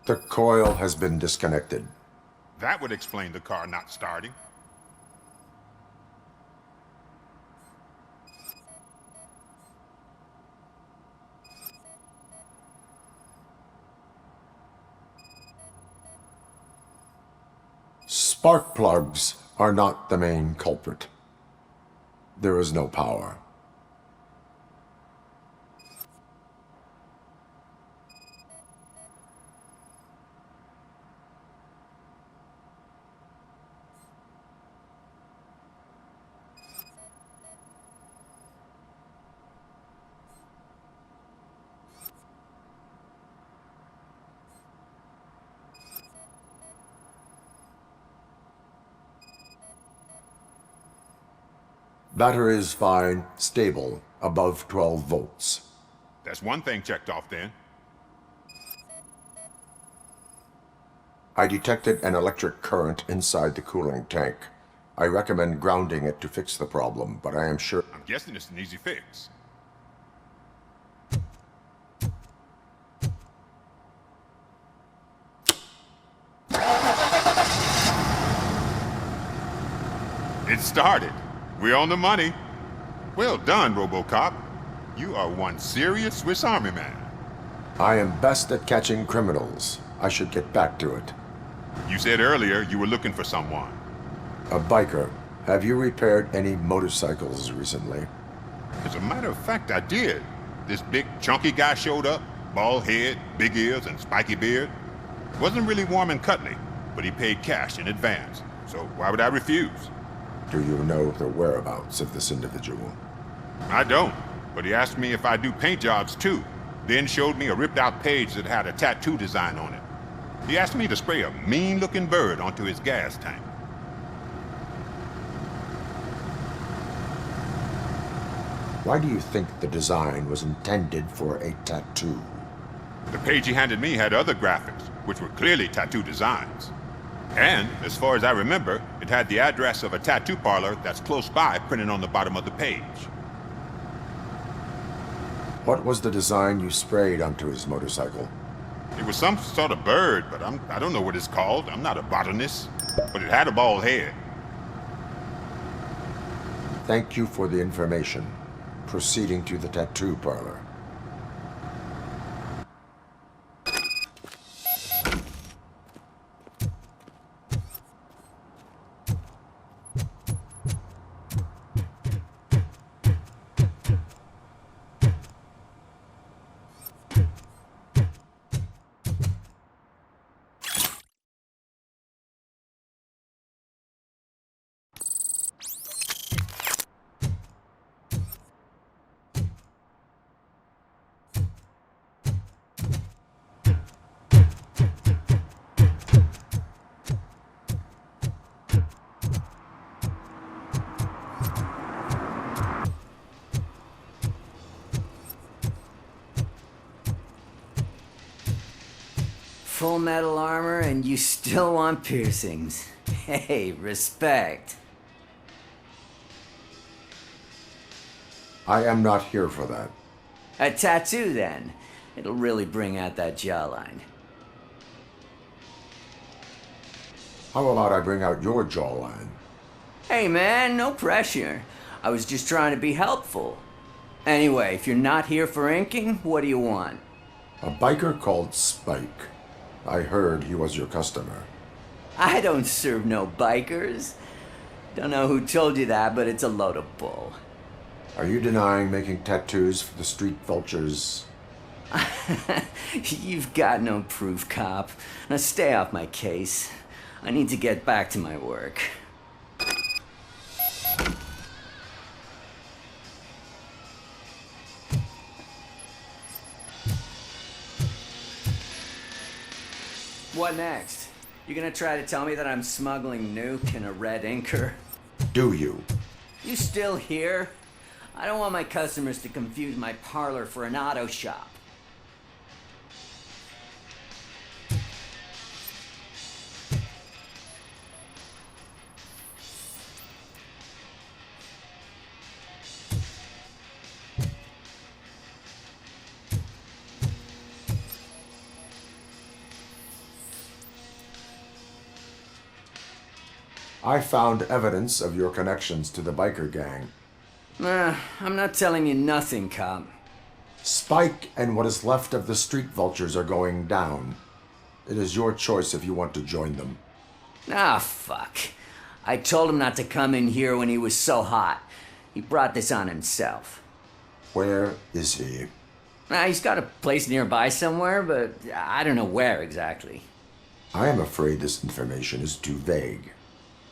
The coil has been disconnected. That would explain the car not starting. Spark plugs are not the main culprit. There is no power. Battery is fine, stable, above 12 volts. That's one thing checked off then. I detected an electric current inside the cooling tank. I recommend grounding it to fix the problem, but I am sure... I'm guessing it's an easy fix. It started. We're on the money. Well done, RoboCop. You are one serious Swiss Army man. I am best at catching criminals. I should get back to it. You said earlier you were looking for someone. A biker. Have you repaired any motorcycles recently? As a matter of fact, I did. This big, chunky guy showed up. Bald head, big ears, and spiky beard. Wasn't really warm and cuddly, but he paid cash in advance. So why would I refuse? Do you know the whereabouts of this individual? I don't, but he asked me if I do paint jobs too. Then showed me a ripped out page that had a tattoo design on it. He asked me to spray a mean-looking bird onto his gas tank. Why do you think the design was intended for a tattoo? The page he handed me had other graphics, which were clearly tattoo designs. And, as far as I remember, it had the address of a tattoo parlor that's close by printed on the bottom of the page. What was the design you sprayed onto his motorcycle? It was some sort of bird, but I don't know what it's called. I'm not a botanist. But it had a bald head. Thank you for the information. Proceeding to the tattoo parlor. Full metal armor and you still want piercings. Hey, respect. I am not here for that. A tattoo, then. It'll really bring out that jawline. How about I bring out your jawline? Hey, man, no pressure. I was just trying to be helpful. Anyway, if you're not here for inking, what do you want? A biker called Spike. I heard he was your customer. I don't serve no bikers. Don't know who told you that, but it's a load of bull. Are you denying making tattoos for the street vultures? You've got no proof, cop. Now stay off my case. I need to get back to my work. What next? You gonna try to tell me that I'm smuggling nuke in a red inker? Do you? You still here? I don't want my customers to confuse my parlor for an auto shop. I found evidence of your connections to the biker gang. I'm not telling you nothing, cop. Spike and what is left of the street vultures are going down. It is your choice if you want to join them. Ah, fuck. I told him not to come in here when he was so hot. He brought this on himself. Where is he? He's got a place nearby somewhere, but I don't know where exactly. I am afraid this information is too vague.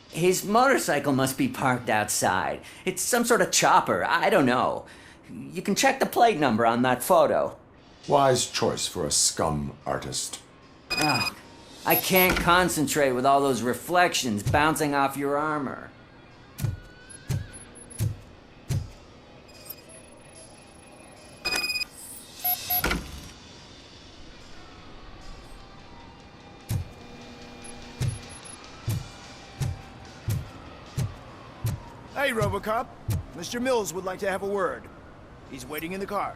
His motorcycle must be parked outside. It's some sort of chopper. I don't know. You can check the plate number on that photo. Wise choice for a scum artist. Oh, I can't concentrate with all those reflections bouncing off your armor. Hey, RoboCop. Mr. Mills would like to have a word. He's waiting in the car.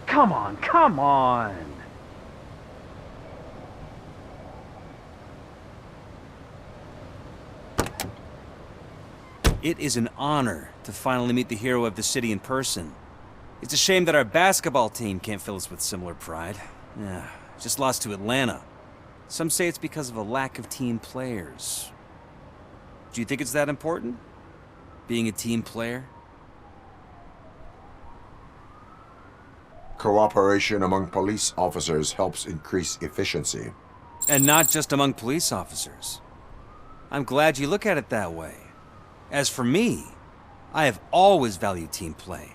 Come on, come on! It is an honor to finally meet the hero of the city in person. It's a shame that our basketball team can't fill us with similar pride. Yeah, just lost to Atlanta. Some say it's because of a lack of team players. Do you think it's that important? Being a team player? Cooperation among police officers helps increase efficiency. And not just among police officers. I'm glad you look at it that way. As for me, I have always valued team play.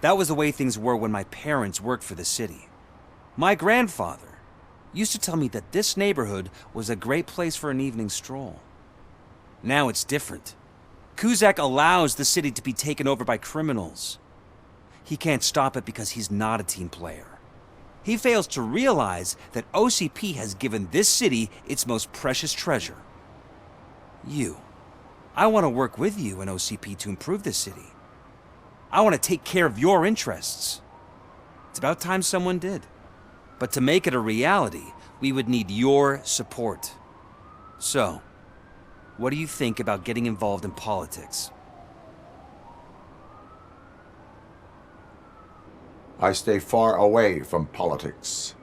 That was the way things were when my parents worked for the city. My grandfather used to tell me that this neighborhood was a great place for an evening stroll. Now it's different. Cusack allows the city to be taken over by criminals. He can't stop it because he's not a team player. He fails to realize that OCP has given this city its most precious treasure. You. I want to work with you and OCP to improve this city. I want to take care of your interests. It's about time someone did. But to make it a reality, we would need your support. So, what do you think about getting involved in politics? I stay far away from politics.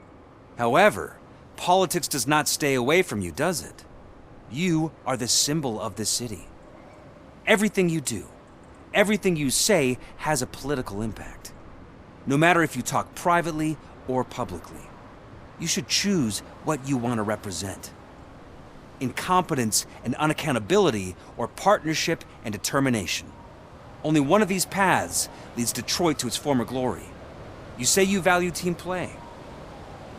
However, politics does not stay away from you, does it? You are the symbol of the city. Everything you do, everything you say has a political impact. No matter if you talk privately or publicly. You should choose what you want to represent. Incompetence and unaccountability, or partnership and determination. Only one of these paths leads Detroit to its former glory. You say you value team play.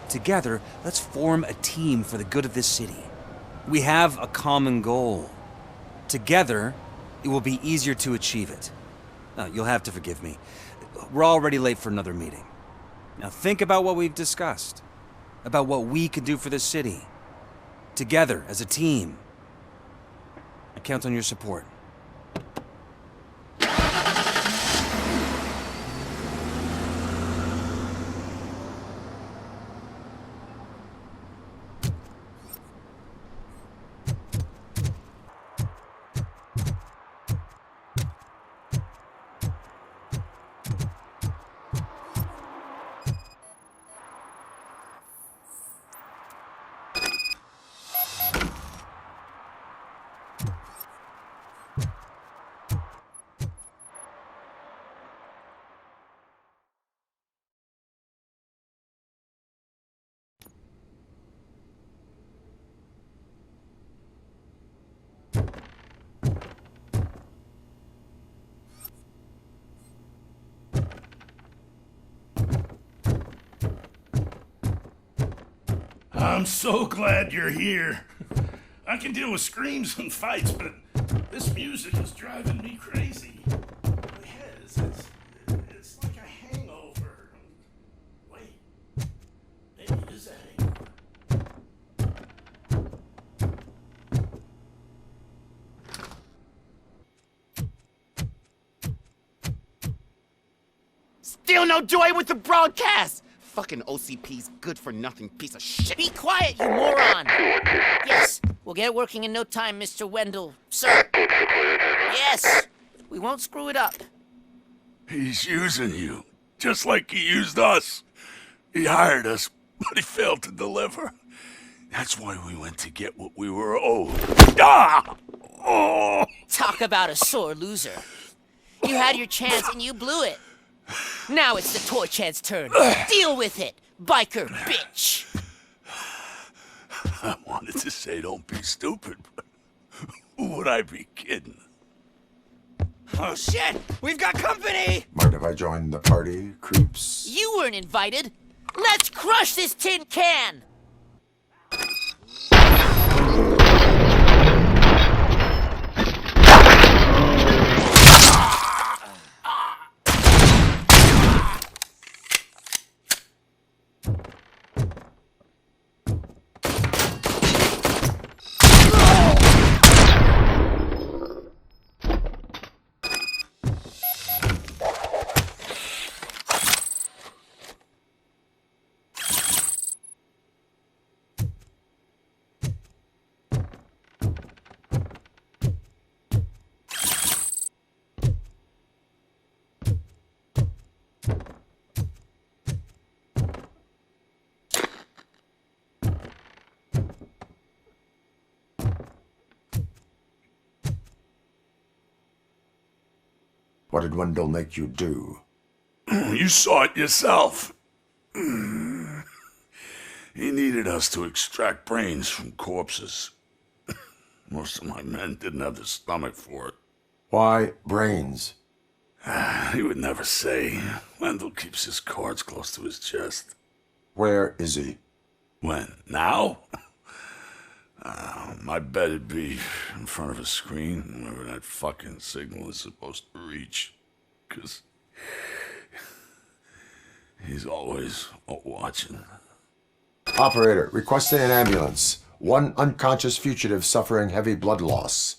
Together, let's form a team for the good of this city. We have a common goal. Together, it will be easier to achieve it. Now, you'll have to forgive me. We're already late for another meeting. Now think about what we've discussed. About what we can do for this city. Together, as a team. I count on your support. I'm so glad you're here. I can deal with screams and fights, but this music is driving me crazy. My head it's like a hangover. Wait, maybe it is a Still no joy with the broadcast! Fucking OCP's good-for-nothing piece of shit. Be quiet, you moron! Yes, we'll get it working in no time, Mr. Wendell. Sir. Yes, we won't screw it up. He's using you, just like he used us. He hired us, but he failed to deliver. That's why we went to get what we were owed. Ah! Oh! Talk about a sore loser. You had your chance and you blew it. Now it's the toy chance turn. Deal with it, biker bitch. I wanted to say don't be stupid, but who would I be kidding? Oh shit! We've got company! Mind if I join the party, creeps? You weren't invited. Let's crush this tin can! What did Wendell make you do? You saw it yourself. He needed us to extract brains from corpses. Most of my men didn't have the stomach for it. Why brains? He would never say. Wendell keeps his cards close to his chest. Where is he? When? Now? I bet it'd be in front of a screen whenever that fucking signal is supposed to reach. 'Cause he's always watching. Operator, requesting an ambulance. One unconscious fugitive suffering heavy blood loss.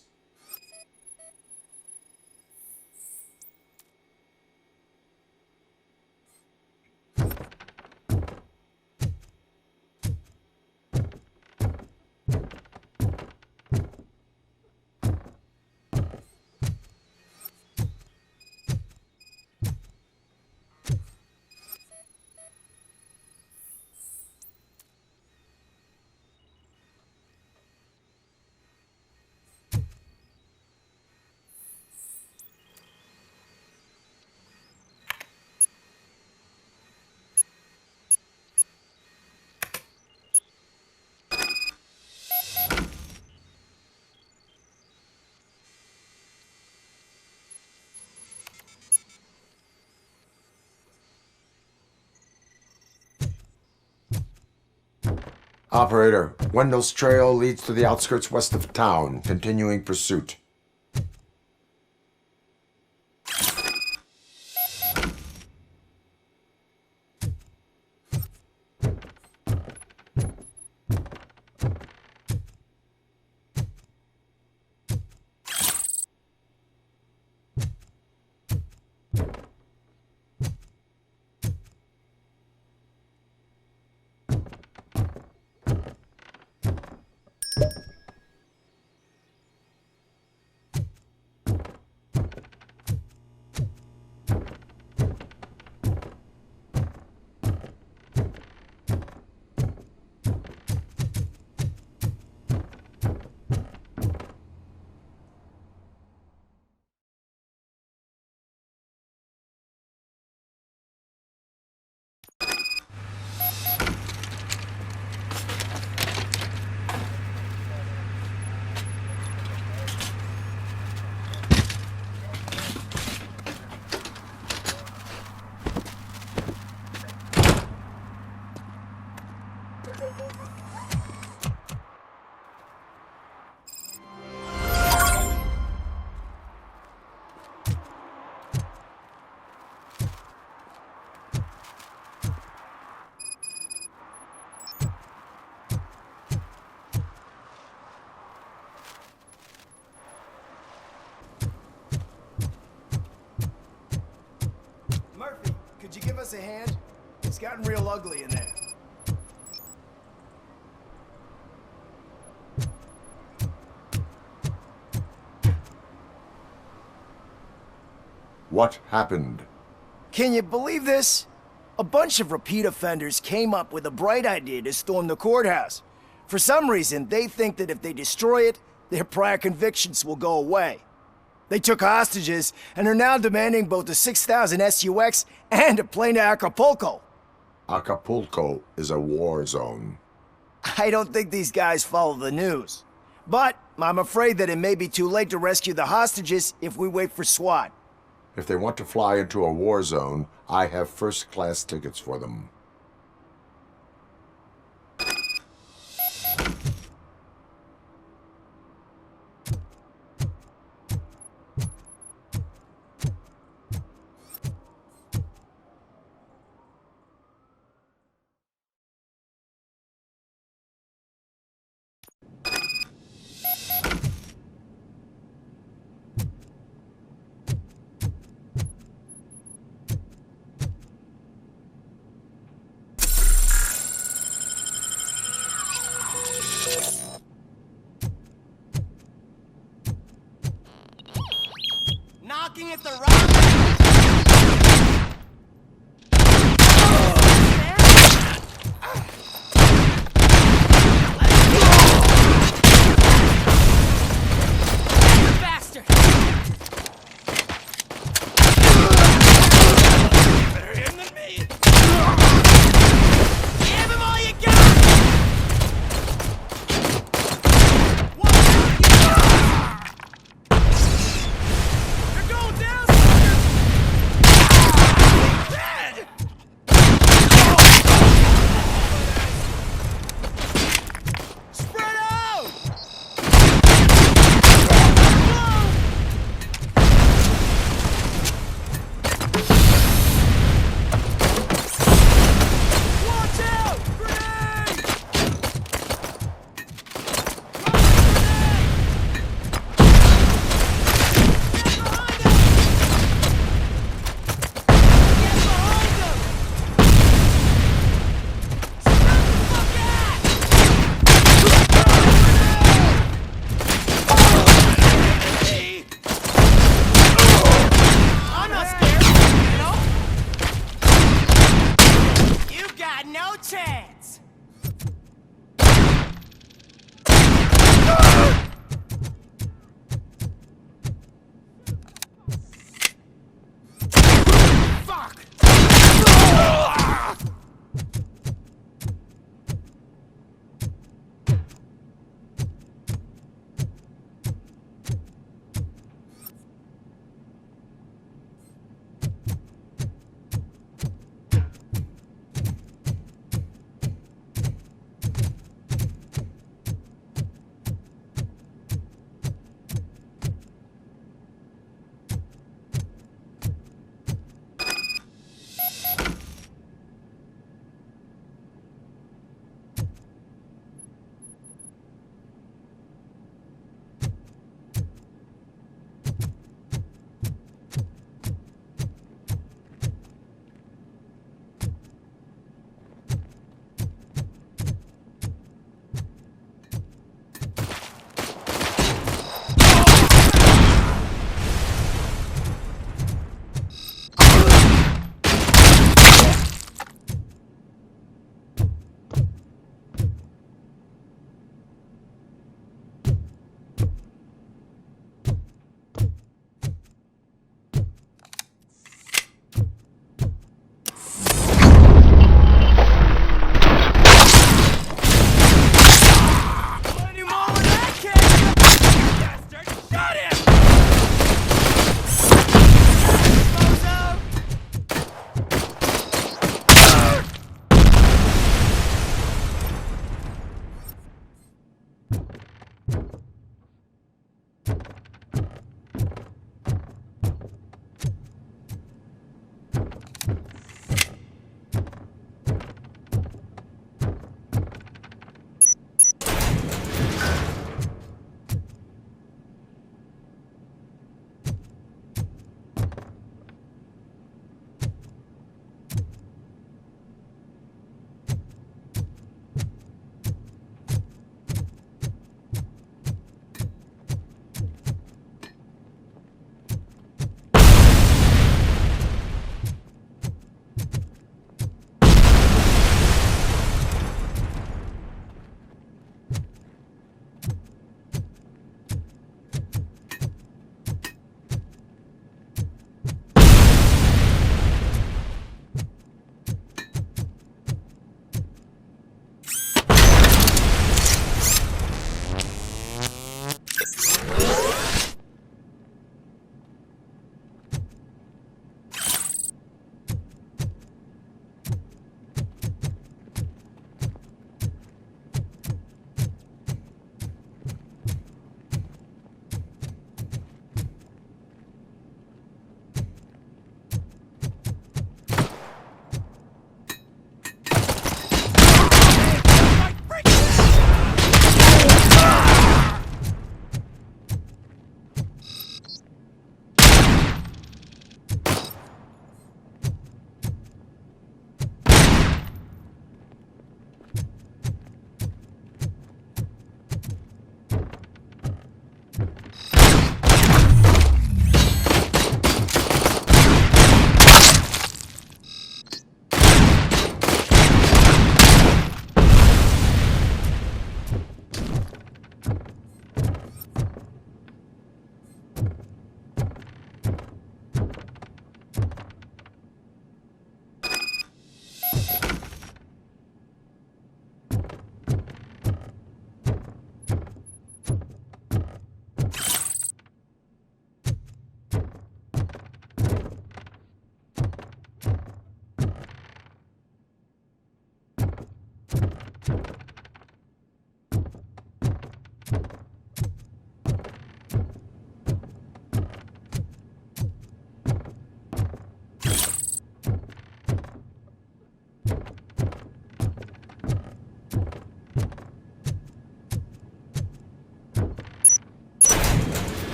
Operator, Wendell's trail leads to the outskirts west of town. Continuing pursuit. Could you give us a hand? It's gotten real ugly in there. What happened? Can you believe this? A bunch of repeat offenders came up with a bright idea to storm the courthouse. For some reason, they think that if they destroy it, their prior convictions will go away. They took hostages and are now demanding both a 6,000 SUX and a plane to Acapulco. Acapulco is a war zone. I don't think these guys follow the news. But I'm afraid that it may be too late to rescue the hostages if we wait for SWAT. If they want to fly into a war zone, I have first-class tickets for them. Knocking at the right. Bastard!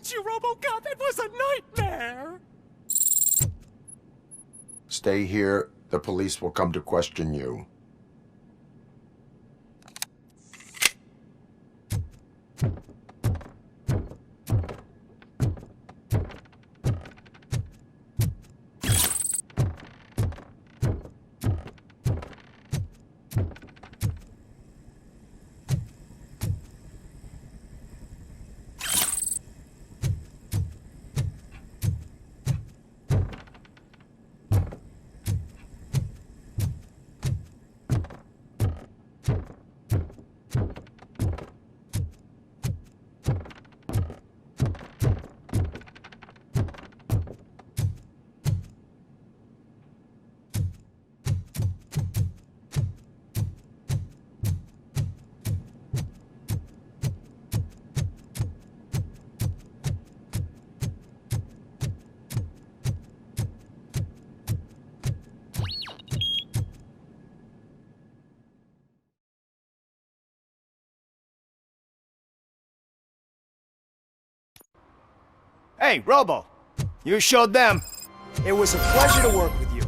want you, RoboCop. It was a nightmare. Stay here. The police will come to question you. Hey, Robo, you showed them. It was a pleasure to work with you.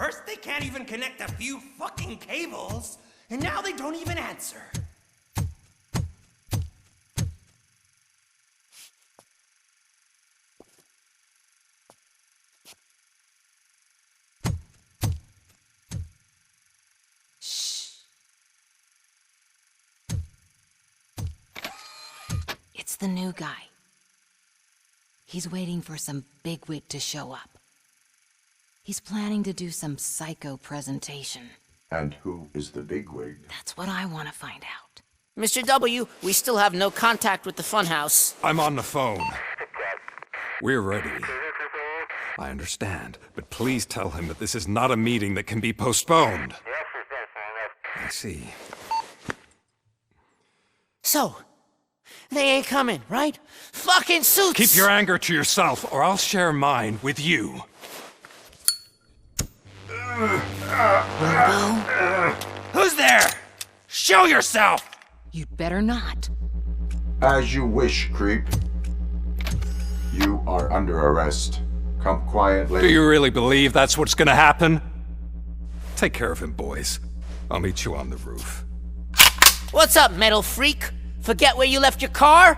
First, they can't even connect a few fucking cables, and now they don't even answer. It's the new guy. He's waiting for some bigwig to show up. He's planning to do some psycho presentation. And who is the bigwig? That's what I want to find out. Mr. W, we still have no contact with the funhouse. I'm on the phone. We're ready. I understand, but please tell him that this is not a meeting that can be postponed. I see. So, they ain't coming, right? Fucking suits! Keep your anger to yourself, or I'll share mine with you. Robo? Who's there? Show yourself! You'd better not. As you wish, creep. You are under arrest. Come quietly. Do you really believe that's what's gonna happen? Take care of him, boys. I'll meet you on the roof. What's up, metal freak? Forget where you left your car?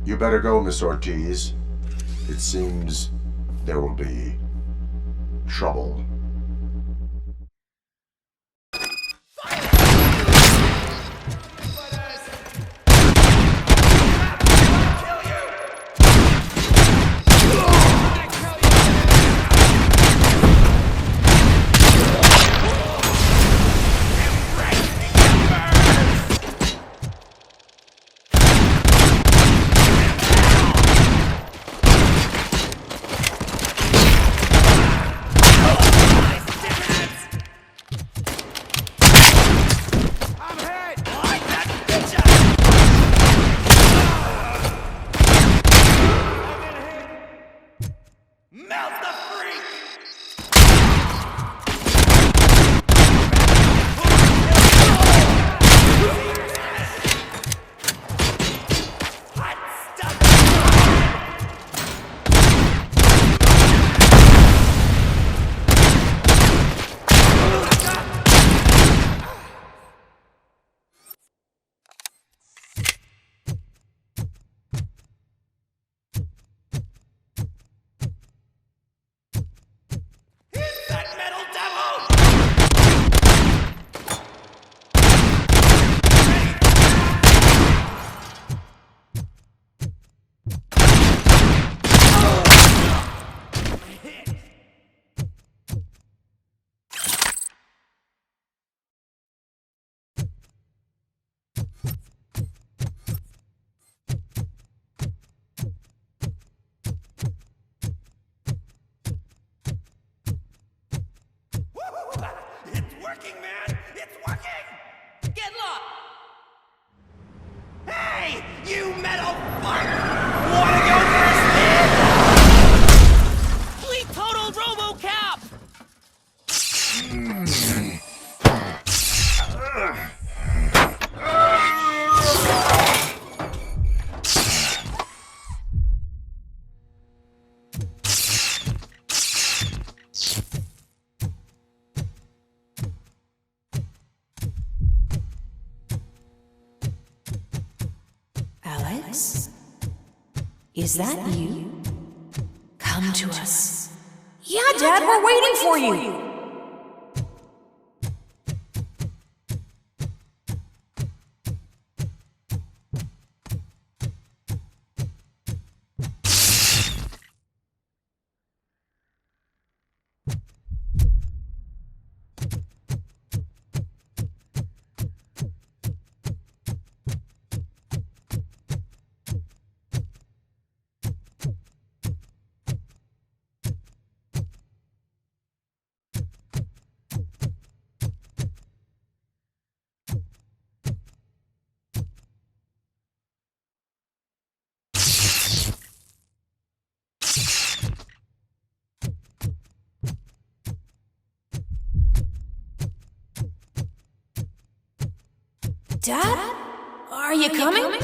You better go, Miss Ortiz. It seems there will be trouble. working, man! It's working! Get lost! Hey, you metal fuck! Wanna go first, man? We total RoboCop! Alex? Is that you? Come to us. Yeah, Dad, we're waiting for you! Dad? Are you coming?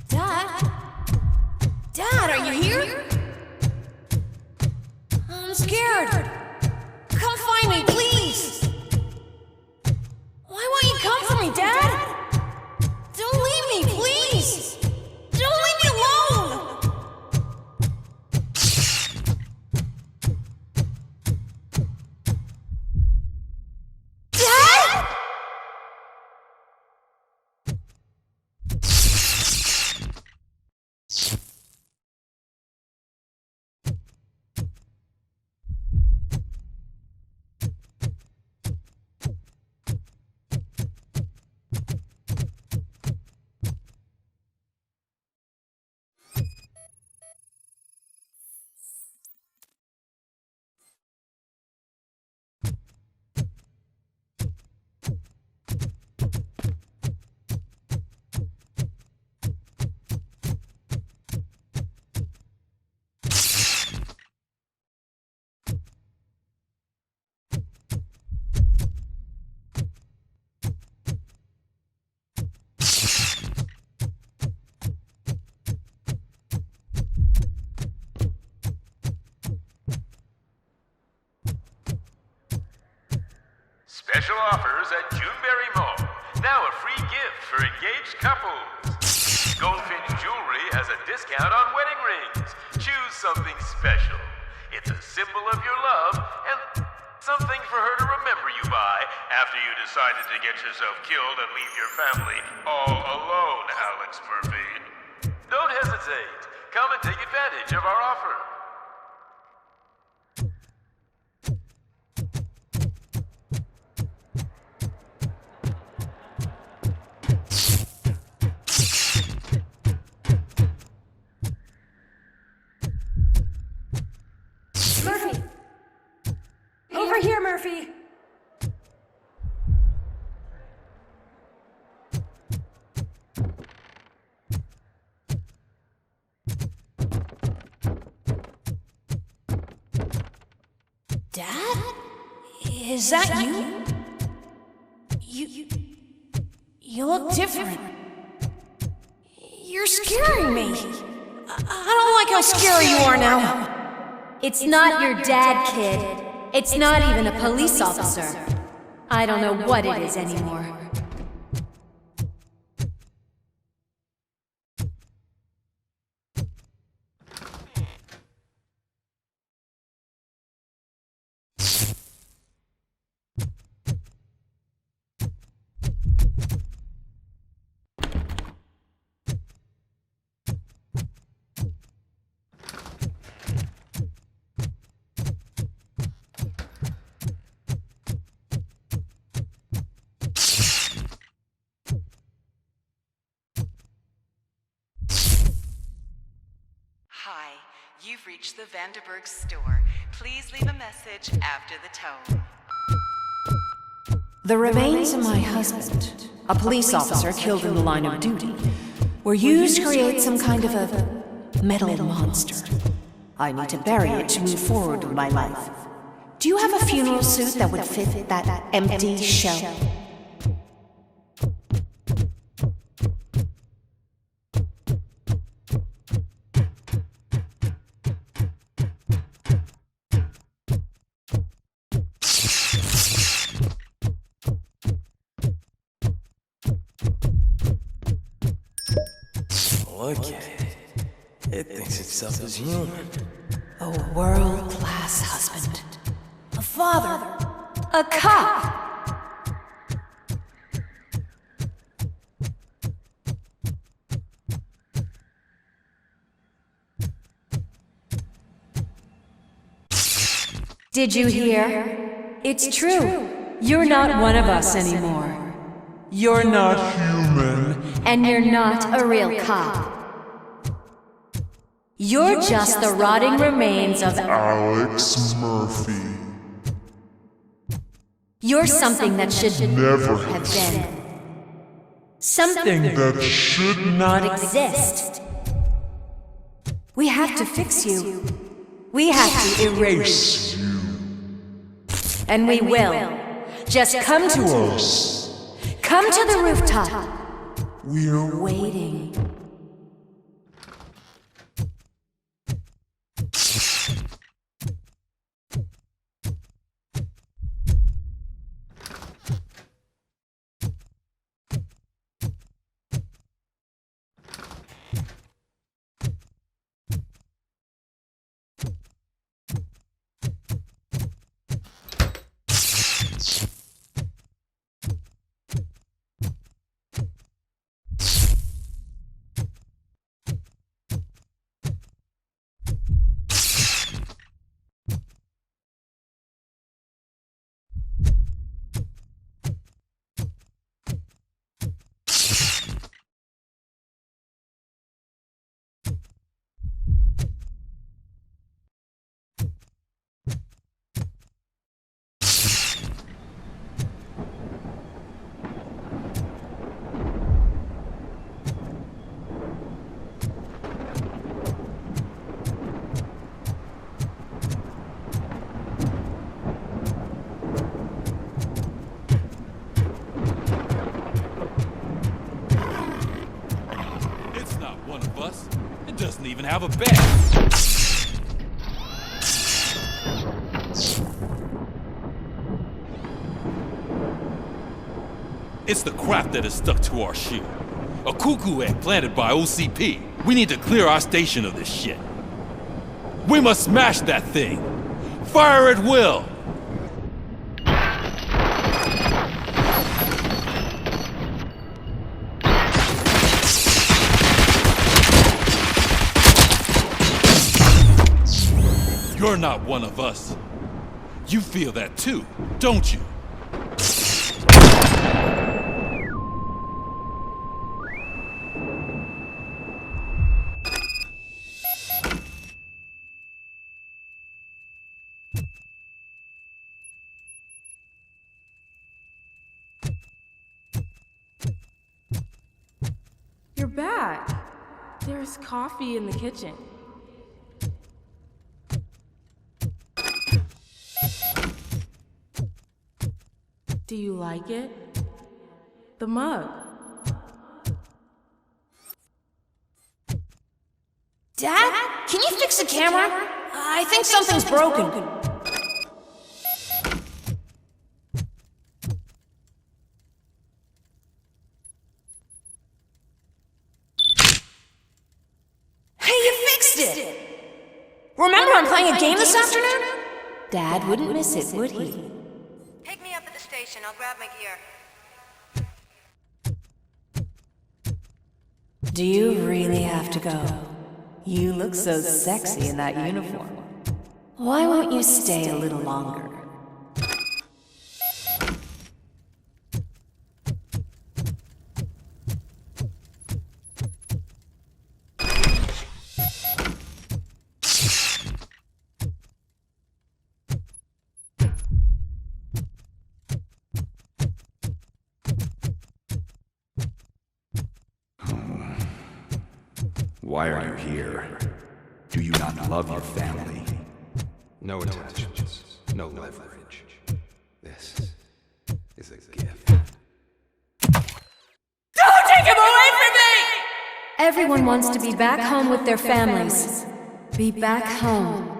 Dad? Dad, are you here? I'm scared. Come find me, please. Why won't you come for me, Dad? Don't leave me, please. Don't leave me alone. Dad? Special offers at Juneberry Mall. Now a free gift for engaged couples. Goldfinch Jewelry has a discount on wedding rings. Choose something special. It's a symbol of your love and something for her to remember you by after you decided to get yourself killed and leave your family all alone, Alex Murphy. Don't hesitate. Come and take advantage of our offer. Murphy! Over here, Murphy! Dad? Is that you? You look different. You're scaring me. I don't like how scary you are now. It's not your dad, kid. It's not even a police officer. I don't know what it is anymore. You've reached the Vanderburg store. Please leave a message after the tone. The remains of my husband, a police officer killed in the line of duty, were used to create some kind of a metal monster. I need to bury it to move forward with my life. Do you have a funeral suit that would fit that empty shell? Look at it. It thinks itself as human. A world-class husband. A father. A cop. Did you hear? It's true. You're not one of us anymore. You're not human. And you're not a real cop. You're just the rotting remains of Alex Murphy. You're something that should Never have been. Something that should not exist. We have to fix you. We have to erase you. And we will. Just come to us. Come to the rooftop. We're waiting. Doesn't even have a bed. It's the crap that is stuck to our shoe. A cuckoo egg planted by OCP. We need to clear our station of this shit. We must smash that thing. Fire at will. You're not one of us. You feel that too, don't you? You're back. There's coffee in the kitchen. Do you like it? The mug. Dad? Can you fix the camera? I think something's broken. Hey, you fixed it! Remember I'm playing a game this afternoon? Dad wouldn't miss it, would he? Pick me up at the station. I'll grab my gear. Do you really have to go? You look so sexy in that uniform. Why won't you stay a little longer? Why are you here? Do you not love your family? No attachments, no leverage. This is a gift. Don't take him away from me! Everyone wants to be back home with their families. Be back home.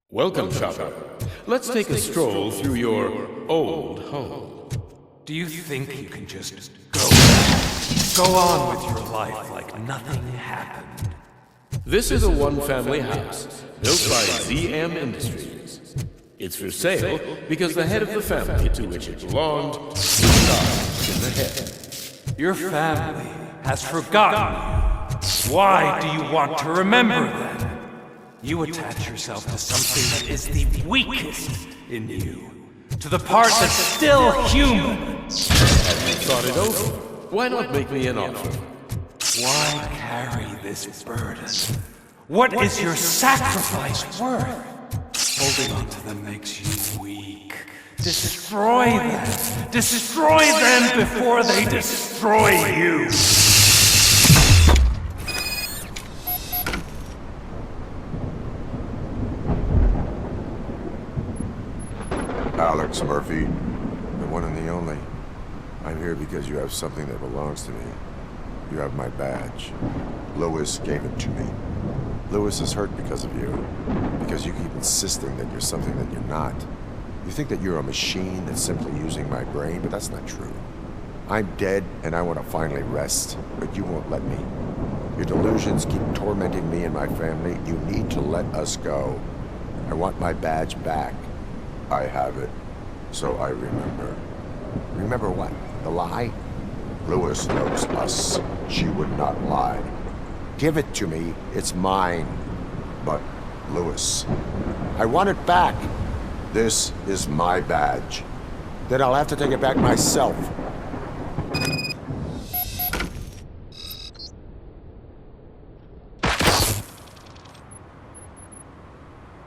Welcome, shopper. Let's take a stroll through your old home. Do you think you can just go on with your life like nothing happened? This is a one-family house built by ZM Industries. It's for sale because the head of the family to which it belonged was shot in the head. Your family has forgotten you. Why do you want to remember them? You attach yourself to something that is the weakest in you, to the part that's still human. Have you thought it over? Why not make me an offer? Why carry this burden? What is your sacrifice worth? Holding on to them makes you weak. Destroy them! Destroy them before they destroy you! Alex Murphy, the one and the only. I'm here because you have something that belongs to me. You have my badge. Lewis gave it to me. Lewis is hurt because of you. Because you keep insisting that you're something that you're not. You think that you're a machine that's simply using my brain, but that's not true. I'm dead, and I want to finally rest, but you won't let me. Your delusions keep tormenting me and my family. You need to let us go. I want my badge back. I have it, so I remember. Remember what? The lie? Lewis knows us. She would not lie. Give it to me. It's mine. But, Lewis, I want it back. This is my badge. Then I'll have to take it back myself.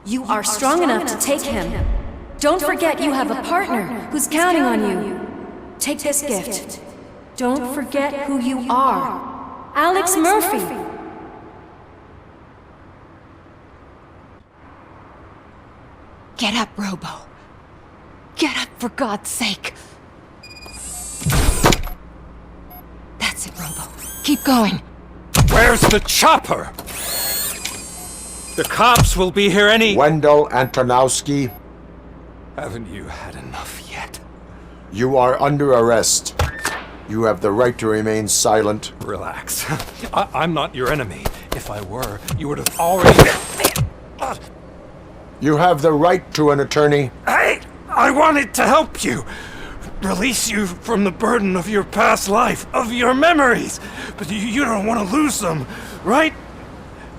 You are strong enough to take him. Don't forget you have a partner who's counting on you. Take this gift. Don't forget who you are. Alex Murphy. Get up, Robo. Get up, for God's sake. That's it, Robo. Keep going. Where's the chopper? The cops will be here any— Wendell Antonowski. Haven't you had enough yet? You are under arrest. You have the right to remain silent. Relax. I'm not your enemy. If I were, you would have already— You have the right to an attorney. Hey! I wanted to help you. Release you from the burden of your past life, of your memories. But you don't want to lose them, right?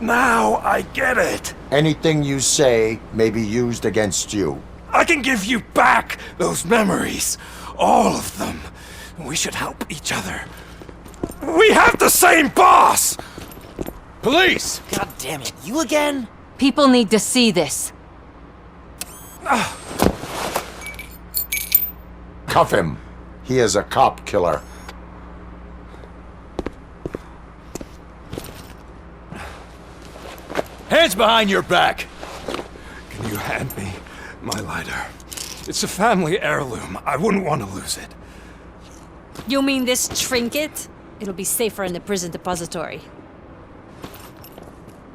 Now I get it. Anything you say may be used against you. I can give you back those memories. All of them. We should help each other. We have the same boss! Police! God damn it, you again? People need to see this. Cuff him. He is a cop killer. Hands behind your back! Can you hand me my lighter? It's a family heirloom. I wouldn't want to lose it. You mean this trinket? It'll be safer in the prison depository.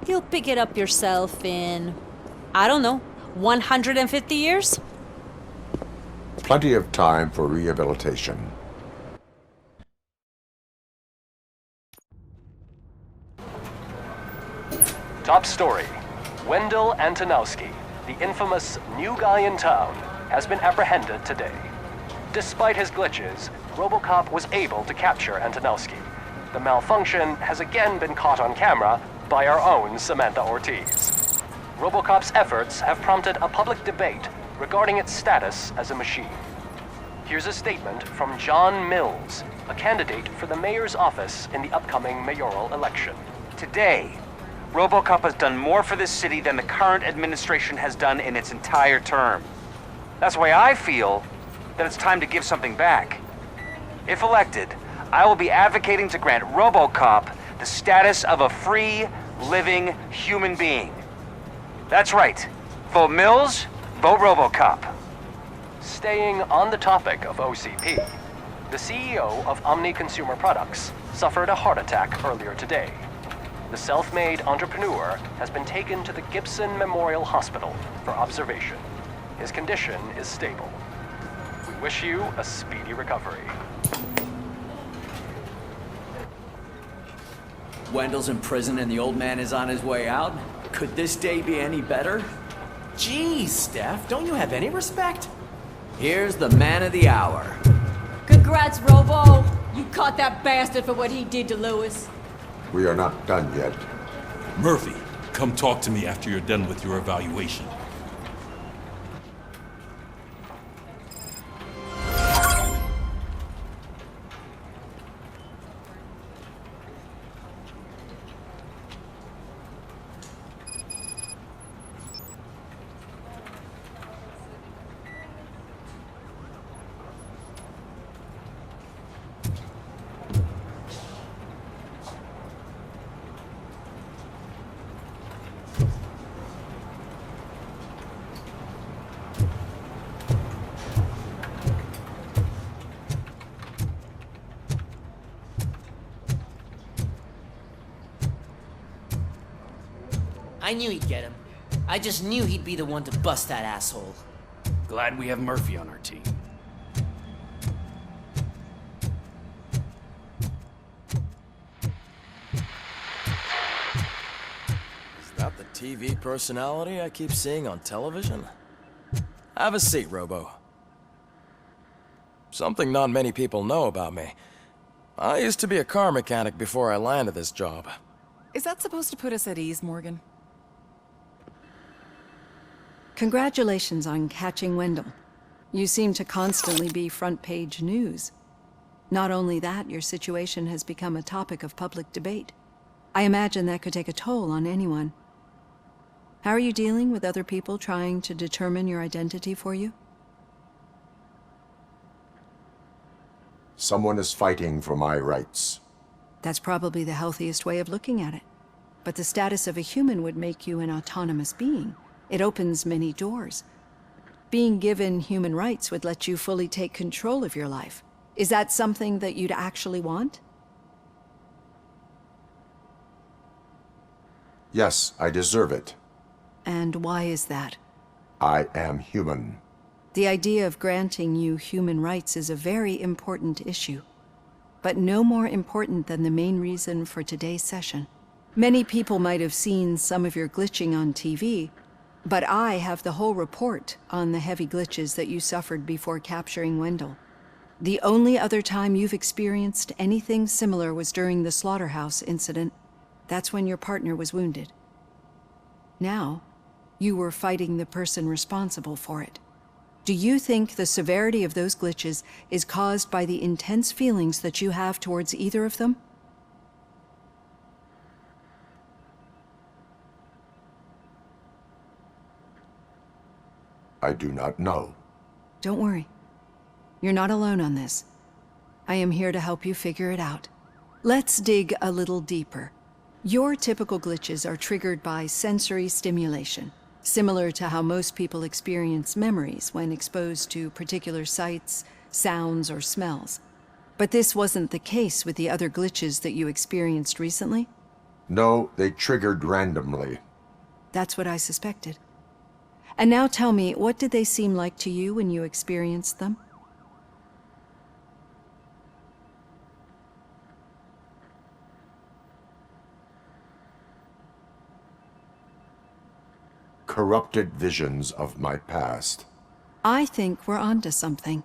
You'll pick it up yourself in, I don't know, 150 years? Plenty of time for rehabilitation. Top story. Wendell Antonowski, the infamous new guy in town, has been apprehended today. Despite his glitches, RoboCop was able to capture Antonowski. The malfunction has again been caught on camera by our own Samantha Ortiz. RoboCop's efforts have prompted a public debate regarding its status as a machine. Here's a statement from John Mills, a candidate for the mayor's office in the upcoming mayoral election. Today, RoboCop has done more for this city than the current administration has done in its entire term. That's why I feel that it's time to give something back. If elected, I will be advocating to grant RoboCop the status of a free, living human being. That's right. Vote Mills, vote RoboCop. Staying on the topic of OCP, the CEO of Omni Consumer Products suffered a heart attack earlier today. The self-made entrepreneur has been taken to the Gibson Memorial Hospital for observation. His condition is stable. We wish you a speedy recovery. Wendell's in prison and the old man is on his way out? Could this day be any better? Geez, Steph, don't you have any respect? Here's the man of the hour. Congrats, Robo! You caught that bastard for what he did to Lewis. We are not done yet. Murphy, come talk to me after you're done with your evaluation. I knew he'd get him. I just knew he'd be the one to bust that asshole. Glad we have Murphy on our team. Is that the TV personality I keep seeing on television? Have a seat, Robo. Something not many people know about me. I used to be a car mechanic before I landed this job. Is that supposed to put us at ease, Morgan? Congratulations on catching Wendell. You seem to constantly be front-page news. Not only that, your situation has become a topic of public debate. I imagine that could take a toll on anyone. How are you dealing with other people trying to determine your identity for you? Someone is fighting for my rights. That's probably the healthiest way of looking at it. But the status of a human would make you an autonomous being. It opens many doors. Being given human rights would let you fully take control of your life. Is that something that you'd actually want? Yes, I deserve it. And why is that? I am human. The idea of granting you human rights is a very important issue, but no more important than the main reason for today's session. Many people might have seen some of your glitching on TV, but I have the whole report on the heavy glitches that you suffered before capturing Wendell. The only other time you've experienced anything similar was during the slaughterhouse incident. That's when your partner was wounded. Now, you were fighting the person responsible for it. Do you think the severity of those glitches is caused by the intense feelings that you have towards either of them? I do not know. Don't worry. You're not alone on this. I am here to help you figure it out. Let's dig a little deeper. Your typical glitches are triggered by sensory stimulation, similar to how most people experience memories when exposed to particular sights, sounds, or smells. But this wasn't the case with the other glitches that you experienced recently? No, they triggered randomly. That's what I suspected. And now tell me, what did they seem like to you when you experienced them? Corrupted visions of my past. I think we're onto something.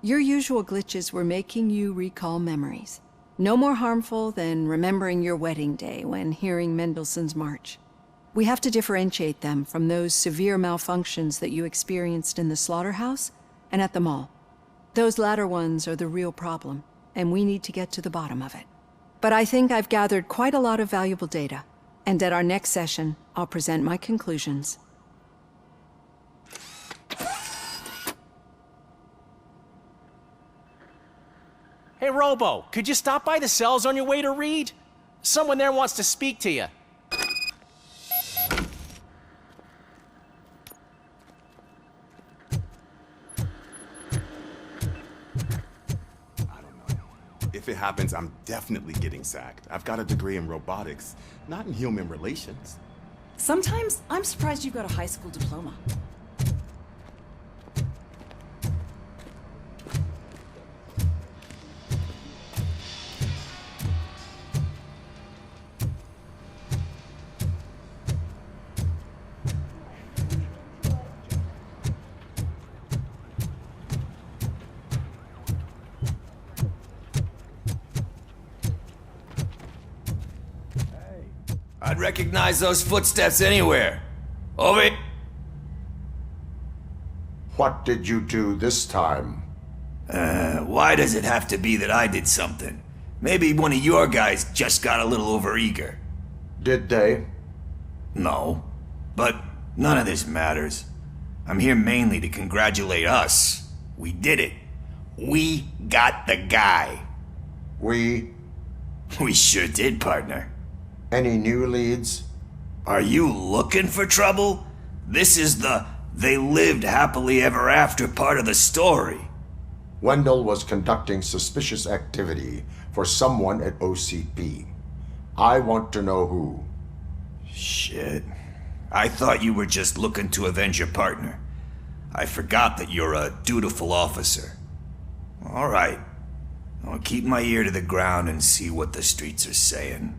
Your usual glitches were making you recall memories. No more harmful than remembering your wedding day when hearing Mendelssohn's March. We have to differentiate them from those severe malfunctions that you experienced in the slaughterhouse and at the mall. Those latter ones are the real problem, and we need to get to the bottom of it. But I think I've gathered quite a lot of valuable data, and at our next session, I'll present my conclusions. Hey, Robo, could you stop by the cells on your way to Reed? Someone there wants to speak to you. If it happens, I'm definitely getting sacked. I've got a degree in robotics, not in human relations. Sometimes I'm surprised you've got a high school diploma. I'd recognize those footsteps anywhere. Over. What did you do this time? Why does it have to be that I did something? Maybe one of your guys just got a little overeager. Did they? No. But none of this matters. I'm here mainly to congratulate us. We did it. We got the guy. We sure did, partner. Any new leads? Are you looking for trouble? This is the they lived happily ever after part of the story. Wendell was conducting suspicious activity for someone at OCP. I want to know who. Shit. I thought you were just looking to avenge your partner. I forgot that you're a dutiful officer. All right. I'll keep my ear to the ground and see what the streets are saying.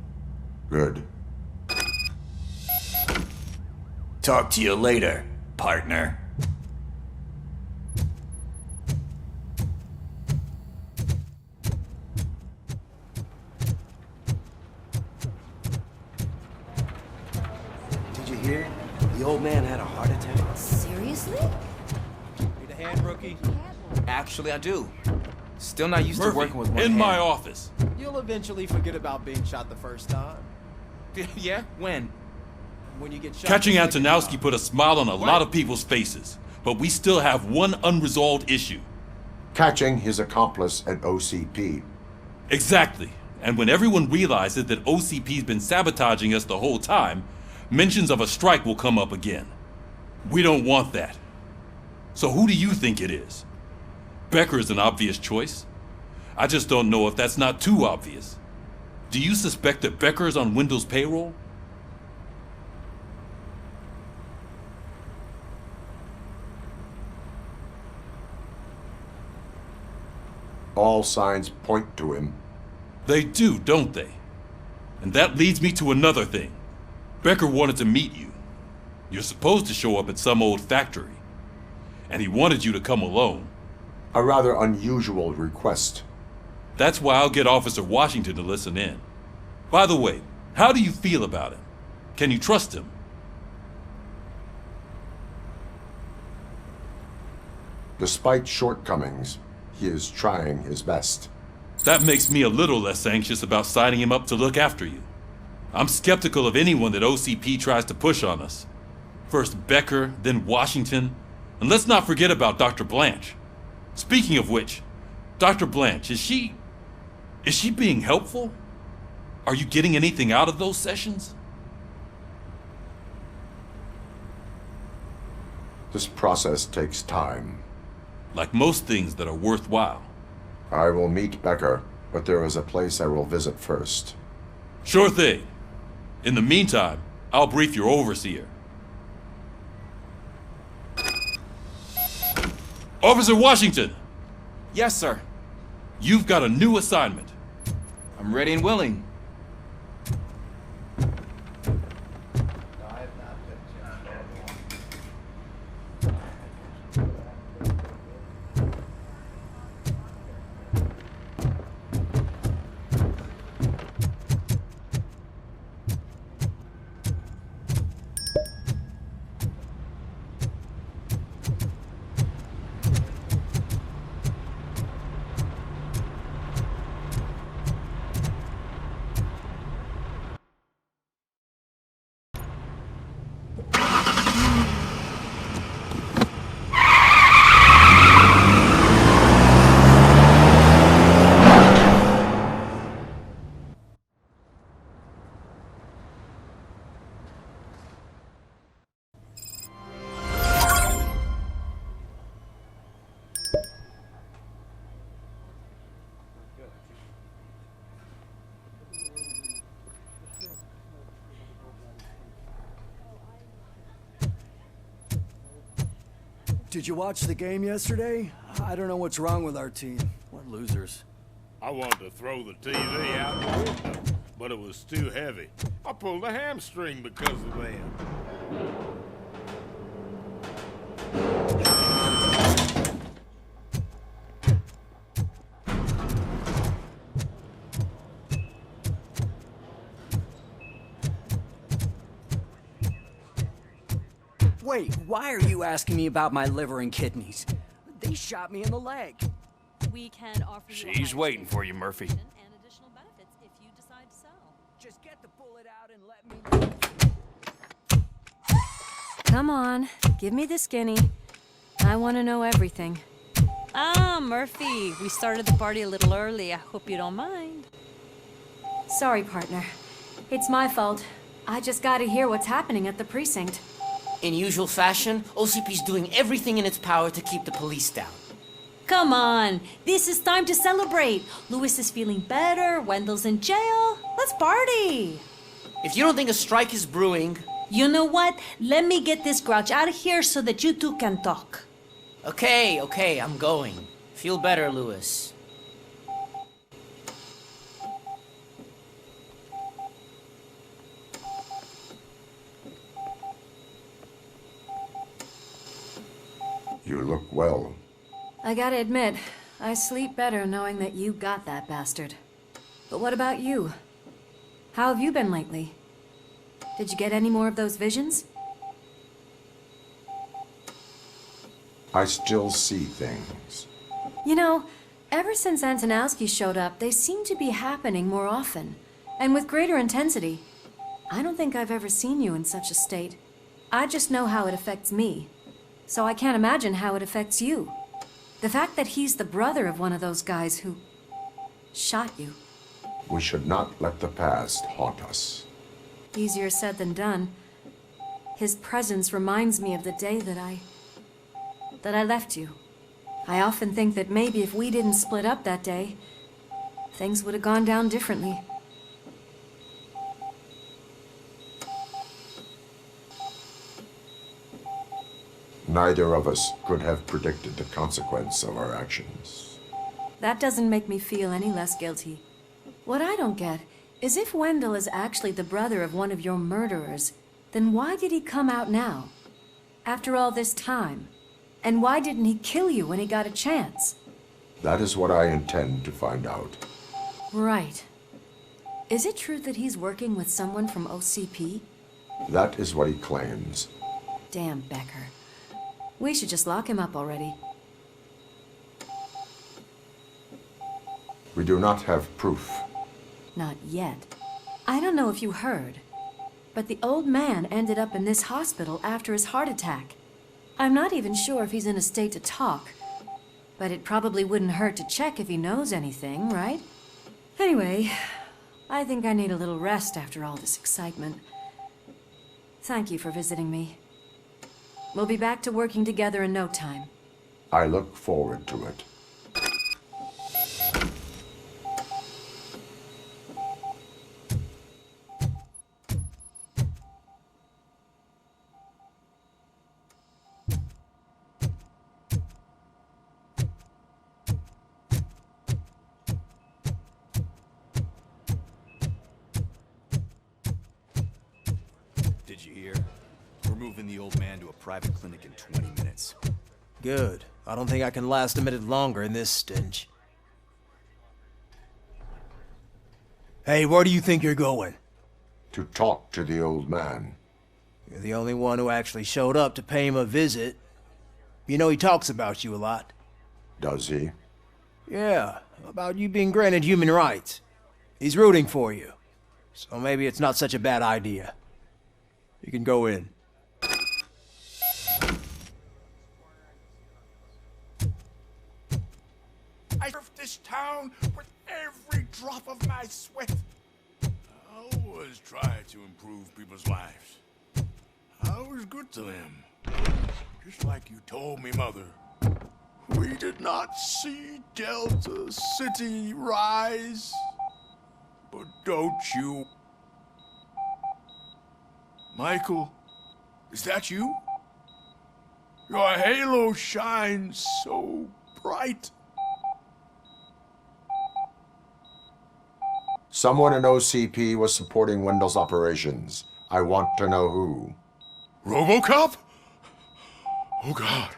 Good. Talk to you later, partner. Did you hear? The old man had a heart attack. Seriously? Need a hand, rookie? Actually, I do. Still not used to working with one in hand. my office. You'll eventually forget about being shot the first time. Yeah? When? When you get shot. Catching Antonowski put a smile on a lot of people's faces, but we still have one unresolved issue. Catching his accomplice at OCP. Exactly. And when everyone realizes that OCP's been sabotaging us the whole time, mentions of a strike will come up again. We don't want that. So who do you think it is? Becker is an obvious choice. I just don't know if that's not too obvious. Do you suspect that Becker is on Wendell's payroll? All signs point to him. They do, don't they? And that leads me to another thing. Becker wanted to meet you. You're supposed to show up at some old factory. And he wanted you to come alone. A rather unusual request. That's why I'll get Officer Washington to listen in. By the way, how do you feel about him? Can you trust him? Despite shortcomings, he is trying his best. That makes me a little less anxious about signing him up to look after you. I'm skeptical of anyone that OCP tries to push on us. First Becker, then Washington, and let's not forget about Dr. Blanche. Speaking of which, Dr. Blanche, is she being helpful? Are you getting anything out of those sessions? This process takes time. Like most things that are worthwhile. I will meet Becker, but there is a place I will visit first. Sure thing. In the meantime, I'll brief your overseer. Officer Washington! Yes, sir. You've got a new assignment. I'm ready and willing. Did you watch the game yesterday? I don't know what's wrong with our team. What losers. I wanted to throw the TV out the window, but it was too heavy. I pulled a hamstring because of them. Wait, why are you asking me about my liver and kidneys? They shot me in the leg. We can offer you She's waiting for you, Murphy. and additional benefits if you decide to sell. Just get the bullet out and let me... Come on, give me the skinny. I want to know everything. Ah, Murphy, we started the party a little early. I hope you don't mind. Sorry, partner. It's my fault. I just gotta hear what's happening at the precinct. In usual fashion, OCP's doing everything in its power to keep the police down. Come on, this is time to celebrate. Louis is feeling better, Wendell's in jail. Let's party. If you don't think a strike is brewing... You know what? Let me get this grouch out of here so that you two can talk. Okay, I'm going. Feel better, Louis. You look well. I gotta admit, I sleep better knowing that you got that bastard. But what about you? How have you been lately? Did you get any more of those visions? I still see things. You know, ever since Antonowski showed up, they seem to be happening more often, and with greater intensity. I don't think I've ever seen you in such a state. I just know how it affects me, so I can't imagine how it affects you. The fact that he's the brother of one of those guys who shot you. We should not let the past haunt us. Easier said than done. His presence reminds me of the day that I left you. I often think that maybe if we didn't split up that day, things would have gone down differently. Neither of us could have predicted the consequence of our actions. That doesn't make me feel any less guilty. What I don't get is if Wendell is actually the brother of one of your murderers, then why did he come out now? After all this time? And why didn't he kill you when he got a chance? That is what I intend to find out. Right. Is it true that he's working with someone from OCP? That is what he claims. Damn Becker. We should just lock him up already. We do not have proof. Not yet. I don't know if you heard, but the old man ended up in this hospital after his heart attack. I'm not even sure if he's in a state to talk, but it probably wouldn't hurt to check if he knows anything, right? Anyway, I think I need a little rest after all this excitement. Thank you for visiting me. We'll be back to working together in no time. I look forward to it. Did you hear? We're moving the old man to a private clinic in 20 minutes. Good. I don't think I can last a minute longer in this stench. Hey, where do you think you're going? To talk to the old man. You're the only one who actually showed up to pay him a visit. You know he talks about you a lot. Does he? Yeah, about you being granted human rights. He's rooting for you. So maybe it's not such a bad idea. You can go in. I served this town with every drop of my sweat. I always try to improve people's lives. I was good to them. Just like you told me, Mother. We did not see Delta City rise. But don't you... Michael, is that you? Your halo shines so bright. Someone in OCP was supporting Wendell's operations. I want to know who. RoboCop? Oh God.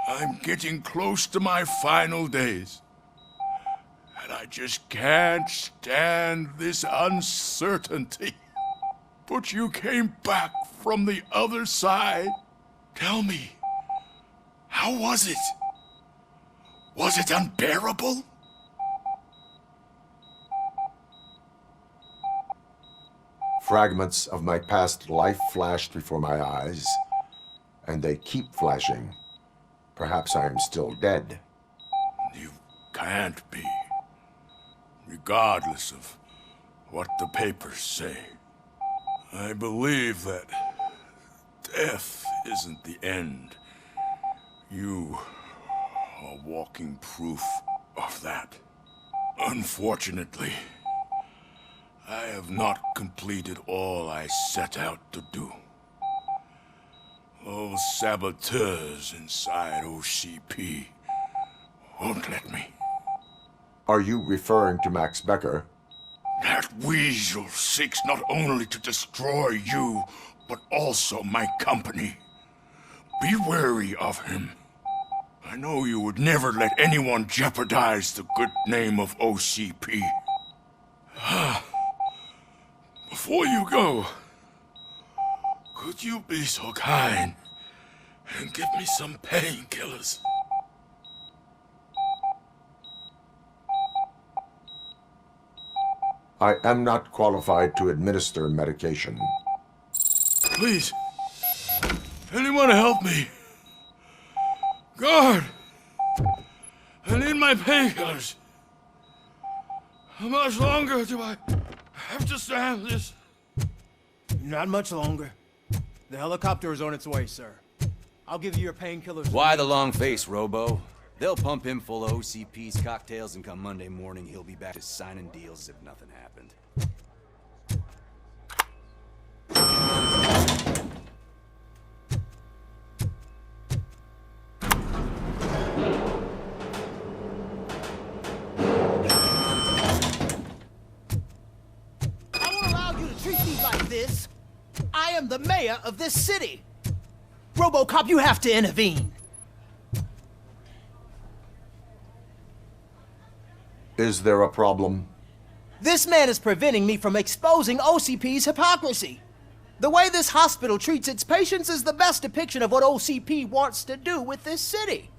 I'm getting close to my final days. And I just can't stand this uncertainty. But you came back from the other side. Tell me, how was it? Was it unbearable? Fragments of my past life flashed before my eyes, and they keep flashing. Perhaps I am still dead. You can't be. Regardless of what the papers say. I believe that death isn't the end. You are walking proof of that. Unfortunately, I have not completed all I set out to do. Those saboteurs inside OCP won't let me. Are you referring to Max Becker? That weasel seeks not only to destroy you, but also my company. Be wary of him. I know you would never let anyone jeopardize the good name of OCP. Before you go, could you be so kind and give me some painkillers? I am not qualified to administer medication. Please, anyone help me? Guard! I need my painkillers. How much longer do I have to stand this? Not much longer. The helicopter is on its way, sir. I'll give you your painkillers. Why the long face, Robo? They'll pump him full of OCP's cocktails, and come Monday morning, he'll be back to signing deals as if nothing happened. I won't allow you to treat me like this. I am the mayor of this city. RoboCop, you have to intervene. Is there a problem? This man is preventing me from exposing OCP's hypocrisy. The way this hospital treats its patients is the best depiction of what OCP wants to do with this city.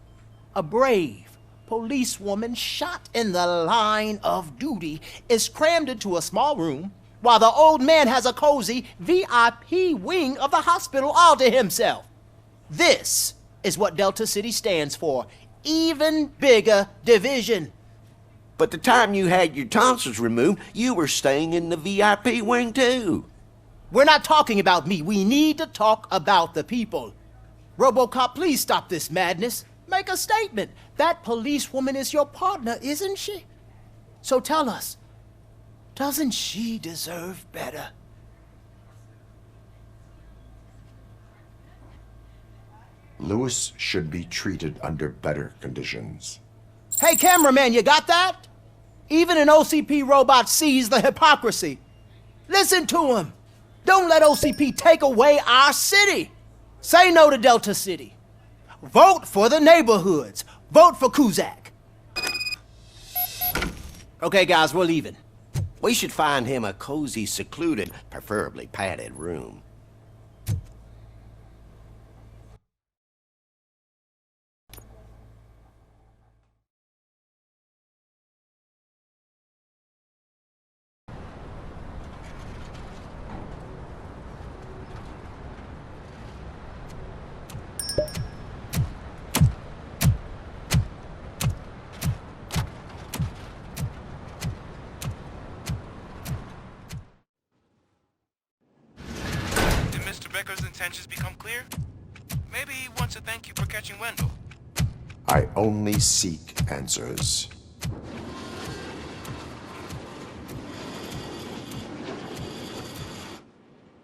A brave policewoman shot in the line of duty is crammed into a small room, while the old man has a cozy VIP wing of the hospital all to himself. This is what Delta City stands for. Even bigger division. But the time you had your tonsils removed, you were staying in the VIP wing too. We're not talking about me. We need to talk about the people. RoboCop, please stop this madness. Make a statement. That policewoman is your partner, isn't she? So tell us, doesn't she deserve better? Lewis should be treated under better conditions. Hey, cameraman, you got that? Even an OCP robot sees the hypocrisy. Listen to him. Don't let OCP take away our city. Say no to Delta City. Vote for the neighborhoods. Vote for Kuzak. Okay, guys, we're leaving. We should find him a cozy, secluded, preferably padded room. Becker's intentions become clear? Maybe he wants to thank you for catching Wendell. I only seek answers.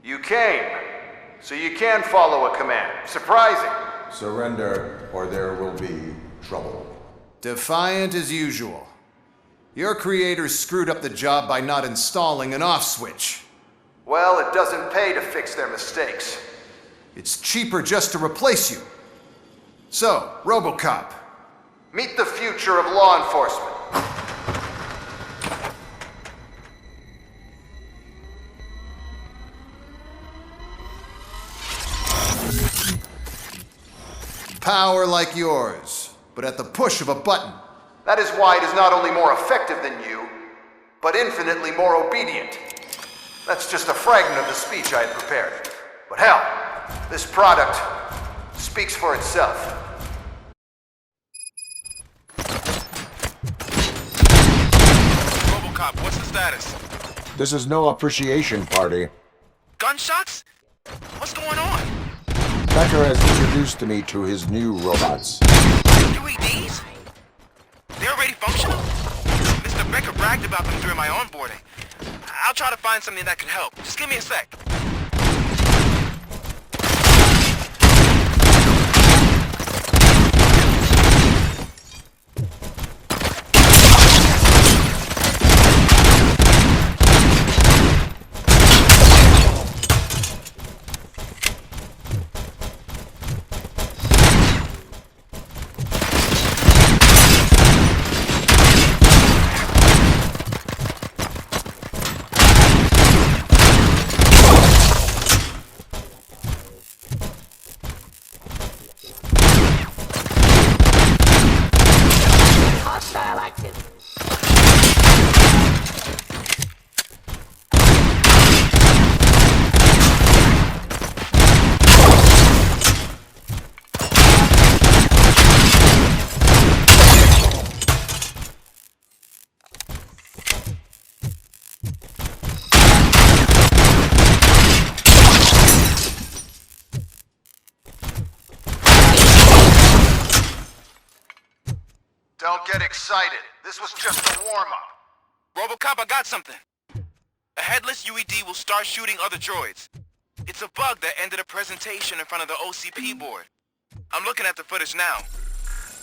You came, so you can follow a command. Surprising. Surrender, or there will be trouble. Defiant as usual. Your creators screwed up the job by not installing an off switch. Well, it doesn't pay to fix their mistakes. It's cheaper just to replace you. So, RoboCop, meet the future of law enforcement. Power like yours, but at the push of a button. That is why it is not only more effective than you, but infinitely more obedient. That's just a fragment of the speech I had prepared. But hell, this product speaks for itself. RoboCop, what's the status? This is no appreciation party. Gunshots? What's going on? Becker has introduced me to his new robots. UEDs? They're already functional? Mr. Becker bragged about them during my onboarding. I'll try to find something that can help. Just give me a sec. Don't get excited. This was just a warm-up. RoboCop, I got something. A headless UED will start shooting other droids. It's a bug that ended a presentation in front of the OCP board. I'm looking at the footage now.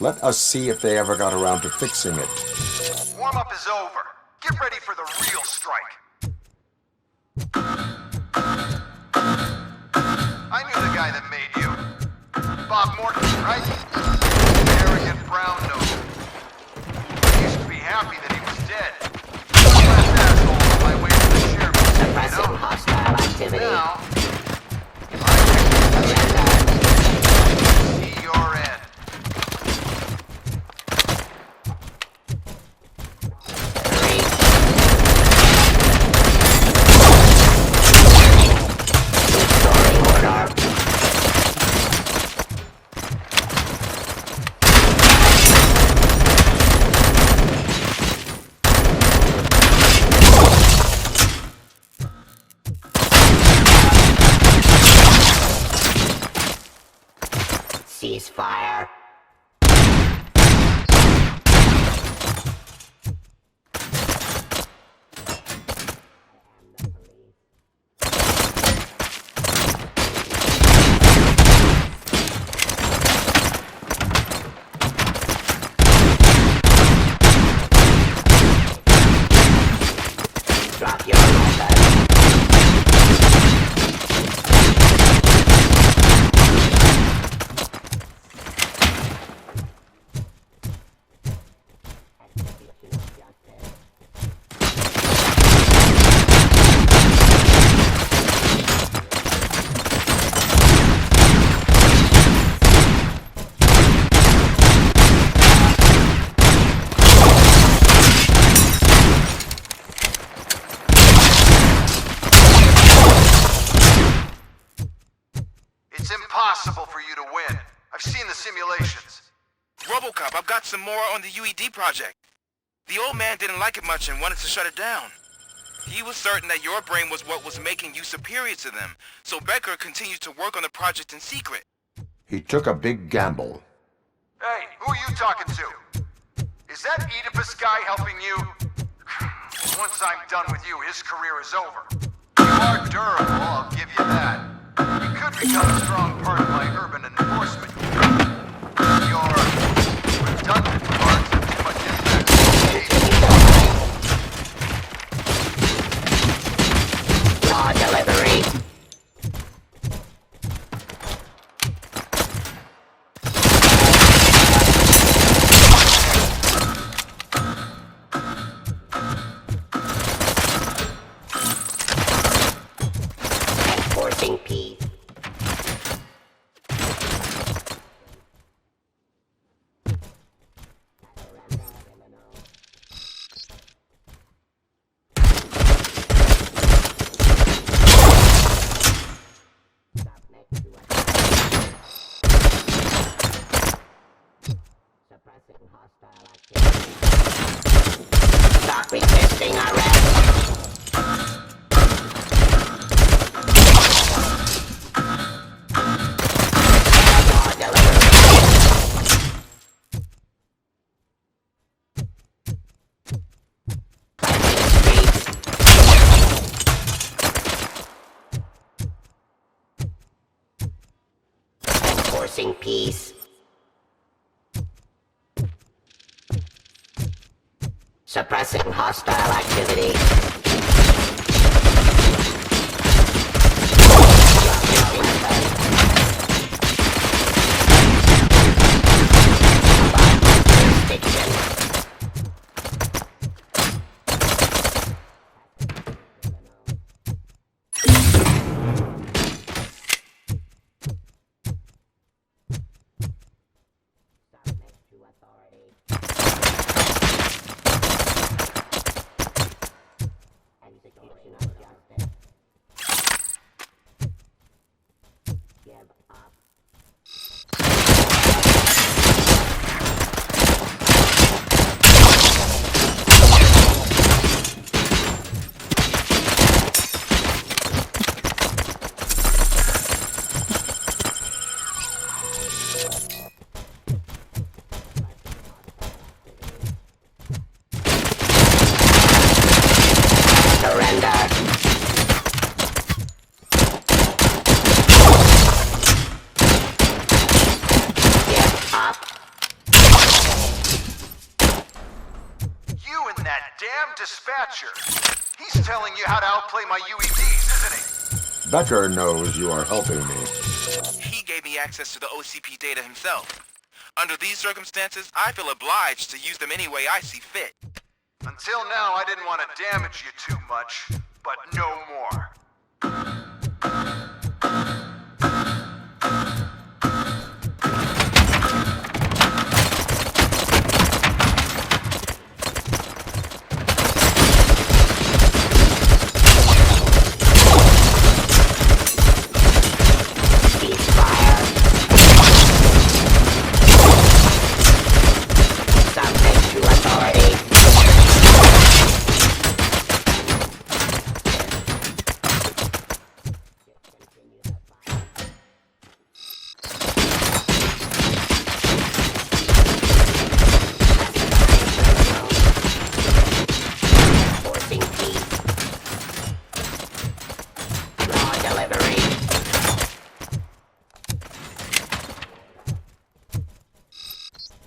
Let us see if they ever got around to fixing it. Warm-up is over. Get ready for the real strike. I knew the guy that made you. Bob Morton, right? Arrogant brown nose. I used to be happy that he was dead. Last asshole on my way to the chairman. Suppressing hostile activity. Now, see your end. Ceasefire. Drop your weapon. It's impossible for you to win. I've seen the simulations. RoboCop, I've got some more on the UED project. The old man didn't like it much and wanted to shut it down. He was certain that your brain was what was making you superior to them, so Becker continued to work on the project in secret. He took a big gamble. Hey, who are you talking to? Is that Oedipus guy helping you? Once I'm done with you, his career is over. You are durable, I'll give you that. You could become a strong part of my urban enforcement. Stop resisting arrest! Enforcing peace. Suppressing hostile activity. Dispatcher. He's telling you how to outplay my UEDs, isn't he? Becker knows you are helping me. He gave me access to the OCP data himself. Under these circumstances, I feel obliged to use them any way I see fit. Until now, I didn't want to damage you too much, but no more.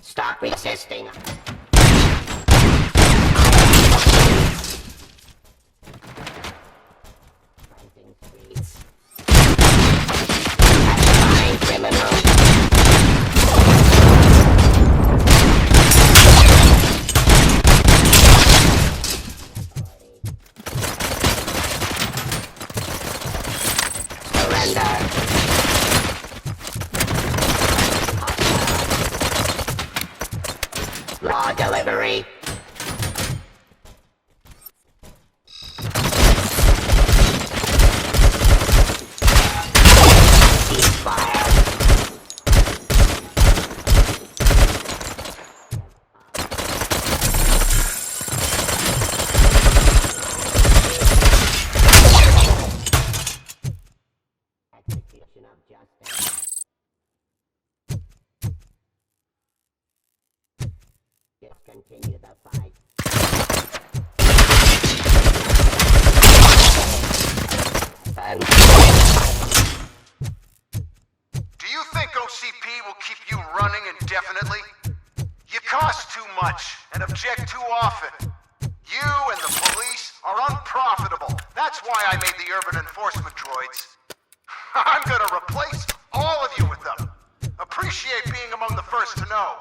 Stop resisting. Criminal. Law delivery. Ceasefire. Execution of justice. Just continue the fight. Do you think OCP will keep you running indefinitely? You cost too much and object too often. You and the police are unprofitable. That's why I made the urban enforcement droids. I'm gonna replace all of you with them. Appreciate being among the first to know.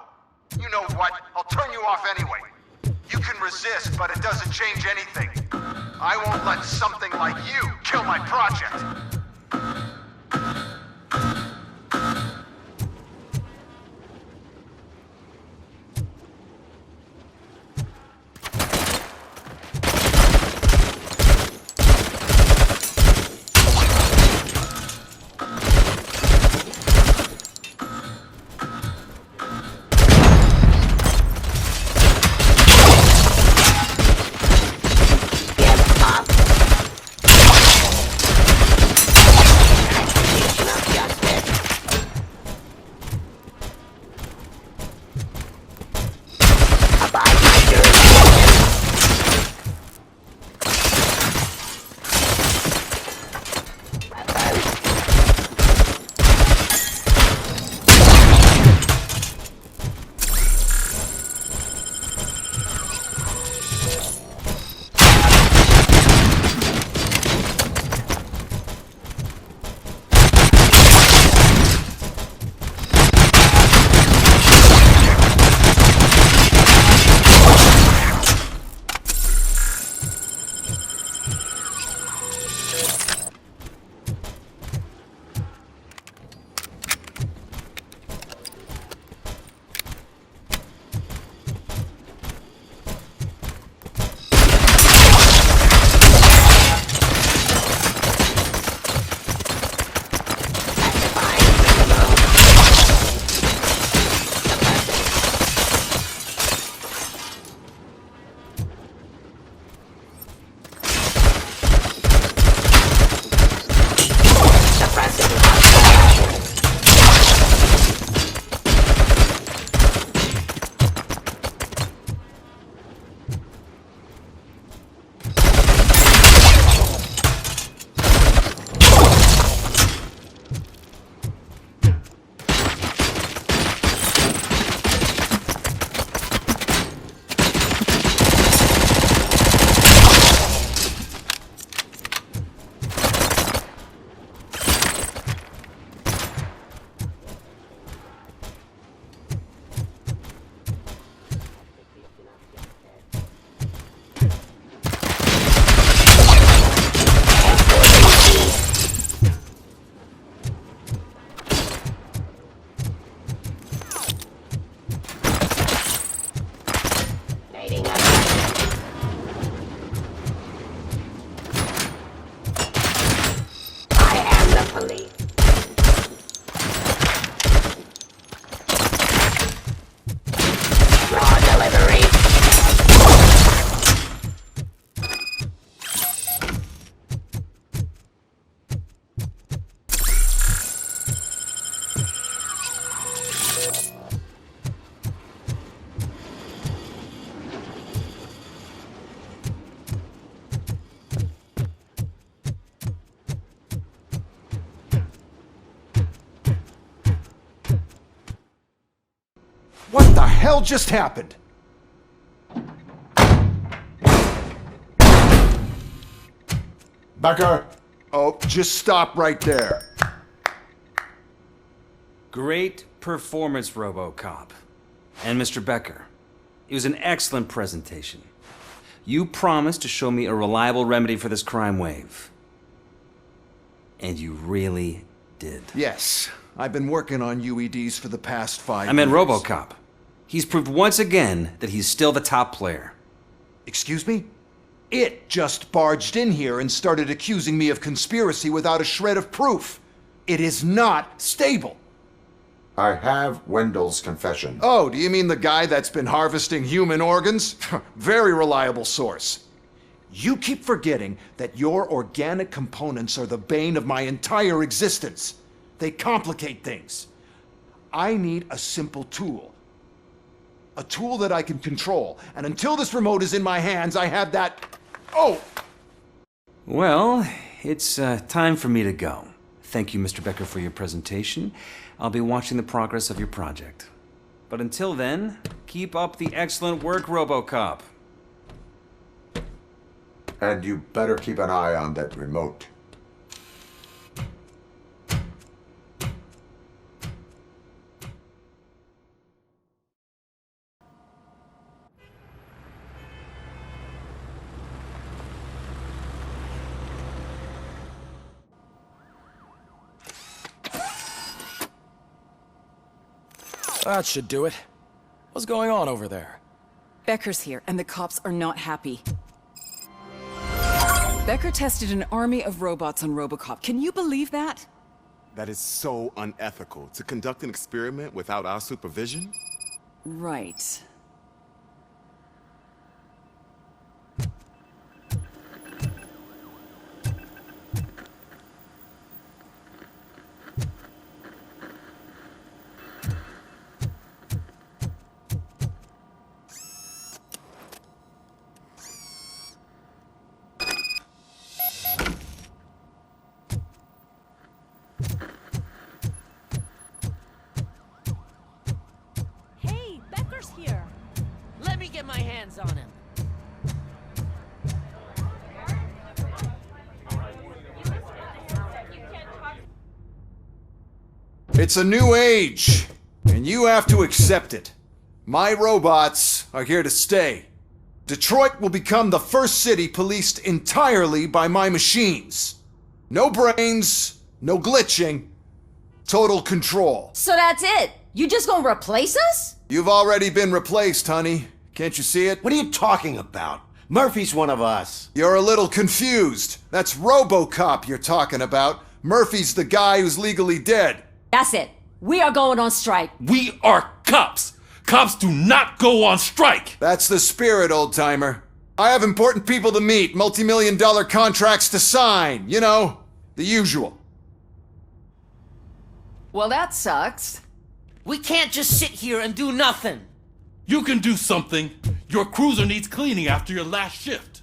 You know what? I'll turn you off anyway. You can resist, but it doesn't change anything. I won't let something like you kill my project. slowly. Raw delivery. What the hell just happened? Becker! Oh, just stop right there. Great performance, RoboCop. And Mr. Becker, it was an excellent presentation. You promised to show me a reliable remedy for this crime wave. And you really did. Yes, I've been working on UEDs for the past 5 years. I meant RoboCop. He's proved once again that he's still the top player. Excuse me? It just barged in here and started accusing me of conspiracy without a shred of proof. It is not stable. I have Wendell's confession. Oh, do you mean the guy that's been harvesting human organs? Very reliable source. You keep forgetting that your organic components are the bane of my entire existence. They complicate things. I need a simple tool. A tool that I can control. And until this remote is in my hands, I have that... Oh! Well, it's time for me to go. Thank you, Mr. Becker, for your presentation. I'll be watching the progress of your project. But until then, keep up the excellent work, RoboCop. And you better keep an eye on that remote. That should do it. What's going on over there? Becker's here, and the cops are not happy. Becker tested an army of robots on RoboCop. Can you believe that? That is so unethical. To conduct an experiment without our supervision? Right. Hey, Becker's here. Let me get my hands on him. It's a new age, and you have to accept it. My robots are here to stay. Detroit will become the first city policed entirely by my machines. No brains, no glitching, total control. So that's it? You just gonna replace us? You've already been replaced, honey. Can't you see it? What are you talking about? Murphy's one of us. You're a little confused. That's RoboCop you're talking about. Murphy's the guy who's legally dead. That's it. We are going on strike. We are cops. Cops do not go on strike. That's the spirit, old-timer. I have important people to meet, multi-million-dollar contracts to sign. You know, the usual. Well, that sucks. We can't just sit here and do nothing. You can do something. Your cruiser needs cleaning after your last shift.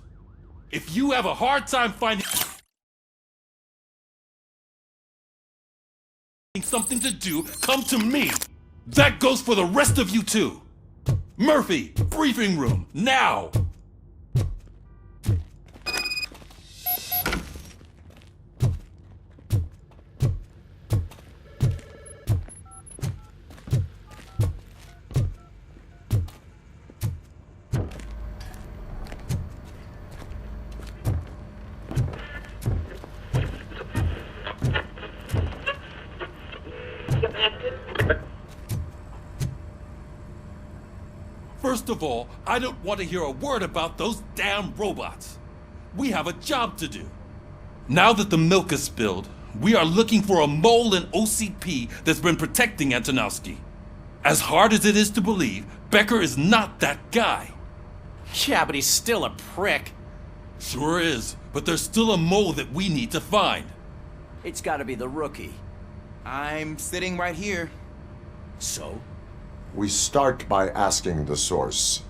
If you have a hard time finding something to do, come to me. That goes for the rest of you too. Murphy, briefing room, now. First of all, I don't want to hear a word about those damn robots. We have a job to do. Now that the milk is spilled, We are looking for a mole in OCP that's been protecting Antonowski. As hard as it is to believe, Becker is not that guy. Yeah, but he's still a prick. Sure is, but there's still a mole that we need to find. It's gotta be the rookie. I'm sitting right here. So? We start by asking the source.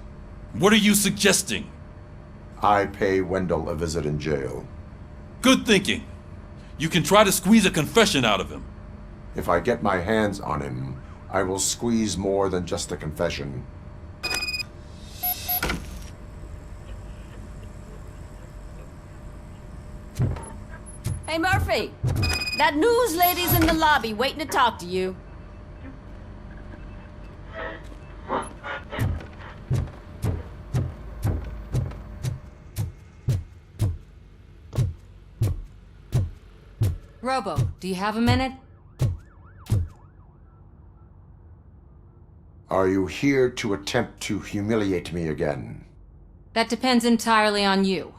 What are you suggesting? I pay Wendell a visit in jail. Good thinking. You can try to squeeze a confession out of him. If I get my hands on him, I will squeeze more than just a confession. Hey, Murphy! That news lady's in the lobby waiting to talk to you. Robo, do you have a minute? Are you here to attempt to humiliate me again? That depends entirely on you.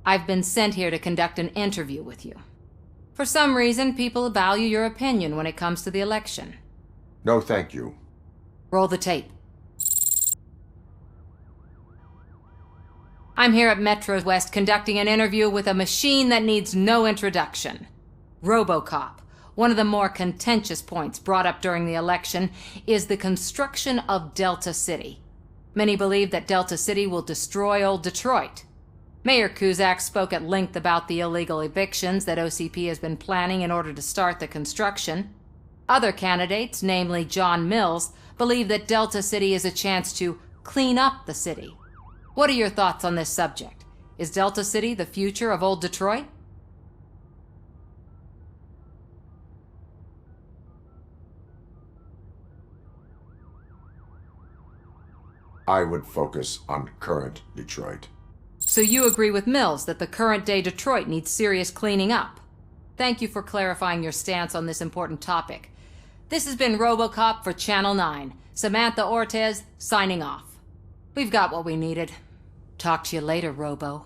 I've been sent here to conduct an interview with you. For some reason, people value your opinion when it comes to the election. No, thank you. Roll the tape. I'm here at Metro West conducting an interview with a machine that needs no introduction. RoboCop. One of the more contentious points brought up during the election is the construction of Delta City. Many believe that Delta City will destroy old Detroit. Mayor Cusack spoke at length about the illegal evictions that OCP has been planning in order to start the construction. Other candidates, namely John Mills, believe that Delta City is a chance to clean up the city. What are your thoughts on this subject? Is Delta City the future of old Detroit? I would focus on current Detroit. So you agree with Mills that the current-day Detroit needs serious cleaning up? Thank you for clarifying your stance on this important topic. This has been RoboCop for Channel 9. Samantha Ortez, signing off. We've got what we needed. Talk to you later, Robo.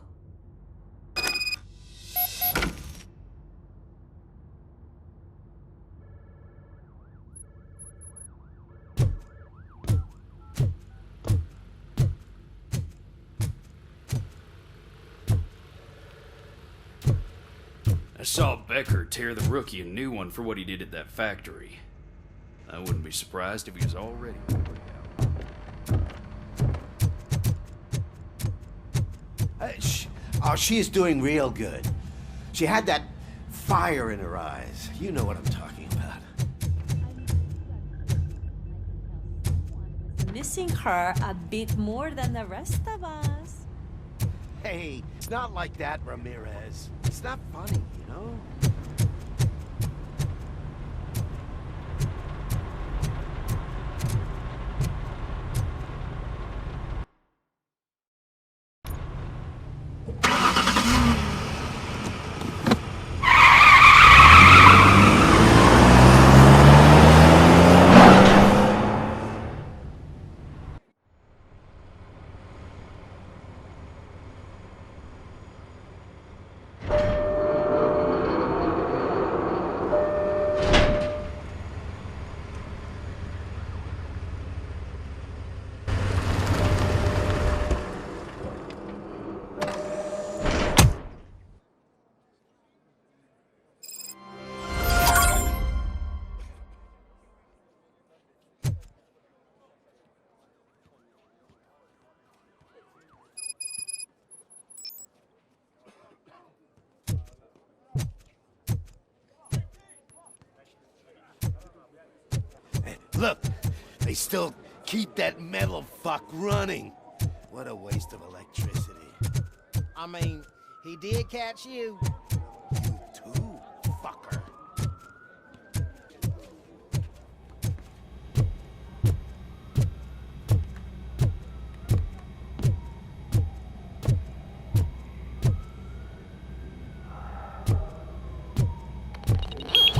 I saw Becker tear the rookie a new one for what he did at that factory. I wouldn't be surprised if he was already Oh, she is doing real good. She had that fire in her eyes. You know what I'm talking about. Missing her a bit more than the rest of us. Hey, it's not like that, Ramirez. It's not funny, you know? Look, they still keep that metal fuck running. What a waste of electricity. I mean, he did catch you. You too, fucker.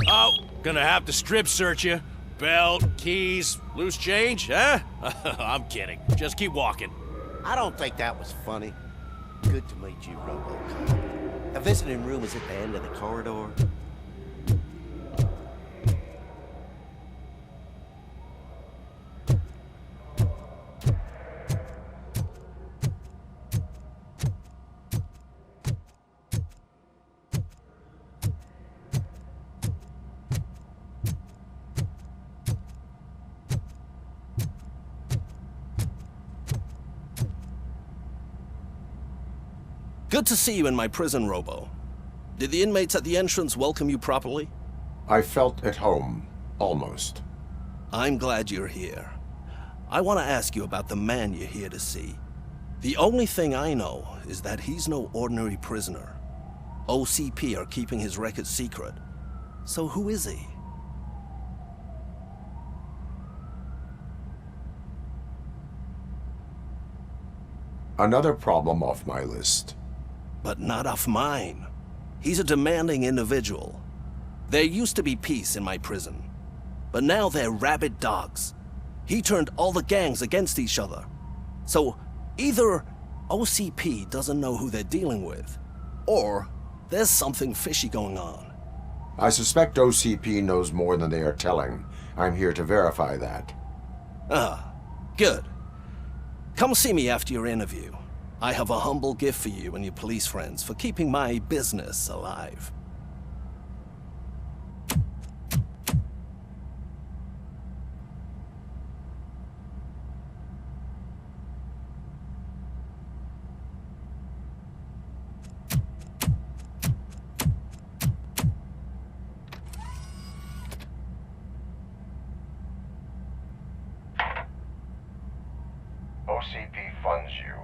Oh, gonna have to strip search you. Belt, keys, loose change, huh? I'm kidding. Just keep walking. I don't think that was funny. Good to meet you, RoboCop. The visiting room is at the end of the corridor. Good to see you in my prison, Robo. Did the inmates at the entrance welcome you properly? I felt at home, almost. I'm glad you're here. I want to ask you about the man you're here to see. The only thing I know is that he's no ordinary prisoner. OCP are keeping his record secret. So who is he? Another problem off my list. But not off mine. He's a demanding individual. There used to be peace in my prison, but now they're rabid dogs. He turned all the gangs against each other. So either OCP doesn't know who they're dealing with, or there's something fishy going on. I suspect OCP knows more than they are telling. I'm here to verify that. Ah, good. Come see me after your interview. I have a humble gift for you and your police friends for keeping my business alive. OCP funds you,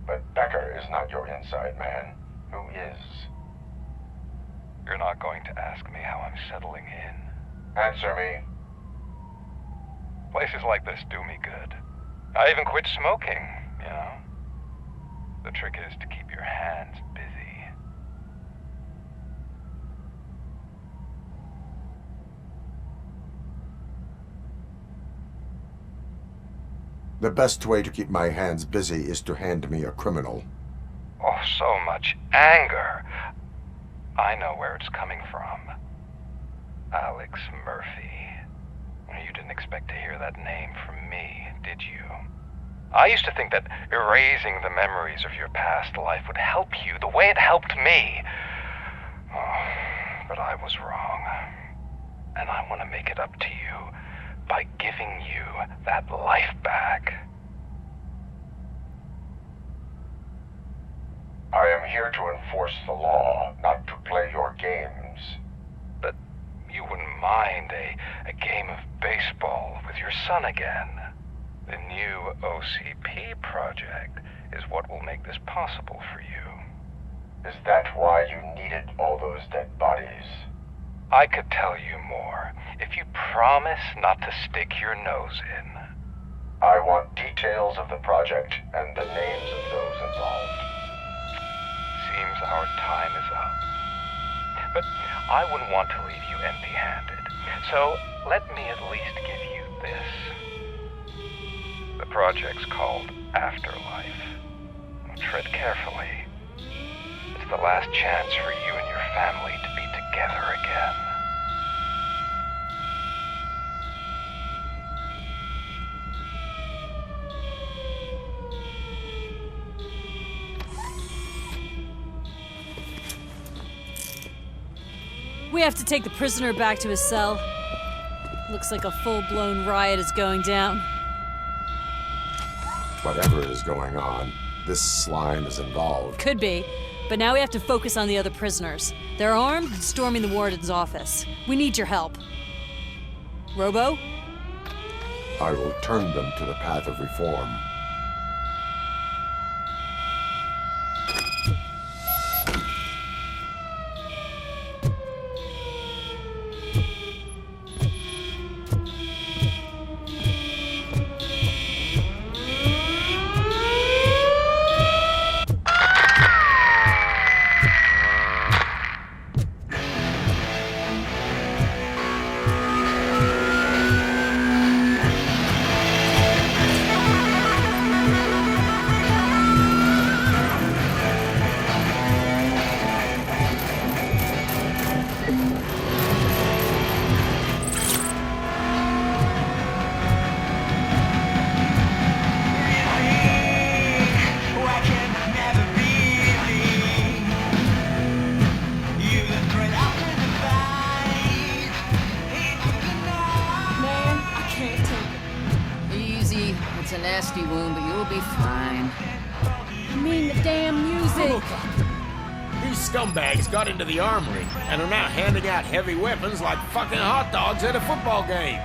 but Becker is not your inside man. Who is? You're not going to ask me how I'm settling in. Answer me. Places like this do me good. I even quit smoking, you know. The trick is to keep your hands busy. The best way to keep my hands busy is to hand me a criminal. Oh, so much anger. I know where it's coming from. Alex Murphy. You didn't expect to hear that name from me, did you? I used to think that erasing the memories of your past life would help you the way it helped me. Oh, but I was wrong. And I want to make it up to you by giving you that life back. I am here to enforce the law, not to play your games. But you wouldn't mind a game of baseball with your son again. The new OCP project is what will make this possible for you. Is that why you needed all those dead bodies? I could tell you more if you promise not to stick your nose in. I want details of the project and the names of those involved. Seems our time is up. But I wouldn't want to leave you empty-handed, so let me at least give you this. The project's called Afterlife. Tread carefully. It's the last chance for you and your family to be together again. We have to take the prisoner back to his cell. Looks like a full-blown riot is going down. Whatever is going on, this slime is involved. Could be, but now we have to focus on the other prisoners. They're armed and storming the warden's office. We need your help. Robo? I will turn them to the path of reform. It's a nasty wound, but you'll be fine. I mean the damn music! RoboCop! These scumbags got into the armory and are now handing out heavy weapons like fucking hot dogs at a football game.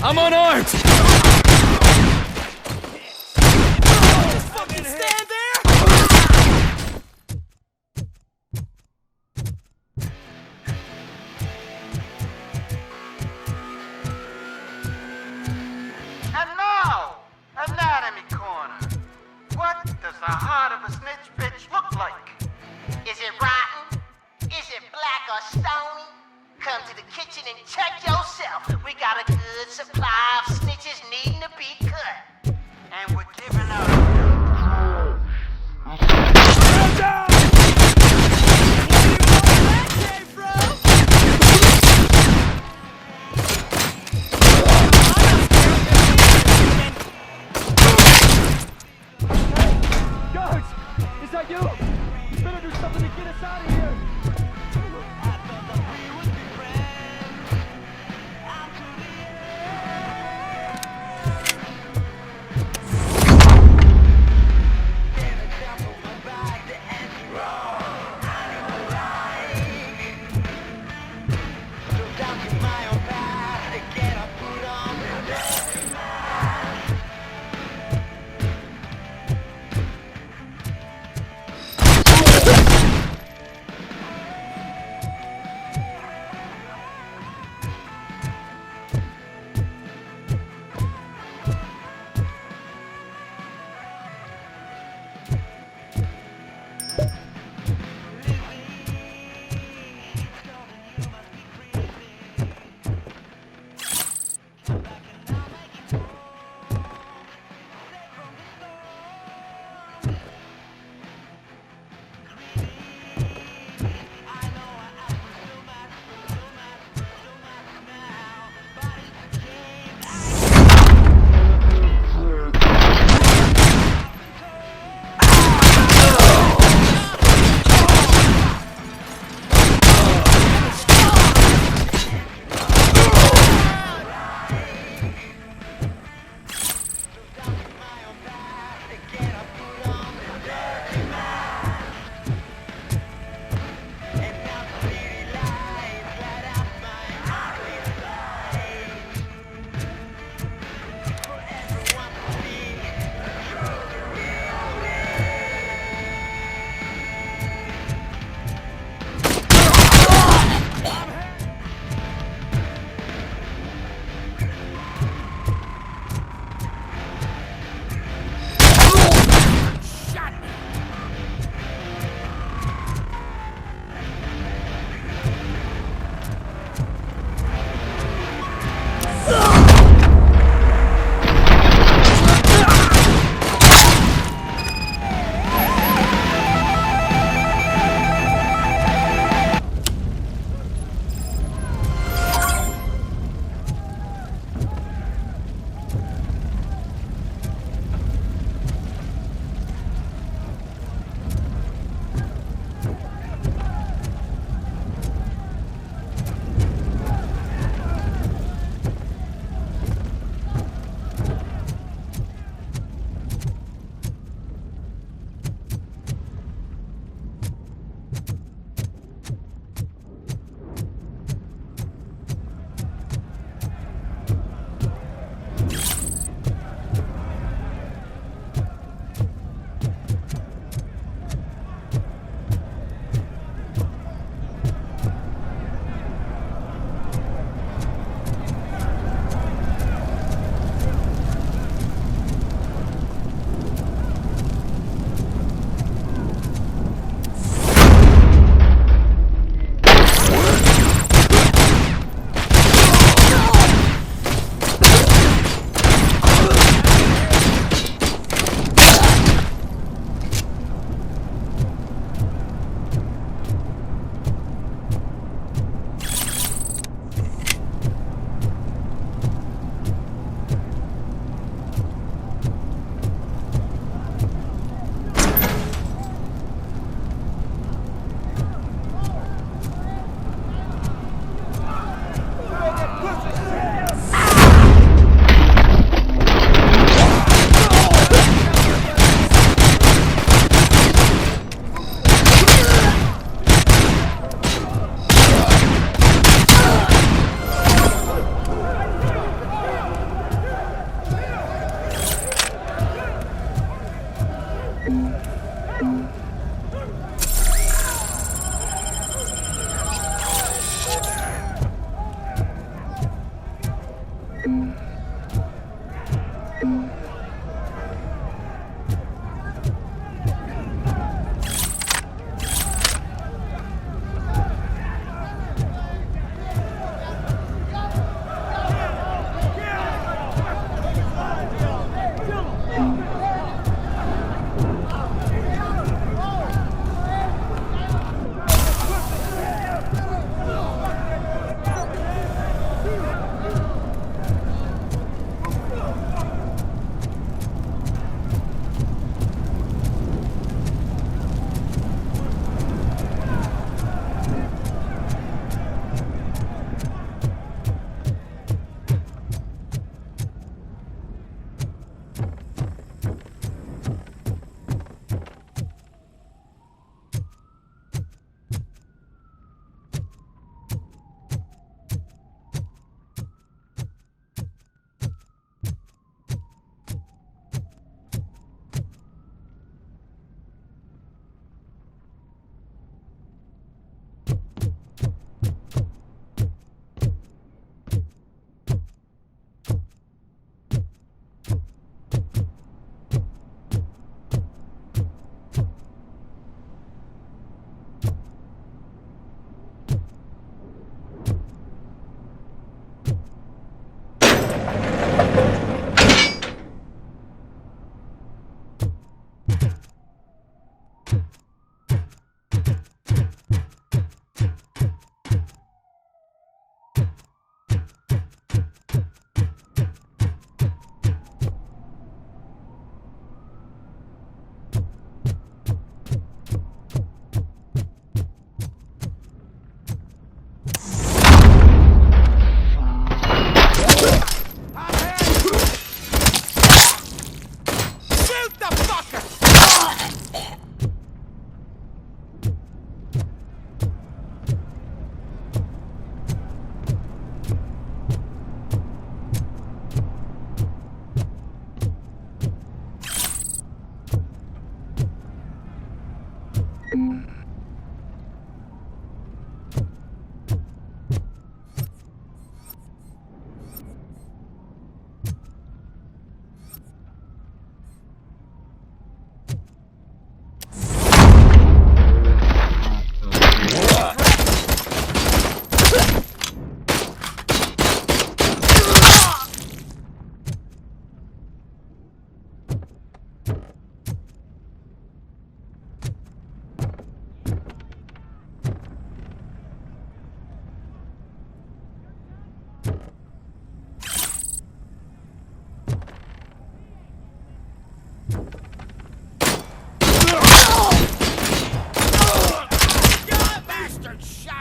I'm unarmed! Just fucking stand there! And now, Anatomy Corner. What does the heart of a snitch bitch look like? Is it rotten? Is it black or stony? Come to the kitchen and check yourself. We got a good supply of snitches needing to be cut. And we're giving up. Guards! Is that you? You better do something to get us out of here!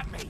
at me!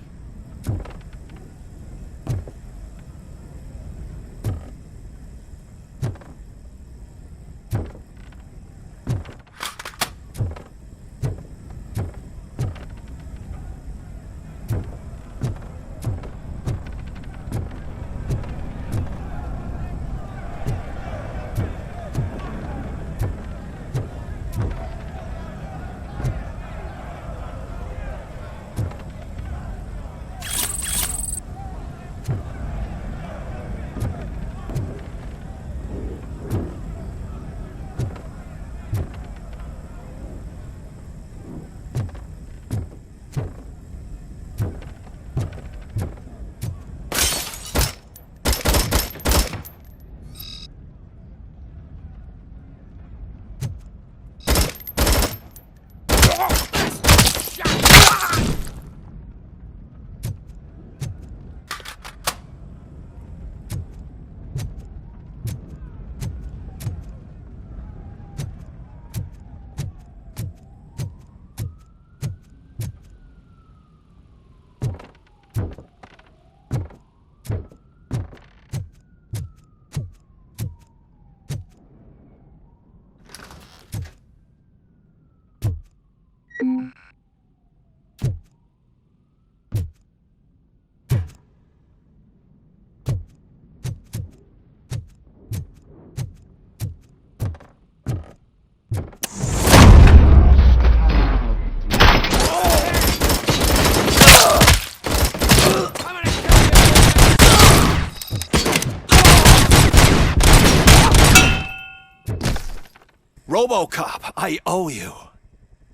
RoboCop, I owe you.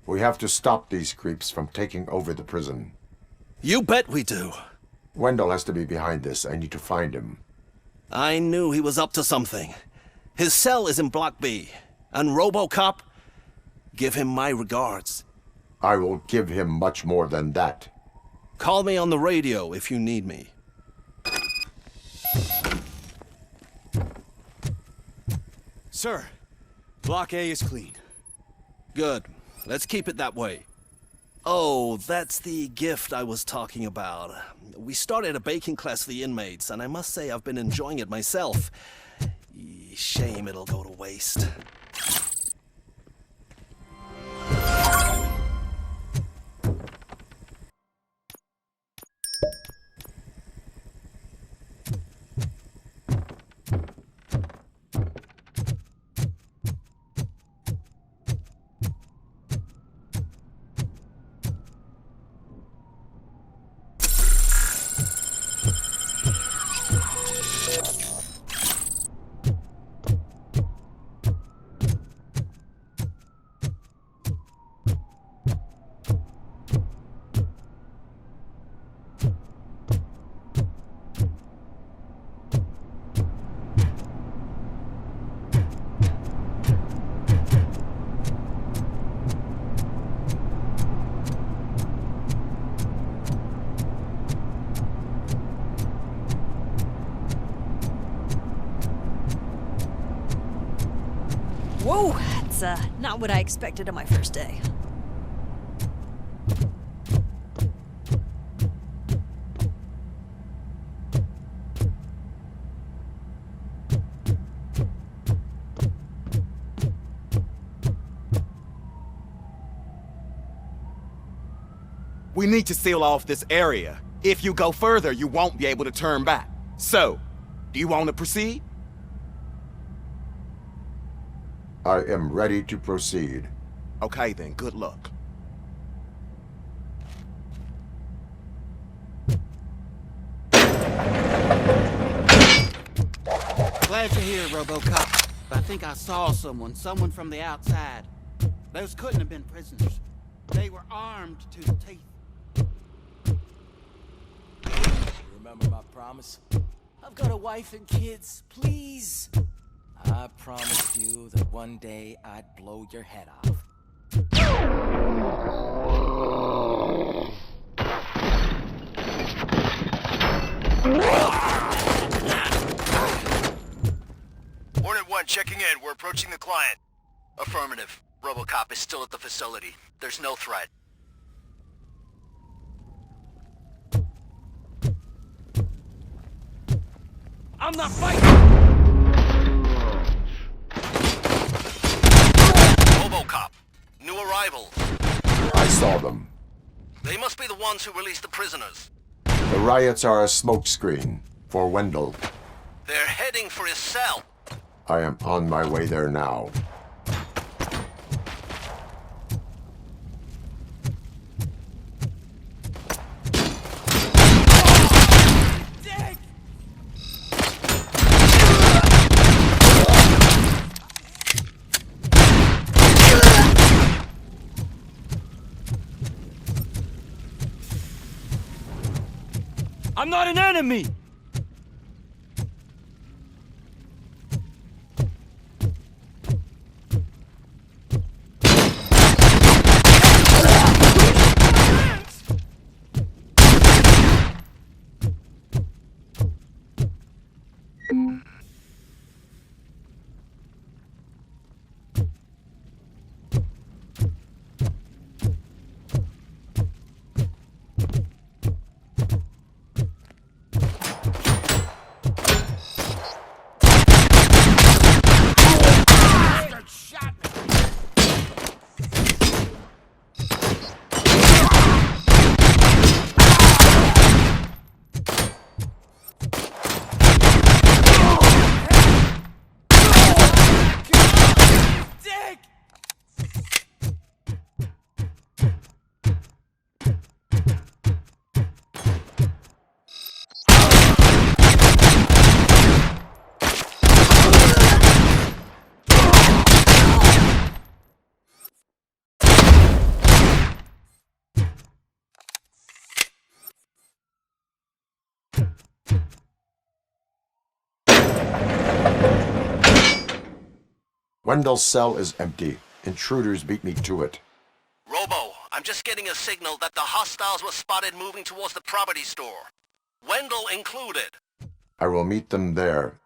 We have to stop these creeps from taking over the prison. You bet we do. Wendell has to be behind this. I need to find him. I knew he was up to something. His cell is in Block B. And RoboCop, give him my regards. I will give him much more than that. Call me on the radio if you need me. Sir, Block A is clean. Good. Let's keep it that way. Oh, that's the gift I was talking about. We started a baking class for the inmates, and I must say I've been enjoying it myself. Shame it'll go to waste. Whoa, that's not what I expected on my first day. We need to seal off this area. If you go further, you won't be able to turn back. So, do you want to proceed? I am ready to proceed. Okay then, good luck. Glad you're here, RoboCop. I think I saw someone from the outside. Those couldn't have been prisoners. They were armed to the teeth. You remember my promise? I've got a wife and kids, please. I promised you that one day I'd blow your head off. Hornet 1 checking in. We're approaching the client. Affirmative. RoboCop is still at the facility. There's no threat. I'm not fighting! RoboCop. New arrivals. I saw them. They must be the ones who released the prisoners. The riots are a smokescreen for Wendell. They're heading for his cell. I am on my way there now. I'm not an enemy! Wendell's cell is empty. Intruders beat me to it. Robo, I'm just getting a signal that the hostiles were spotted moving towards the property store. Wendell included. I will meet them there.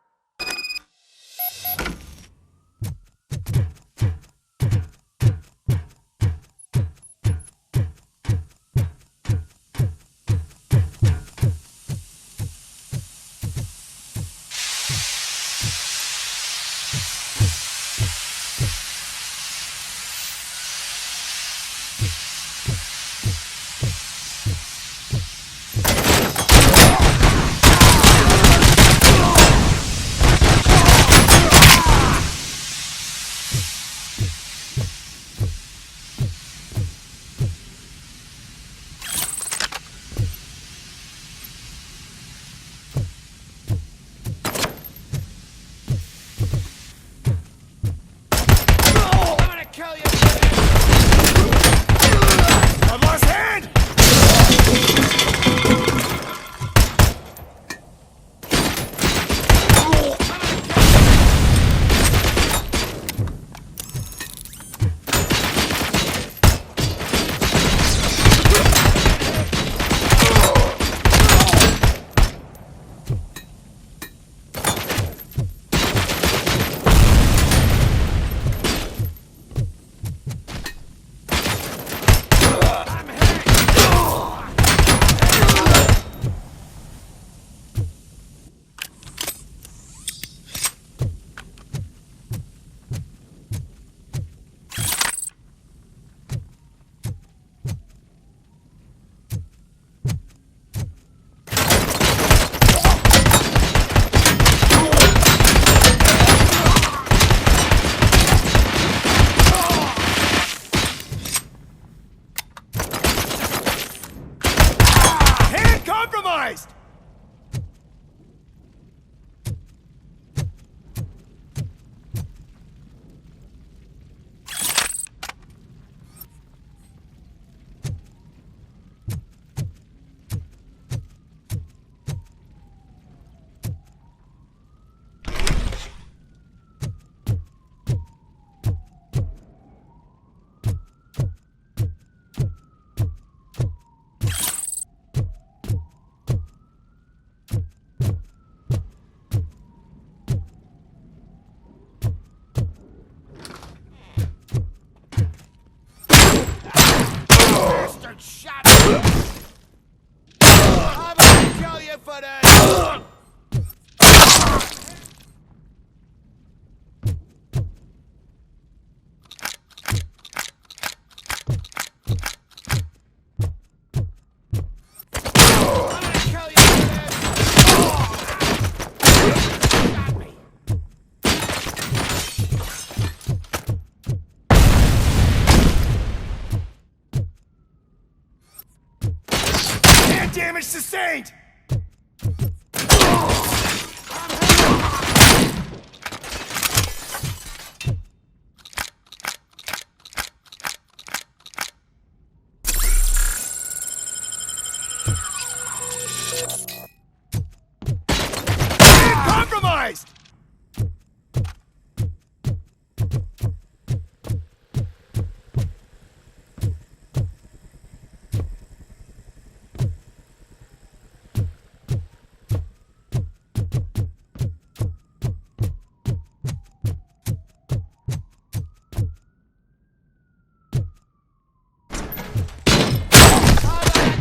I'm gonna kill you for that! Damage sustained! Compromised!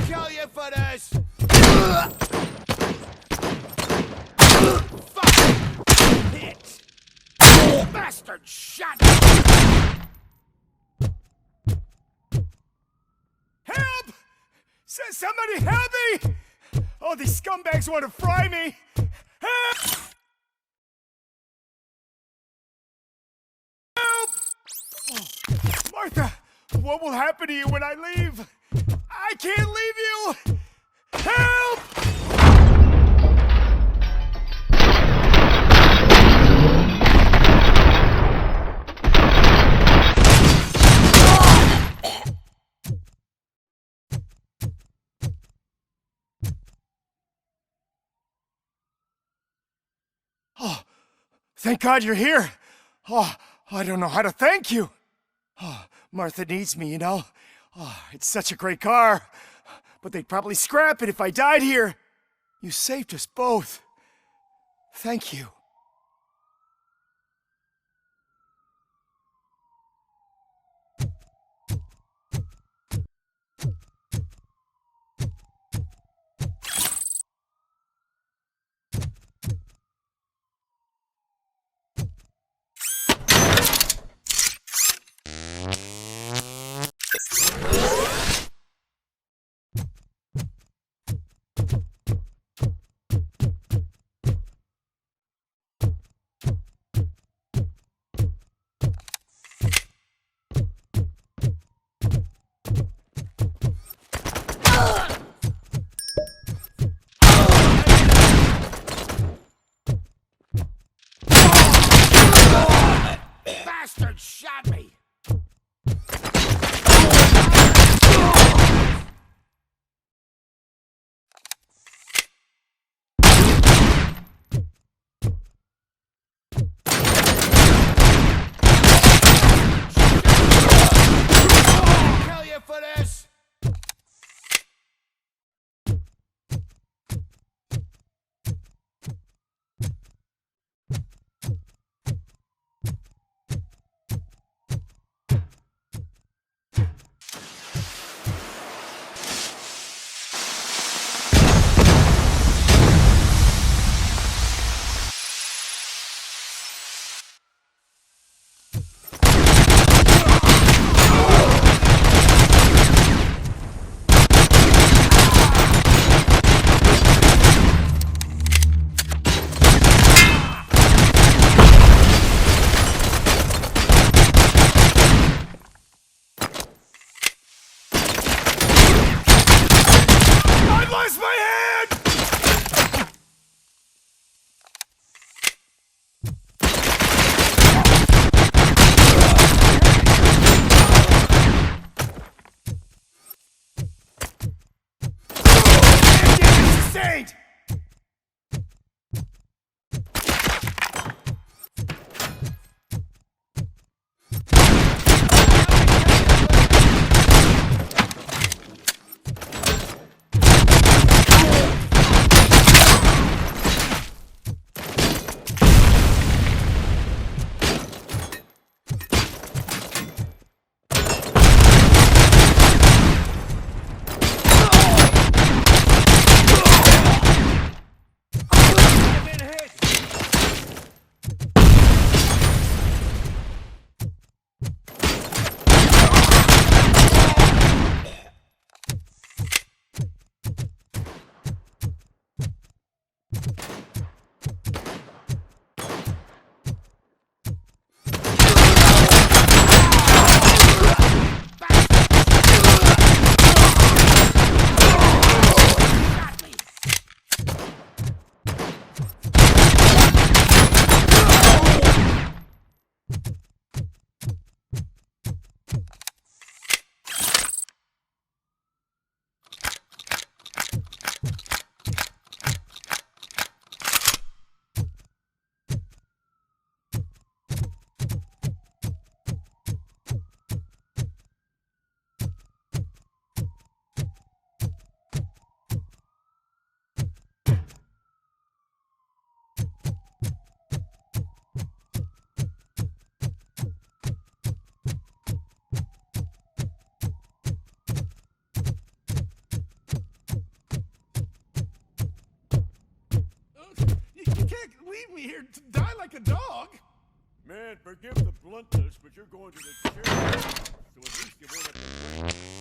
Kill you for this! Fuck! Hit! Bastard shot! Help! Somebody help me! Oh, these scumbags want to fry me! Help! Help! Oh, Martha, what will happen to you when I leave? I can't leave you! Help! Oh, thank God you're here. Oh, I don't know how to thank you. Oh, Martha needs me, you know. Oh, it's such a great car. But they'd probably scrap it if I died here. You saved us both. Thank you. me here to die like a dog? Man, forgive the bluntness, but you're going to the chair. So at least you won't have to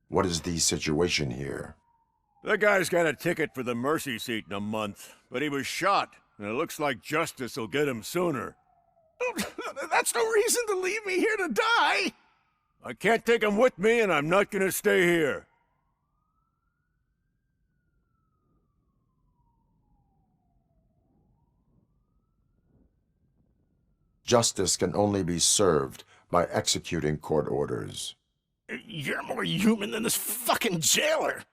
What is the situation here? The guy's got a ticket for the mercy seat in a month, but he was shot, and it looks like justice will get him sooner. That's no reason to leave me here to die! I can't take him with me, and I'm not gonna stay here. Justice can only be served by executing court orders. You're more human than this fucking jailer!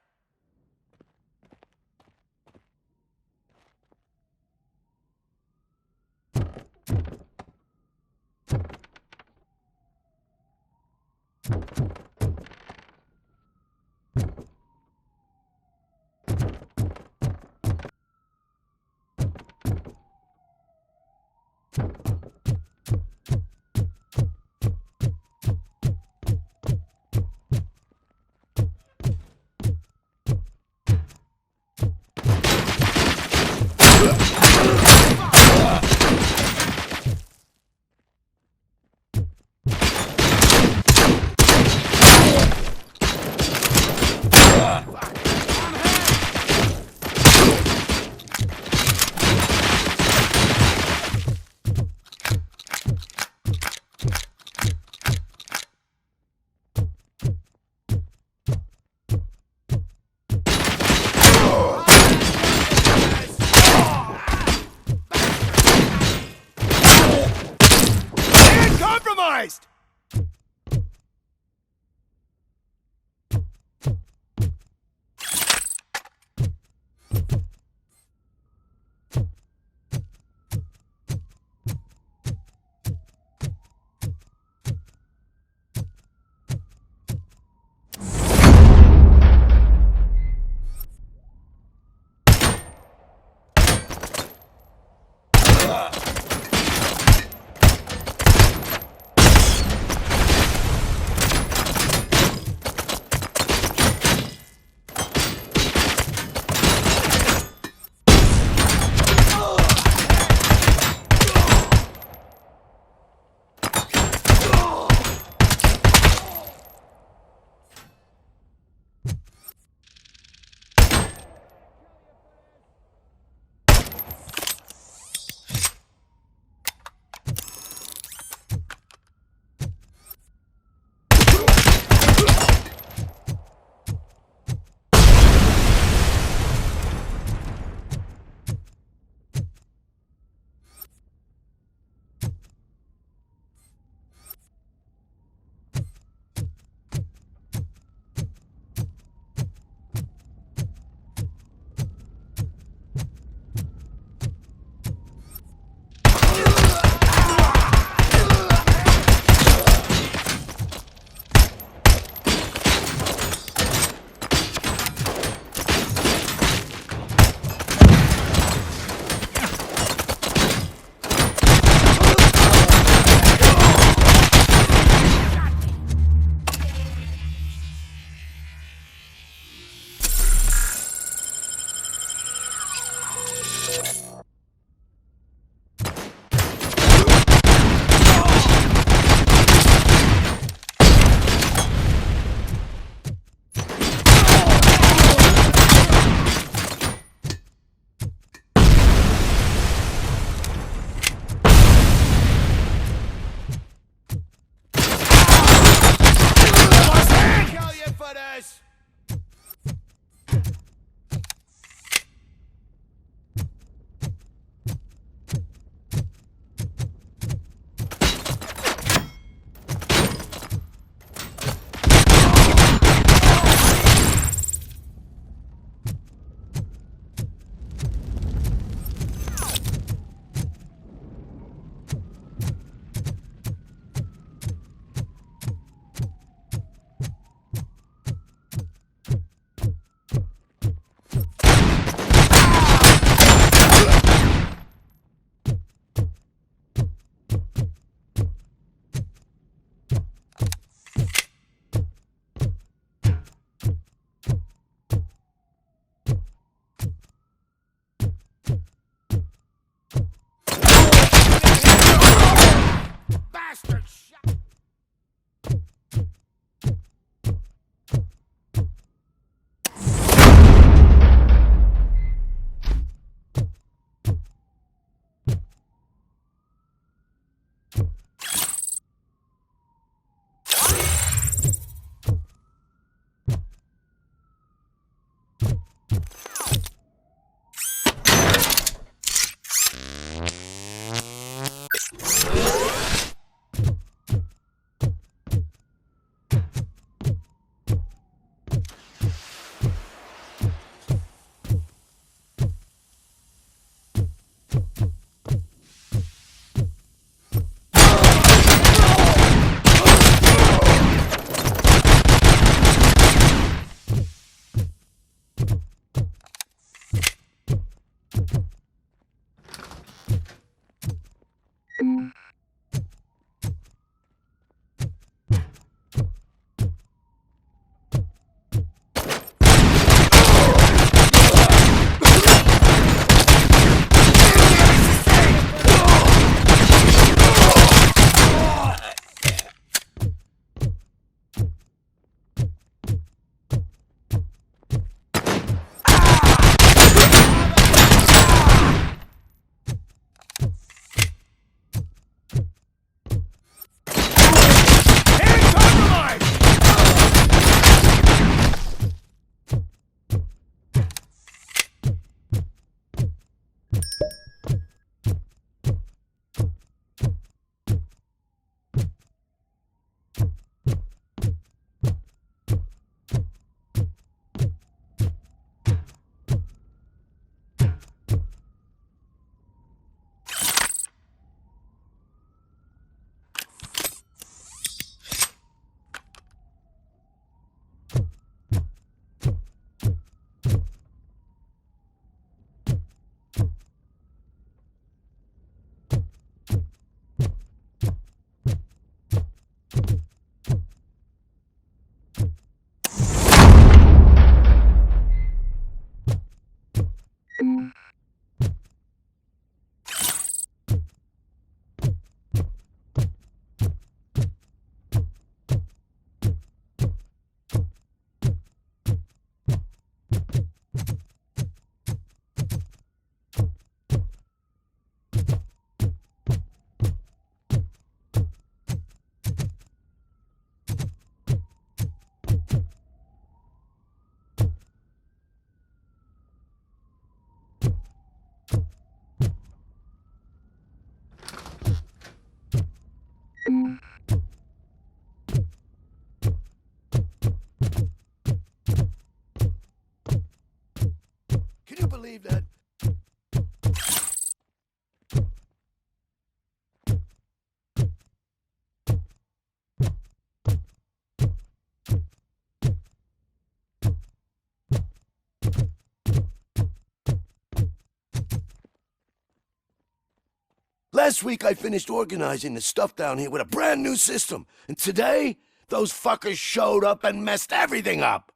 Last week I finished organizing the stuff down here with a brand new system. And today, those fuckers showed up and messed everything up.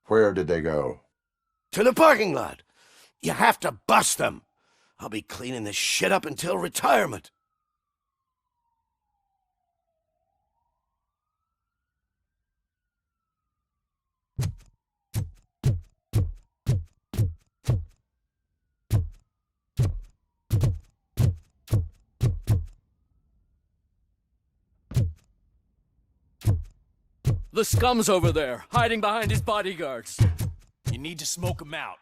Where did they go? To the parking lot. You have to bust them. I'll be cleaning this shit up until retirement. The scum's over there, hiding behind his bodyguards. You need to smoke him out.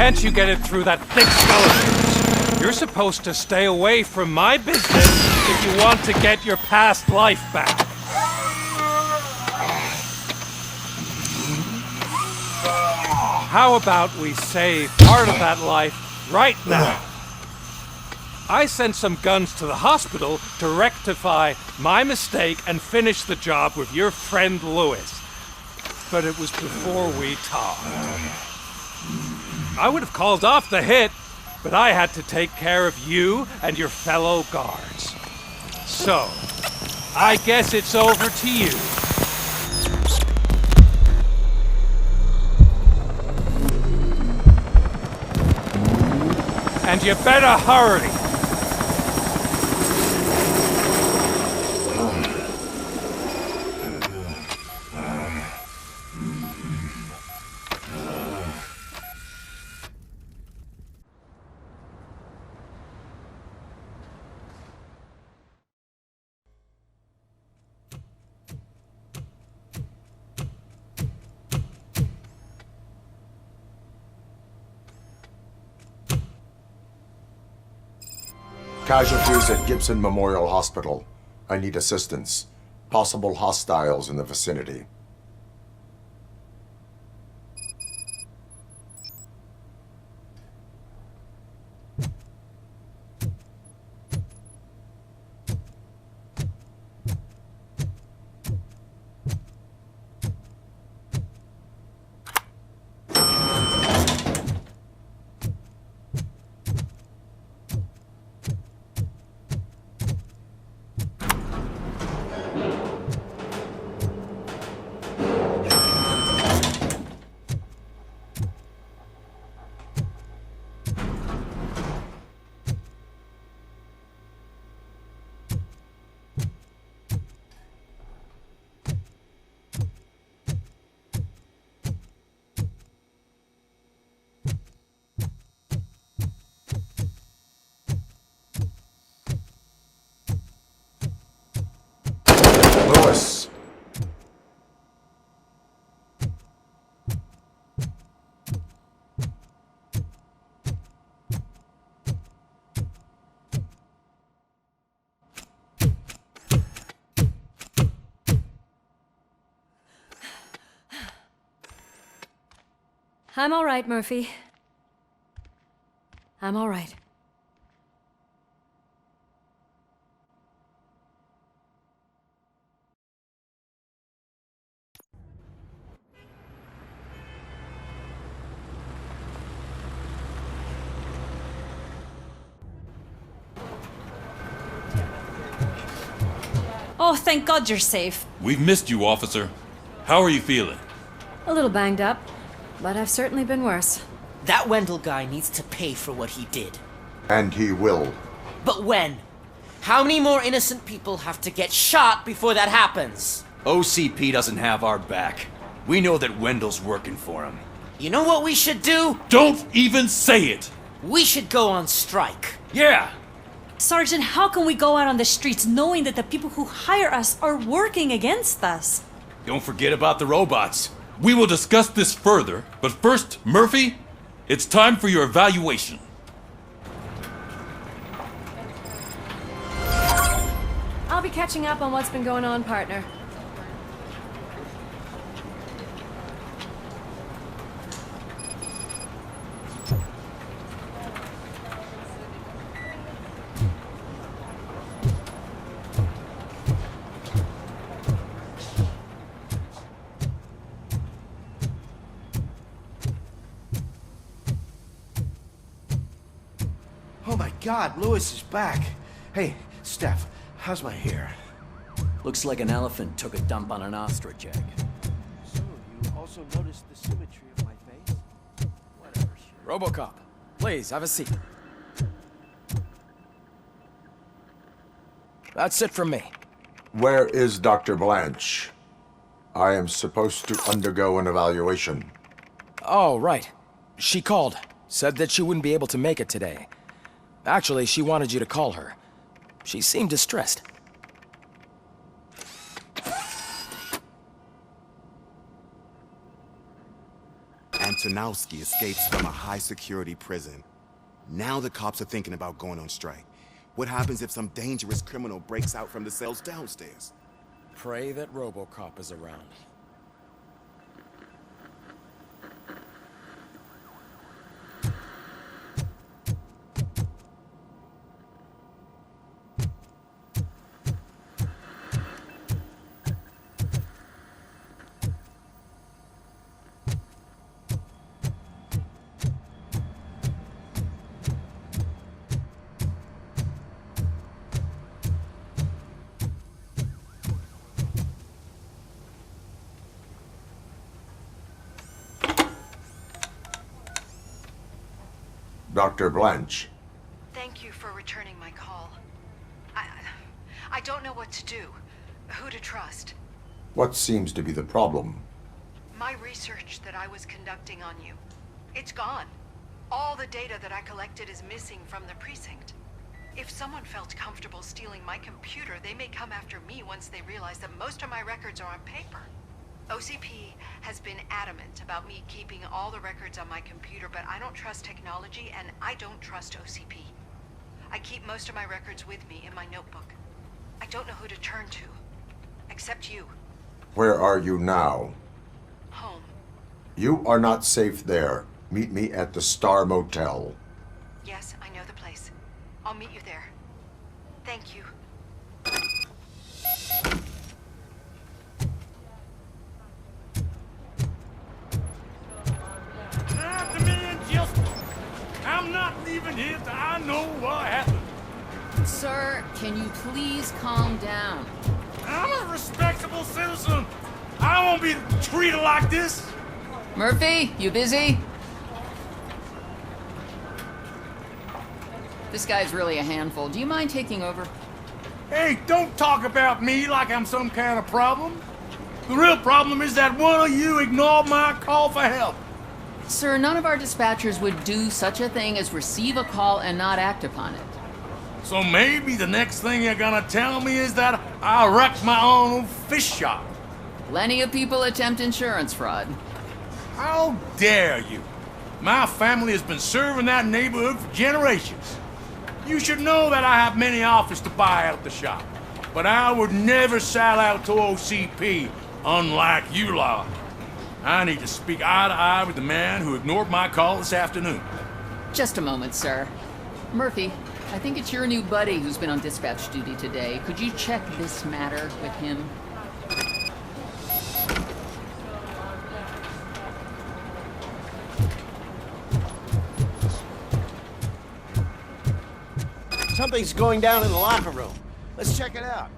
can't you get it through that thick skeleton? You're supposed to stay away from my business if you want to get your past life back. How about we save part of that life right now? I sent some guns to the hospital to rectify my mistake and finish the job with your friend Lewis. But it was before we talked. I would have called off the hit, but I had to take care of you and your fellow guards. So, I guess it's over to you. And you better hurry. Casualties at Gibson Memorial Hospital. I need assistance. Possible hostiles in the vicinity. Lewis. I'm all right, Murphy. I'm all right. Oh, thank God you're safe. We've missed you, officer. How are you feeling? A little banged up, but I've certainly been worse. That Wendell guy needs to pay for what he did. And he will. But when? How many more innocent people have to get shot before that happens? OCP doesn't have our back. We know that Wendell's working for him. You know what we should do? Don't even say it! We should go on strike. Yeah! Sergeant, how can we go out on the streets knowing that the people who hire us are working against us? Don't forget about the robots. We will discuss this further, but first, Murphy, it's time for your evaluation. I'll be catching up on what's been going on, partner. Oh my God, Lewis is back. Hey, Steph, how's my hair? Looks like an elephant took a dump on an ostrich egg. So, you also noticed the symmetry of my face? Whatever, sure. RoboCop, please, have a seat. That's it from me. Where is Dr. Blanche? I am supposed to undergo an evaluation. Oh, right. She called. Said that she wouldn't be able to make it today. Actually, she wanted you to call her. She seemed distressed. Tarnowski escapes from a high-security prison. Now the cops are thinking about going on strike. What happens if some dangerous criminal breaks out from the cells downstairs? Pray that RoboCop is around. Dr. Blanche. Thank you for returning my call. I don't know what to do, who to trust. What seems to be the problem? My research that I was conducting on you, it's gone. All the data that I collected is missing from the precinct. If someone felt comfortable stealing my computer, they may come after me once they realize that most of my records are on paper. OCP has been adamant about me keeping all the records on my computer, but I don't trust technology and I don't trust OCP. I keep most of my records with me in my notebook. I don't know who to turn to, except you. Where are you now? Home. You are not safe there. Meet me at the Star Motel. Yes, I know the place. I'll meet you there. Thank you. I'm not leaving here till I know what happened. Sir, can you please calm down? I'm a respectable citizen. I won't be treated like this. Murphy, you busy? This guy's really a handful. Do you mind taking over? Hey, don't talk about me like I'm some kind of problem. The real problem is that one of you ignored my call for help. Sir, none of our dispatchers would do such a thing as receive a call and not act upon it. So maybe the next thing you're gonna tell me is that I wrecked my own fish shop. Plenty of people attempt insurance fraud. How dare you? My family has been serving that neighborhood for generations. You should know that I have many offers to buy out the shop. But I would never sell out to OCP, unlike you lot. I need to speak eye to eye with the man who ignored my call this afternoon. Just a moment, sir. Murphy, I think it's your new buddy who's been on dispatch duty today. Could you check this matter with him? Something's going down in the locker room. Let's check it out.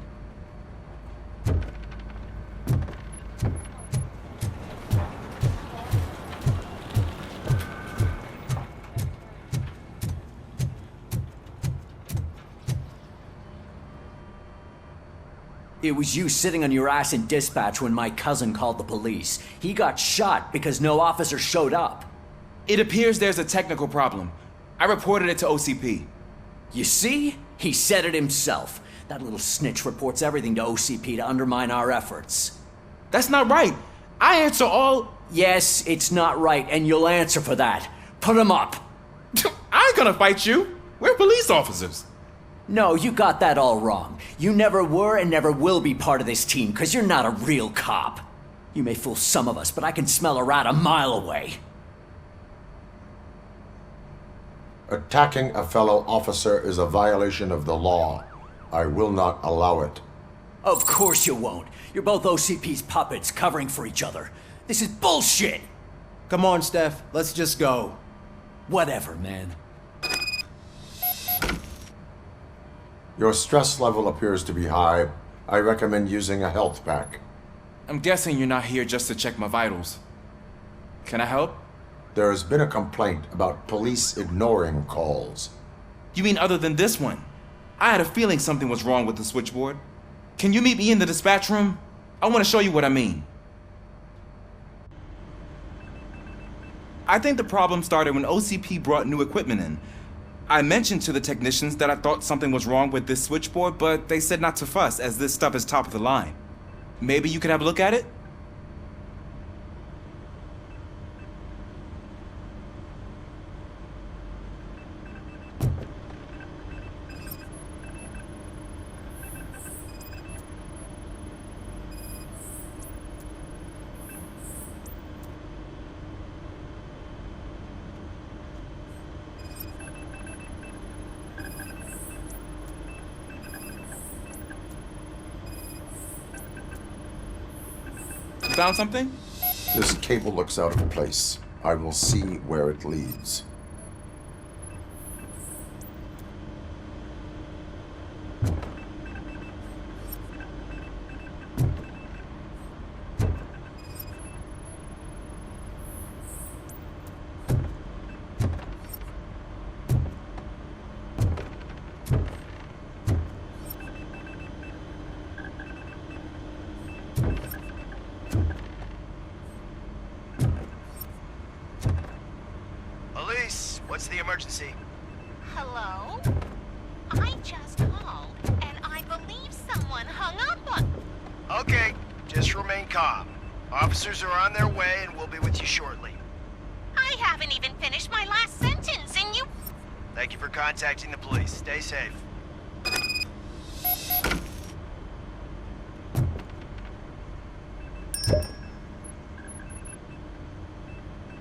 It was you sitting on your ass in dispatch when my cousin called the police. He got shot because no officer showed up. It appears there's a technical problem. I reported it to OCP. You see? He said it himself. That little snitch reports everything to OCP to undermine our efforts. That's not right. I answer all... Yes, it's not right, and you'll answer for that. Put him up. I ain't gonna fight you. We're police officers. No, you got that all wrong. You never were and never will be part of this team, because you're not a real cop. You may fool some of us, but I can smell a rat a mile away. Attacking a fellow officer is a violation of the law. I will not allow it. Of course you won't. You're both OCP's puppets covering for each other. This is bullshit! Come on, Steph. Let's just go. Whatever, man. Your stress level appears to be high. I recommend using a health pack. I'm guessing you're not here just to check my vitals. Can I help? There has been a complaint about police ignoring calls. You mean other than this one? I had a feeling something was wrong with the switchboard. Can you meet me in the dispatch room? I want to show you what I mean. I think the problem started when OCP brought new equipment in. I mentioned to the technicians that I thought something was wrong with this switchboard, but they said not to fuss, as this stuff is top of the line. Maybe you could have a look at it? found something? This cable looks out of place. I will see where it leads. Elise, what's the emergency? Hello? I just called, and I believe someone hung up on... Okay, just remain calm. Officers are on their way and we'll be with you shortly. I haven't even finished my last sentence, and you... Thank you for contacting the police. Stay safe.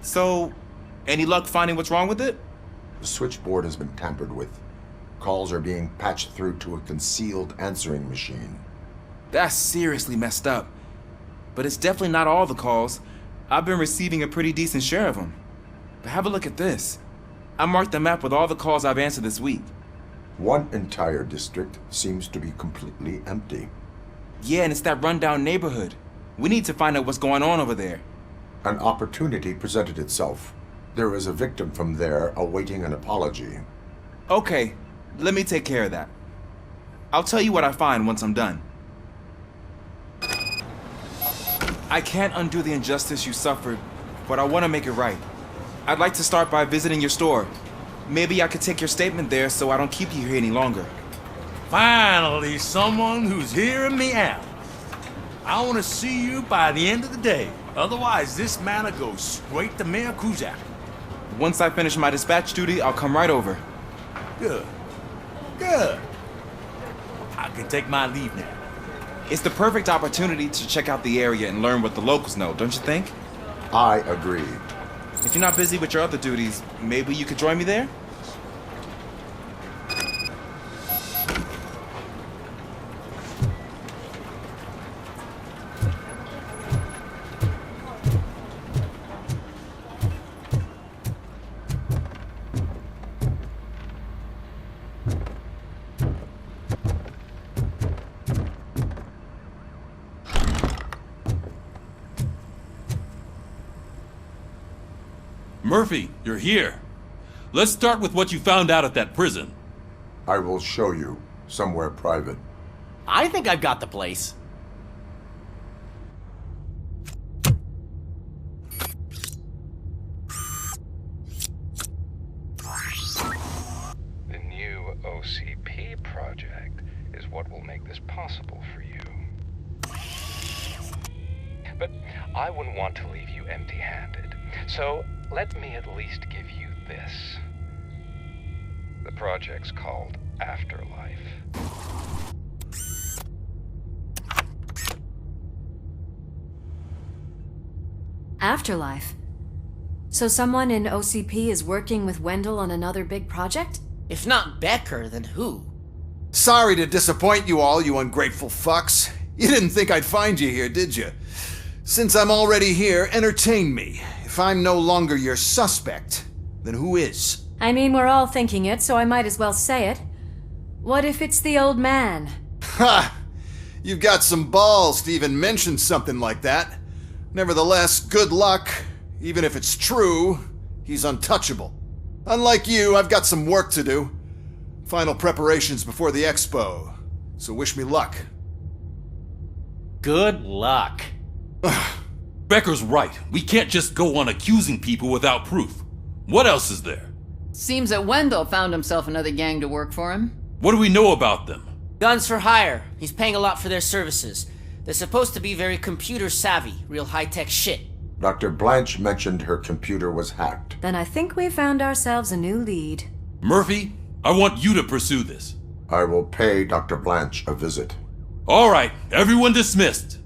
So, any luck finding what's wrong with it? The switchboard has been tampered with. Calls are being patched through to a concealed answering machine. That's seriously messed up. But it's definitely not all the calls. I've been receiving a pretty decent share of them. But have a look at this. I marked the map with all the calls I've answered this week. One entire district seems to be completely empty. Yeah, and it's that rundown neighborhood. We need to find out what's going on over there. An opportunity presented itself. There is a victim from there awaiting an apology. Okay, let me take care of that. I'll tell you what I find once I'm done. I can't undo the injustice you suffered, but I want to make it right. I'd like to start by visiting your store. Maybe I could take your statement there so I don't keep you here any longer. Finally, someone who's hearing me out. I want to see you by the end of the day. Otherwise, this matter goes straight to Mayor Kuzak. Once I finish my dispatch duty, I'll come right over. Good. Good. I can take my leave now. It's the perfect opportunity to check out the area and learn what the locals know, don't you think? I agree. If you're not busy with your other duties, maybe you could join me there? Murphy, you're here. Let's start with what you found out at that prison. I will show you, somewhere private. I think I've got the place. The new OCP project is what will make this possible for you. But I wouldn't want to leave you empty-handed, so let me at least give you this. The project's called Afterlife. Afterlife? So someone in OCP is working with Wendell on another big project? If not Becker, then who? Sorry to disappoint you all, you ungrateful fucks. You didn't think I'd find you here, did you? Since I'm already here, entertain me. If I'm no longer your suspect, then who is? I mean, we're all thinking it, so I might as well say it. What if it's the old man? Ha! You've got some balls to even mention something like that. Nevertheless, good luck. Even if it's true, he's untouchable. Unlike you, I've got some work to do. Final preparations before the expo. So wish me luck. Good luck. Becker's right. We can't just go on accusing people without proof. What else is there? Seems that Wendell found himself another gang to work for him. What do we know about them? Guns for hire. He's paying a lot for their services. They're supposed to be very computer savvy, real high-tech shit. Dr. Blanche mentioned her computer was hacked. Then I think we found ourselves a new lead. Murphy, I want you to pursue this. I will pay Dr. Blanche a visit. All right, everyone dismissed.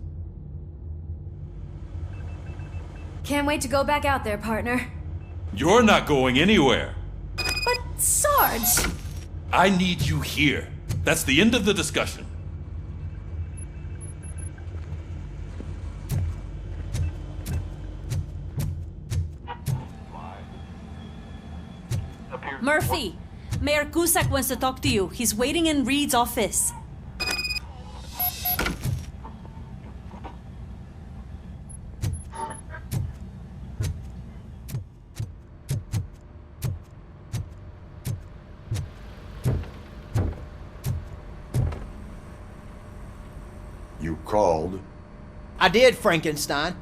Can't wait to go back out there, partner. You're not going anywhere. But, Sarge! I need you here. That's the end of the discussion. Murphy, Mayor Cusack wants to talk to you. He's waiting in Reed's office. You called? I did, Frankenstein.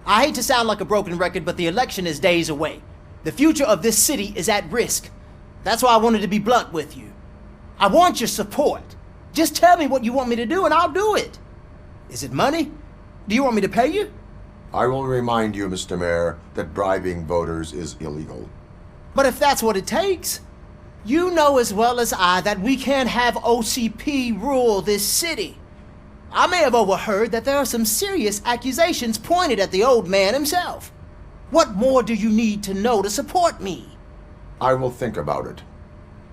I hate to sound like a broken record, but the election is days away. The future of this city is at risk. That's why I wanted to be blunt with you. I want your support. Just tell me what you want me to do and I'll do it. Is it money? Do you want me to pay you? I will remind you, Mr. Mayor, that bribing voters is illegal. But if that's what it takes, you know as well as I that we can't have OCP rule this city. I may have overheard that there are some serious accusations pointed at the old man himself. What more do you need to know to support me? I will think about it.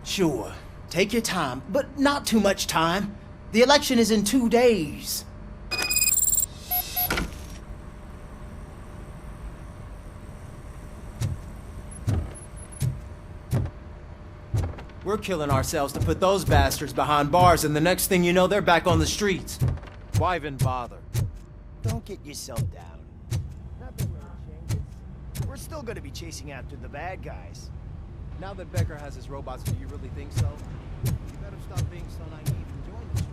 Sure. Take your time, but not too much time. The election is in 2 days. We're killing ourselves to put those bastards behind bars, and the next thing you know, they're back on the streets. Why even bother? Don't get yourself down. Nothing really changes. We're still gonna be chasing after the bad guys. Now that Becker has his robots, do you really think so? You better stop being so naive and join the strike.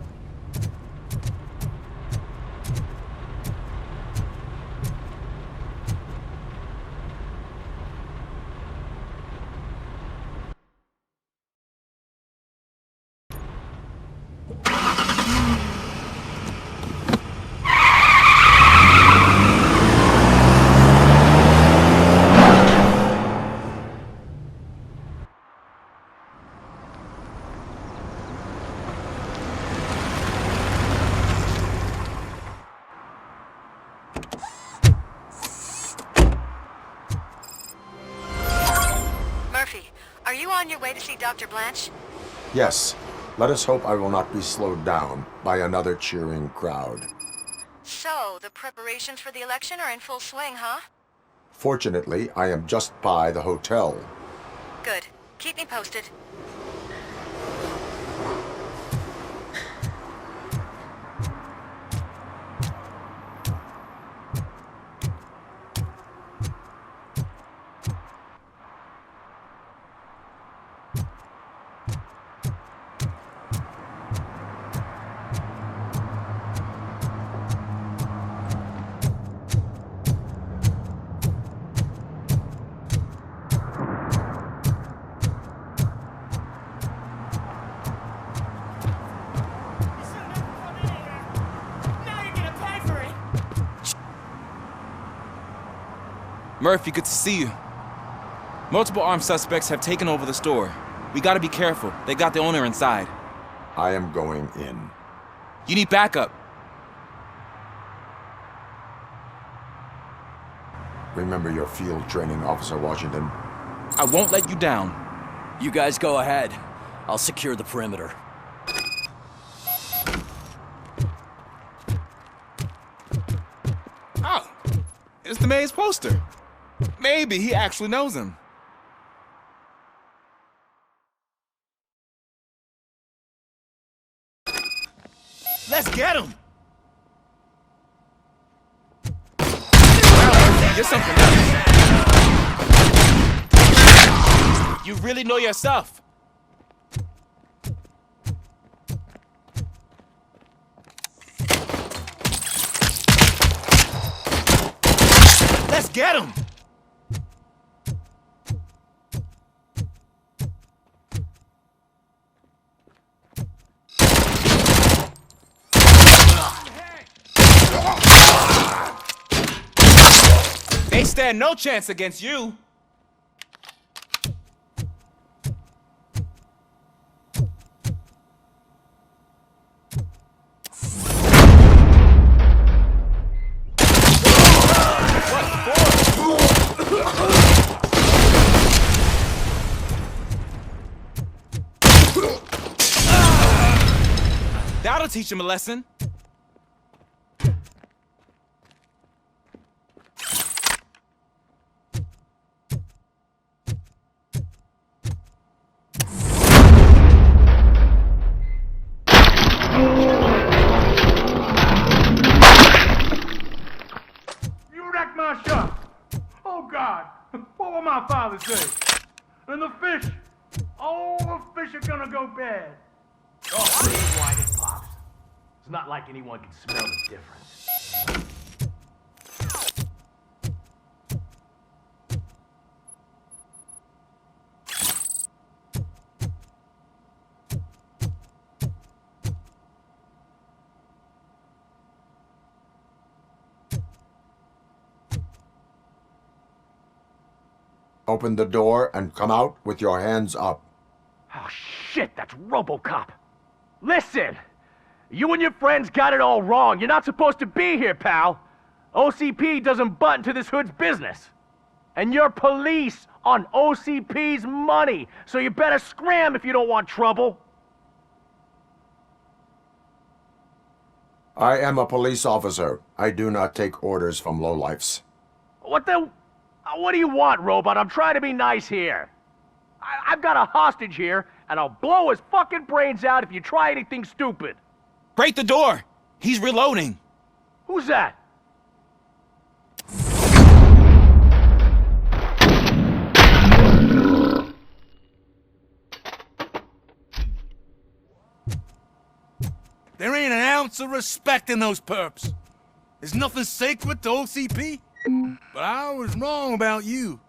Are you on your way to see Dr. Blanche? Yes. Let us hope I will not be slowed down by another cheering crowd. So, the preparations for the election are in full swing, huh? Fortunately, I am just by the hotel. Good. Keep me posted. Murphy, good to see you. Multiple armed suspects have taken over the store. We gotta be careful. They got the owner inside. I am going in. You need backup. Remember your field training, Officer Washington. I won't let you down. You guys go ahead. I'll secure the perimeter. Oh, it's the mayor's poster. Maybe he actually knows him. Let's get him! Wow, you're something else. You really know your stuff. Let's get him! They stand no chance against you. That'll teach him a lesson. my father say? And the fish, all the fish are gonna go bad. Oh, I ain't whining, Pops. It's not like anyone can smell the difference. Open the door and come out with your hands up. Oh, shit, that's RoboCop. Listen! You and your friends got it all wrong. You're not supposed to be here, pal. OCP doesn't butt into this hood's business. And you're police on OCP's money, so you better scram if you don't want trouble. I am a police officer. I do not take orders from lowlifes. What do you want, Robot? I'm trying to be nice here. I've got a hostage here, and I'll blow his fucking brains out if you try anything stupid. Break the door! He's reloading. Who's that? There ain't an ounce of respect in those perps. There's nothing sacred to OCP. But I was wrong about you.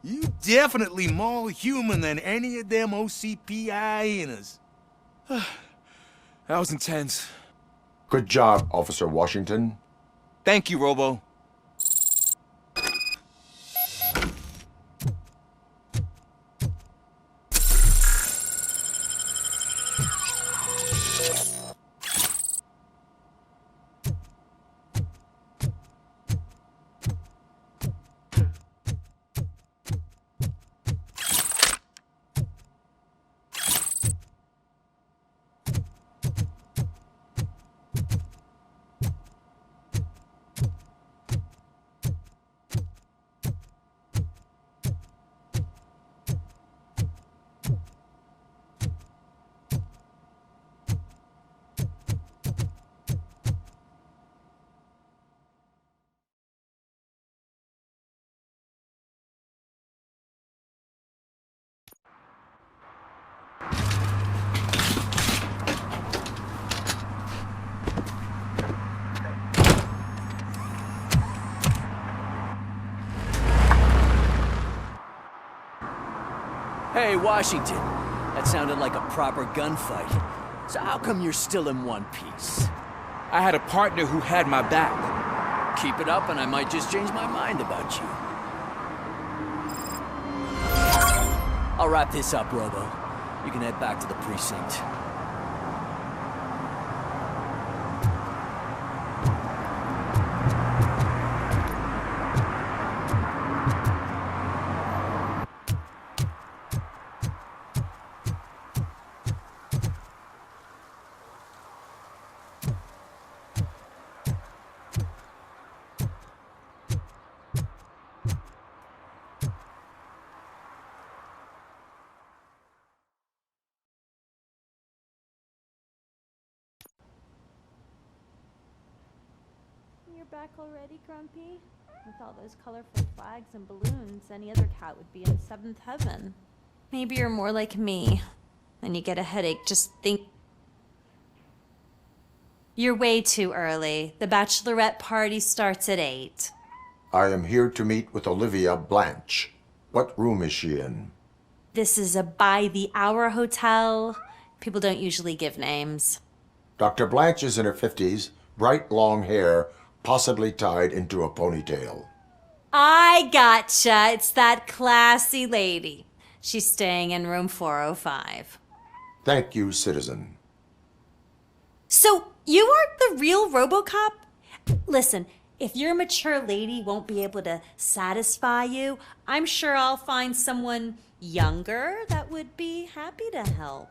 You definitely more human than any of them OCP hyenas. That was intense. Good job, Officer Washington. Thank you, Robo. Hey, Washington. That sounded like a proper gunfight. So how come you're still in one piece? I had a partner who had my back. Keep it up and I might just change my mind about you. I'll wrap this up, Robo. You can head back to the precinct. You're back already, Grumpy? With all those colorful flags and balloons, any other cat would be in seventh heaven. Maybe you're more like me. And you get a headache just think... You're way too early. The bachelorette party starts at 8. I am here to meet with Olivia Blanche. What room is she in? This is a by-the-hour hotel. People don't usually give names. Dr. Blanche is in her 50s, bright long hair, possibly tied into a ponytail. I gotcha. It's that classy lady. She's staying in room 405. Thank you, citizen. So, you aren't the real RoboCop? Listen, if your mature lady won't be able to satisfy you, I'm sure I'll find someone younger that would be happy to help.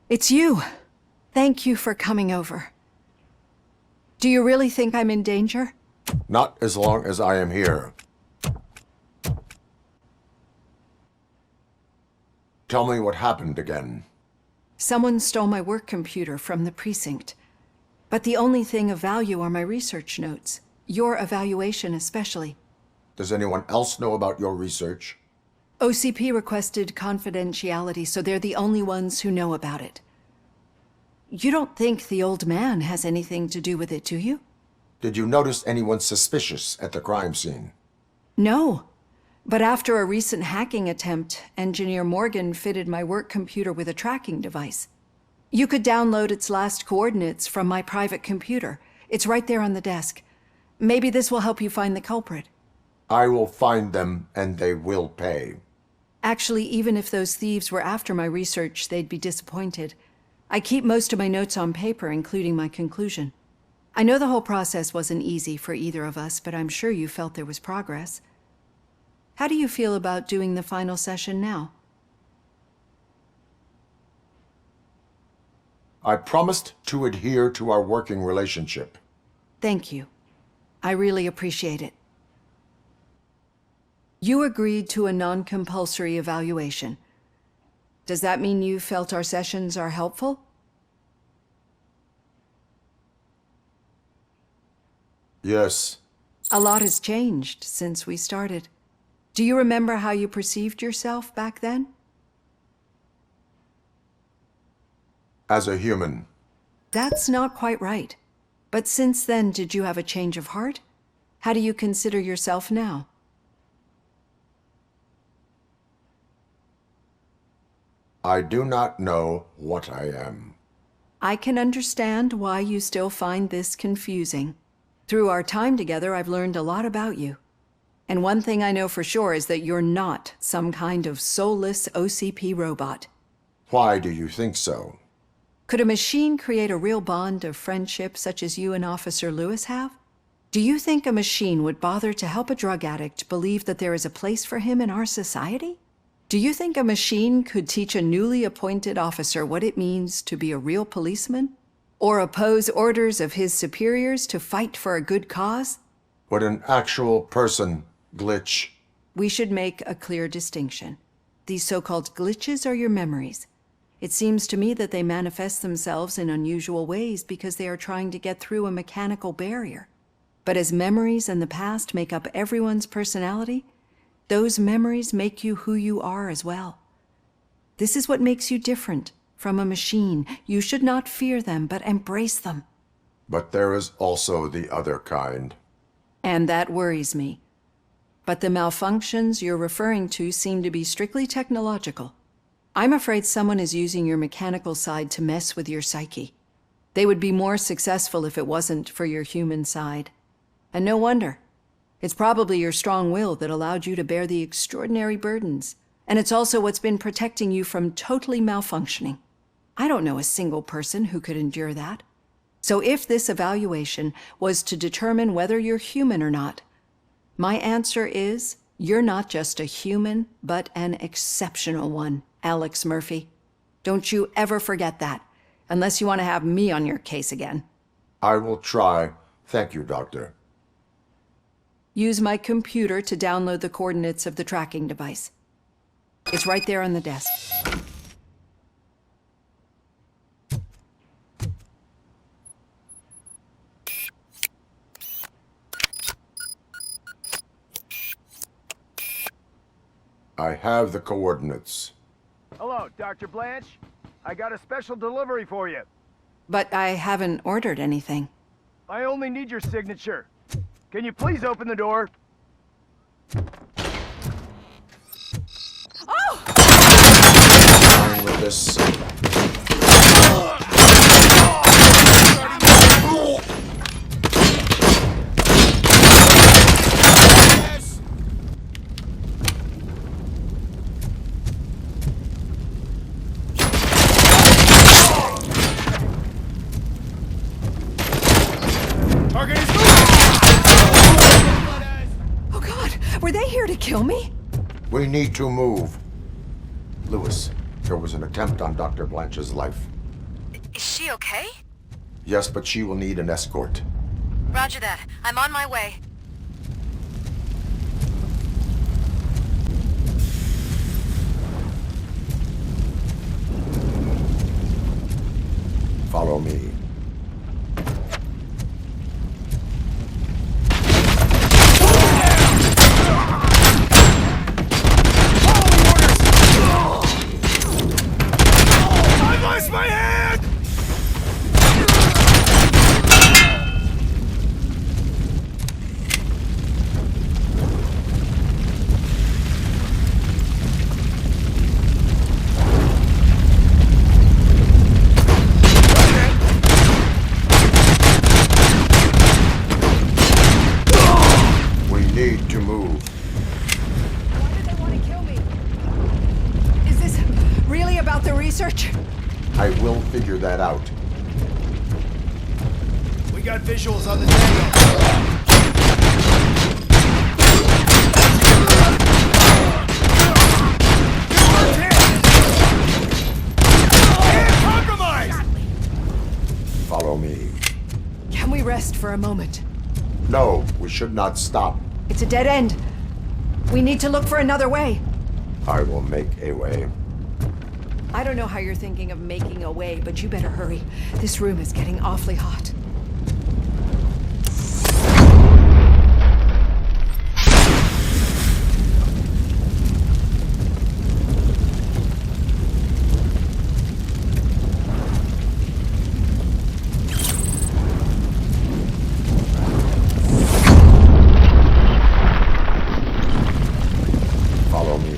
It's you. Thank you for coming over. Do you really think I'm in danger? Not as long as I am here. Tell me what happened again. Someone stole my work computer from the precinct. But the only thing of value are my research notes. Your evaluation especially. Does anyone else know about your research? OCP requested confidentiality, so they're the only ones who know about it. You don't think the old man has anything to do with it, do you? Did you notice anyone suspicious at the crime scene? No. But after a recent hacking attempt, Engineer Morgan fitted my work computer with a tracking device. You could download its last coordinates from my private computer. It's right there on the desk. Maybe this will help you find the culprit. I will find them, and they will pay. Actually, even if those thieves were after my research, they'd be disappointed. I keep most of my notes on paper, including my conclusion. I know the whole process wasn't easy for either of us, but I'm sure you felt there was progress. How do you feel about doing the final session now? I promised to adhere to our working relationship. Thank you. I really appreciate it. You agreed to a non-compulsory evaluation. Does that mean you felt our sessions are helpful? Yes. A lot has changed since we started. Do you remember how you perceived yourself back then? As a human. That's not quite right. But since then, did you have a change of heart? How do you consider yourself now? I do not know what I am. I can understand why you still find this confusing. Through our time together, I've learned a lot about you. And one thing I know for sure is that you're not some kind of soulless OCP robot. Why do you think so? Could a machine create a real bond of friendship such as you and Officer Lewis have? Do you think a machine would bother to help a drug addict believe that there is a place for him in our society? Do you think a machine could teach a newly appointed officer what it means to be a real policeman? Or oppose orders of his superiors to fight for a good cause? Would an actual person glitch? We should make a clear distinction. These so-called glitches are your memories. It seems to me that they manifest themselves in unusual ways because they are trying to get through a mechanical barrier. But as memories and the past make up everyone's personality, those memories make you who you are as well. This is what makes you different from a machine. You should not fear them, but embrace them. But there is also the other kind. And that worries me. But the malfunctions you're referring to seem to be strictly technological. I'm afraid someone is using your mechanical side to mess with your psyche. They would be more successful if it wasn't for your human side. And no wonder. It's probably your strong will that allowed you to bear the extraordinary burdens. And it's also what's been protecting you from totally malfunctioning. I don't know a single person who could endure that. So if this evaluation was to determine whether you're human or not, my answer is, you're not just a human, but an exceptional one, Alex Murphy. Don't you ever forget that, unless you want to have me on your case again. I will try. Thank you, Doctor. Use my computer to download the coordinates of the tracking device. It's right there on the desk. I have the coordinates. Hello, Dr. Blanche. I got a special delivery for you. But I haven't ordered anything. I only need your signature. Can you please open the door? Oh! Fine with this. Oh God, were they here to kill me? We need to move. Lewis, there was an attempt on Dr. Blanche's life. she okay? Yes, but she will need an escort. Roger that. I'm on my way. Follow me. I lost my hand! We need to move. Why did they want to kill me? Is this really about the research? I will figure that out. We got visuals on the Teyon. Follow me. Can we rest for a moment? No, we should not stop. It's a dead end. We need to look for another way. I will make a way. I don't know how you're thinking of making a way, but you better hurry. This room is getting awfully hot. Follow me.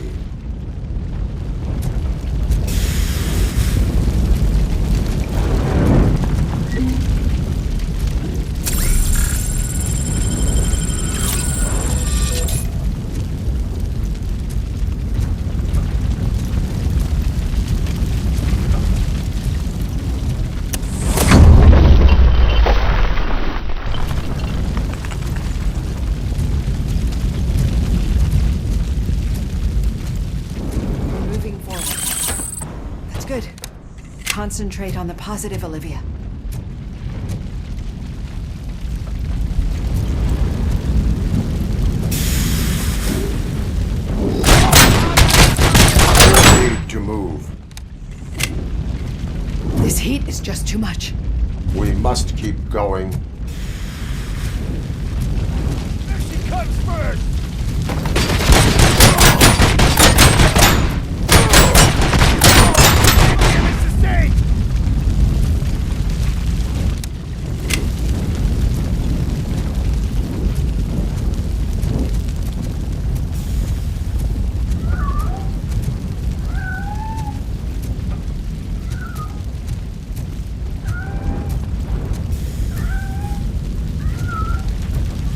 Moving forward. That's good. Concentrate on the positive, Olivia. We need to move. This heat is just too much. We must keep going. She cuts first!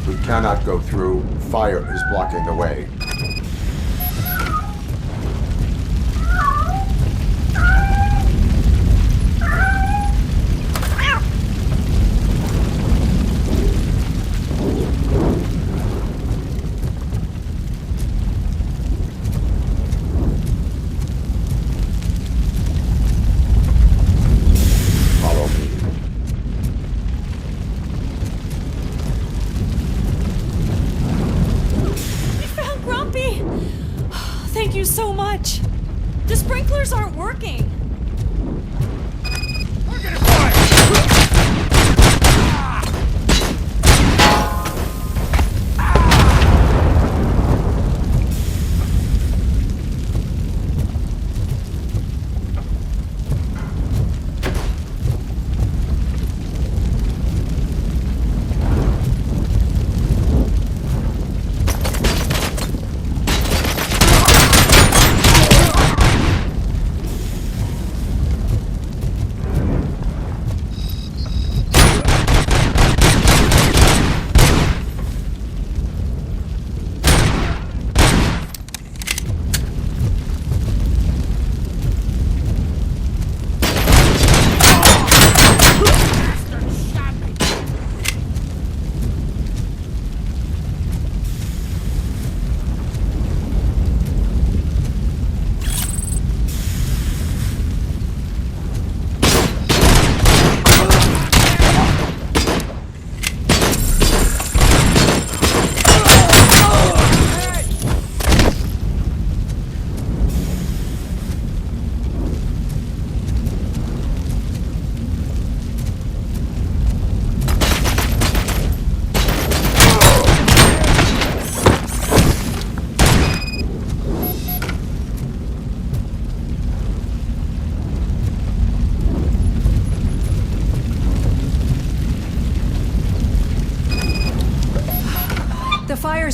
We cannot go through. Fire is blocking the way. Follow me. We found Grumpy! Thank you so much. The sprinklers aren't working.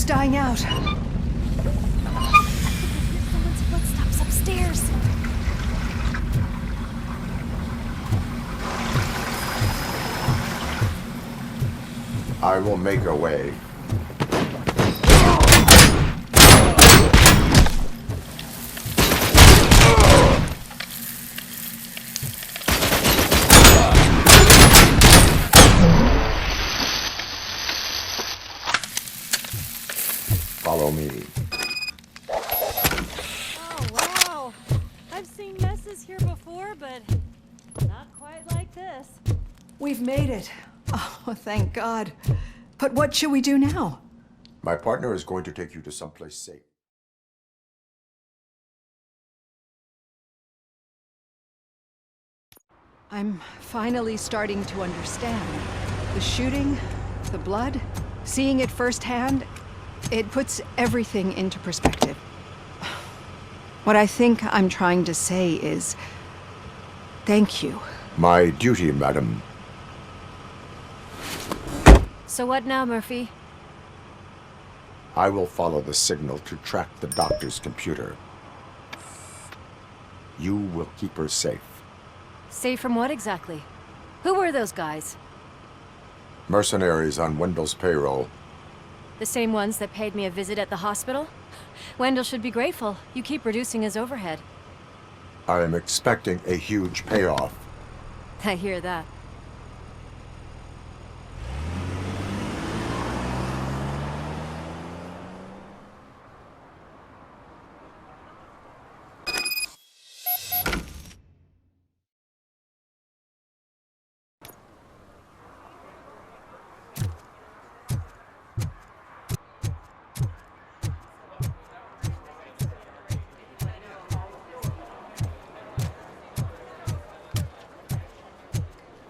dying out. Someone's footsteps upstairs. I will make a way. Follow me. Oh, wow. I've seen messes here before, but not quite like this. We've made it. Oh, thank God. But what should we do now? My partner is going to take you to someplace safe. I'm finally starting to understand. The shooting, the blood, seeing it firsthand, it puts everything into perspective. What I think I'm trying to say is, thank you. My duty, madam. So what now, Murphy? I will follow the signal to track the doctor's computer. You will keep her safe. Safe from what exactly? Who were those guys? Mercenaries on Wendell's payroll. The same ones that paid me a visit at the hospital? Wendell should be grateful. You keep reducing his overhead. I am expecting a huge payoff. I hear that.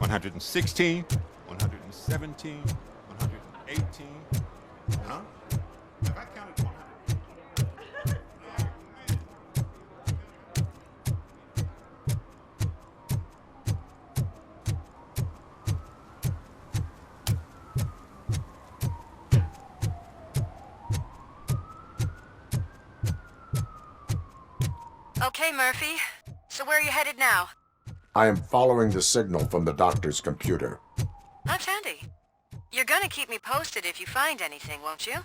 $116, $117, $118. Huh? Have I counted 100? Okay, Murphy. So where are you headed now? I am following the signal from the doctor's computer. That's handy. You're gonna keep me posted if you find anything, won't you?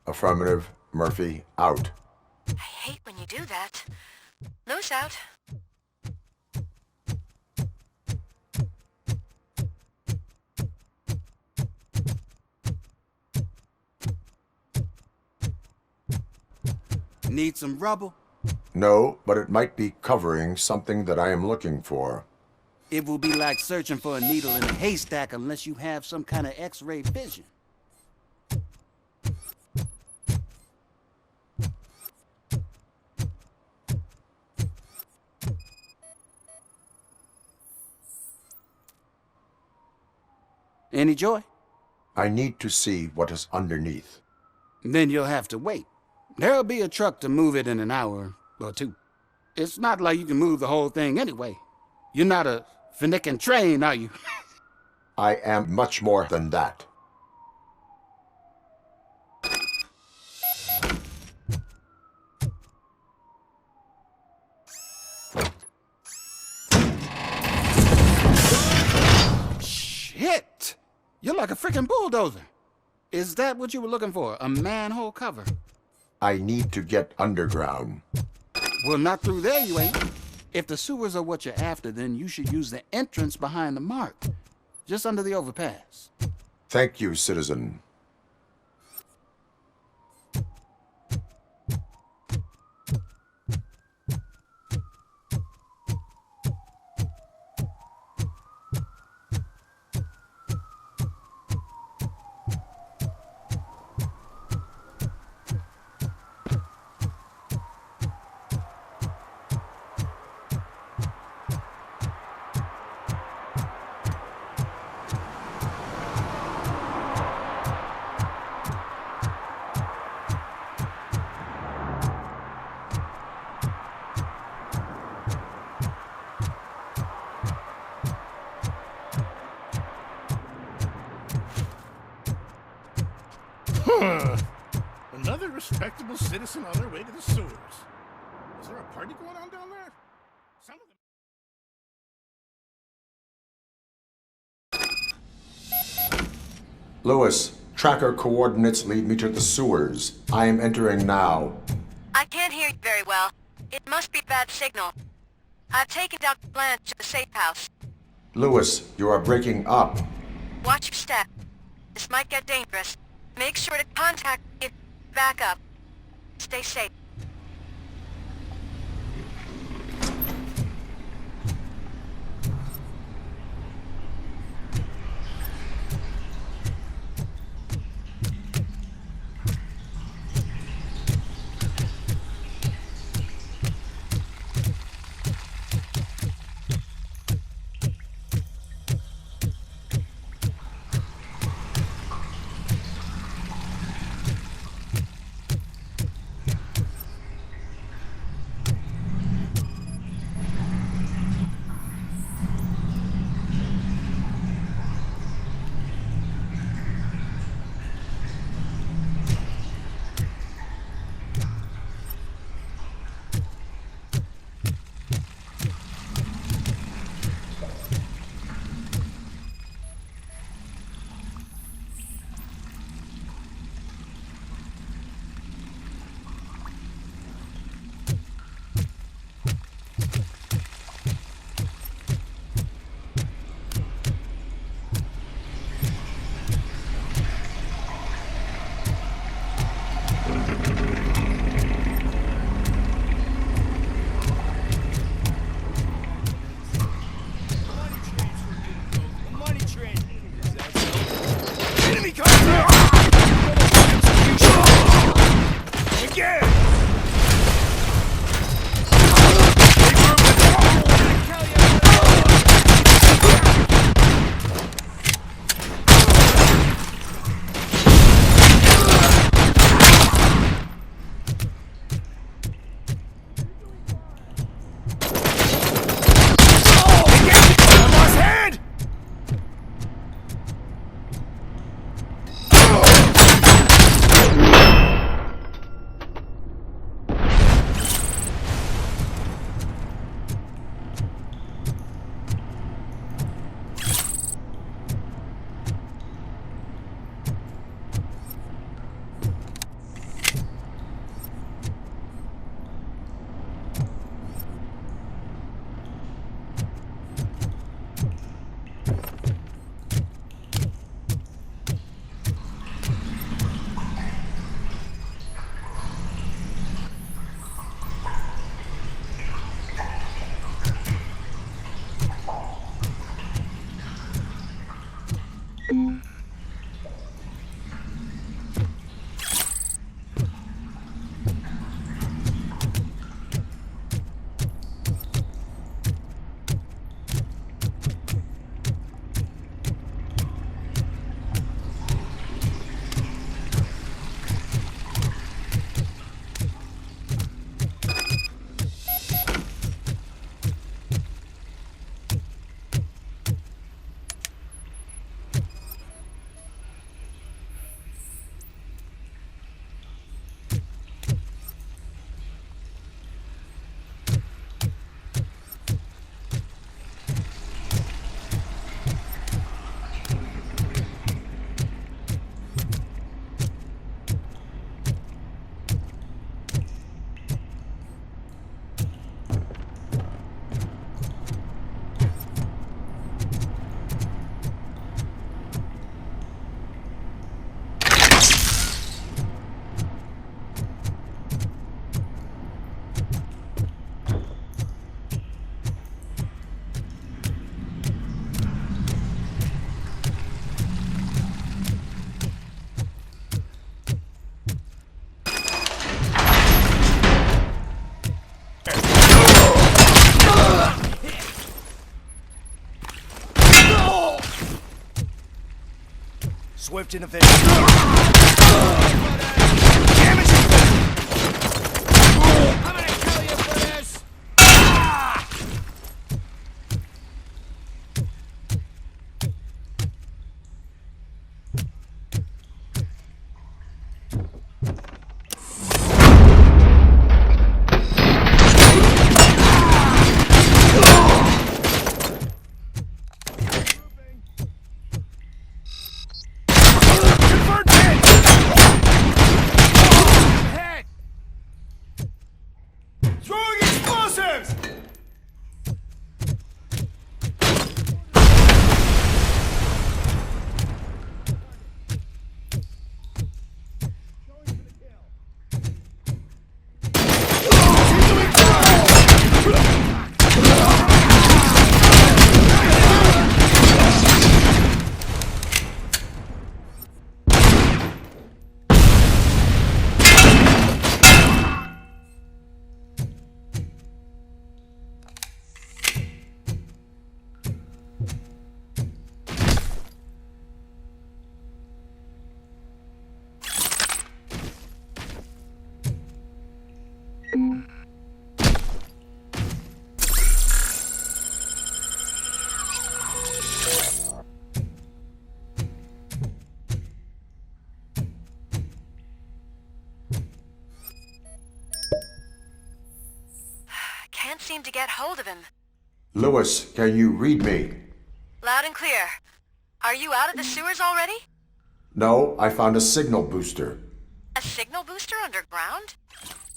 Affirmative. Murphy, out. I hate when you do that. Loose out. Need some rubble? No, but it might be covering something that I am looking for. It will be like searching for a needle in a haystack unless you have some kind of X-ray vision. Any joy? I need to see what is underneath. Then you'll have to wait. There'll be a truck to move it in an hour or two. It's not like you can move the whole thing anyway. You're not a finicking train, are you? I am much more than that. Shit! You're like a freaking bulldozer. Is that what you were looking for? A manhole cover? I need to get underground. Well, not through there, you ain't. If the sewers are what you're after, then you should use the entrance behind the mark. Just under the overpass. Thank you, citizen. respectable citizen on their way to the sewers. Is there a party going on down there? Some of them. Lewis, tracker coordinates lead me to the sewers. I am entering now. I can't hear you very well. It must be a bad signal. I've taken Dr. Blanche to the safe house. Lewis, you are breaking up. Watch your step. This might get dangerous. Make sure to contact me if back up. Stay safe. Swift and efficient. Damage inflicted. I'm gonna kill you for this. to get hold of him. Lewis, can you read me? Loud and clear. Are you out of the sewers already? No, I found a signal booster. A signal booster underground?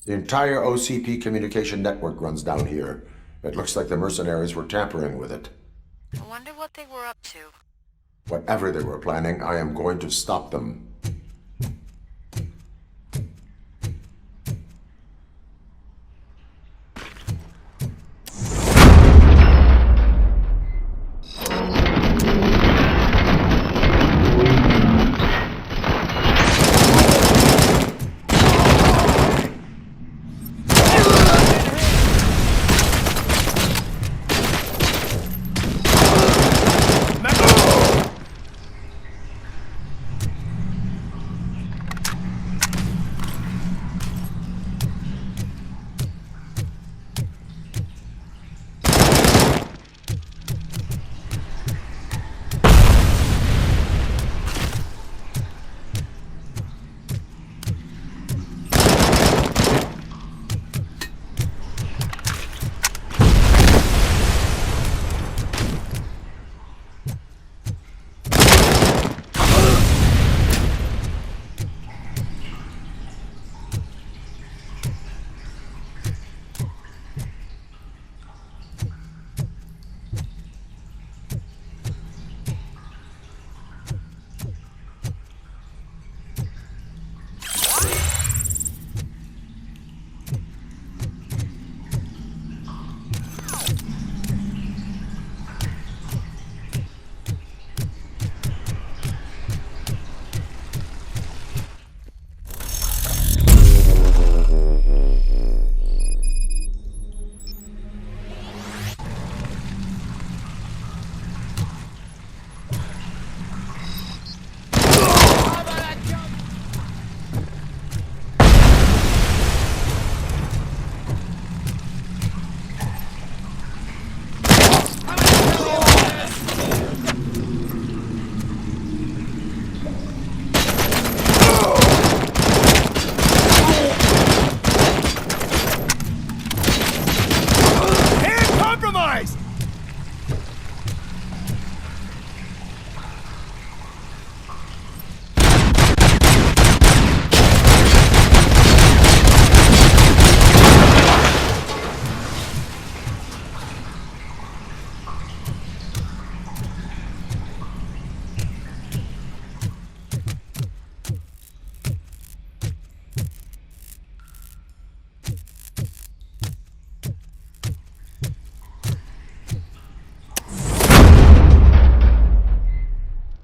The entire OCP communication network runs down here. It looks like the mercenaries were tampering with it. I wonder what they were up to. Whatever they were planning, I am going to stop them.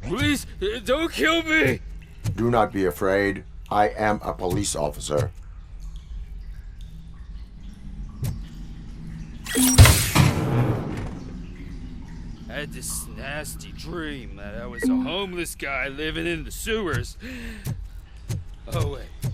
Please, don't kill me! Do not be afraid. I am a police officer. I had this nasty dream that I was a homeless guy living in the sewers. Oh, wait.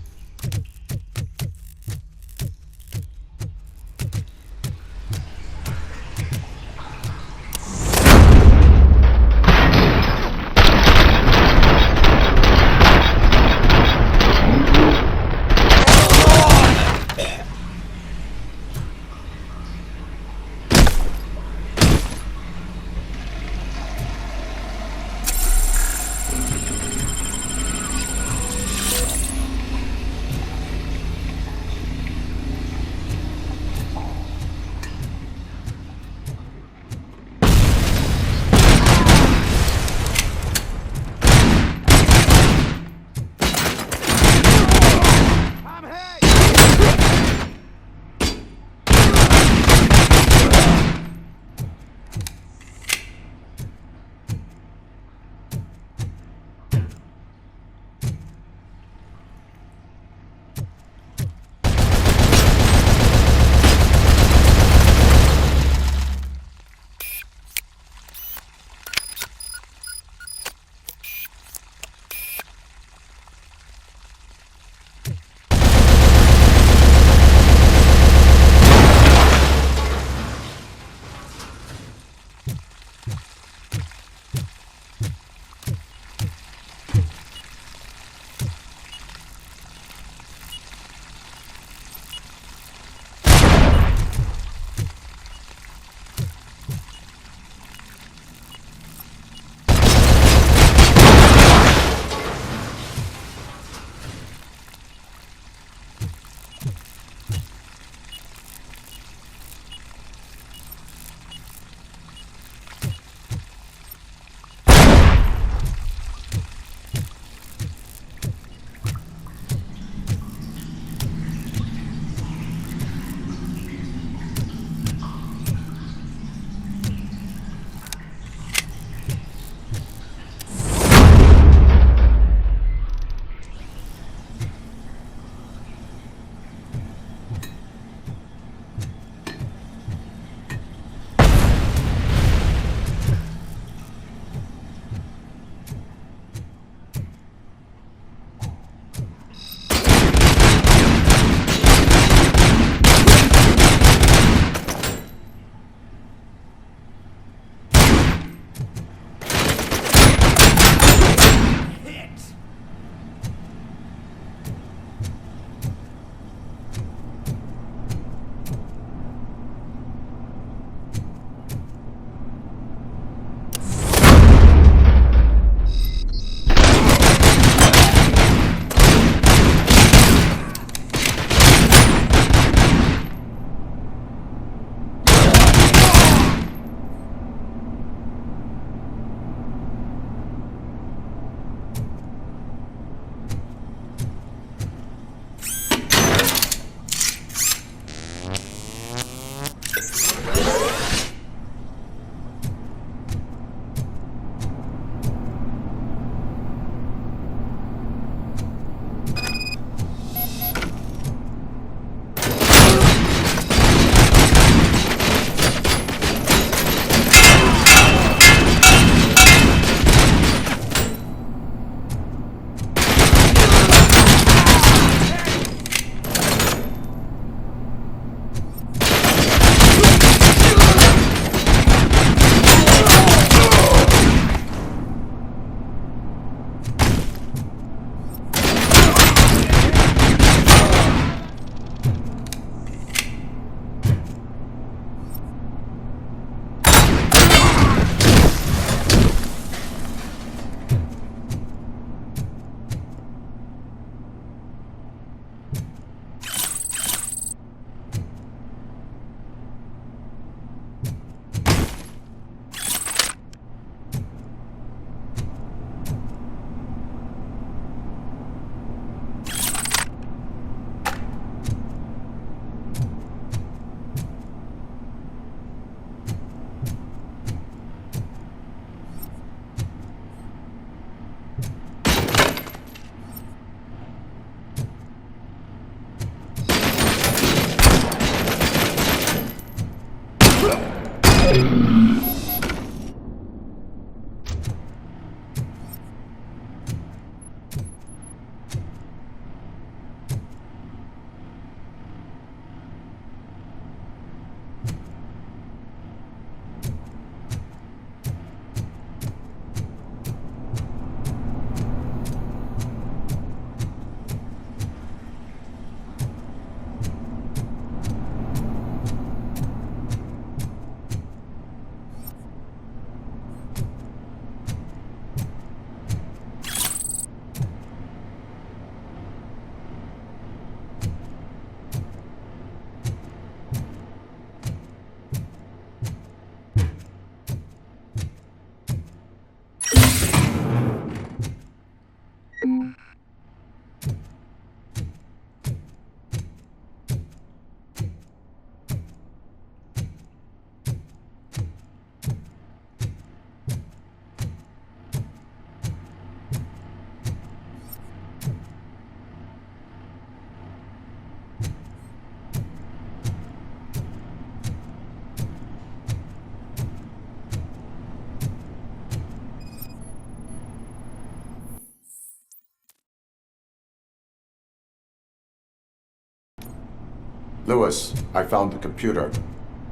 Lewis, I found the computer.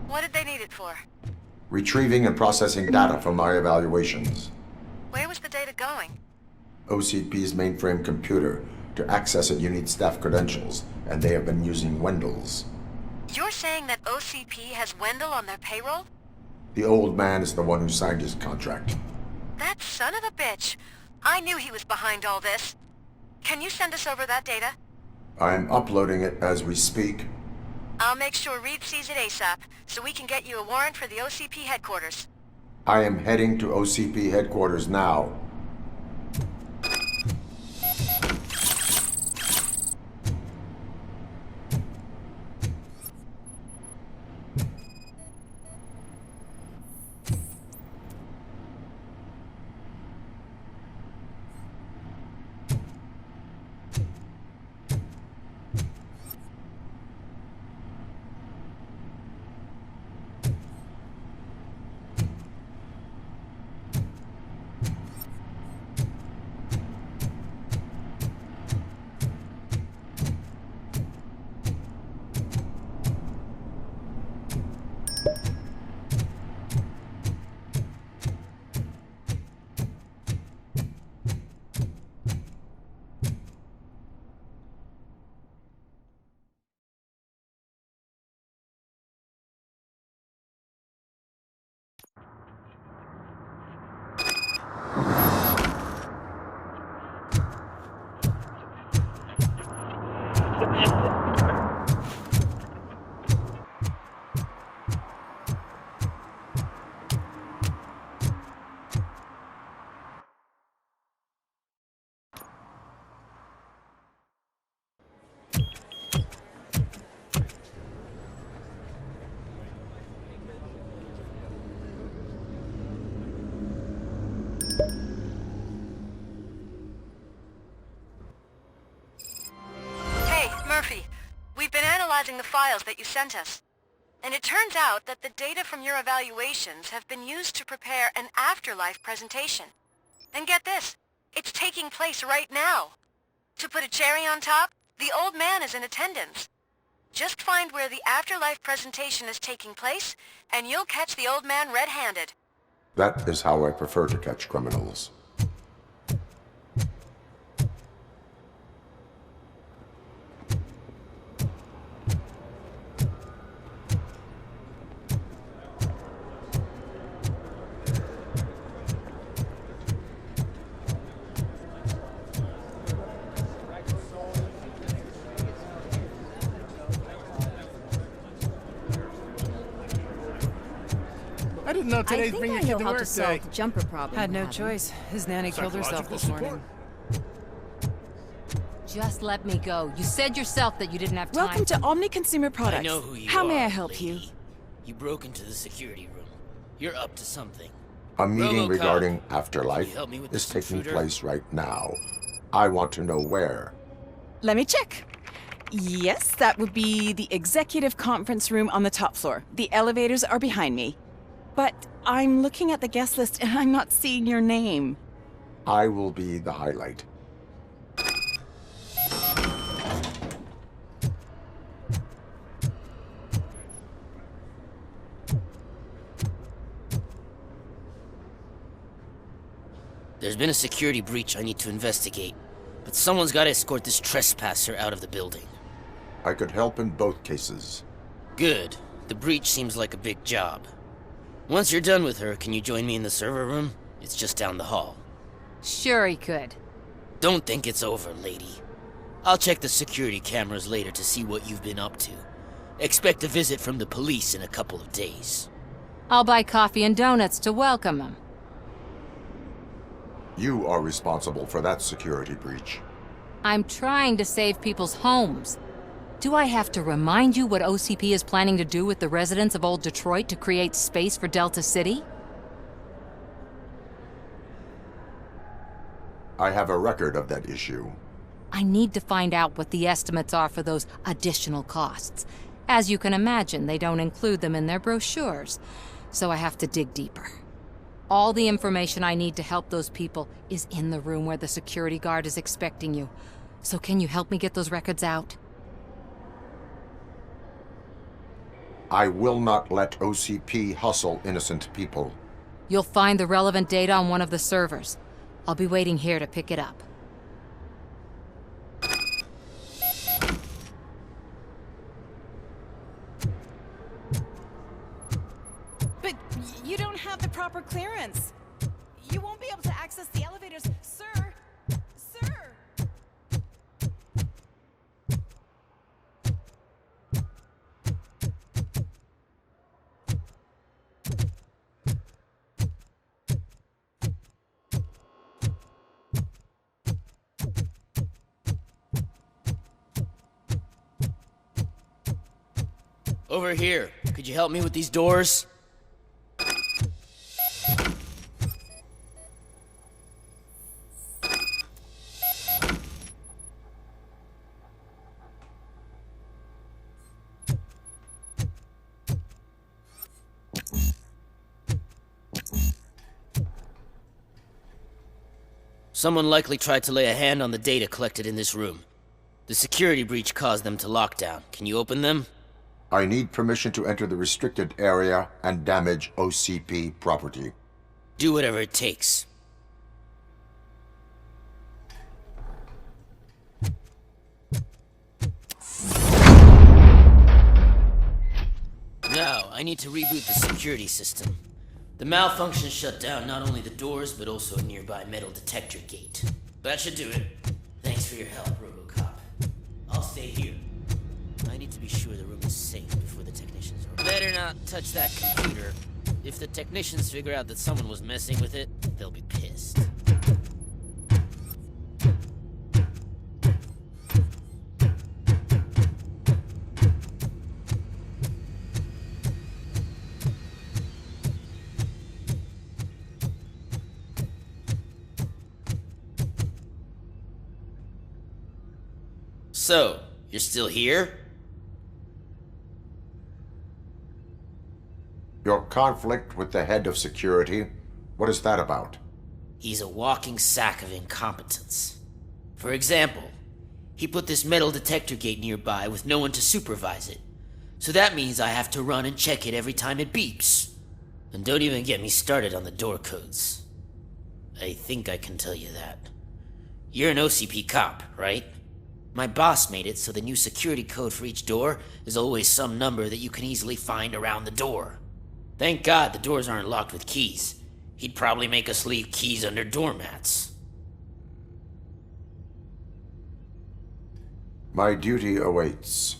What did they need it for? Retrieving and processing data from my evaluations. Where was the data going? OCP's mainframe computer. To access it, you need staff credentials, and they have been using Wendell's. You're saying that OCP has Wendell on their payroll? The old man is the one who signed his contract. That son of a bitch. I knew he was behind all this. Can you send us over that data? I'm uploading it as we speak. I'll make sure Reed sees it ASAP, so we can get you a warrant for the OCP headquarters. I am heading to OCP headquarters now. The files that you sent us. And it turns out that the data from your evaluations have been used to prepare an afterlife presentation. And get this, it's taking place right now. To put a cherry on top, the old man is in attendance. Just find where the afterlife presentation is taking place, and you'll catch the old man red-handed. That is how I prefer to catch criminals. I didn't know today's bring your kid to work day. Solve the jumper problem. Had no choice. His nanny killed herself this morning. Just let me go. You said yourself that you didn't have time. Welcome to Omni Consumer Products. I know who you How are, may I help lady. you? You broke into the security room. You're up to something. A meeting RoboCop, regarding can afterlife you help me with is this taking intruder? place right now. I want to know where. Let me check. Yes, that would be the executive conference room on the top floor. The elevators are behind me. But I'm looking at the guest list and I'm not seeing your name. I will be the highlight. There's been a security breach I need to investigate, but someone's got to escort this trespasser out of the building. I could help in both cases. Good. The breach seems like a big job. Once you're done with her, can you join me in the server room? It's just down the hall. Sure he could. Don't think it's over, lady. I'll check the security cameras later to see what you've been up to. Expect a visit from the police in a couple of days. I'll buy coffee and donuts to welcome him. You are responsible for that security breach. I'm trying to save people's homes. Do I have to remind you what OCP is planning to do with the residents of Old Detroit to create space for Delta City? I have a record of that issue. I need to find out what the estimates are for those additional costs. As you can imagine, they don't include them in their brochures, so I have to dig deeper. All the information I need to help those people is in the room where the security guard is expecting you. So can you help me get those records out? I will not let OCP hustle innocent people. You'll find the relevant data on one of the servers. I'll be waiting here to pick it up. But you don't have the proper clearance. You won't be able to access the elevators, sir. Sir! Over here. Could you help me with these doors? Someone likely tried to lay a hand on the data collected in this room. The security breach caused them to lock down. Can you open them? I need permission to enter the restricted area and damage OCP property. Do whatever it takes. Now, I need to reboot the security system. The malfunction shut down not only the doors, but also a nearby metal detector gate. That should do it. Thanks for your help, RoboCop. I'll stay here. I need to be sure the room is safe before the technicians are... Better not touch that computer. If the technicians figure out that someone was messing with it, they'll be pissed. So, you're still here? Your conflict with the head of security, what is that about? He's a walking sack of incompetence. For example, he put this metal detector gate nearby with no one to supervise it. So that means I have to run and check it every time it beeps. And don't even get me started on the door codes. I think I can tell you that. You're an OCP cop, right? My boss made it so the new security code for each door is always some number that you can easily find around the door. Thank God the doors aren't locked with keys. He'd probably make us leave keys under doormats. My duty awaits.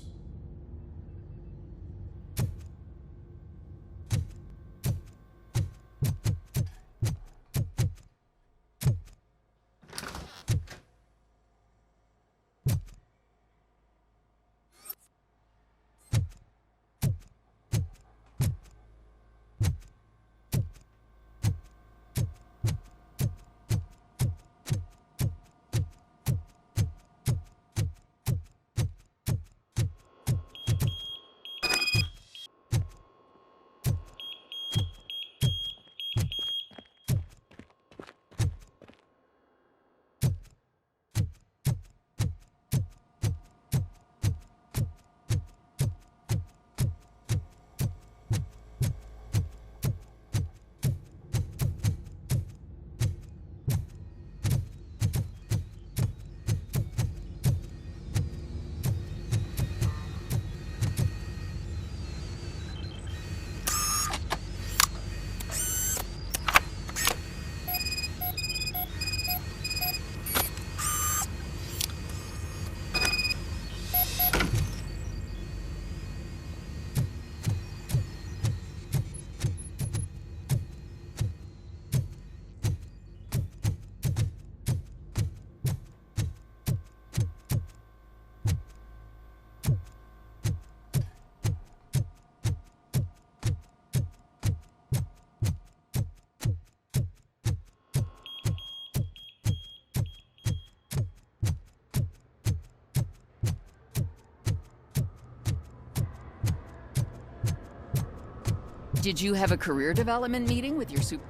Did you have a career development meeting with your super...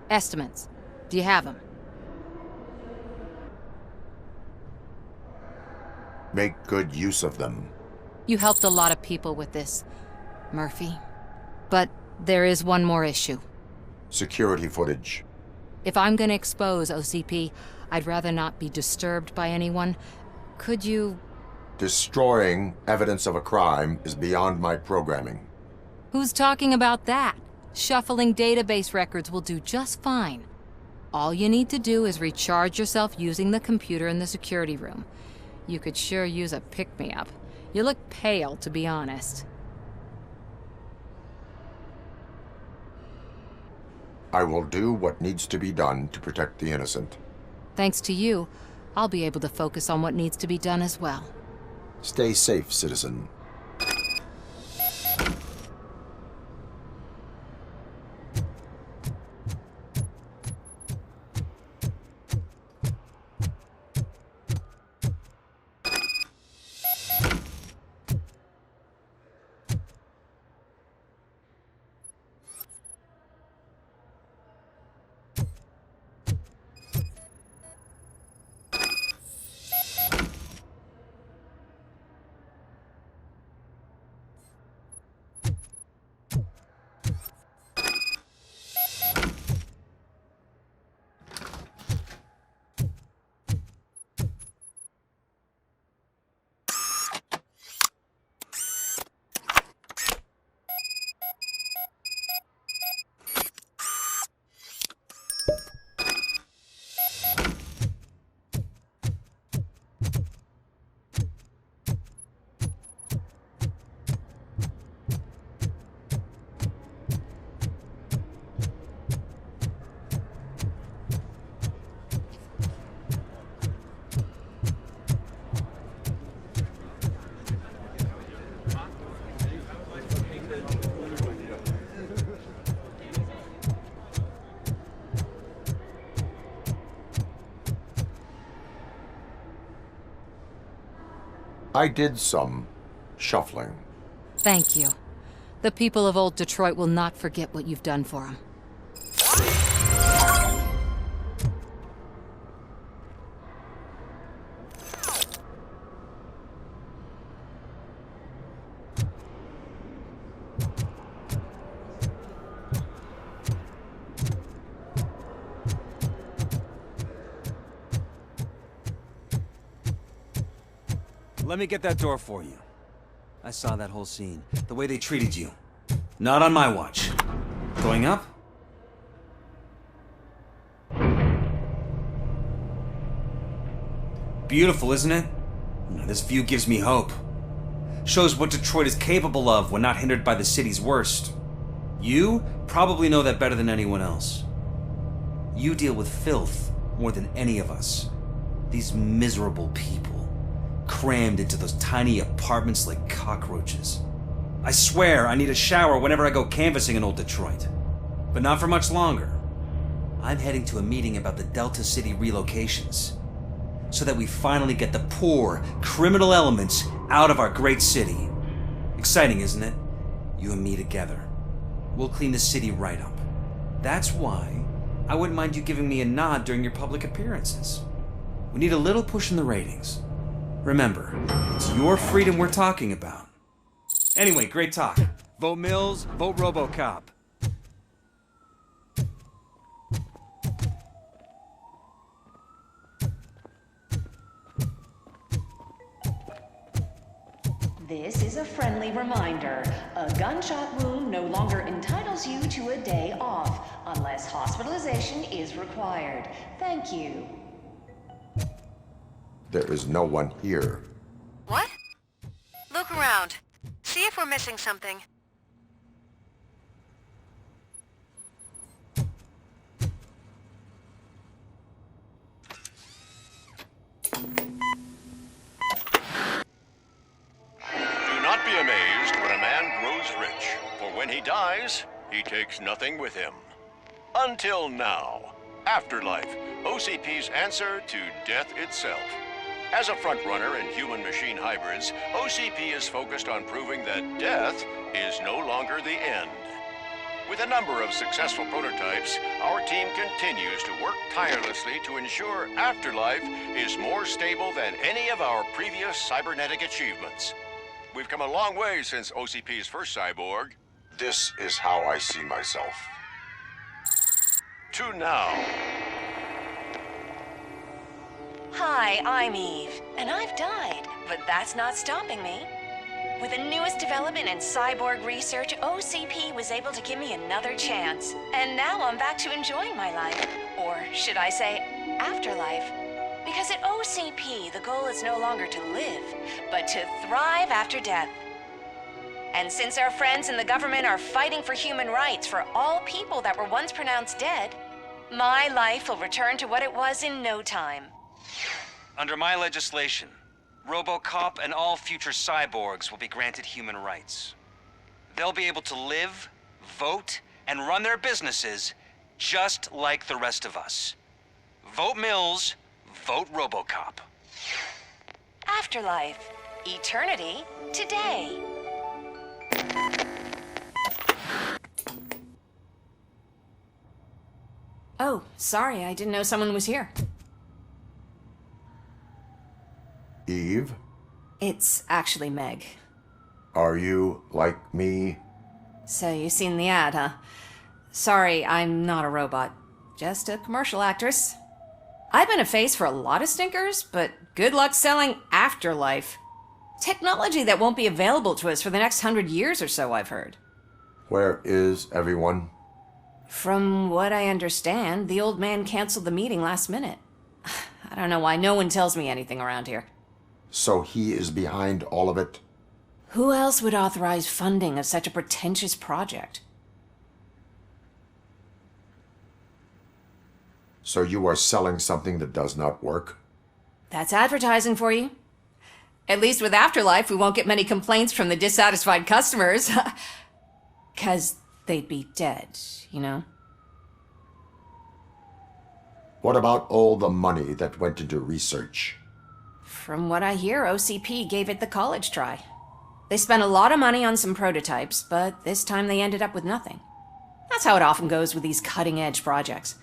Estimates. Do you have them? Make good use of them. You helped a lot of people with this, Murphy. But there is one more issue. Security footage. If I'm gonna expose OCP, I'd rather not be disturbed by anyone. Could you... Destroying evidence of a crime is beyond my programming. Who's talking about that? Shuffling database records will do just fine. All you need to do is recharge yourself using the computer in the security room. You could sure use a pick-me-up. You look pale, to be honest. I will do what needs to be done to protect the innocent. Thanks to you, I'll be able to focus on what needs to be done as well. Stay safe, citizen. I did some shuffling. Thank you. The people of Old Detroit will not forget what you've done for them. Let me get that door for you. I saw that whole scene. The way they treated you. Not on my watch. Going up? Beautiful, isn't it? This view gives me hope. Shows what Detroit is capable of when not hindered by the city's worst. You probably know that better than anyone else. You deal with filth more than any of us. These miserable people. Crammed into those tiny apartments like cockroaches. I swear I need a shower whenever I go canvassing in Old Detroit. But not for much longer. I'm heading to a meeting about the Delta City relocations. So that we finally get the poor, criminal elements out of our great city. Exciting, isn't it? You and me together. We'll clean the city right up. That's why I wouldn't mind you giving me a nod during your public appearances. We need a little push in the ratings. Remember, it's your freedom we're talking about. Anyway, great talk. Vote Mills, vote RoboCop. This is a friendly reminder. A gunshot wound no longer entitles you to a day off, unless hospitalization is required. Thank you. There is no one here. What? Look around. See if we're missing something. Do be amazed when a man grows rich, for when he dies, he takes nothing with him. Until now. Afterlife, OCP's answer to death itself. As a frontrunner in human-machine hybrids, OCP is focused on proving that death is no longer the end. With a number of successful prototypes, our team continues to work tirelessly to ensure Afterlife is more stable than any of our previous cybernetic achievements. We've come a long way since OCP's first cyborg. This is how I see myself. To now. Hi, I'm Eve, and I've died, but that's not stopping me. With the newest development in cyborg research, OCP was able to give me another chance. And now I'm back to enjoying my life. Or should I say, afterlife. Because at OCP, the goal is no longer to live, but to thrive after death. And since our friends in the government are fighting for human rights for all people that were once pronounced dead, my life will return to what it was in no time. Under my legislation, RoboCop and all future cyborgs will be granted human rights. They'll be able to live, vote, and run their businesses just like the rest of us. Vote Mills, vote RoboCop. Afterlife. Eternity. Today. Oh, sorry, I didn't know someone was here. Eve? It's actually Meg. Are you like me? So you seen the ad, huh? Sorry, I'm not a robot. Just a commercial actress. I've been a face for a lot of stinkers, but good luck selling Afterlife. Technology that won't be available to us for the next 100 years or so, I've heard. Where is everyone? From what I understand, the old man canceled the meeting last minute. I don't know why no one tells me anything around here. So he is behind all of it? Who else would authorize funding of such a pretentious project? So you are selling something that does not work? That's advertising for you. At least with Afterlife, we won't get many complaints from the dissatisfied customers. 'Cause they'd be dead, you know? What about all the money that went into research? From what I hear, OCP gave it the college try. They spent a lot of money on some prototypes, but this time they ended up with nothing. That's how it often goes with these cutting-edge projects.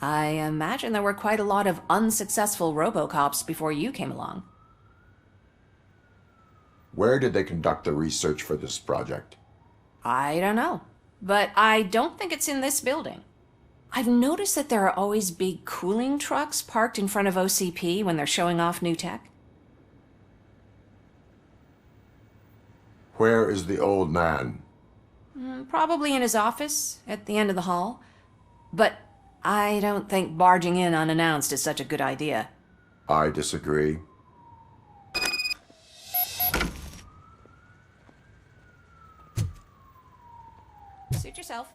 I imagine there were quite a lot of unsuccessful RoboCops before you came along. Where did they conduct the research for this project? I don't know, but I don't think it's in this building. I've noticed that there are always big cooling trucks parked in front of OCP when they're showing off new tech. Where is the old man? Probably in his office, at the end of the hall. But I don't think barging in unannounced is such a good idea. I disagree. Suit yourself.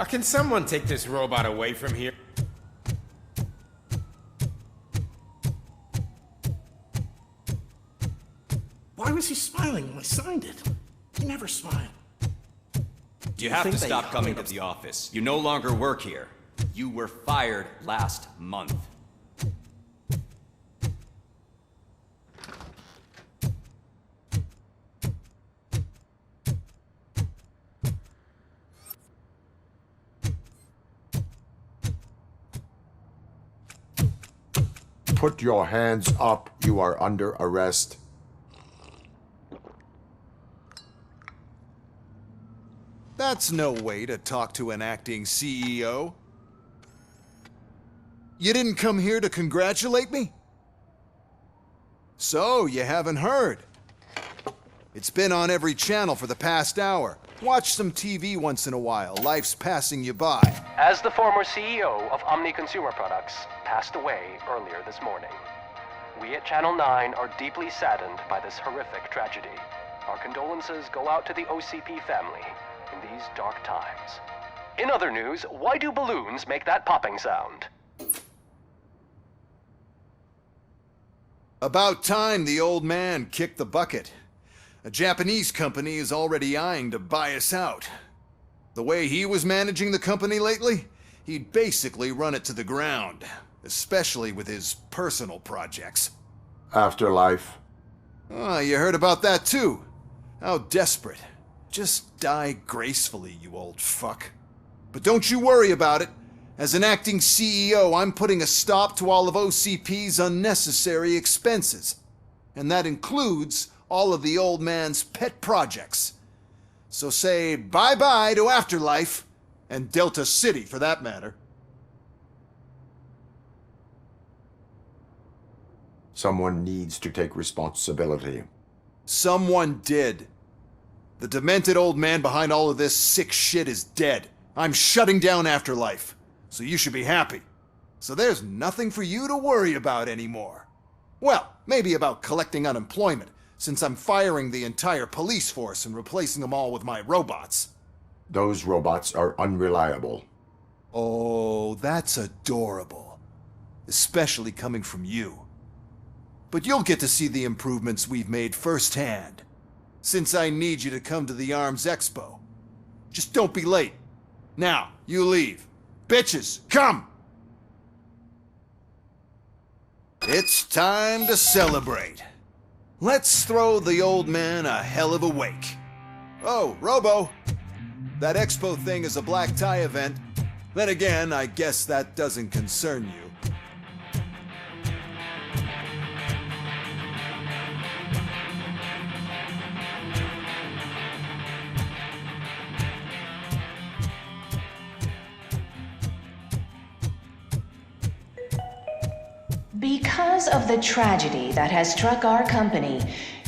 Can someone take this robot away from here? Why was he smiling when I signed it? He never smiled. You have to stop coming to the office. You no longer work here. You were fired last month. Put your hands up. You are under arrest. That's no way to talk to an acting CEO. You didn't come here to congratulate me? So, you haven't heard. It's been on every channel for the past hour. Watch some TV once in a while. Life's passing you by. As the former CEO of Omni Consumer Products passed away earlier this morning, we at Channel 9 are deeply saddened by this horrific tragedy. Our condolences go out to the OCP family in these dark times. In other news, why do balloons make that popping sound? About time the old man kicked the bucket. A Japanese company is already eyeing to buy us out. The way he was managing the company lately, he'd basically run it to the ground, especially with his personal projects. Afterlife. Oh, you heard about that too. How desperate. Just die gracefully, you old fuck. But don't you worry about it. As an acting CEO, I'm putting a stop to all of OCP's unnecessary expenses. And that includes all of the old man's pet projects. So say bye-bye to Afterlife, and Delta City for that matter. Someone needs to take responsibility. Someone did. The demented old man behind all of this sick shit is dead. I'm shutting down Afterlife, so you should be happy. So there's nothing for you to worry about anymore. Well, maybe about collecting unemployment, since I'm firing the entire police force and replacing them all with my robots. Those robots are unreliable. Oh, that's adorable. Especially coming from you. But you'll get to see the improvements we've made firsthand, since I need you to come to the Arms Expo. Just don't be late. Now, you leave. Bitches, come! It's time to celebrate. Let's throw the old man a hell of a wake. Oh, Robo! That expo thing is a black tie event. Then again, I guess that doesn't concern you. Because of the tragedy that has struck our company,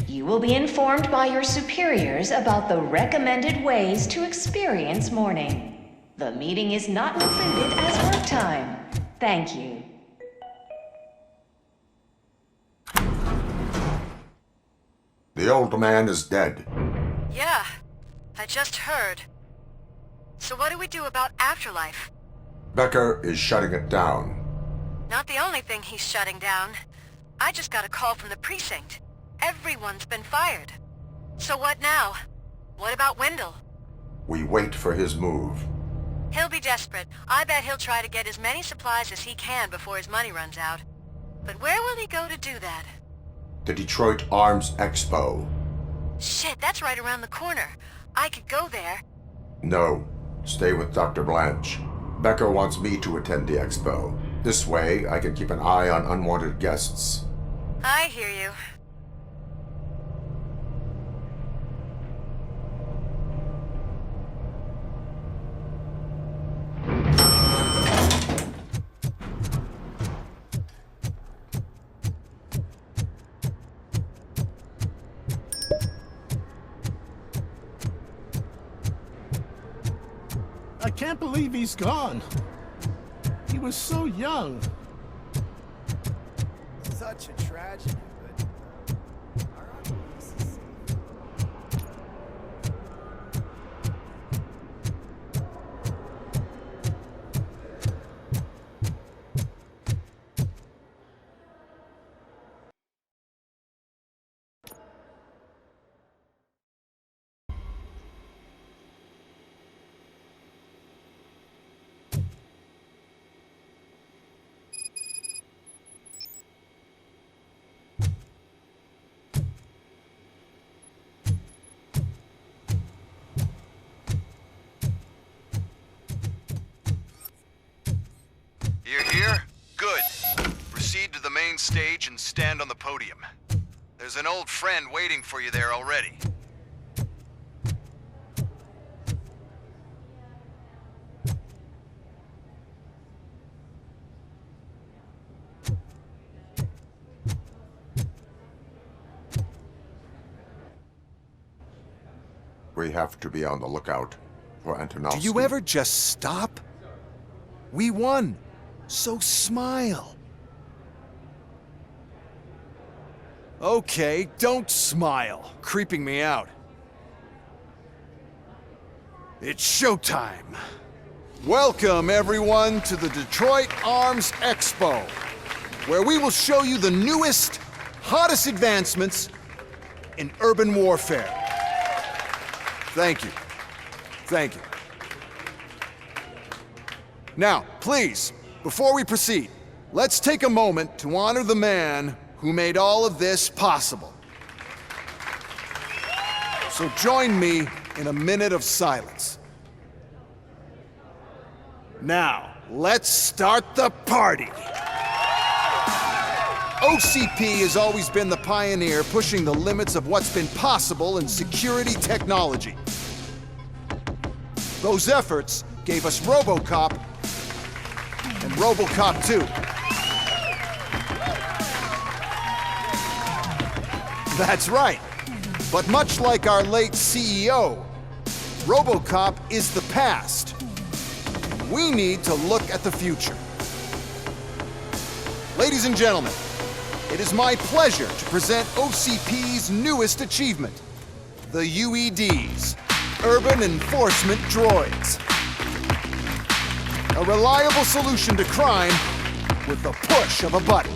you will be informed by your superiors about the recommended ways to experience mourning. The meeting is not included as work time. Thank you. The old man is dead. Yeah, I just heard. So what do we do about Afterlife? Becker is shutting it down. Not the only thing he's shutting down. I just got a call from the precinct. Everyone's been fired. So what now? What about Wendell? We wait for his move. He'll be desperate. I bet he'll try to get as many supplies as he can before his money runs out. But where will he go to do that? The Detroit Arms Expo. Shit, that's right around the corner. I could go there. No. Stay with Dr. Blanche. Becker wants me to attend the expo. This way, I can keep an eye on unwanted guests. I hear you. I can't believe he's gone. He was so young. Such a tragedy, but our audience is safe. You're here? Good. Proceed to the main stage and stand on the podium. There's an old friend waiting for you there already. We have to be on the lookout for Antonovsky. Do you ever just stop? We won, so smile. Okay, don't smile, creeping me out. It's showtime. Welcome, everyone, to the Detroit Arms Expo, where we will show you the newest, hottest advancements in urban warfare. Thank you. Thank you. Now, please, before we proceed, let's take a moment to honor the man who made all of this possible. So join me in a minute of silence. Now, let's start the party. OCP has always been the pioneer pushing the limits of what's been possible in security technology. Those efforts gave us RoboCop and RoboCop 2. That's right. But much like our late CEO, RoboCop is the past. We need to look at the future. Ladies and gentlemen, it is my pleasure to present OCP's newest achievement, the UEDs, Urban Enforcement Droids. A reliable solution to crime with the push of a button.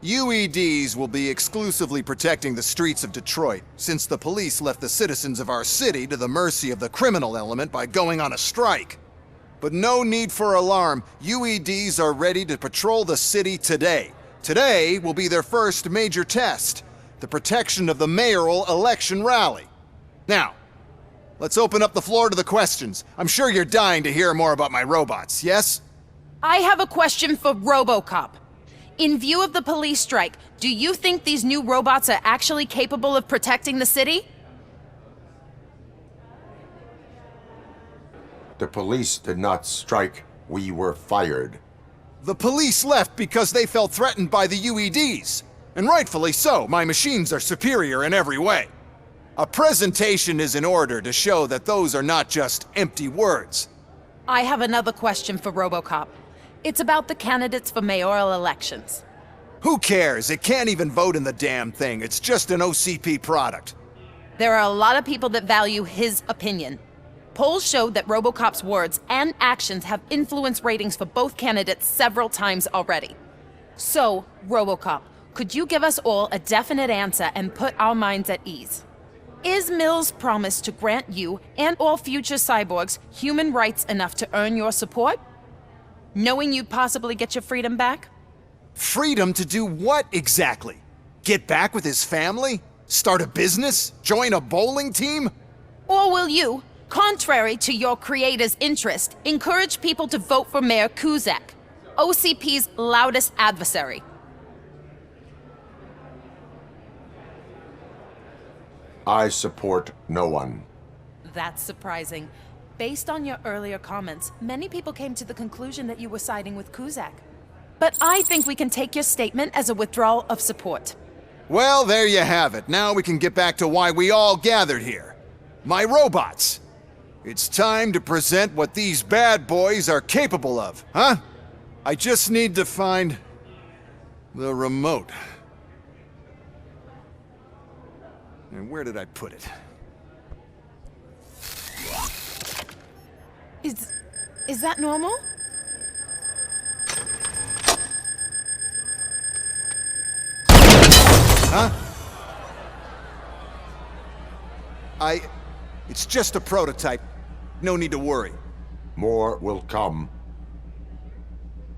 UEDs will be exclusively protecting the streets of Detroit, since the police left the citizens of our city to the mercy of the criminal element by going on a strike. But no need for alarm. UEDs are ready to patrol the city today. Today will be their first major test, the protection of the mayoral election rally. Now, let's open up the floor to the questions. I'm sure you're dying to hear more about my robots, yes? I have a question for RoboCop. In view of the police strike, do you think these new robots are actually capable of protecting the city? The police did not strike. We were fired. The police left because they felt threatened by the UEDs. And rightfully so. My machines are superior in every way. A presentation is in order to show that those are not just empty words. I have another question for RoboCop. It's about the candidates for mayoral elections. Who cares? It can't even vote in the damn thing. It's just an OCP product. There are a lot of people that value his opinion. Polls showed that RoboCop's words and actions have influenced ratings for both candidates several times already. So, RoboCop, could you give us all a definite answer and put our minds at ease? Is Mills' promise to grant you and all future cyborgs human rights enough to earn your support? Knowing you'd possibly get your freedom back? Freedom to do what exactly? Get back with his family? Start a business? Join a bowling team? Or will you, contrary to your creator's interest, encourage people to vote for Mayor Cusack, OCP's loudest adversary? I support no one. That's surprising. Based on your earlier comments, many people came to the conclusion that you were siding with Cusack. But I think we can take your statement as a withdrawal of support. Well, there you have it. Now we can get back to why we all gathered here. My robots. It's time to present what these bad boys are capable of, huh? I just need to find the remote. And where did I put it? Is that normal? Huh? It's just a prototype. No need to worry. More will come.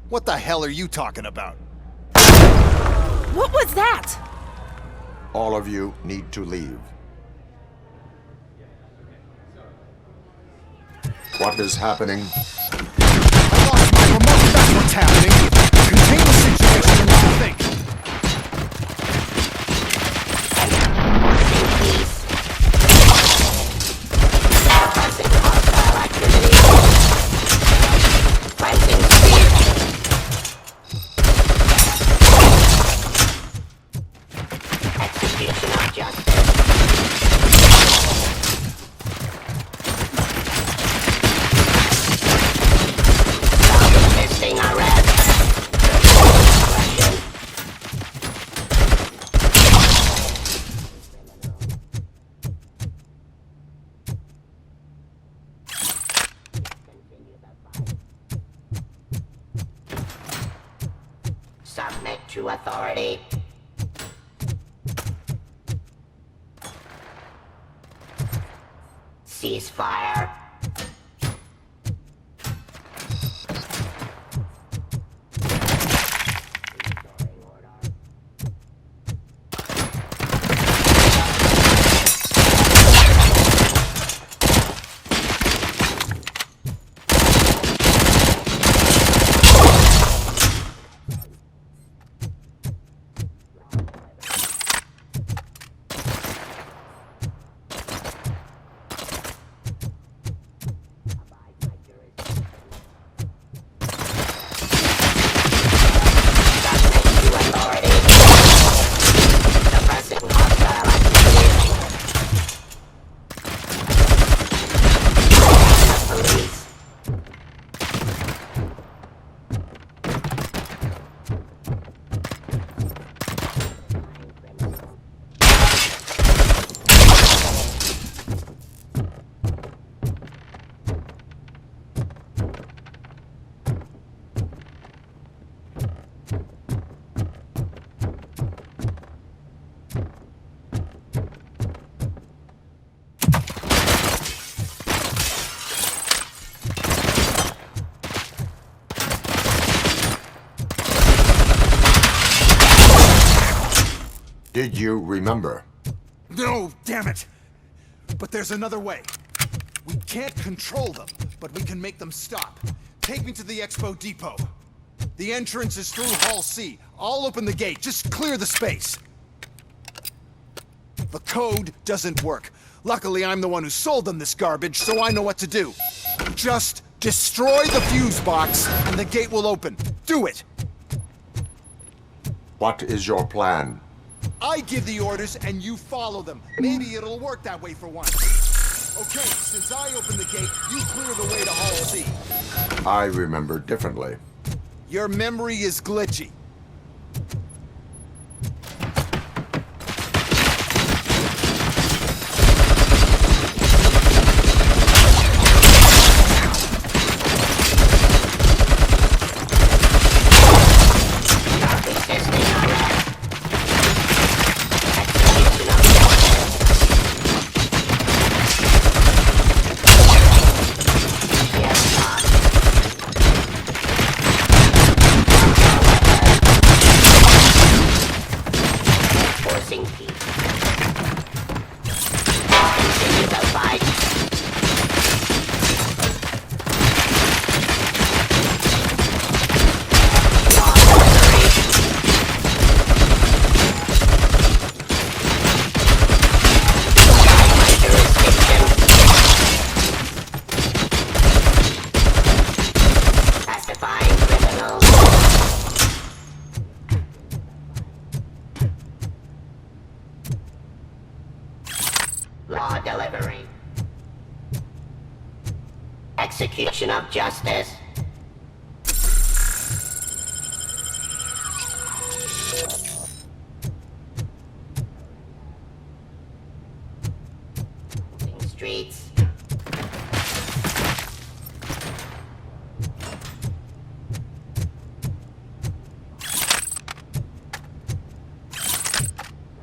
What the hell are you talking about? What was that? All of you need to leave. What is happening? I lost my remote. That's what's happening. Contain the situation and not think. Submit to authority. Ceasefire. Did you remember? No, damn it! But there's another way. We can't control them, but we can make them stop. Take me to the Expo Depot. The entrance is through Hall C. I'll open the gate. Just clear the space. The code doesn't work. Luckily, I'm the one who sold them this garbage, so I know what to do. Just destroy the fuse box, and the gate will open. Do it! What is your plan? I give the orders, and you follow them. Maybe it'll work that way for once. Okay, since I opened the gate, you clear the way to Hall C. I remember differently. Your memory is glitchy. Law delivery. Execution of justice. Streets.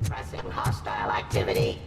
Pressing hostile activity.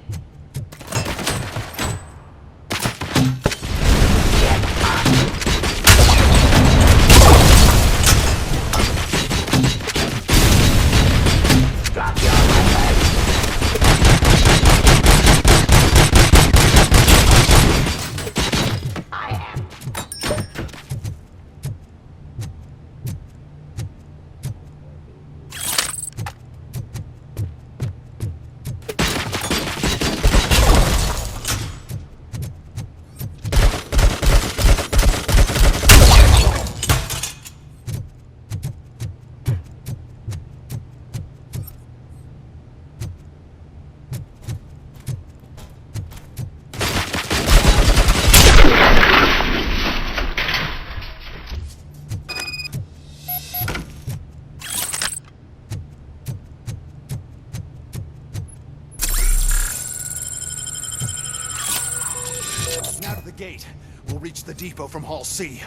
Now to the gate. We'll reach the depot from Hall C.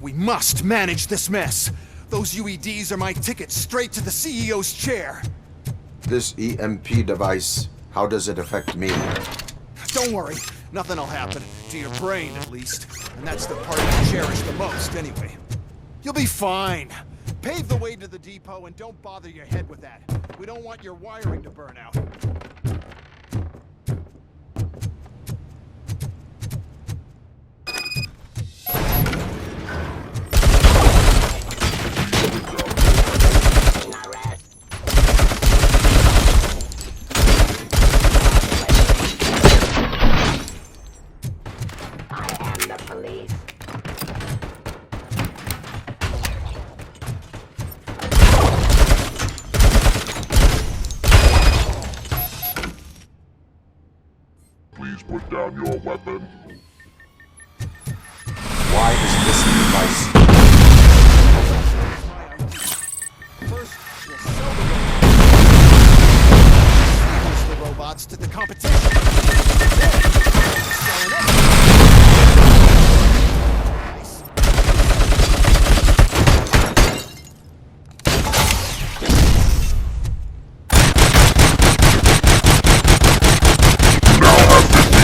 We must manage this mess. Those UEDs are my ticket straight to the CEO's chair. This EMP device, how does it affect me? Don't worry, nothing'll happen. To your brain, at least. And that's the part you cherish the most, anyway. You'll be fine. Pave the way to the depot and don't bother your head with that. We don't want your wiring to burn out. Please put down your weapon. Why is this device? First, we'll sell the robots to the competition.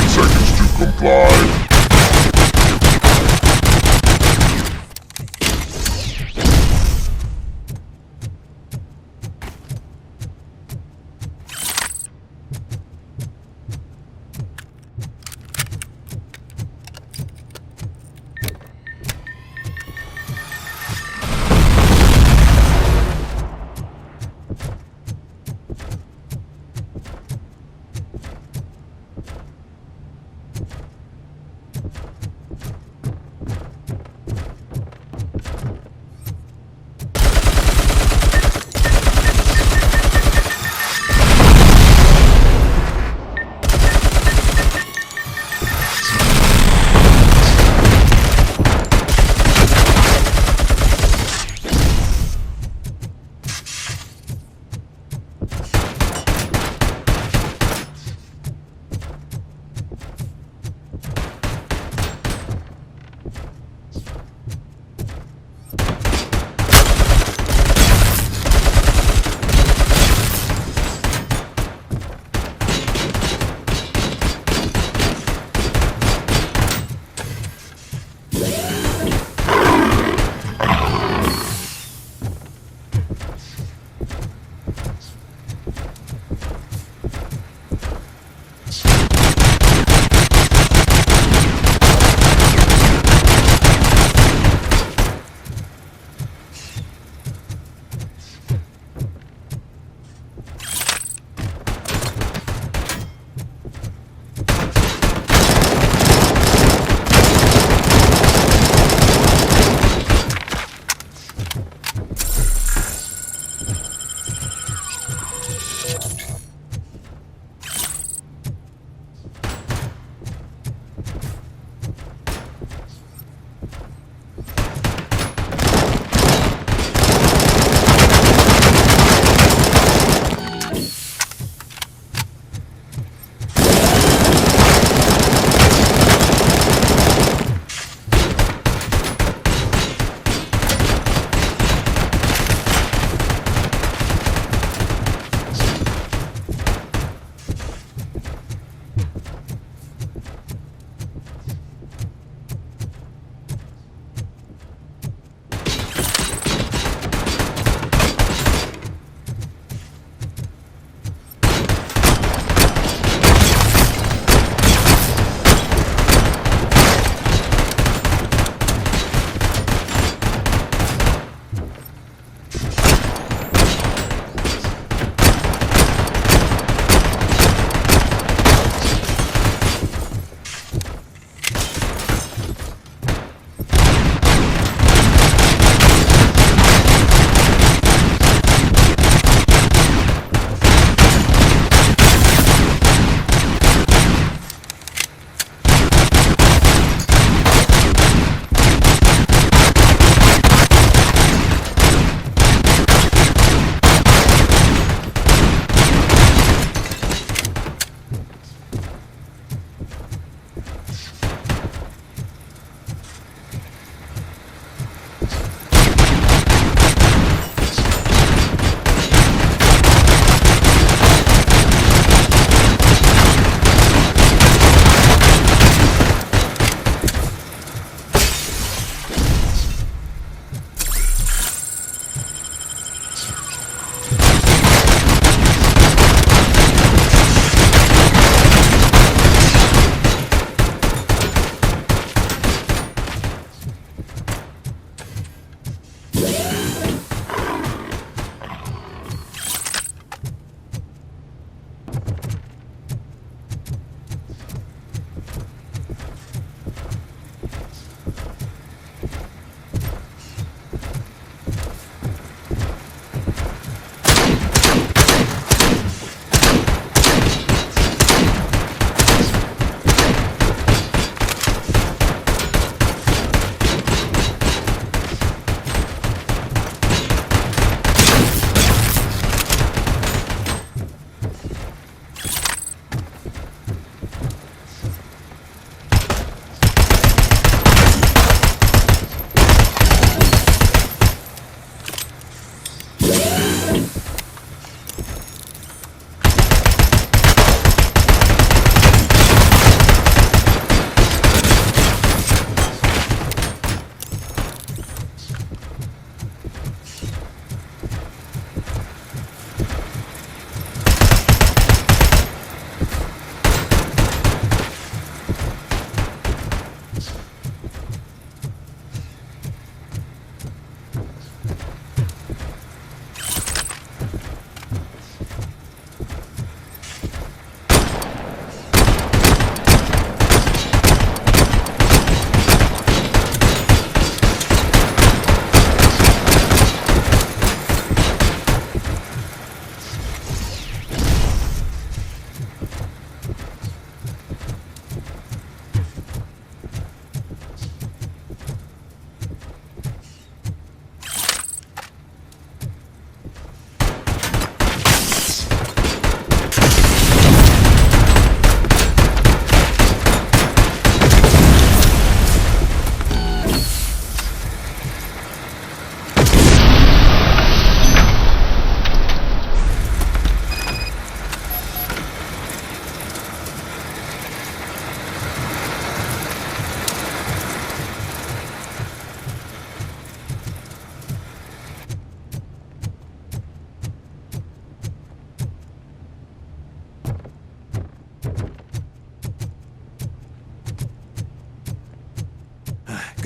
Seconds to comply.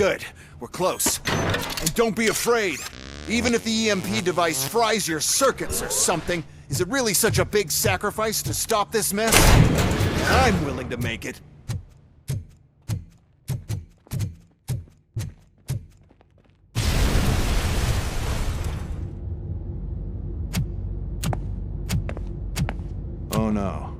Good. We're close. And don't be afraid. Even if the EMP device fries your circuits or something, is it really such a big sacrifice to stop this mess? I'm willing to make it. Oh no.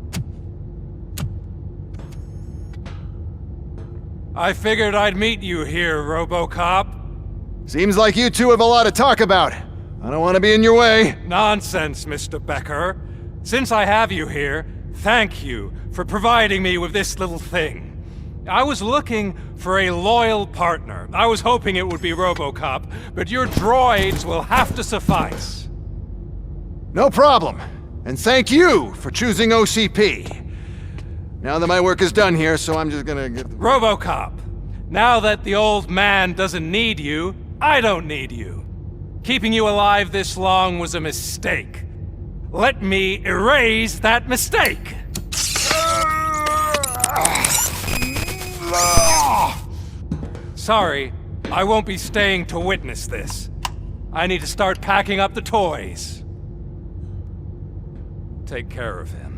I figured I'd meet you here, RoboCop. Seems like you two have a lot to talk about. I don't want to be in your way. Nonsense, Mr. Becker. Since I have you here, thank you for providing me with this little thing. I was looking for a loyal partner. I was hoping it would be RoboCop, but your droids will have to suffice. No problem. And thank you for choosing OCP. Now that my work is done here, so I'm just gonna get... RoboCop, now that the old man doesn't need you, I don't need you. Keeping you alive this long was a mistake. Let me erase that mistake! Sorry, I won't be staying to witness this. I need to start packing up the toys. Take care of him.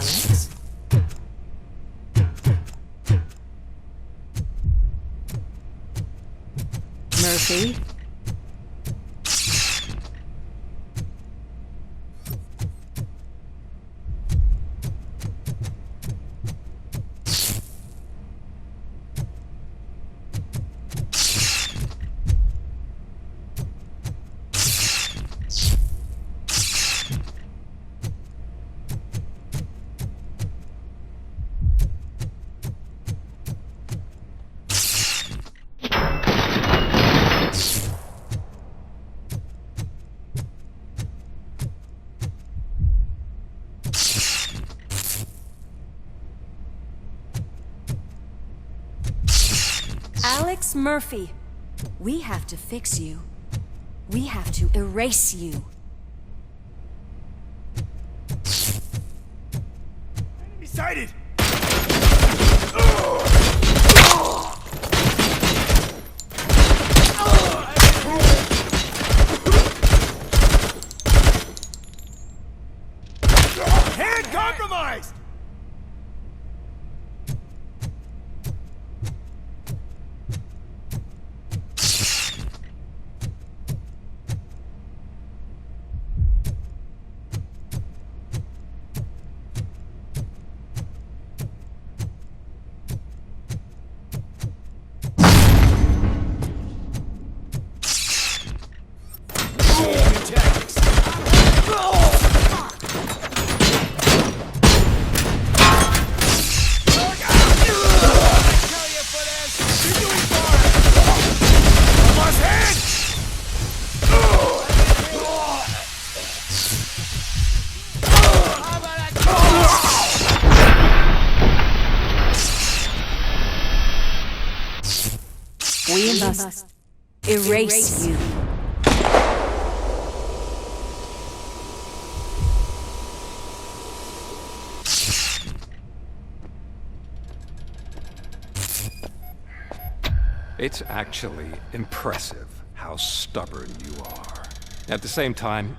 Alex? Murphy? Alex Murphy, we have to fix you. We have to erase you. Enemy sighted! Hand compromised! We must erase you. It's actually impressive how stubborn you are. At the same time,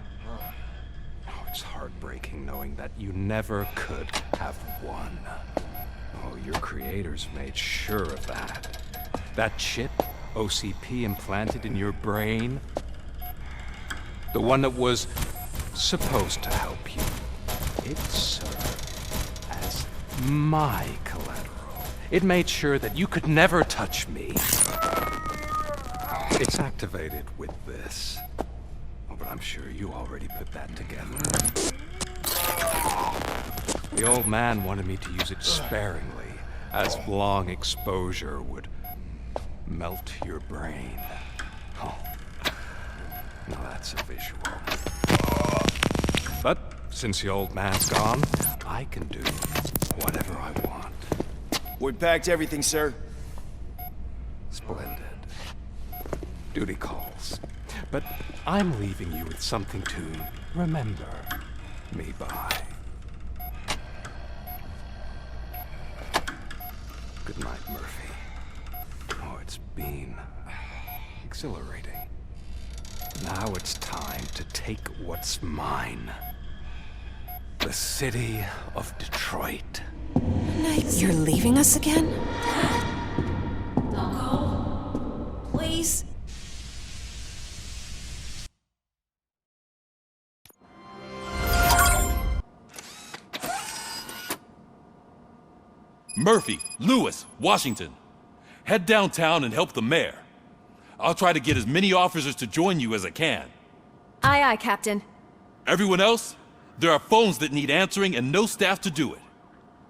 it's heartbreaking knowing that you never could have won. Oh, your creators made sure of that. That chip OCP implanted in your brain, the one that was supposed to help you, it served as my collateral. It made sure that you could never touch me. It's activated with this. Oh, but I'm sure you already put that together. The old man wanted me to use it sparingly, as long exposure would melt your brain. Oh, now that's a visual. But since the old man's gone, I can do whatever I want. We packed everything, sir. Splendid. Duty calls. But I'm leaving you with something to remember me by. Good night, Murphy. Oh, it's been exhilarating. Now it's time to take what's mine. The city of Detroit. You're leaving us again? Don't go. Please. Murphy, Lewis, Washington. Head downtown and help the mayor. I'll try to get as many officers to join you as I can. Aye, aye, Captain. Everyone else? There are phones that need answering and no staff to do it.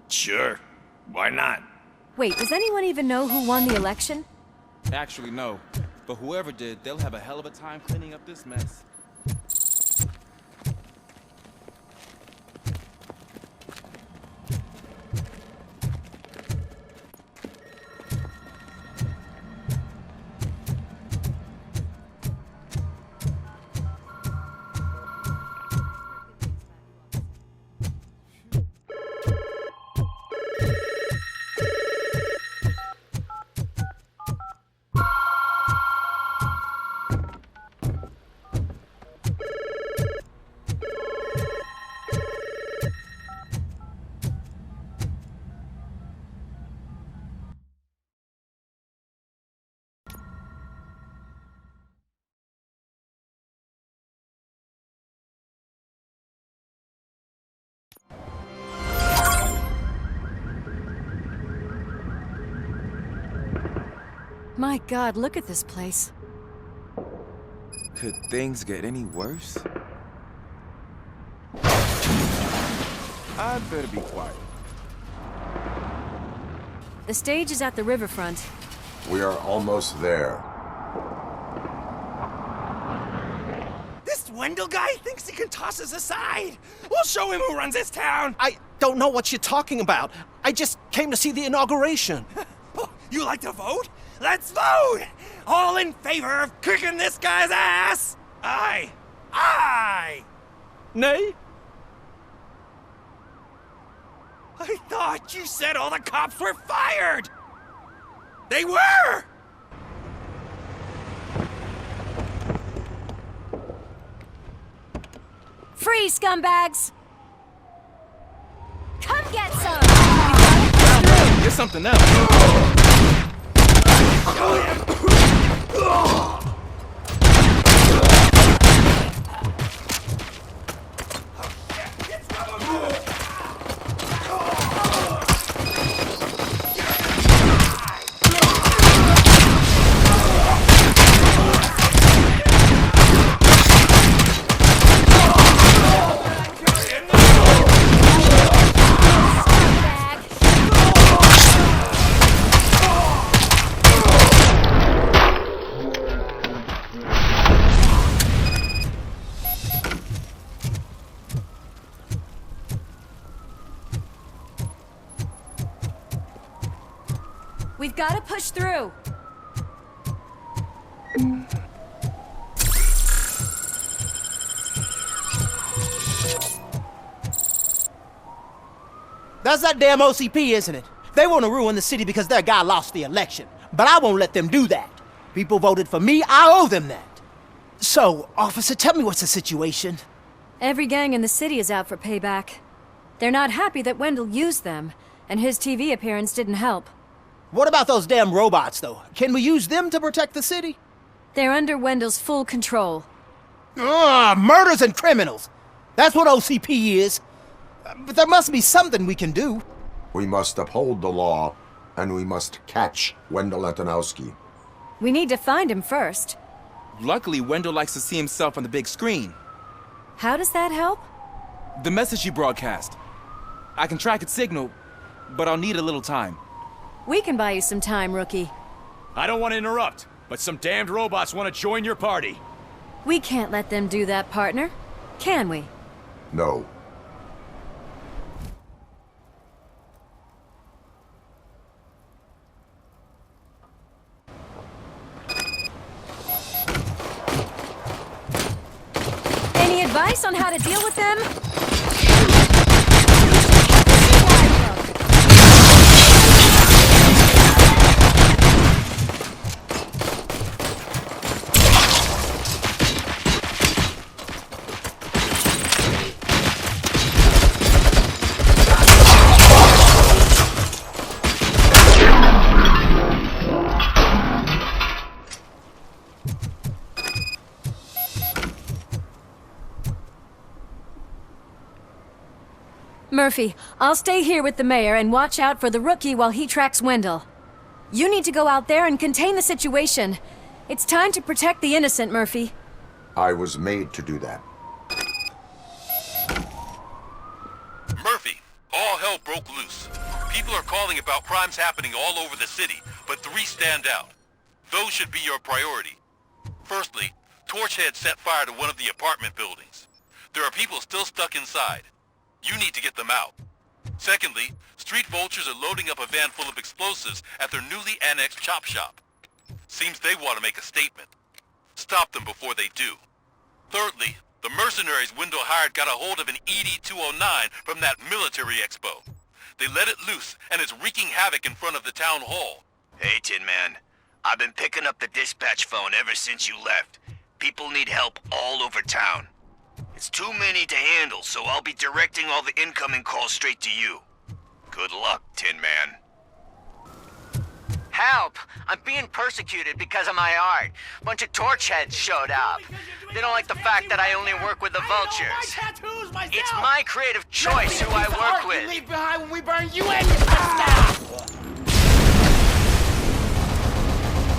Sure. Why not? Wait, does anyone even know who won the election? Actually, no. But whoever did, they'll have a hell of a time cleaning up this mess. My God, look at this place. Could things get any worse? I'd better be quiet. The stage is at the riverfront. We are almost there. This Wendell guy thinks he can toss us aside. We'll show him who runs this town. I don't know what you're talking about. I just came to see the inauguration. You like to vote? Let's vote! All in favor of kicking this guy's ass? Aye. Aye! Nay? I thought you said all the cops were fired! They were! Free, scumbags! Come get some! Get something else. We've got to push through. That's that damn OCP, isn't it? They want to ruin the city because their guy lost the election. But I won't let them do that. People voted for me, I owe them that. So, officer, tell me what's the situation. Every gang in the city is out for payback. They're not happy that Wendell used them, and his TV appearance didn't help. What about those damn robots, though? Can we use them to protect the city? They're under Wendell's full control. Murders and criminals. That's what OCP is. But there must be something we can do. We must uphold the law, and we must catch Wendell Antonowski. We need to find him first. Luckily, Wendell likes to see himself on the big screen. How does that help? The message you broadcast. I can track its signal, but I'll need a little time. We can buy you some time, rookie. I don't want to interrupt, but some damned robots want to join your party. We can't let them do that, partner. Can we? No. Any advice on how to deal with them? Murphy, I'll stay here with the mayor and watch out for the rookie while he tracks Wendell. You need to go out there and contain the situation. It's time to protect the innocent, Murphy. I was made to do that. Murphy, all hell broke loose. People are calling about crimes happening all over the city, but 3 stand out. Those should be your priority. Firstly, Torchhead set fire to one of the apartment buildings. There are people still stuck inside. You need to get them out. Secondly, street vultures are loading up a van full of explosives at their newly annexed chop shop. Seems they want to make a statement. Stop them before they do. Thirdly, the mercenaries Wendell hired got a hold of an ED-209 from that military expo. They let it loose, and it's wreaking havoc in front of the town hall. Hey, Tin Man. I've been picking up the dispatch phone ever since you left. People need help all over town. It's too many to handle, so I'll be directing all the incoming calls straight to you. Good luck, Tin Man. Help! I'm being persecuted because of my art. Bunch of torchheads showed up. They don't like the fact that I only work with the vultures. It's my creative choice who I work with. Leave behind when we burn you and your stuff.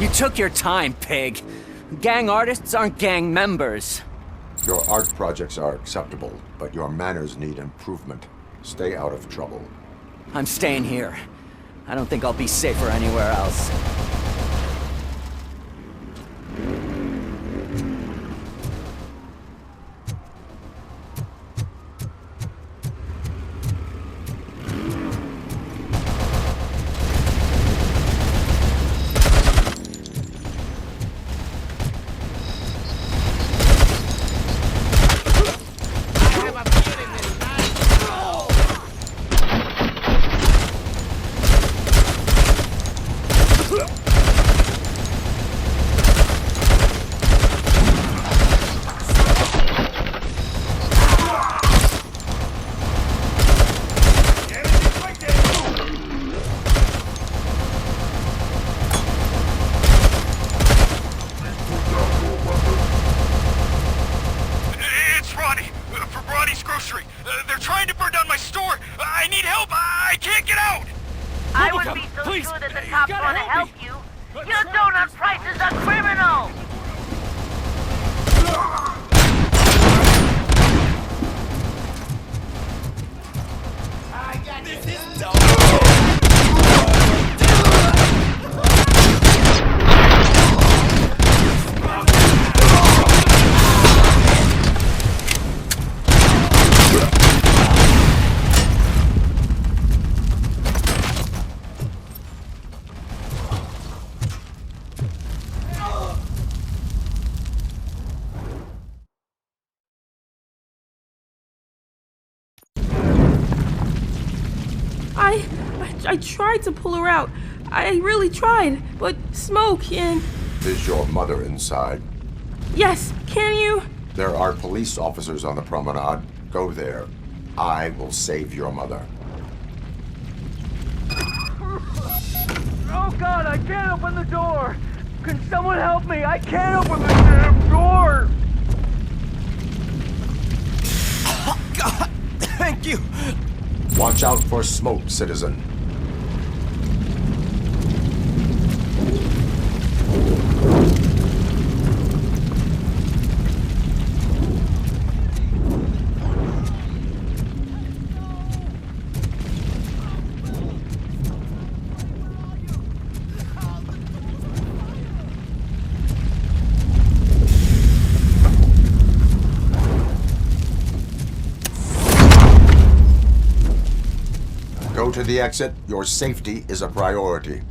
You took your time, pig. Gang artists aren't gang members. Your art projects are acceptable, but your manners need improvement. Stay out of trouble. I'm staying here. I don't think I'll be safer anywhere else. I tried to pull her out. I really tried, but smoke and... Is your mother inside? Yes, can you? There are police officers on the promenade. Go there. I will save your mother. Oh God, I can't open the door! Can someone help me? I can't open the damn door! Oh God, thank you! Watch out for smoke, citizen. Go to the exit. Your safety is a priority.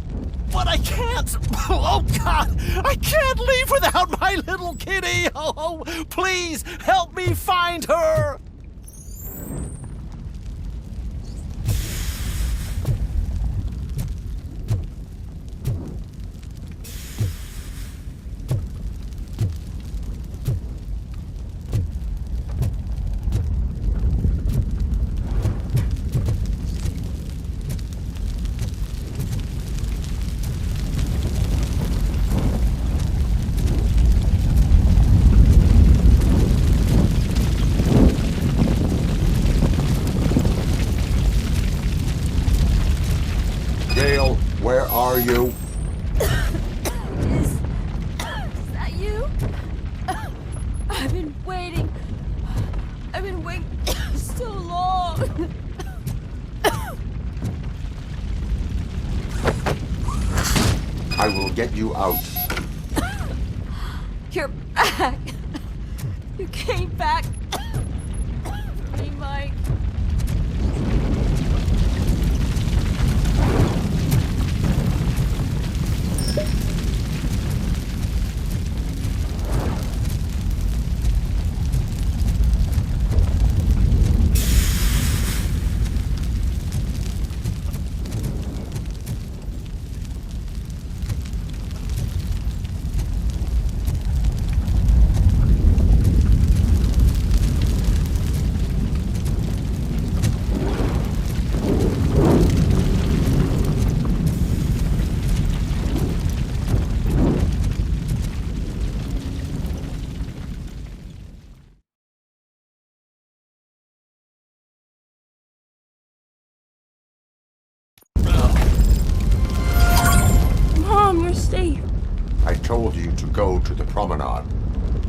But I can't! Oh, God! I can't leave without my little kitty! Oh, please, help me find her! Gail, where are you? Is that you? I've been waiting. I've been waiting so long. I will get you out. You're back. You came back. Me, Mike. Safe. I told you to go to the promenade.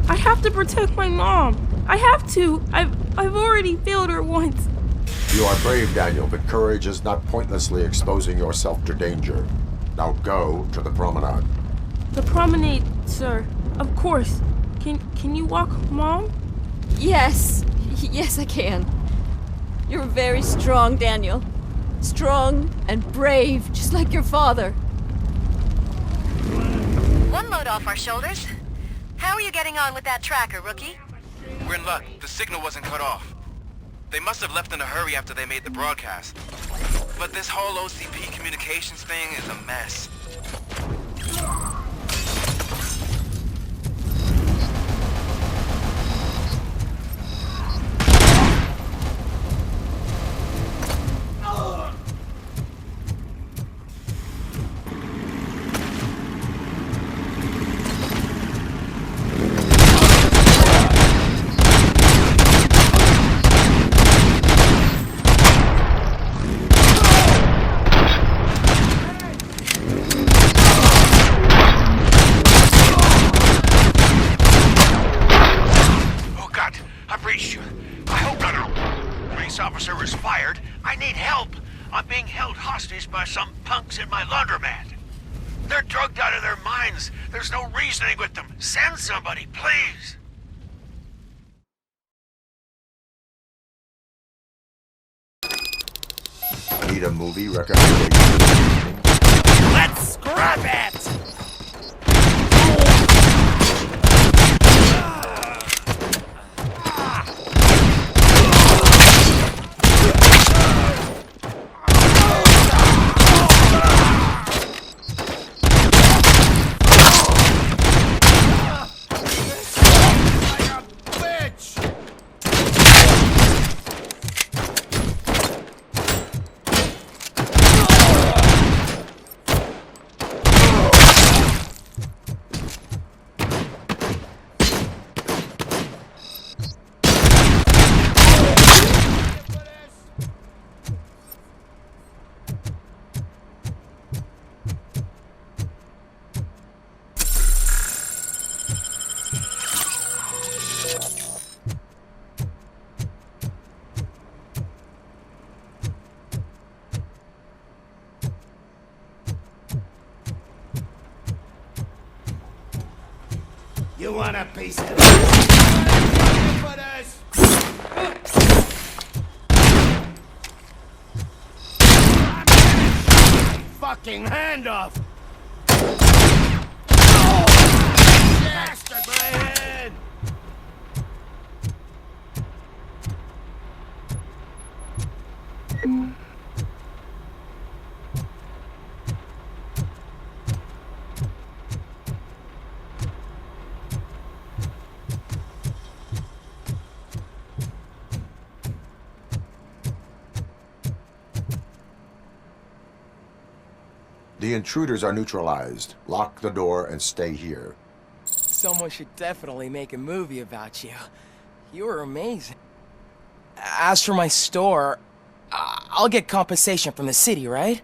I have to protect my mom. I have to. I've already failed her once. You are brave, Daniel, but courage is not pointlessly exposing yourself to danger. Now go to the promenade. The promenade, sir. Of course. Can you walk, Mom? Yes. Yes, I can. You're very strong, Daniel. Strong and brave, just like your father. One load off our shoulders. How are you getting on with that tracker, rookie? We're in luck. The signal wasn't cut off. They must have left in a hurry after they made the broadcast. But this whole OCP communications thing is a mess. Officer was fired. I need help. I'm being held hostage by some punks in my laundromat. They're drugged out of their minds. There's no reasoning with them. Send somebody, please. Need a movie recommendation? Let's scrap it! You want a piece of fucking hand off! Oh! Bastard, my head! The intruders are neutralized. Lock the door and stay here. Someone should definitely make a movie about you. You were amazing. As for my store, I'll get compensation from the city, right?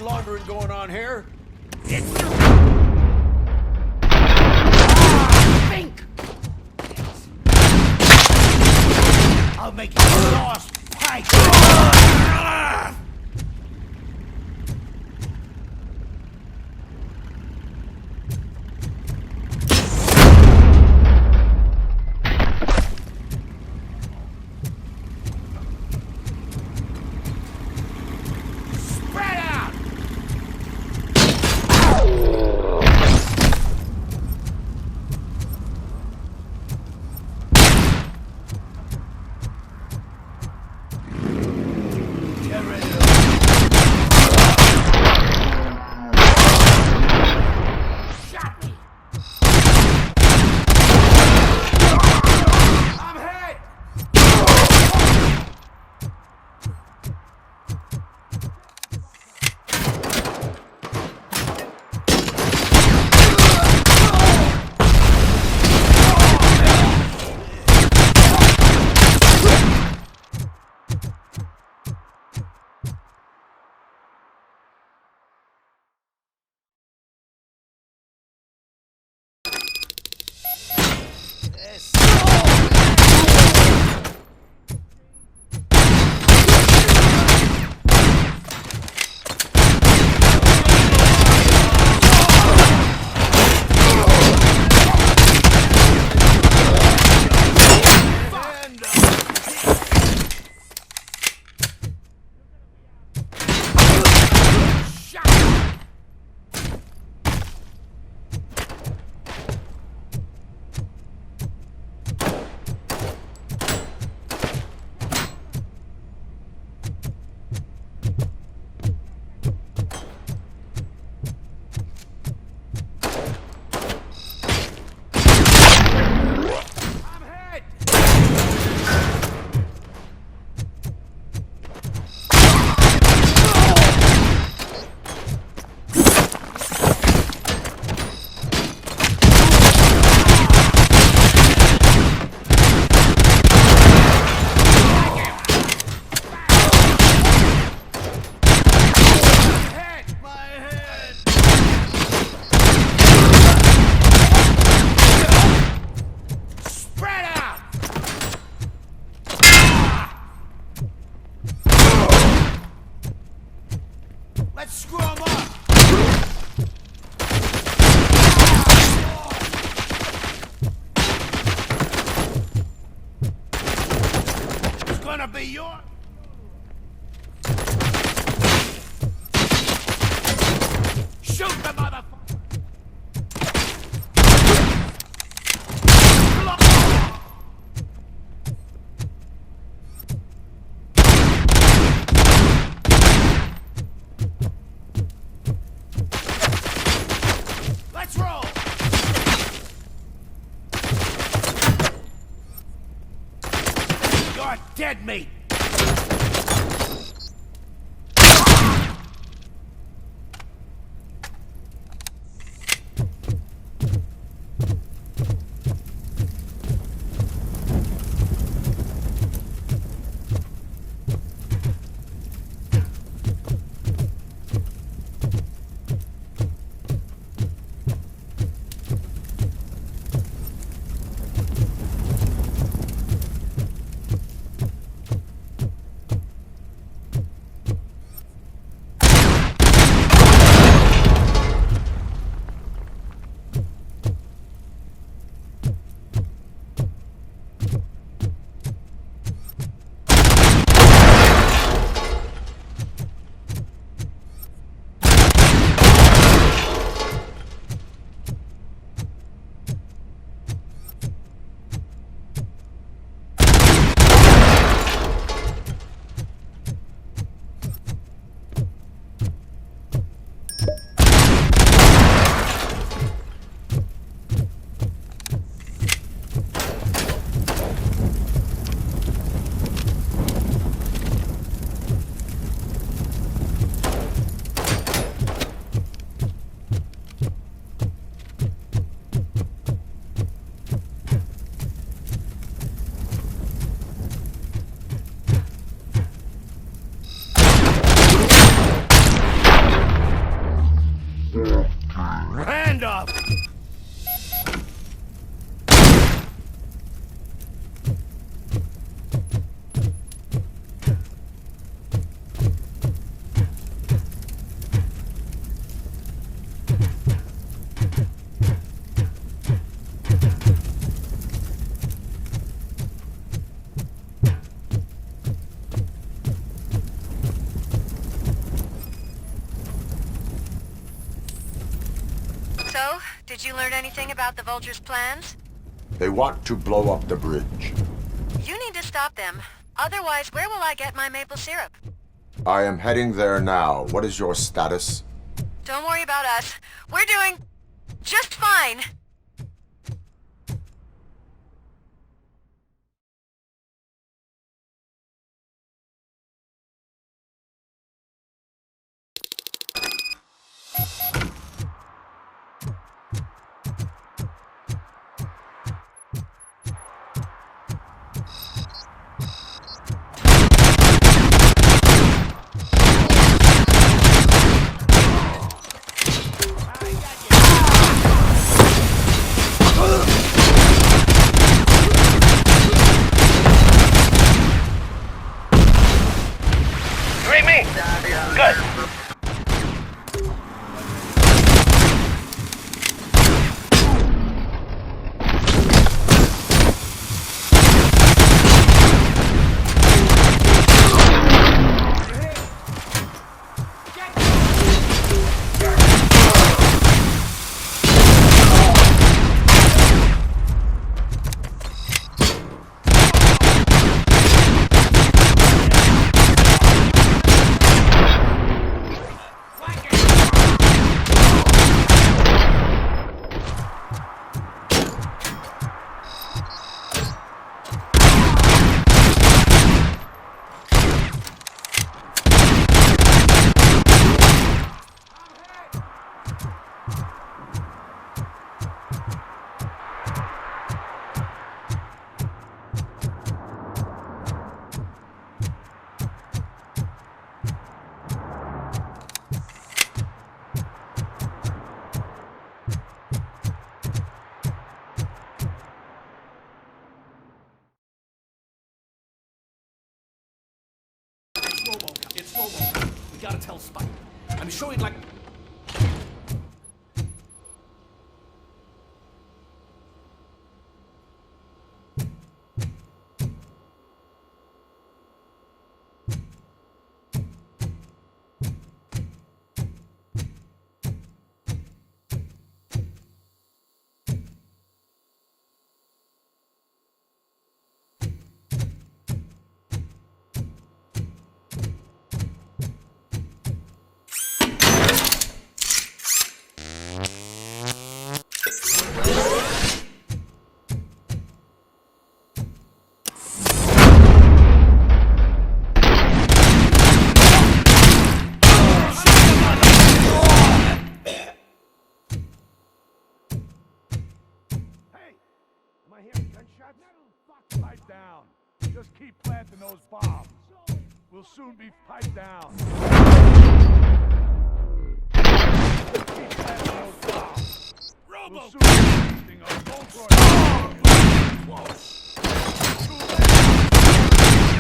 Laundering going on here. Think! I'll make you a lost pike. Get ready to gonna be your... Shoot the motherfucker! Let's roll! You're dead meat! Hand up! So, did you learn anything about the Vulture's plans? They want to blow up the bridge. You need to stop them. Otherwise, where will I get my maple syrup? I am heading there now. What is your status? Don't worry about us. We're doing just fine. Good. It's RoboCop. We gotta tell Spike. I'm showing like... down. Just keep planting those bombs. We'll soon be piped down. Keep planting those bombs. We'll soon be feasting on Voltroid.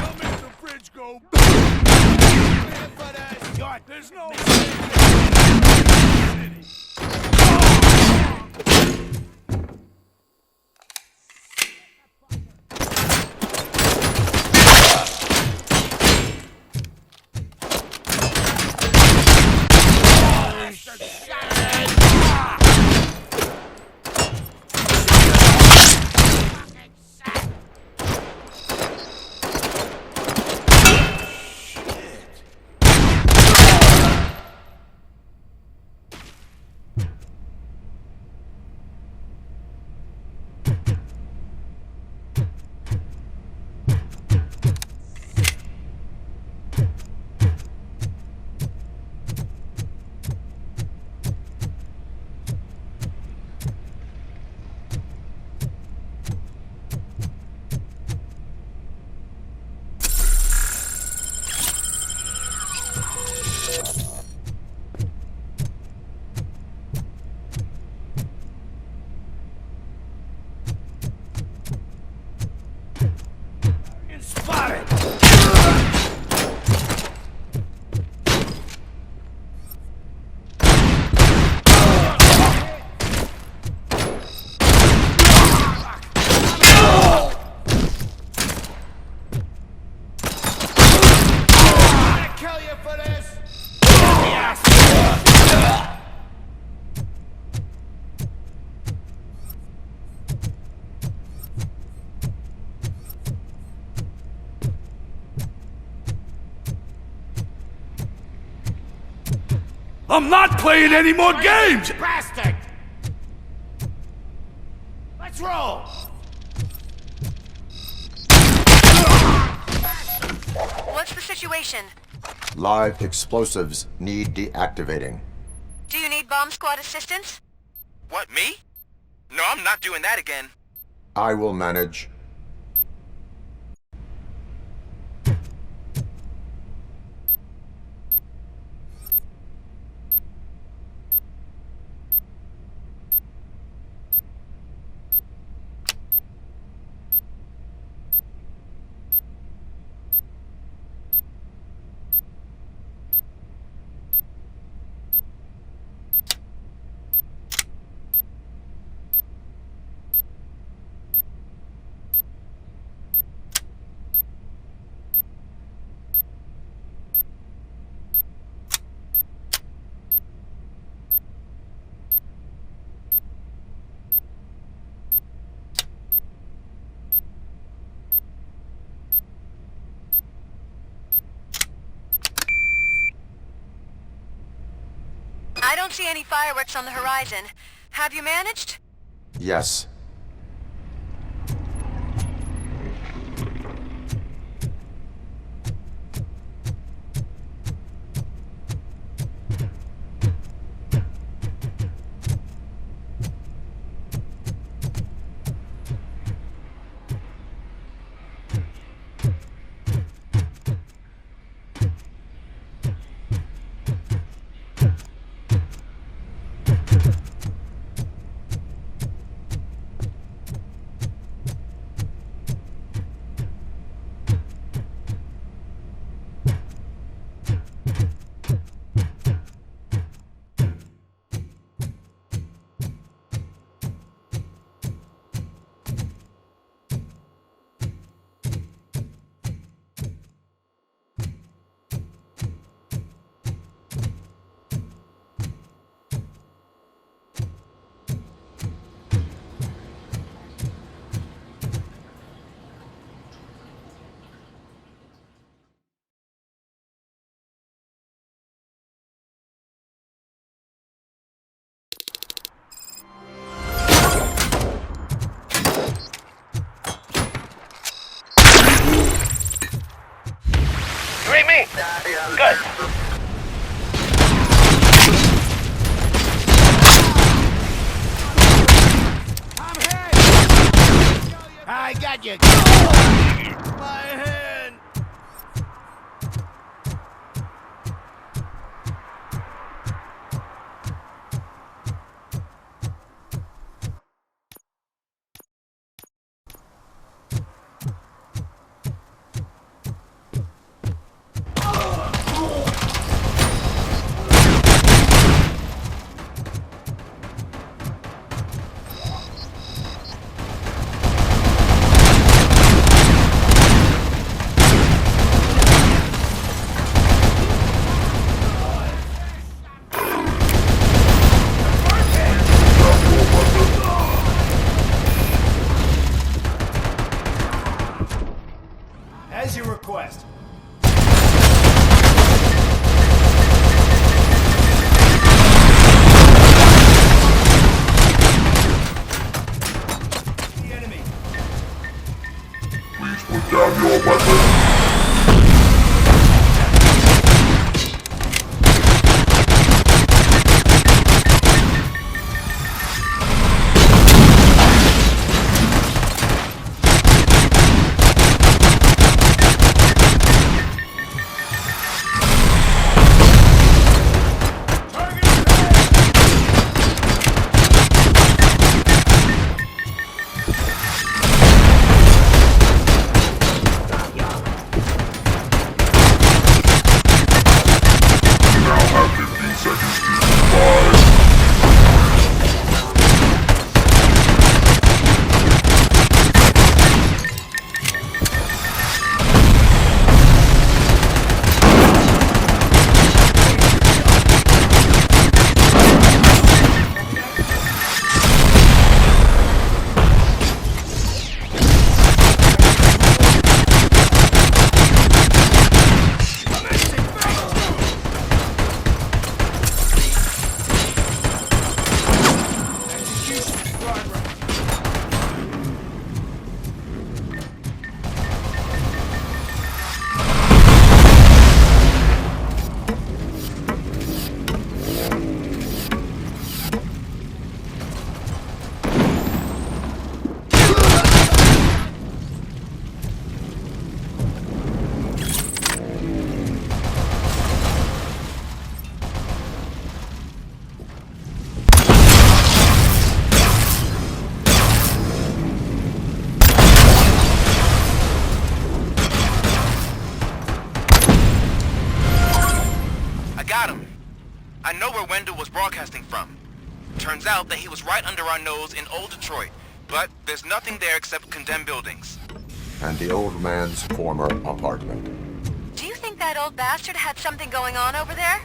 I'll make the bridge go. There's no I'm not playing any more games! Bastard! Let's roll! What's the situation? Live explosives need deactivating. Do you need bomb squad assistance? What, me? No, I'm not doing that again. I will manage. I don't see any fireworks on the horizon. Have you managed? Yes. Me? Good. I got at you! My hand! As you request. The enemy. Please put down your weapon. I know where Wendell was broadcasting from. Turns out that he was right under our nose in old Detroit, but there's nothing there except condemned buildings. And the old man's former apartment. Do you think that old bastard had something going on over there?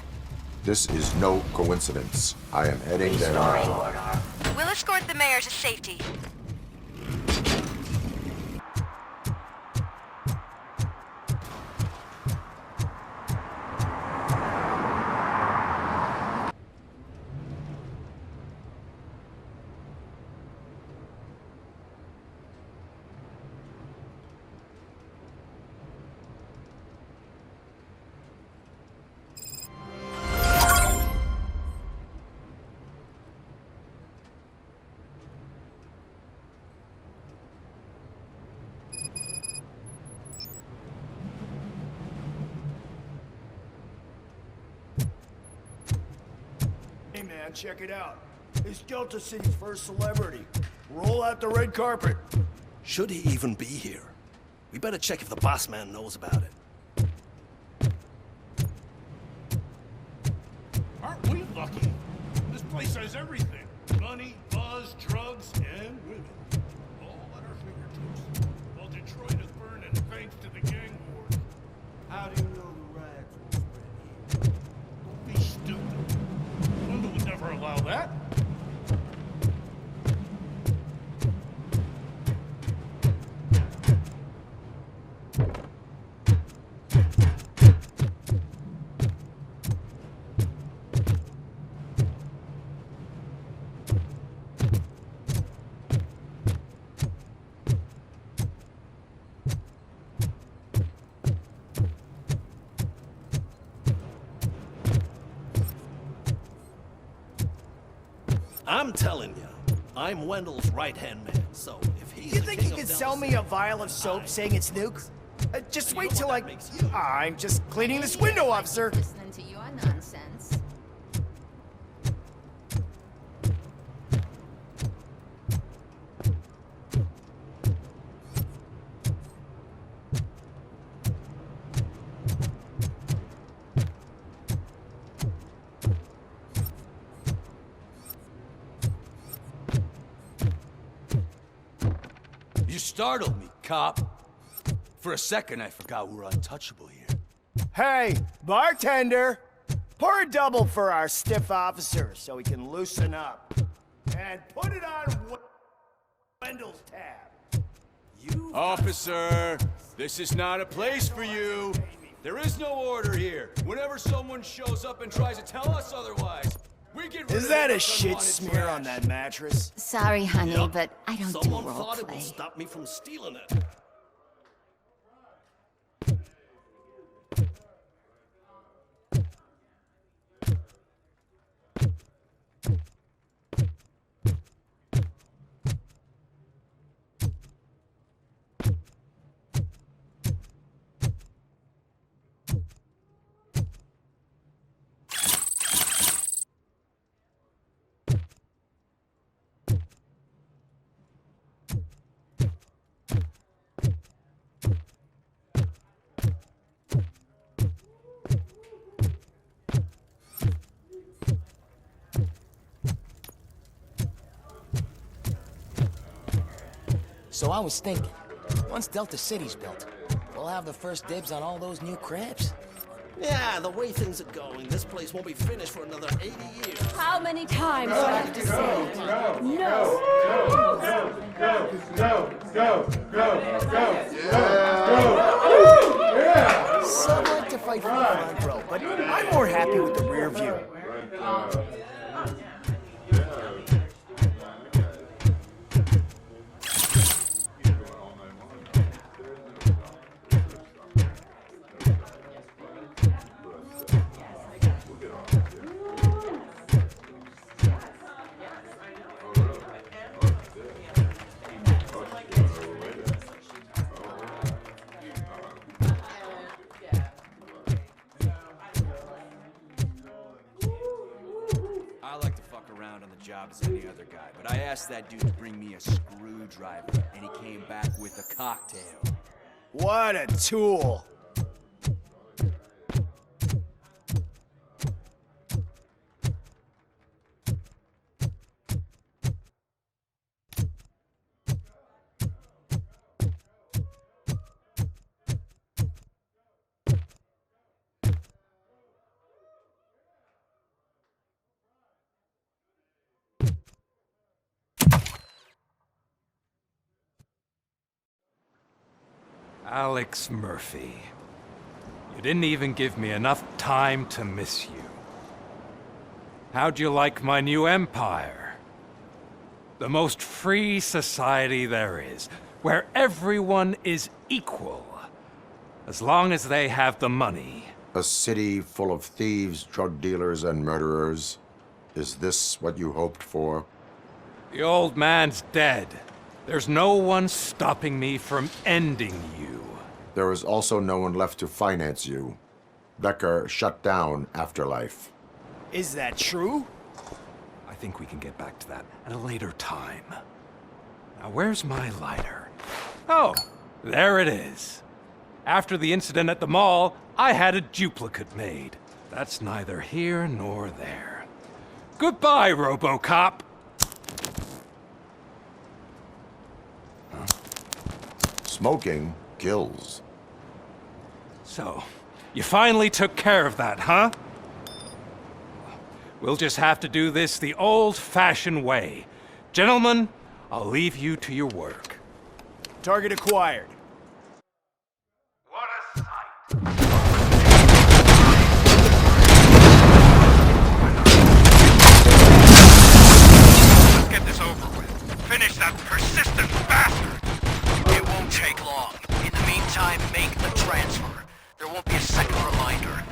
This is no coincidence. I am heading there now. We'll escort the mayor to safety. Hey man, check it out. He's Delta City's first celebrity. Roll out the red carpet. Should he even be here? We better check if the boss man knows about it. Aren't we lucky? This place has everything. Money, buzz, drugs, and women. All at our fingertips. While Detroit is burning thanks to the gang wars. How do you know the riots will spread here? Don't be stupid. Wendell would never allow that. I'm telling you, I'm Wendell's right-hand man, so if he You think you can sell me a vial of soap saying it's nuke? Just wait till I'm just cleaning this window, officer. Listening to your nonsense. You startled me, cop. For a second, I forgot we're untouchable here. Hey, bartender! Pour a double for our stiff officer so he can loosen up. And put it on Wendell's tab. Officer, this is not a place for you. There is no order here. Whenever someone shows up and tries to tell us otherwise, we get rid Is of that a the shit unwanted smear trash. on that mattress? Sorry, honey, but I don't do Someone thought it would roleplay. stop me from stealing it. So I was thinking, once Delta City's built, we'll have the first dibs on all those new cribs. Yeah, the way things are going, this place won't be finished for another 80 years. How many times do I have to say? No. Some like to fight for the front row, but I'm more happy with the rear view. I like to fuck around on the job as any other guy, but I asked that dude to bring me a screwdriver, and he came back with a cocktail. What a tool! Alex Murphy. You didn't even give me enough time to miss you. How'd you like my new empire? The most free society there is, where everyone is equal, as long as they have the money. A city full of thieves, drug dealers, and murderers. Is this what you hoped for? The old man's dead. There's no one stopping me from ending you. There is also no one left to finance you. Becker shut down Afterlife. Is that true? I think we can get back to that at a later time. Now, where's my lighter? Oh, there it is. After the incident at the mall, I had a duplicate made. That's neither here nor there. Goodbye, RoboCop. Smoking kills. So, you finally took care of that, huh? We'll just have to do this the old-fashioned way. Gentlemen, I'll leave you to your work. Target acquired. Let's get this over with. Finish that persistent bastard! It won't take long. In the meantime, make the transfer. There won't be a second reminder.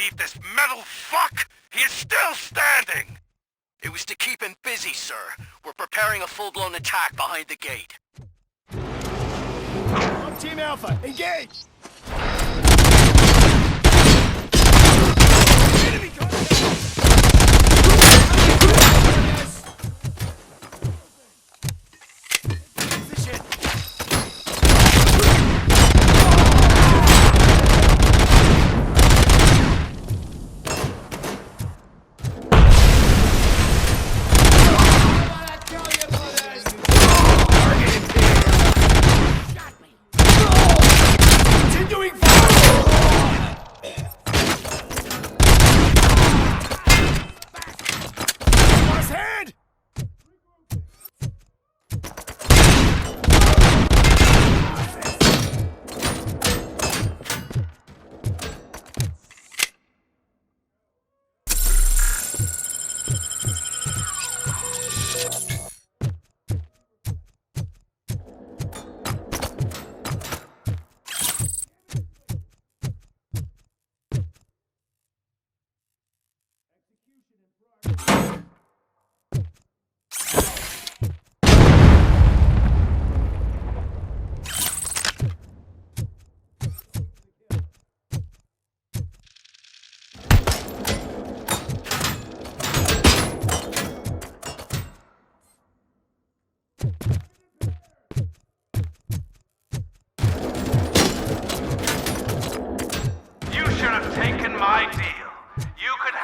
believe this metal fuck? He is still standing! It was to keep him busy, sir. We're preparing a full-blown attack behind the gate. Team Alpha, engage! Enemy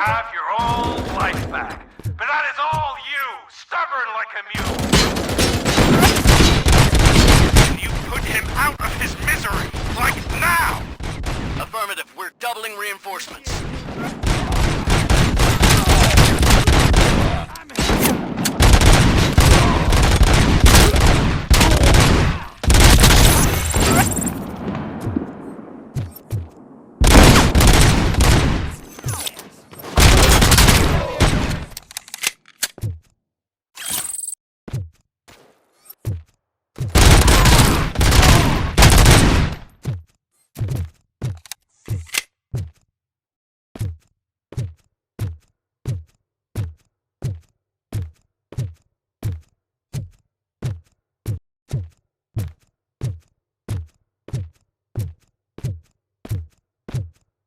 have your old life back. But that is all you, stubborn like a mule. Can you put him out of his misery, like now? Affirmative, we're doubling reinforcements.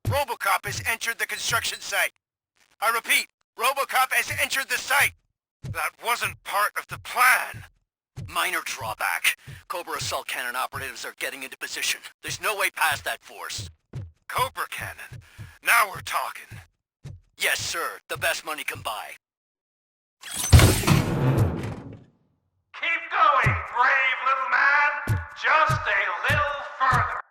RoboCop has entered the construction site. I repeat, RoboCop has entered the site. That wasn't part of the plan. Minor drawback. Cobra assault cannon operatives are getting into position. There's no way past that force. Cobra cannon? Now we're talking. Yes, sir. The best money can buy. Keep going, brave little man. Just a little further.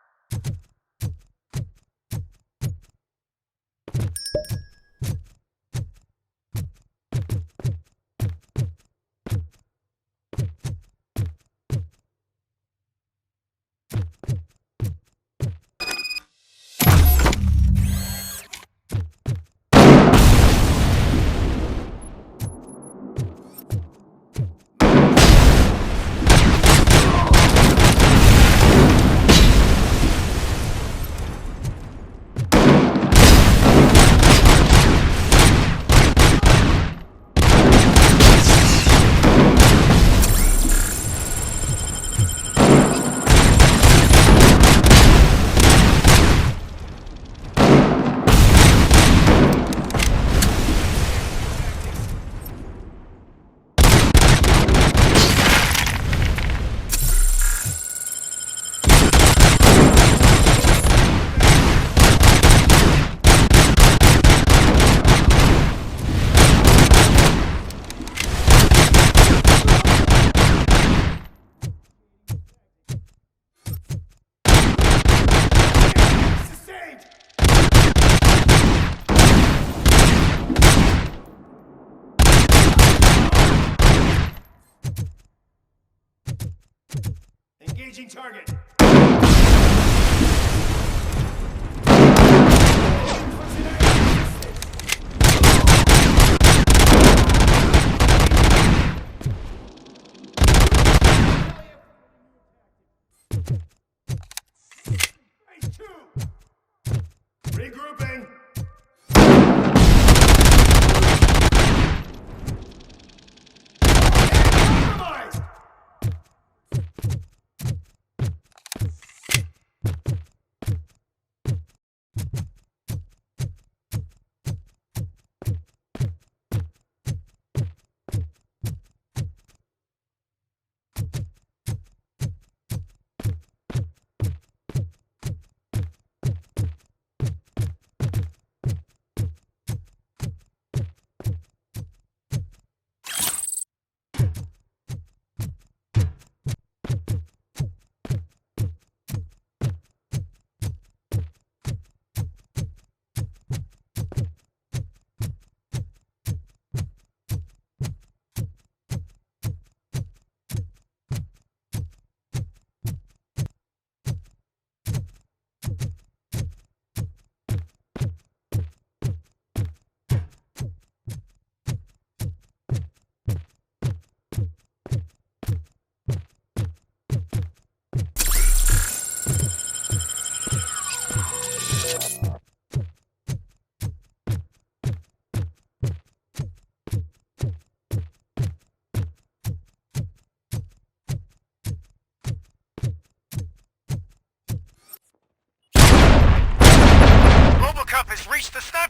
Engaging target. Regrouping.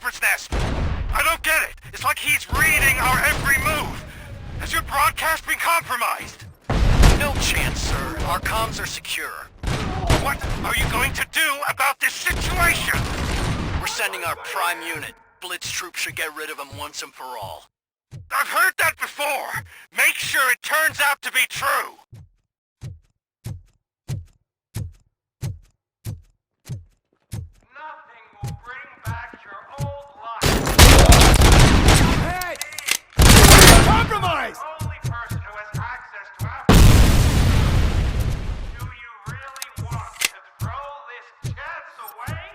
sniper's nest. I don't get it. It's like he's reading our every move. Has your broadcast been compromised? No chance, sir. Our comms are secure. What are you going to do about this situation? We're sending our prime unit. Blitz troops should get rid of him once and for all. I've heard that before. Make sure it turns out to be true. Compromise! Only person who has access to our... Do you really want to throw this chance away?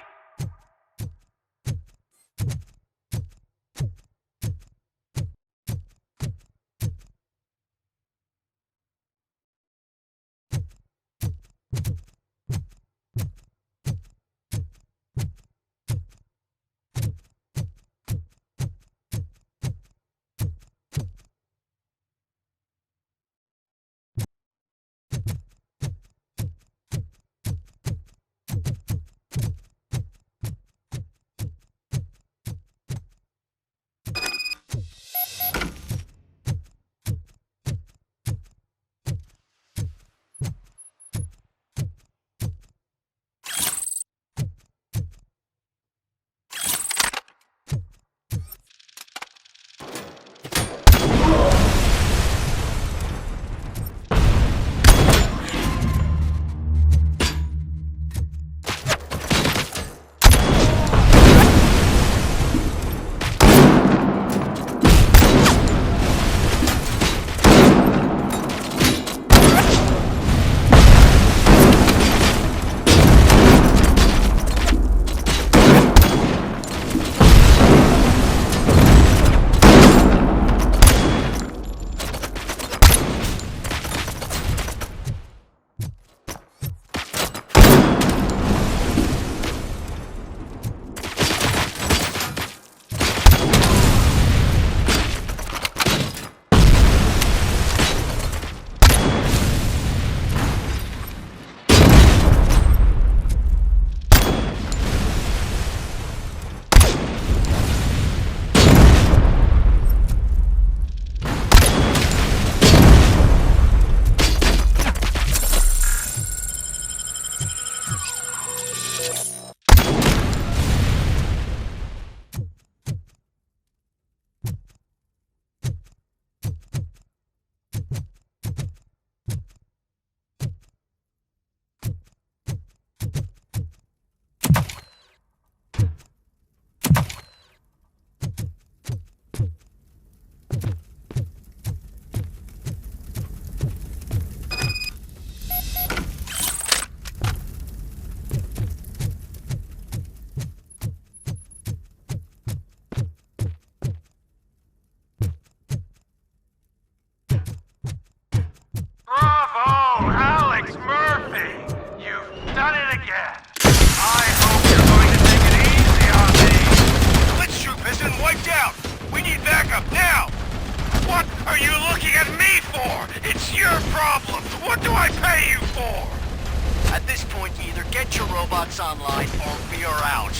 robots online or we are out.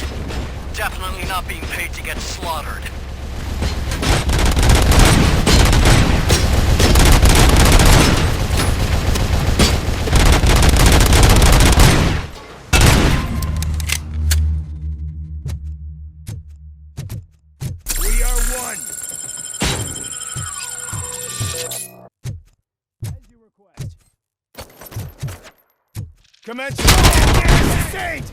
Definitely not being paid to get slaughtered. We are one. As you request. Commence. Sustained.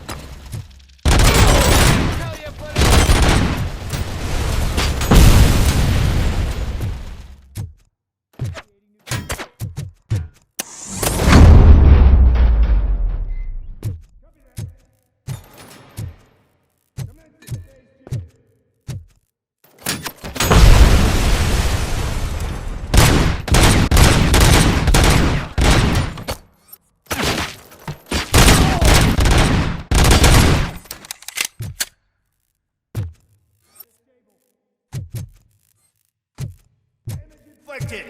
Inflicted.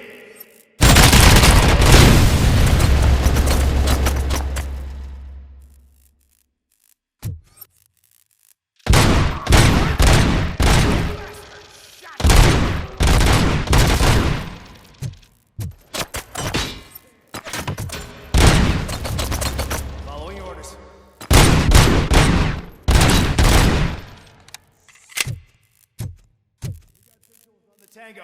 Tango.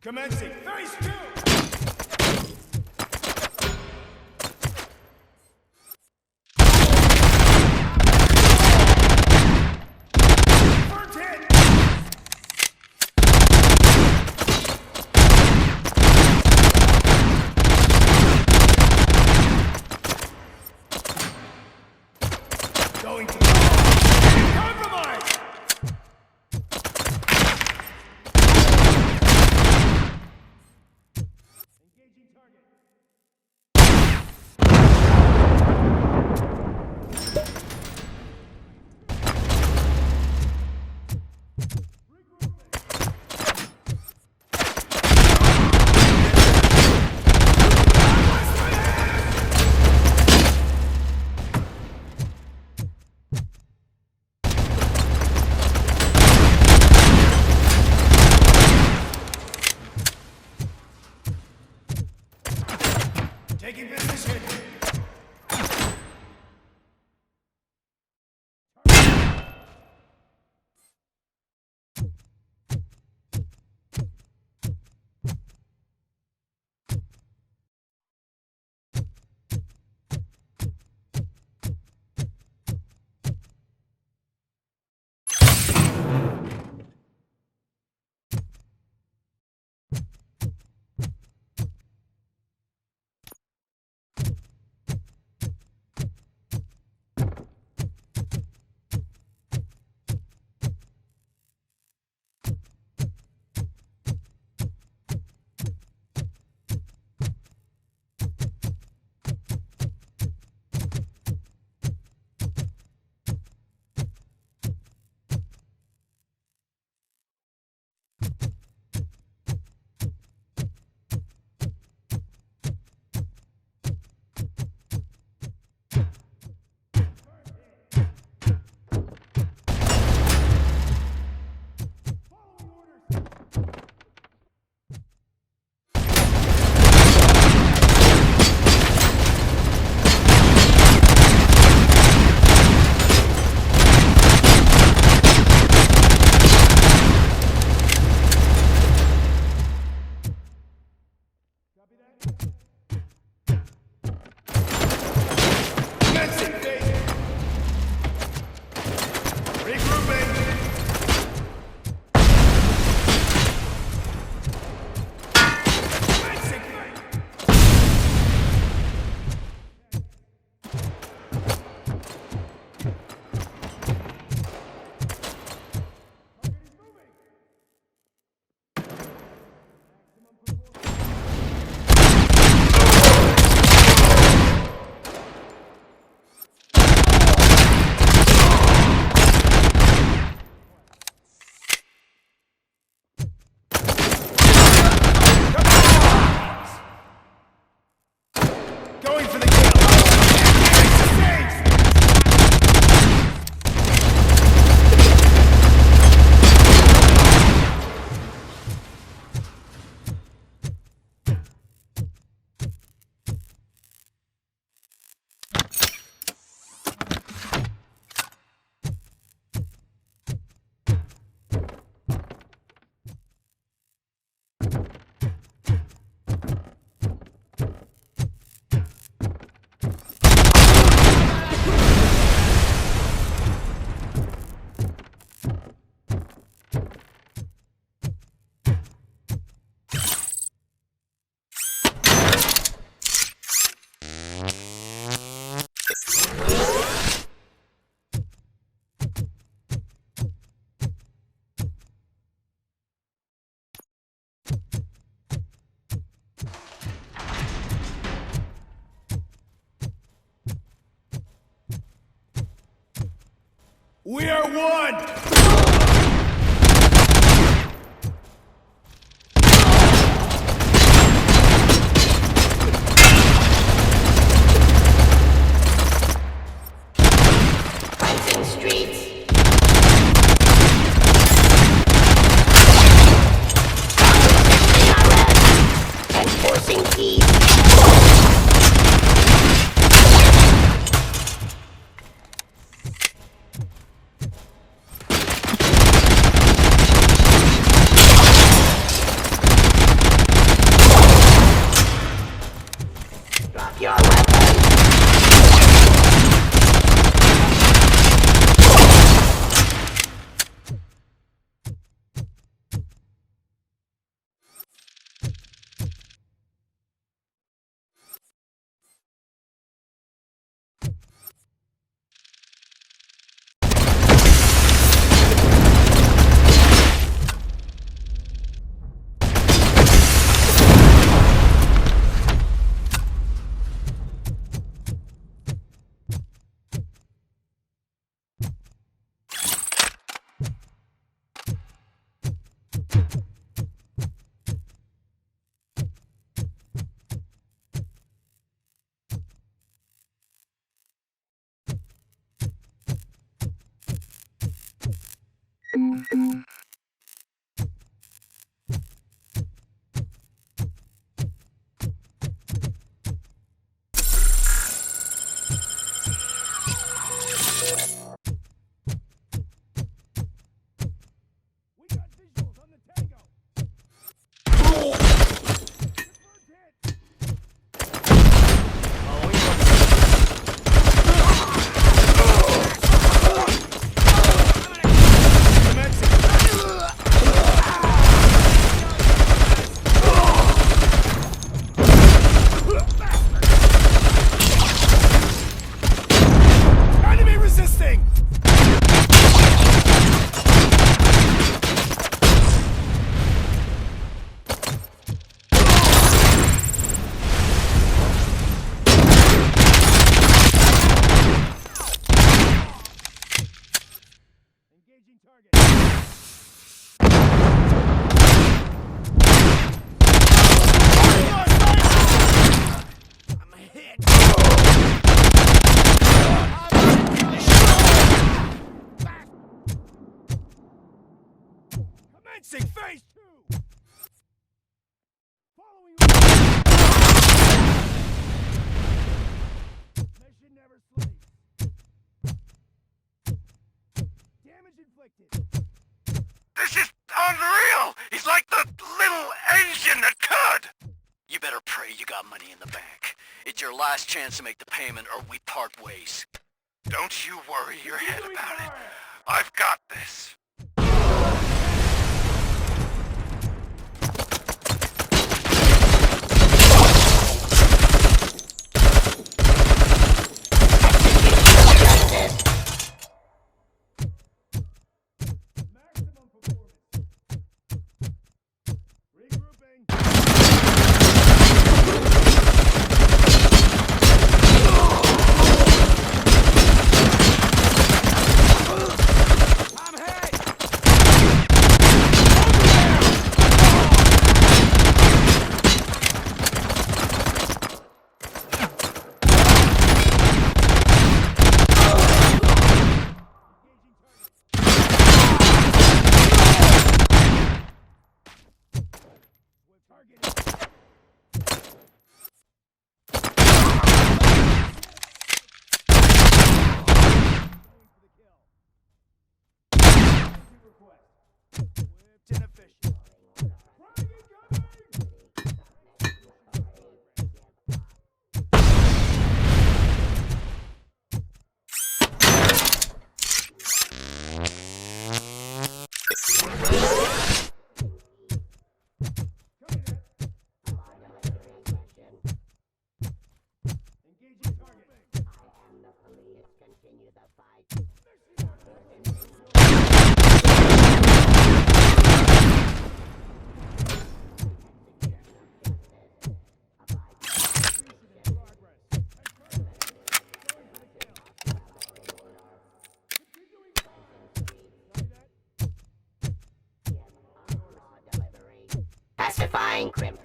Commencing. Phase 2! First hit! Going to compromise! Engaging target. We are one! Streets. Enforcing peace. Drop your weapons. Commencing phase 2! Following Mission never sleeps. Damage inflicted. This is unreal! He's like the little engine that could! You better pray you got money in the bank. It's your last chance to make the payment or we part ways. Don't you worry your head about it. I've got this. mind crimp.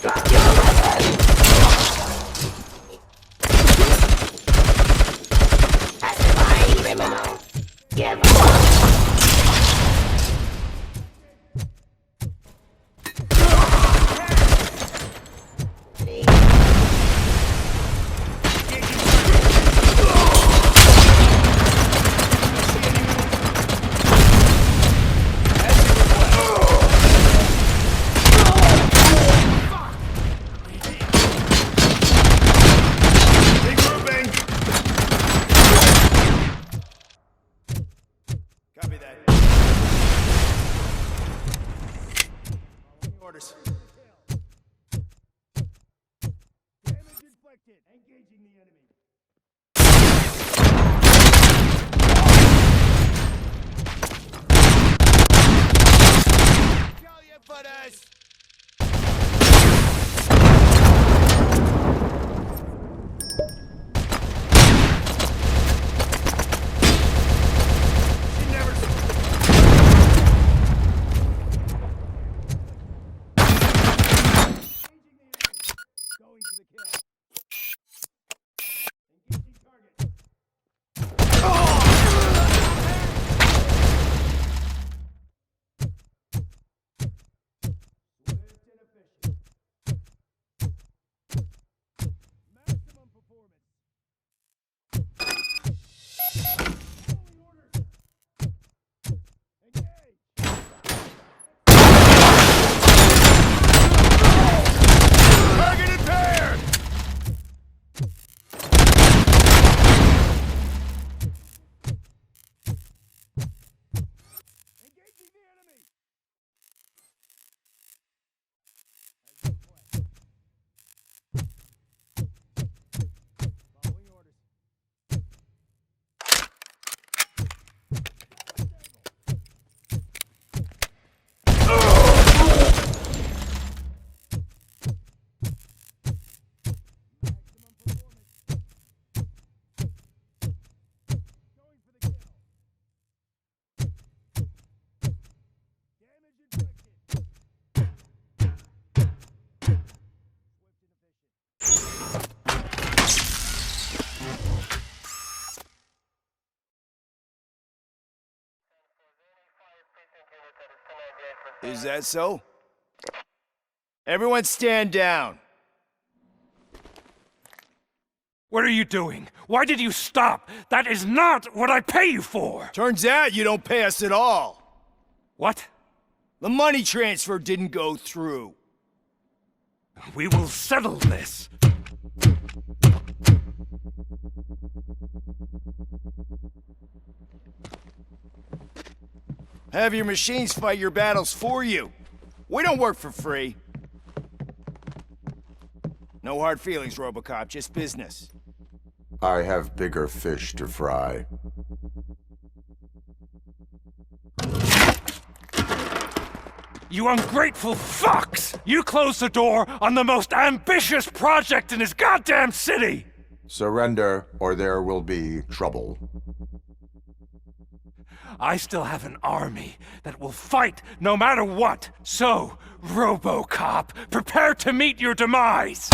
Drop your weapon! Pacifying criminal. Give up! Engaging the enemy. Italian footers! Going for the kill. Is that so? Everyone stand down. What are you doing? Why did you stop? That is not what I pay you for! Turns out you don't pay us at all. What? The money transfer didn't go through. We will settle this. Have your machines fight your battles for you. We don't work for free. No hard feelings, RoboCop, just business. I have bigger fish to fry. You ungrateful fucks! You closed the door on the most ambitious project in this goddamn city! Surrender, or there will be trouble. I still have an army that will fight no matter what. So, RoboCop, prepare to meet your demise!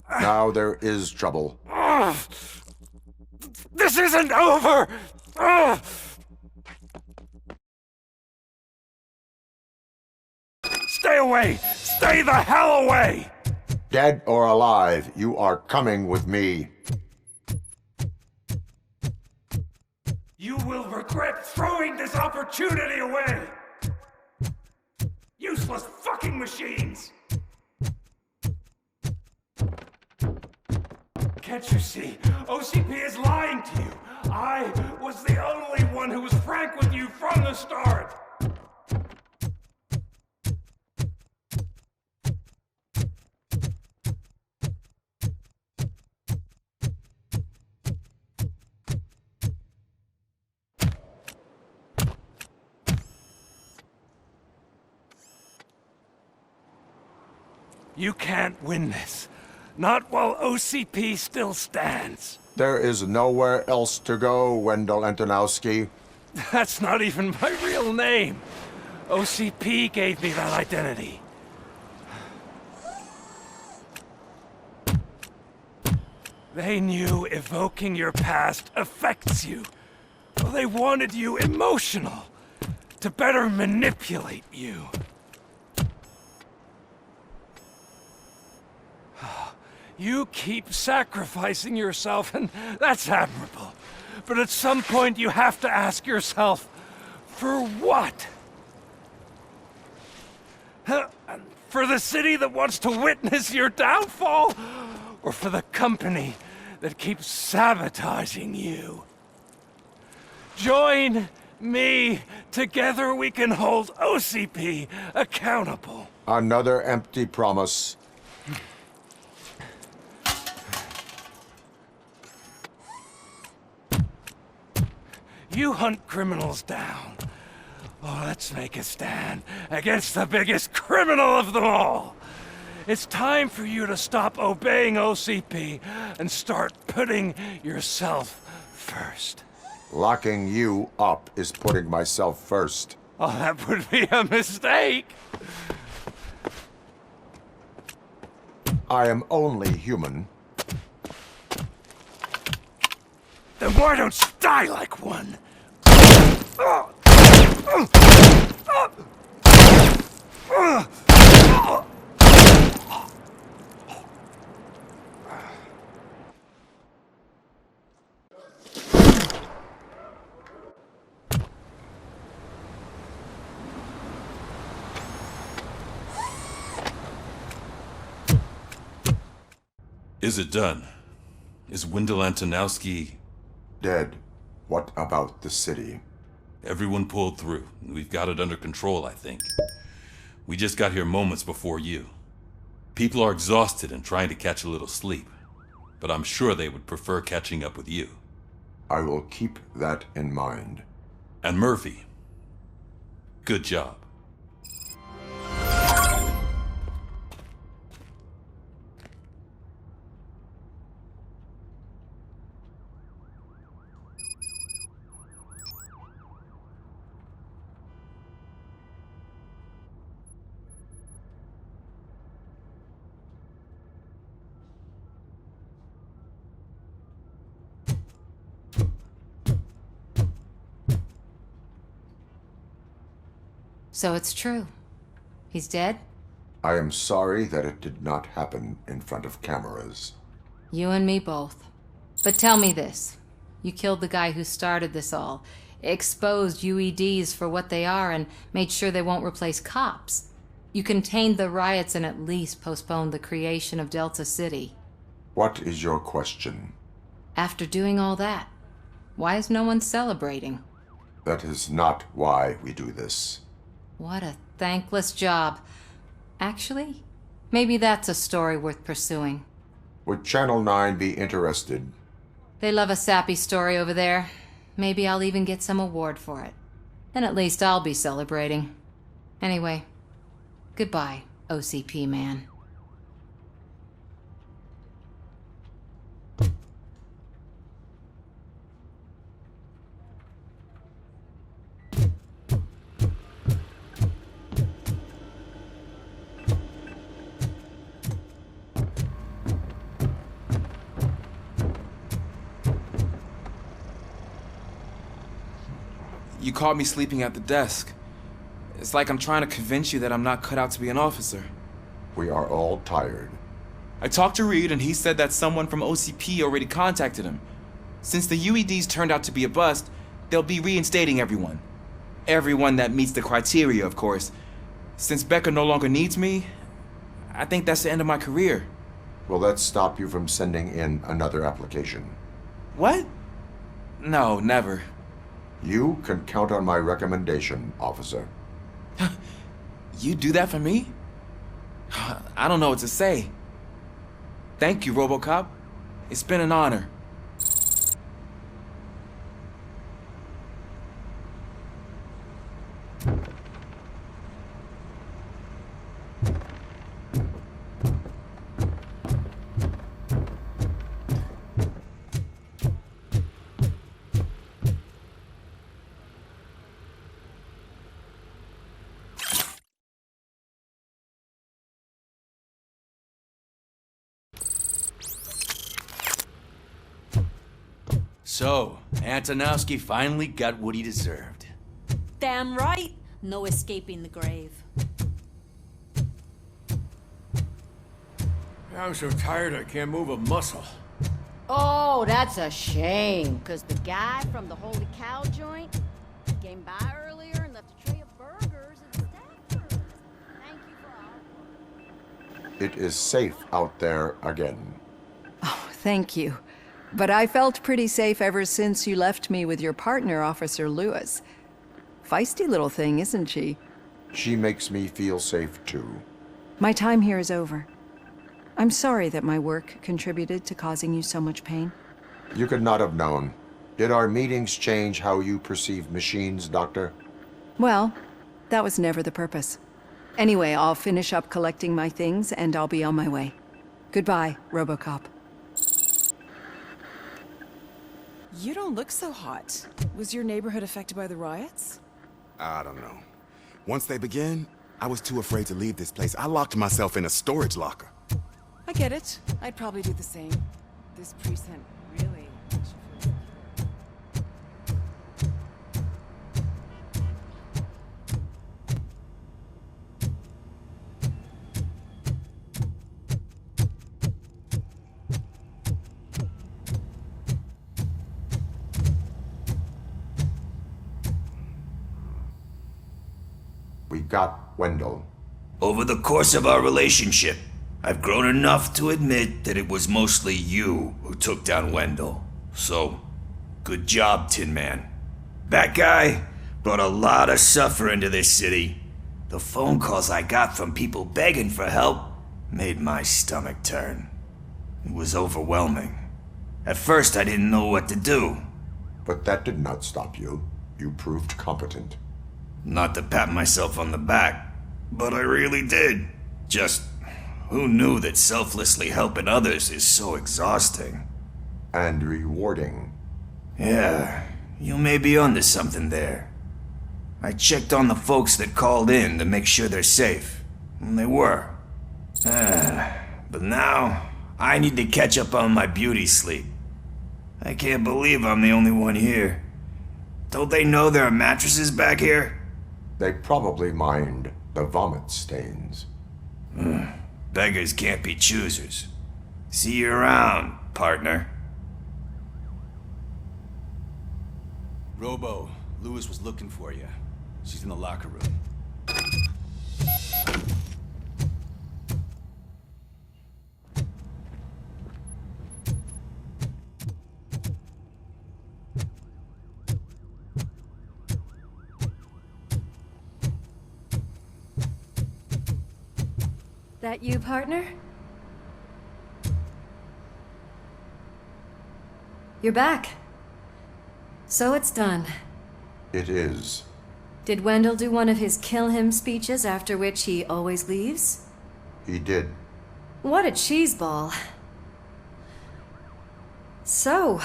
Now there is trouble. This isn't over! Stay away! Stay the hell away! Dead or alive, you are coming with me. You will regret throwing this opportunity away! Useless fucking machines! Can't you see? OCP is lying to you! I was the only one who was frank with you from the start! You can't win this. Not while OCP still stands. There is nowhere else to go, Wendell Antonowski. That's not even my real name. OCP gave me that identity. They knew evoking your past affects you. Well, they wanted you emotional, to better manipulate you. You keep sacrificing yourself, and that's admirable. But at some point, you have to ask yourself, for what? For the city that wants to witness your downfall? Or for the company that keeps sabotaging you? Join me. Together we can hold OCP accountable. Another empty promise. You hunt criminals down. Oh, let's make a stand against the biggest criminal of them all. It's time for you to stop obeying OCP and start putting yourself first. Locking you up is putting myself first. Oh, that would be a mistake. I am only human. Then why don't you die like one? Is it done? Is Wendell Antonowski... dead? What about the city? Everyone pulled through. We've got it under control, I think. We just got here moments before you. People are exhausted and trying to catch a little sleep. But I'm sure they would prefer catching up with you. I will keep that in mind. And Murphy, good job. So it's true. He's dead? I am sorry that it did not happen in front of cameras. You and me both. But tell me this. You killed the guy who started this all, exposed UEDs for what they are, and made sure they won't replace cops. You contained the riots and at least postponed the creation of Delta City. What is your question? After doing all that, why is no one celebrating? That is not why we do this. What a thankless job. Actually, maybe that's a story worth pursuing. Would Channel 9 be interested? They love a sappy story over there. Maybe I'll even get some award for it. And at least I'll be celebrating. Anyway, goodbye, OCP man. You caught me sleeping at the desk. It's like I'm trying to convince you that I'm not cut out to be an officer. We are all tired. I talked to Reed and he said that someone from OCP already contacted him. Since the UEDs turned out to be a bust, they'll be reinstating everyone. Everyone that meets the criteria, of course. Since Becca no longer needs me, I think that's the end of my career. Will that stop you from sending in another application? What? No, never. You can count on my recommendation, officer. You do that for me? I don't know what to say. Thank you, RoboCop. It's been an honor. So, Antonowski finally got what he deserved. Damn right. No escaping the grave. I'm so tired I can't move a muscle. Oh, that's a shame. Because the guy from the Holy Cow joint came by earlier and left a tray of burgers at the staff room. Thank you for all. It is safe out there again. Oh, thank you. But I felt pretty safe ever since you left me with your partner, Officer Lewis. Feisty little thing, isn't she? She makes me feel safe too. My time here is over. I'm sorry that my work contributed to causing you so much pain. You could not have known. Did our meetings change how you perceive machines, Doctor? Well, that was never the purpose. Anyway, I'll finish up collecting my things and I'll be on my way. Goodbye, RoboCop. You don't look so hot. Was your neighborhood affected by the riots? I don't know. Once they begin, I was too afraid to leave this place. I locked myself in a storage locker. I get it. I'd probably do the same. This precinct really makes you feel We got Wendell. Over the course of our relationship, I've grown enough to admit that it was mostly you who took down Wendell. So, good job, Tin Man. That guy brought a lot of suffering to this city. The phone calls I got from people begging for help made my stomach turn. It was overwhelming. At first, I didn't know what to do. But that did not stop you. You proved competent. Not to pat myself on the back, but I really did. Just, who knew that selflessly helping others is so exhausting? And rewarding. Yeah, you may be onto something there. I checked on the folks that called in to make sure they're safe, and they were. But now, I need to catch up on my beauty sleep. I can't believe I'm the only one here. Don't they know there are mattresses back here? They probably mind the vomit stains. Beggars can't be choosers. See you around, partner. Robo, Lewis was looking for you. She's in the locker room. That you, partner? You're back. So it's done. It is. Did Wendell do one of his kill him speeches after which he always leaves? He did. What a cheeseball. So,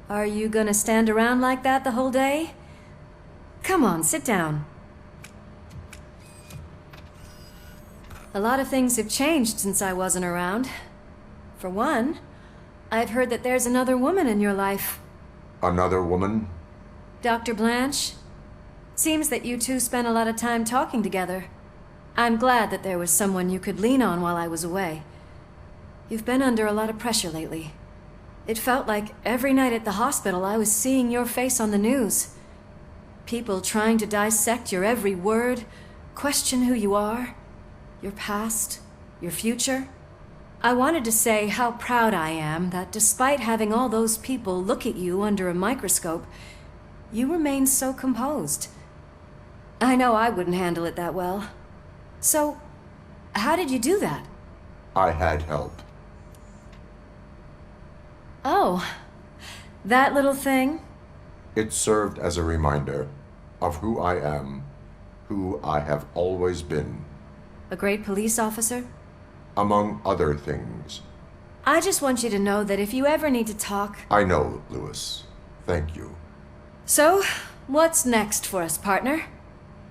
are you gonna stand around like that the whole day? Come on, sit down. A lot of things have changed since I wasn't around. For one, I've heard that there's another woman in your life. Another woman? Dr. Blanche? Seems that you two spent a lot of time talking together. I'm glad that there was someone you could lean on while I was away. You've been under a lot of pressure lately. It felt like every night at the hospital I was seeing your face on the news. People trying to dissect your every word, question who you are, your past, your future. I wanted to say how proud I am that despite having all those people look at you under a microscope, you remain so composed. I know I wouldn't handle it that well. So, how did you do that? I had help. Oh, that little thing? It served as a reminder of who I am, who I have always been. A great police officer? Among other things. I just want you to know that if you ever need to talk... I know, Lewis. Thank you. So, what's next for us, partner?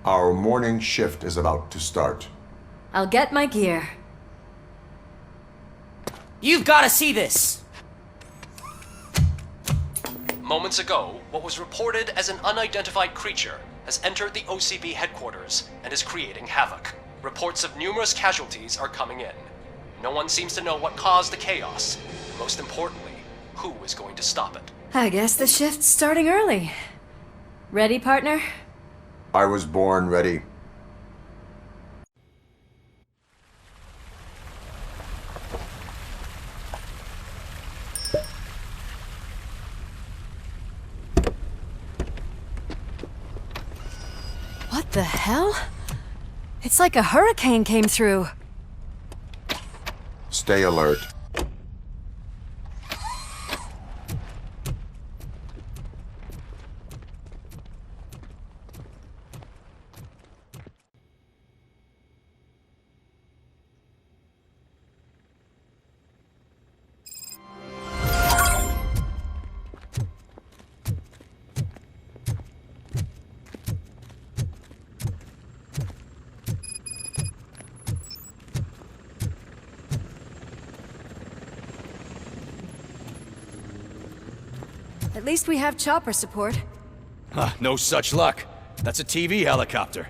Our morning shift is about to start. I'll get my gear. You've got to see this! Moments ago, what was reported as an unidentified creature has entered the OCP headquarters and is creating havoc. Reports of numerous casualties are coming in. No one seems to know what caused the chaos. Most importantly, who is going to stop it? I guess the shift's starting early. Ready, partner? I was born ready. What the hell? It's like a hurricane came through. Stay alert. At least we have chopper support. No such luck. That's a TV helicopter.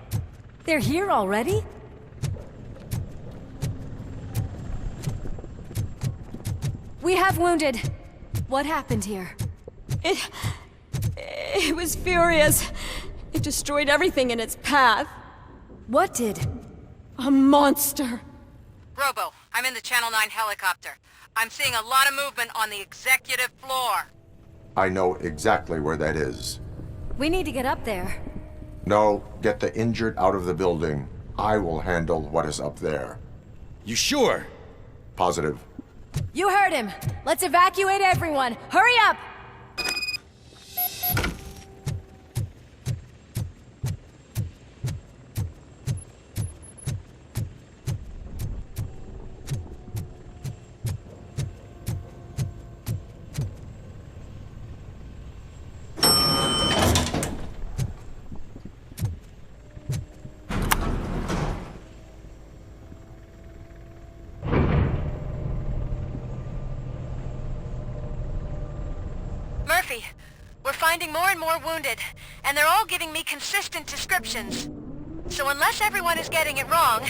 They're here already? We have wounded. What happened here? It was furious. It destroyed everything in its path. What did? A monster. Robo, I'm in the Channel 9 helicopter. I'm seeing a lot of movement on the executive floor. I know exactly where that is. We need to get up there. No, get the injured out of the building. I will handle what is up there. You sure? Positive. You heard him. Let's evacuate everyone. Hurry up! Murphy, we're finding more and more wounded, and they're all giving me consistent descriptions. So unless everyone is getting it wrong,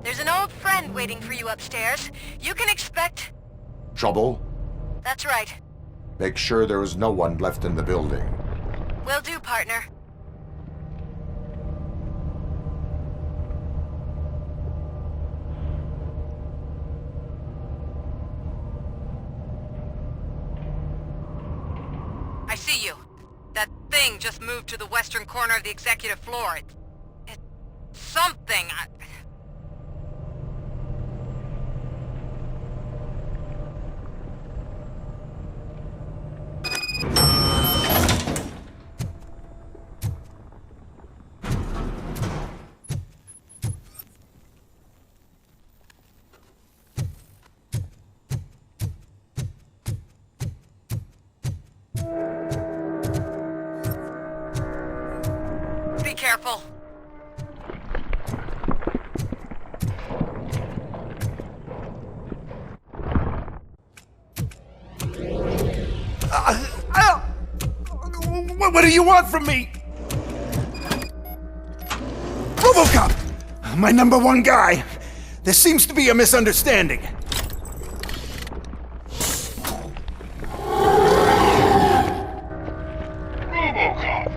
there's an old friend waiting for you upstairs. You can expect... Trouble? That's right. Make sure there is no one left in the building. Will do, partner. I see you. That thing just moved to the western corner of the executive floor. It's something. Be careful. What do you want from me? RoboCop! My #1 guy. There seems to be a misunderstanding. RoboCop,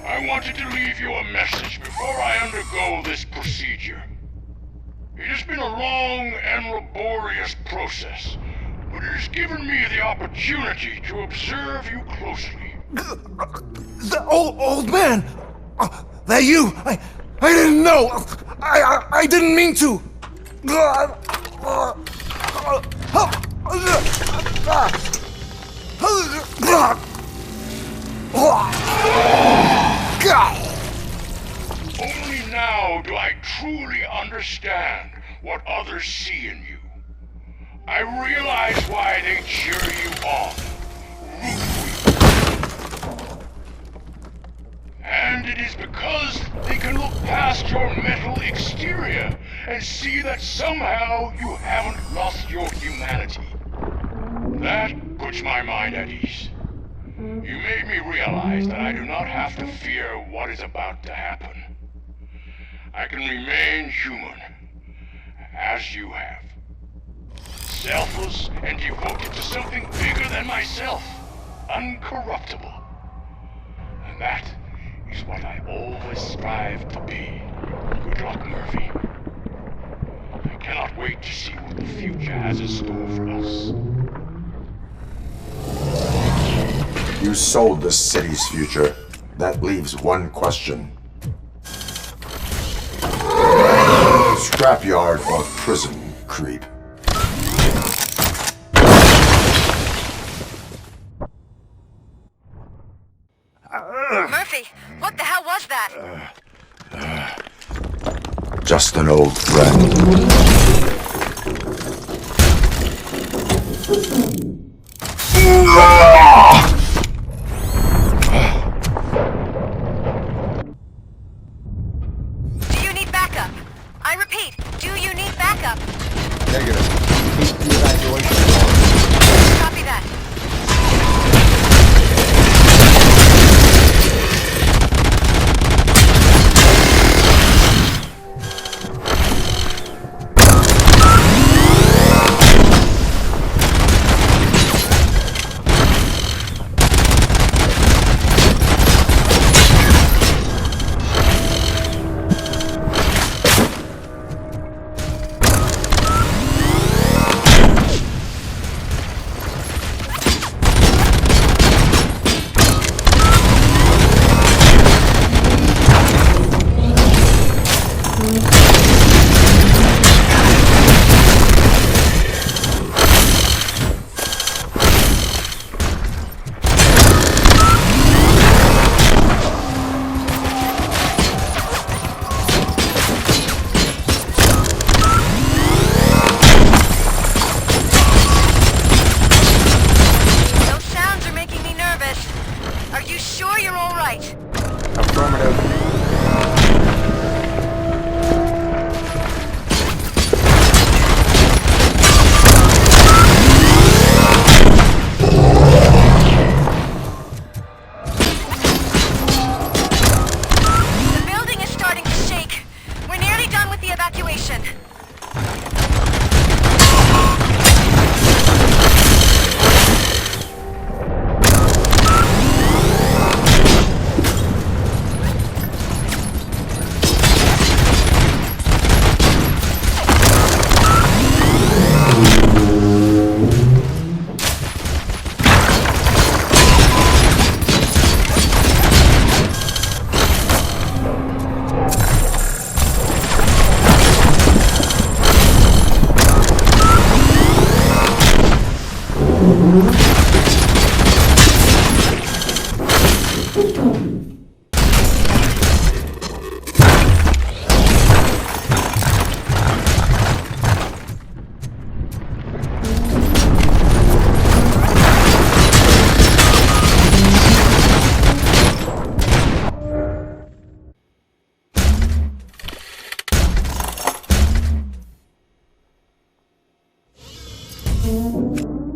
I wanted to leave you a message before I undergo this procedure. It has been a long and laborious process, but it has given me the opportunity to observe you closely. The old man! That you! I didn't know! I didn't mean to! Only now do I truly understand what others see in you. I realize why they cheer you on, root for you. And it is because they can look past your metal exterior and see that somehow you haven't lost your humanity. That puts my mind at ease. You made me realize that I do not have to fear what is about to happen. I can remain human, as you have. Selfless and devoted to something bigger than myself. Uncorruptible. And that is what I always strive to be. Good luck, Murphy. I cannot wait to see what the future has in store for us. You sold the city's future. That leaves one question. Scrapyard or prison, creep? Murphy, what the hell was that? Just an old friend. Do you need backup? I repeat, do you need backup? Negative. Copy that.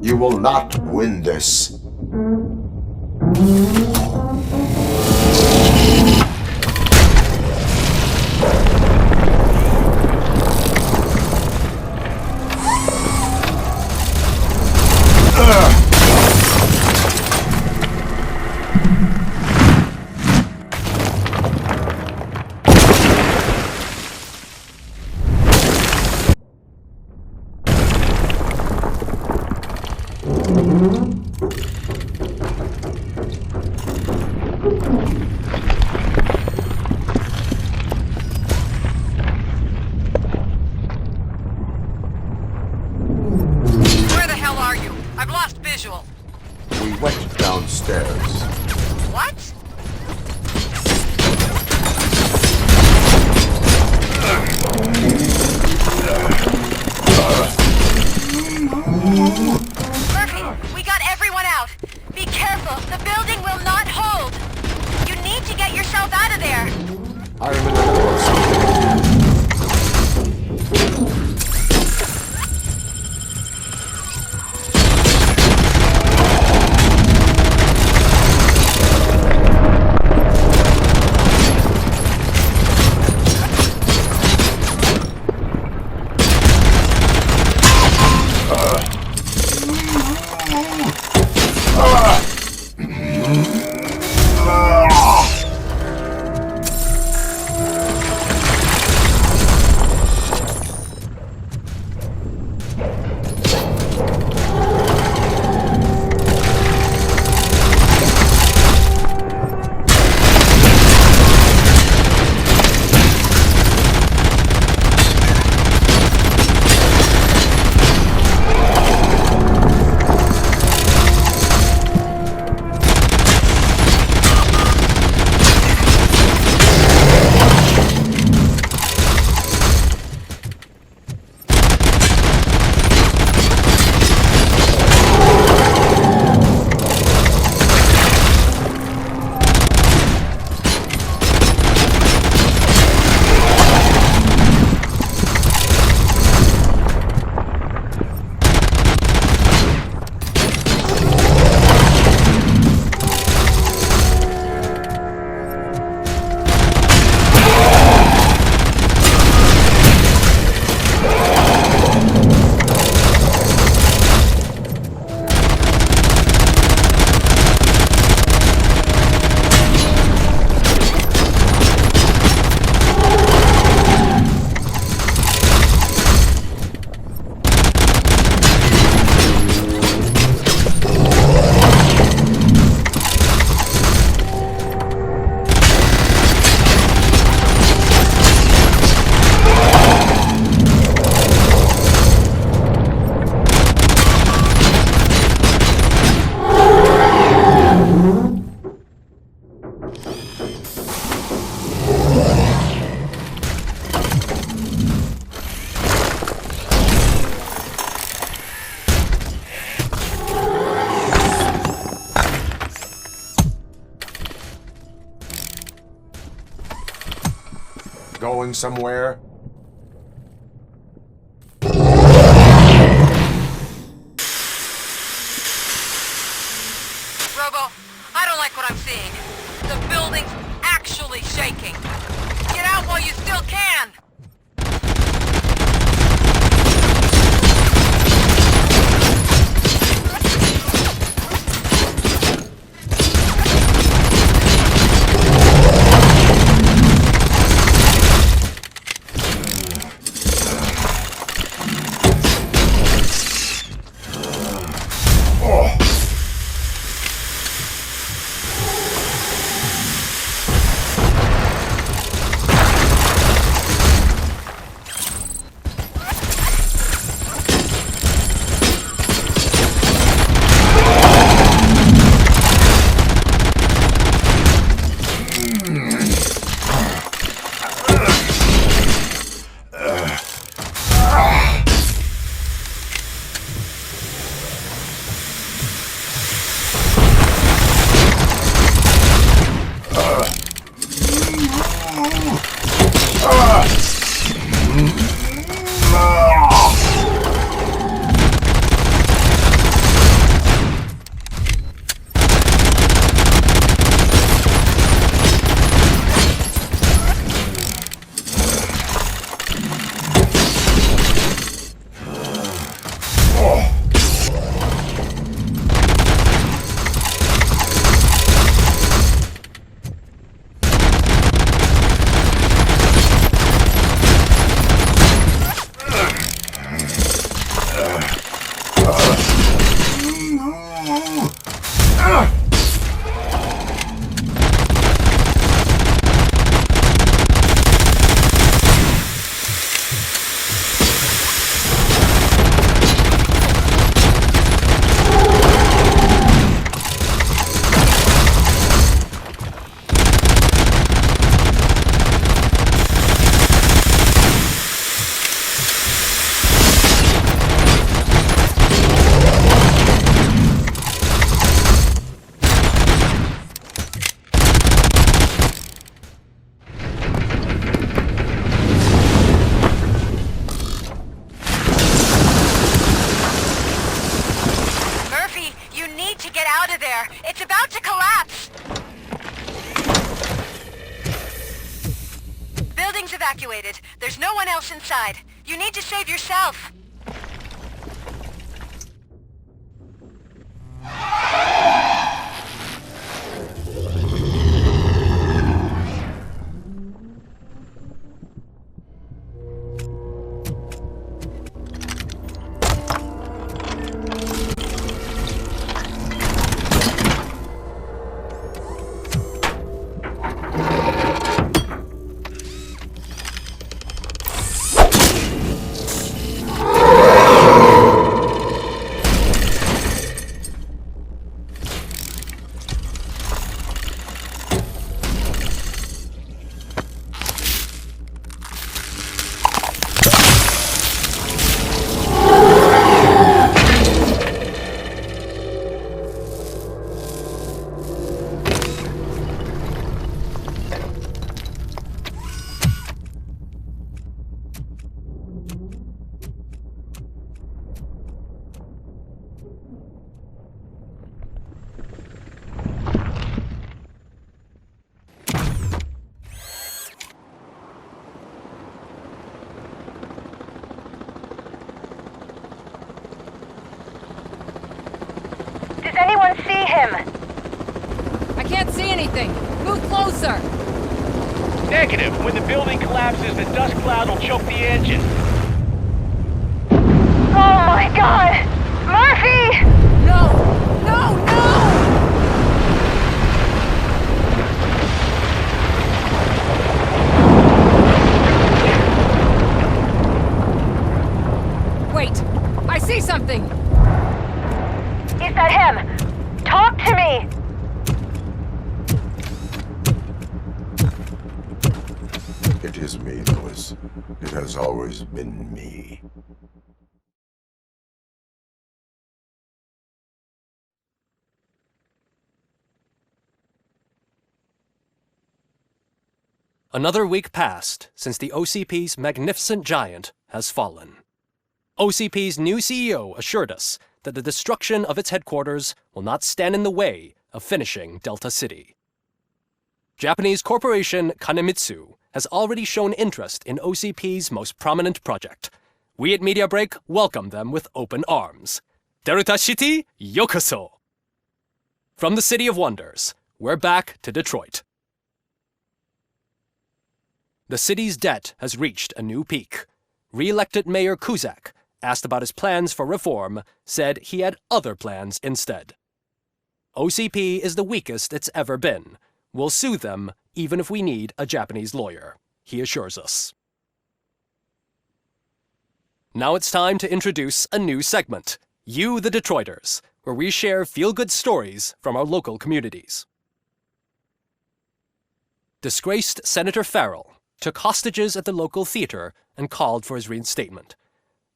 You will not win this. Where the hell are you? I've lost visual. We went downstairs. What? Murphy, we got everyone out. Be careful. The building will not hold. You need to get yourself out of there. I am in the middle of something. going somewhere? Robo, I don't like what I'm seeing. The building's actually shaking. Get out while you still can! It's about to collapse! Building's evacuated. There's no one else inside. You need to save yourself. Does anyone see him? I can't see anything. Move closer. Negative. When the building collapses, the dust cloud will choke the engine. Oh my god! Murphy! No! No! No! Wait! I see something! Is that him? Talk to me! It is me, Lewis. It has always been me. Another week passed since the OCP's magnificent giant has fallen. OCP's new CEO assured us that the destruction of its headquarters will not stand in the way of finishing Delta City. Japanese corporation Kanemitsu has already shown interest in OCP's most prominent project. We at Media Break welcome them with open arms. Delta City, yokoso! From the City of Wonders, we're back to Detroit. The city's debt has reached a new peak. Re-elected Mayor Cusack, asked about his plans for reform, said he had other plans instead. OCP is the weakest it's ever been. We'll sue them even if we need a Japanese lawyer, he assures us. Now it's time to introduce a new segment, You the Detroiters, where we share feel-good stories from our local communities. Disgraced Senator Farrell took hostages at the local theater and called for his reinstatement.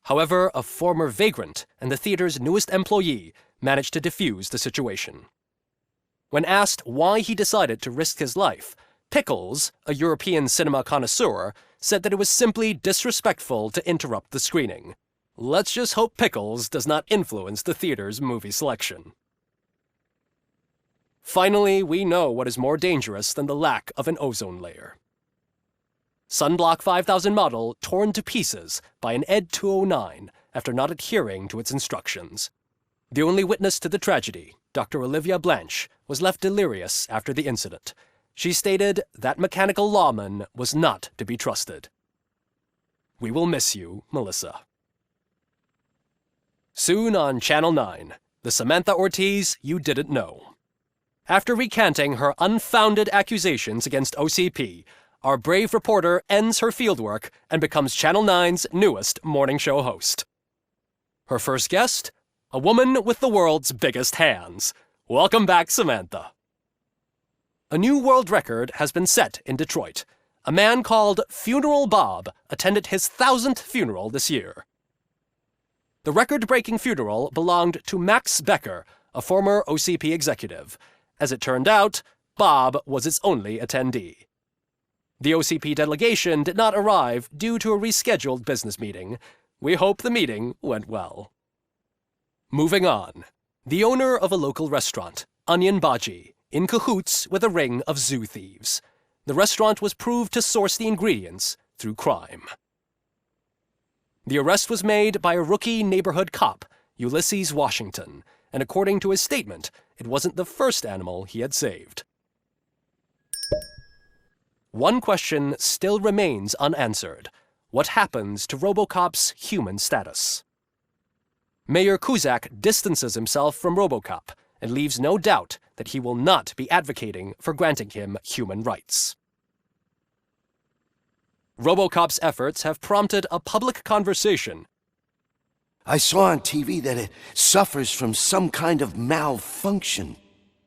However, a former vagrant and the theater's newest employee managed to defuse the situation. When asked why he decided to risk his life, Pickles, a European cinema connoisseur, said that it was simply disrespectful to interrupt the screening. Let's just hope Pickles does not influence the theater's movie selection. Finally, we know what is more dangerous than the lack of an ozone layer. Sunblock 5000 model torn to pieces by an ED 209 after not adhering to its instructions. The only witness to the tragedy, Dr. Olivia Blanche, was left delirious after the incident. She stated that mechanical lawman was not to be trusted. We will miss you, Melissa. Soon on Channel 9, the Samantha Ortiz you didn't know. After recanting her unfounded accusations against OCP, our brave reporter ends her fieldwork and becomes Channel 9's newest morning show host. Her first guest? A woman with the world's biggest hands. Welcome back, Samantha. A new world record has been set in Detroit. A man called Funeral Bob attended his 1000th funeral this year. The record-breaking funeral belonged to Max Becker, a former OCP executive. As it turned out, Bob was its only attendee. The OCP delegation did not arrive due to a rescheduled business meeting. We hope the meeting went well. Moving on. The owner of a local restaurant, Onion Baji, in cahoots with a ring of zoo thieves. The restaurant was proved to source the ingredients through crime. The arrest was made by a rookie neighborhood cop, Ulysses Washington, and according to his statement, it wasn't the first animal he had saved. One question still remains unanswered. What happens to RoboCop's human status? Mayor Cusack distances himself from RoboCop and leaves no doubt that he will not be advocating for granting him human rights. RoboCop's efforts have prompted a public conversation. I saw on TV that it suffers from some kind of malfunction.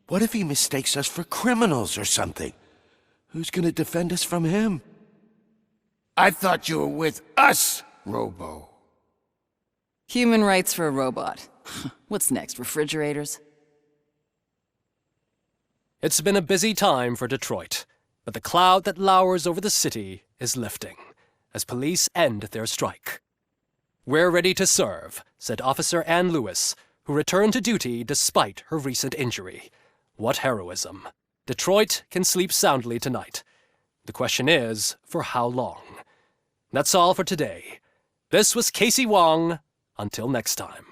What if he mistakes us for criminals or something? Who's gonna defend us from him? I thought you were with us, Robo. Human rights for a robot. What's next, refrigerators? It's been a busy time for Detroit, but the cloud that lowers over the city is lifting as police end their strike. We're ready to serve, said Officer Ann Lewis, who returned to duty despite her recent injury. What heroism. Detroit can sleep soundly tonight. The question is, for how long? That's all for today. This was Casey Wong. Until next time.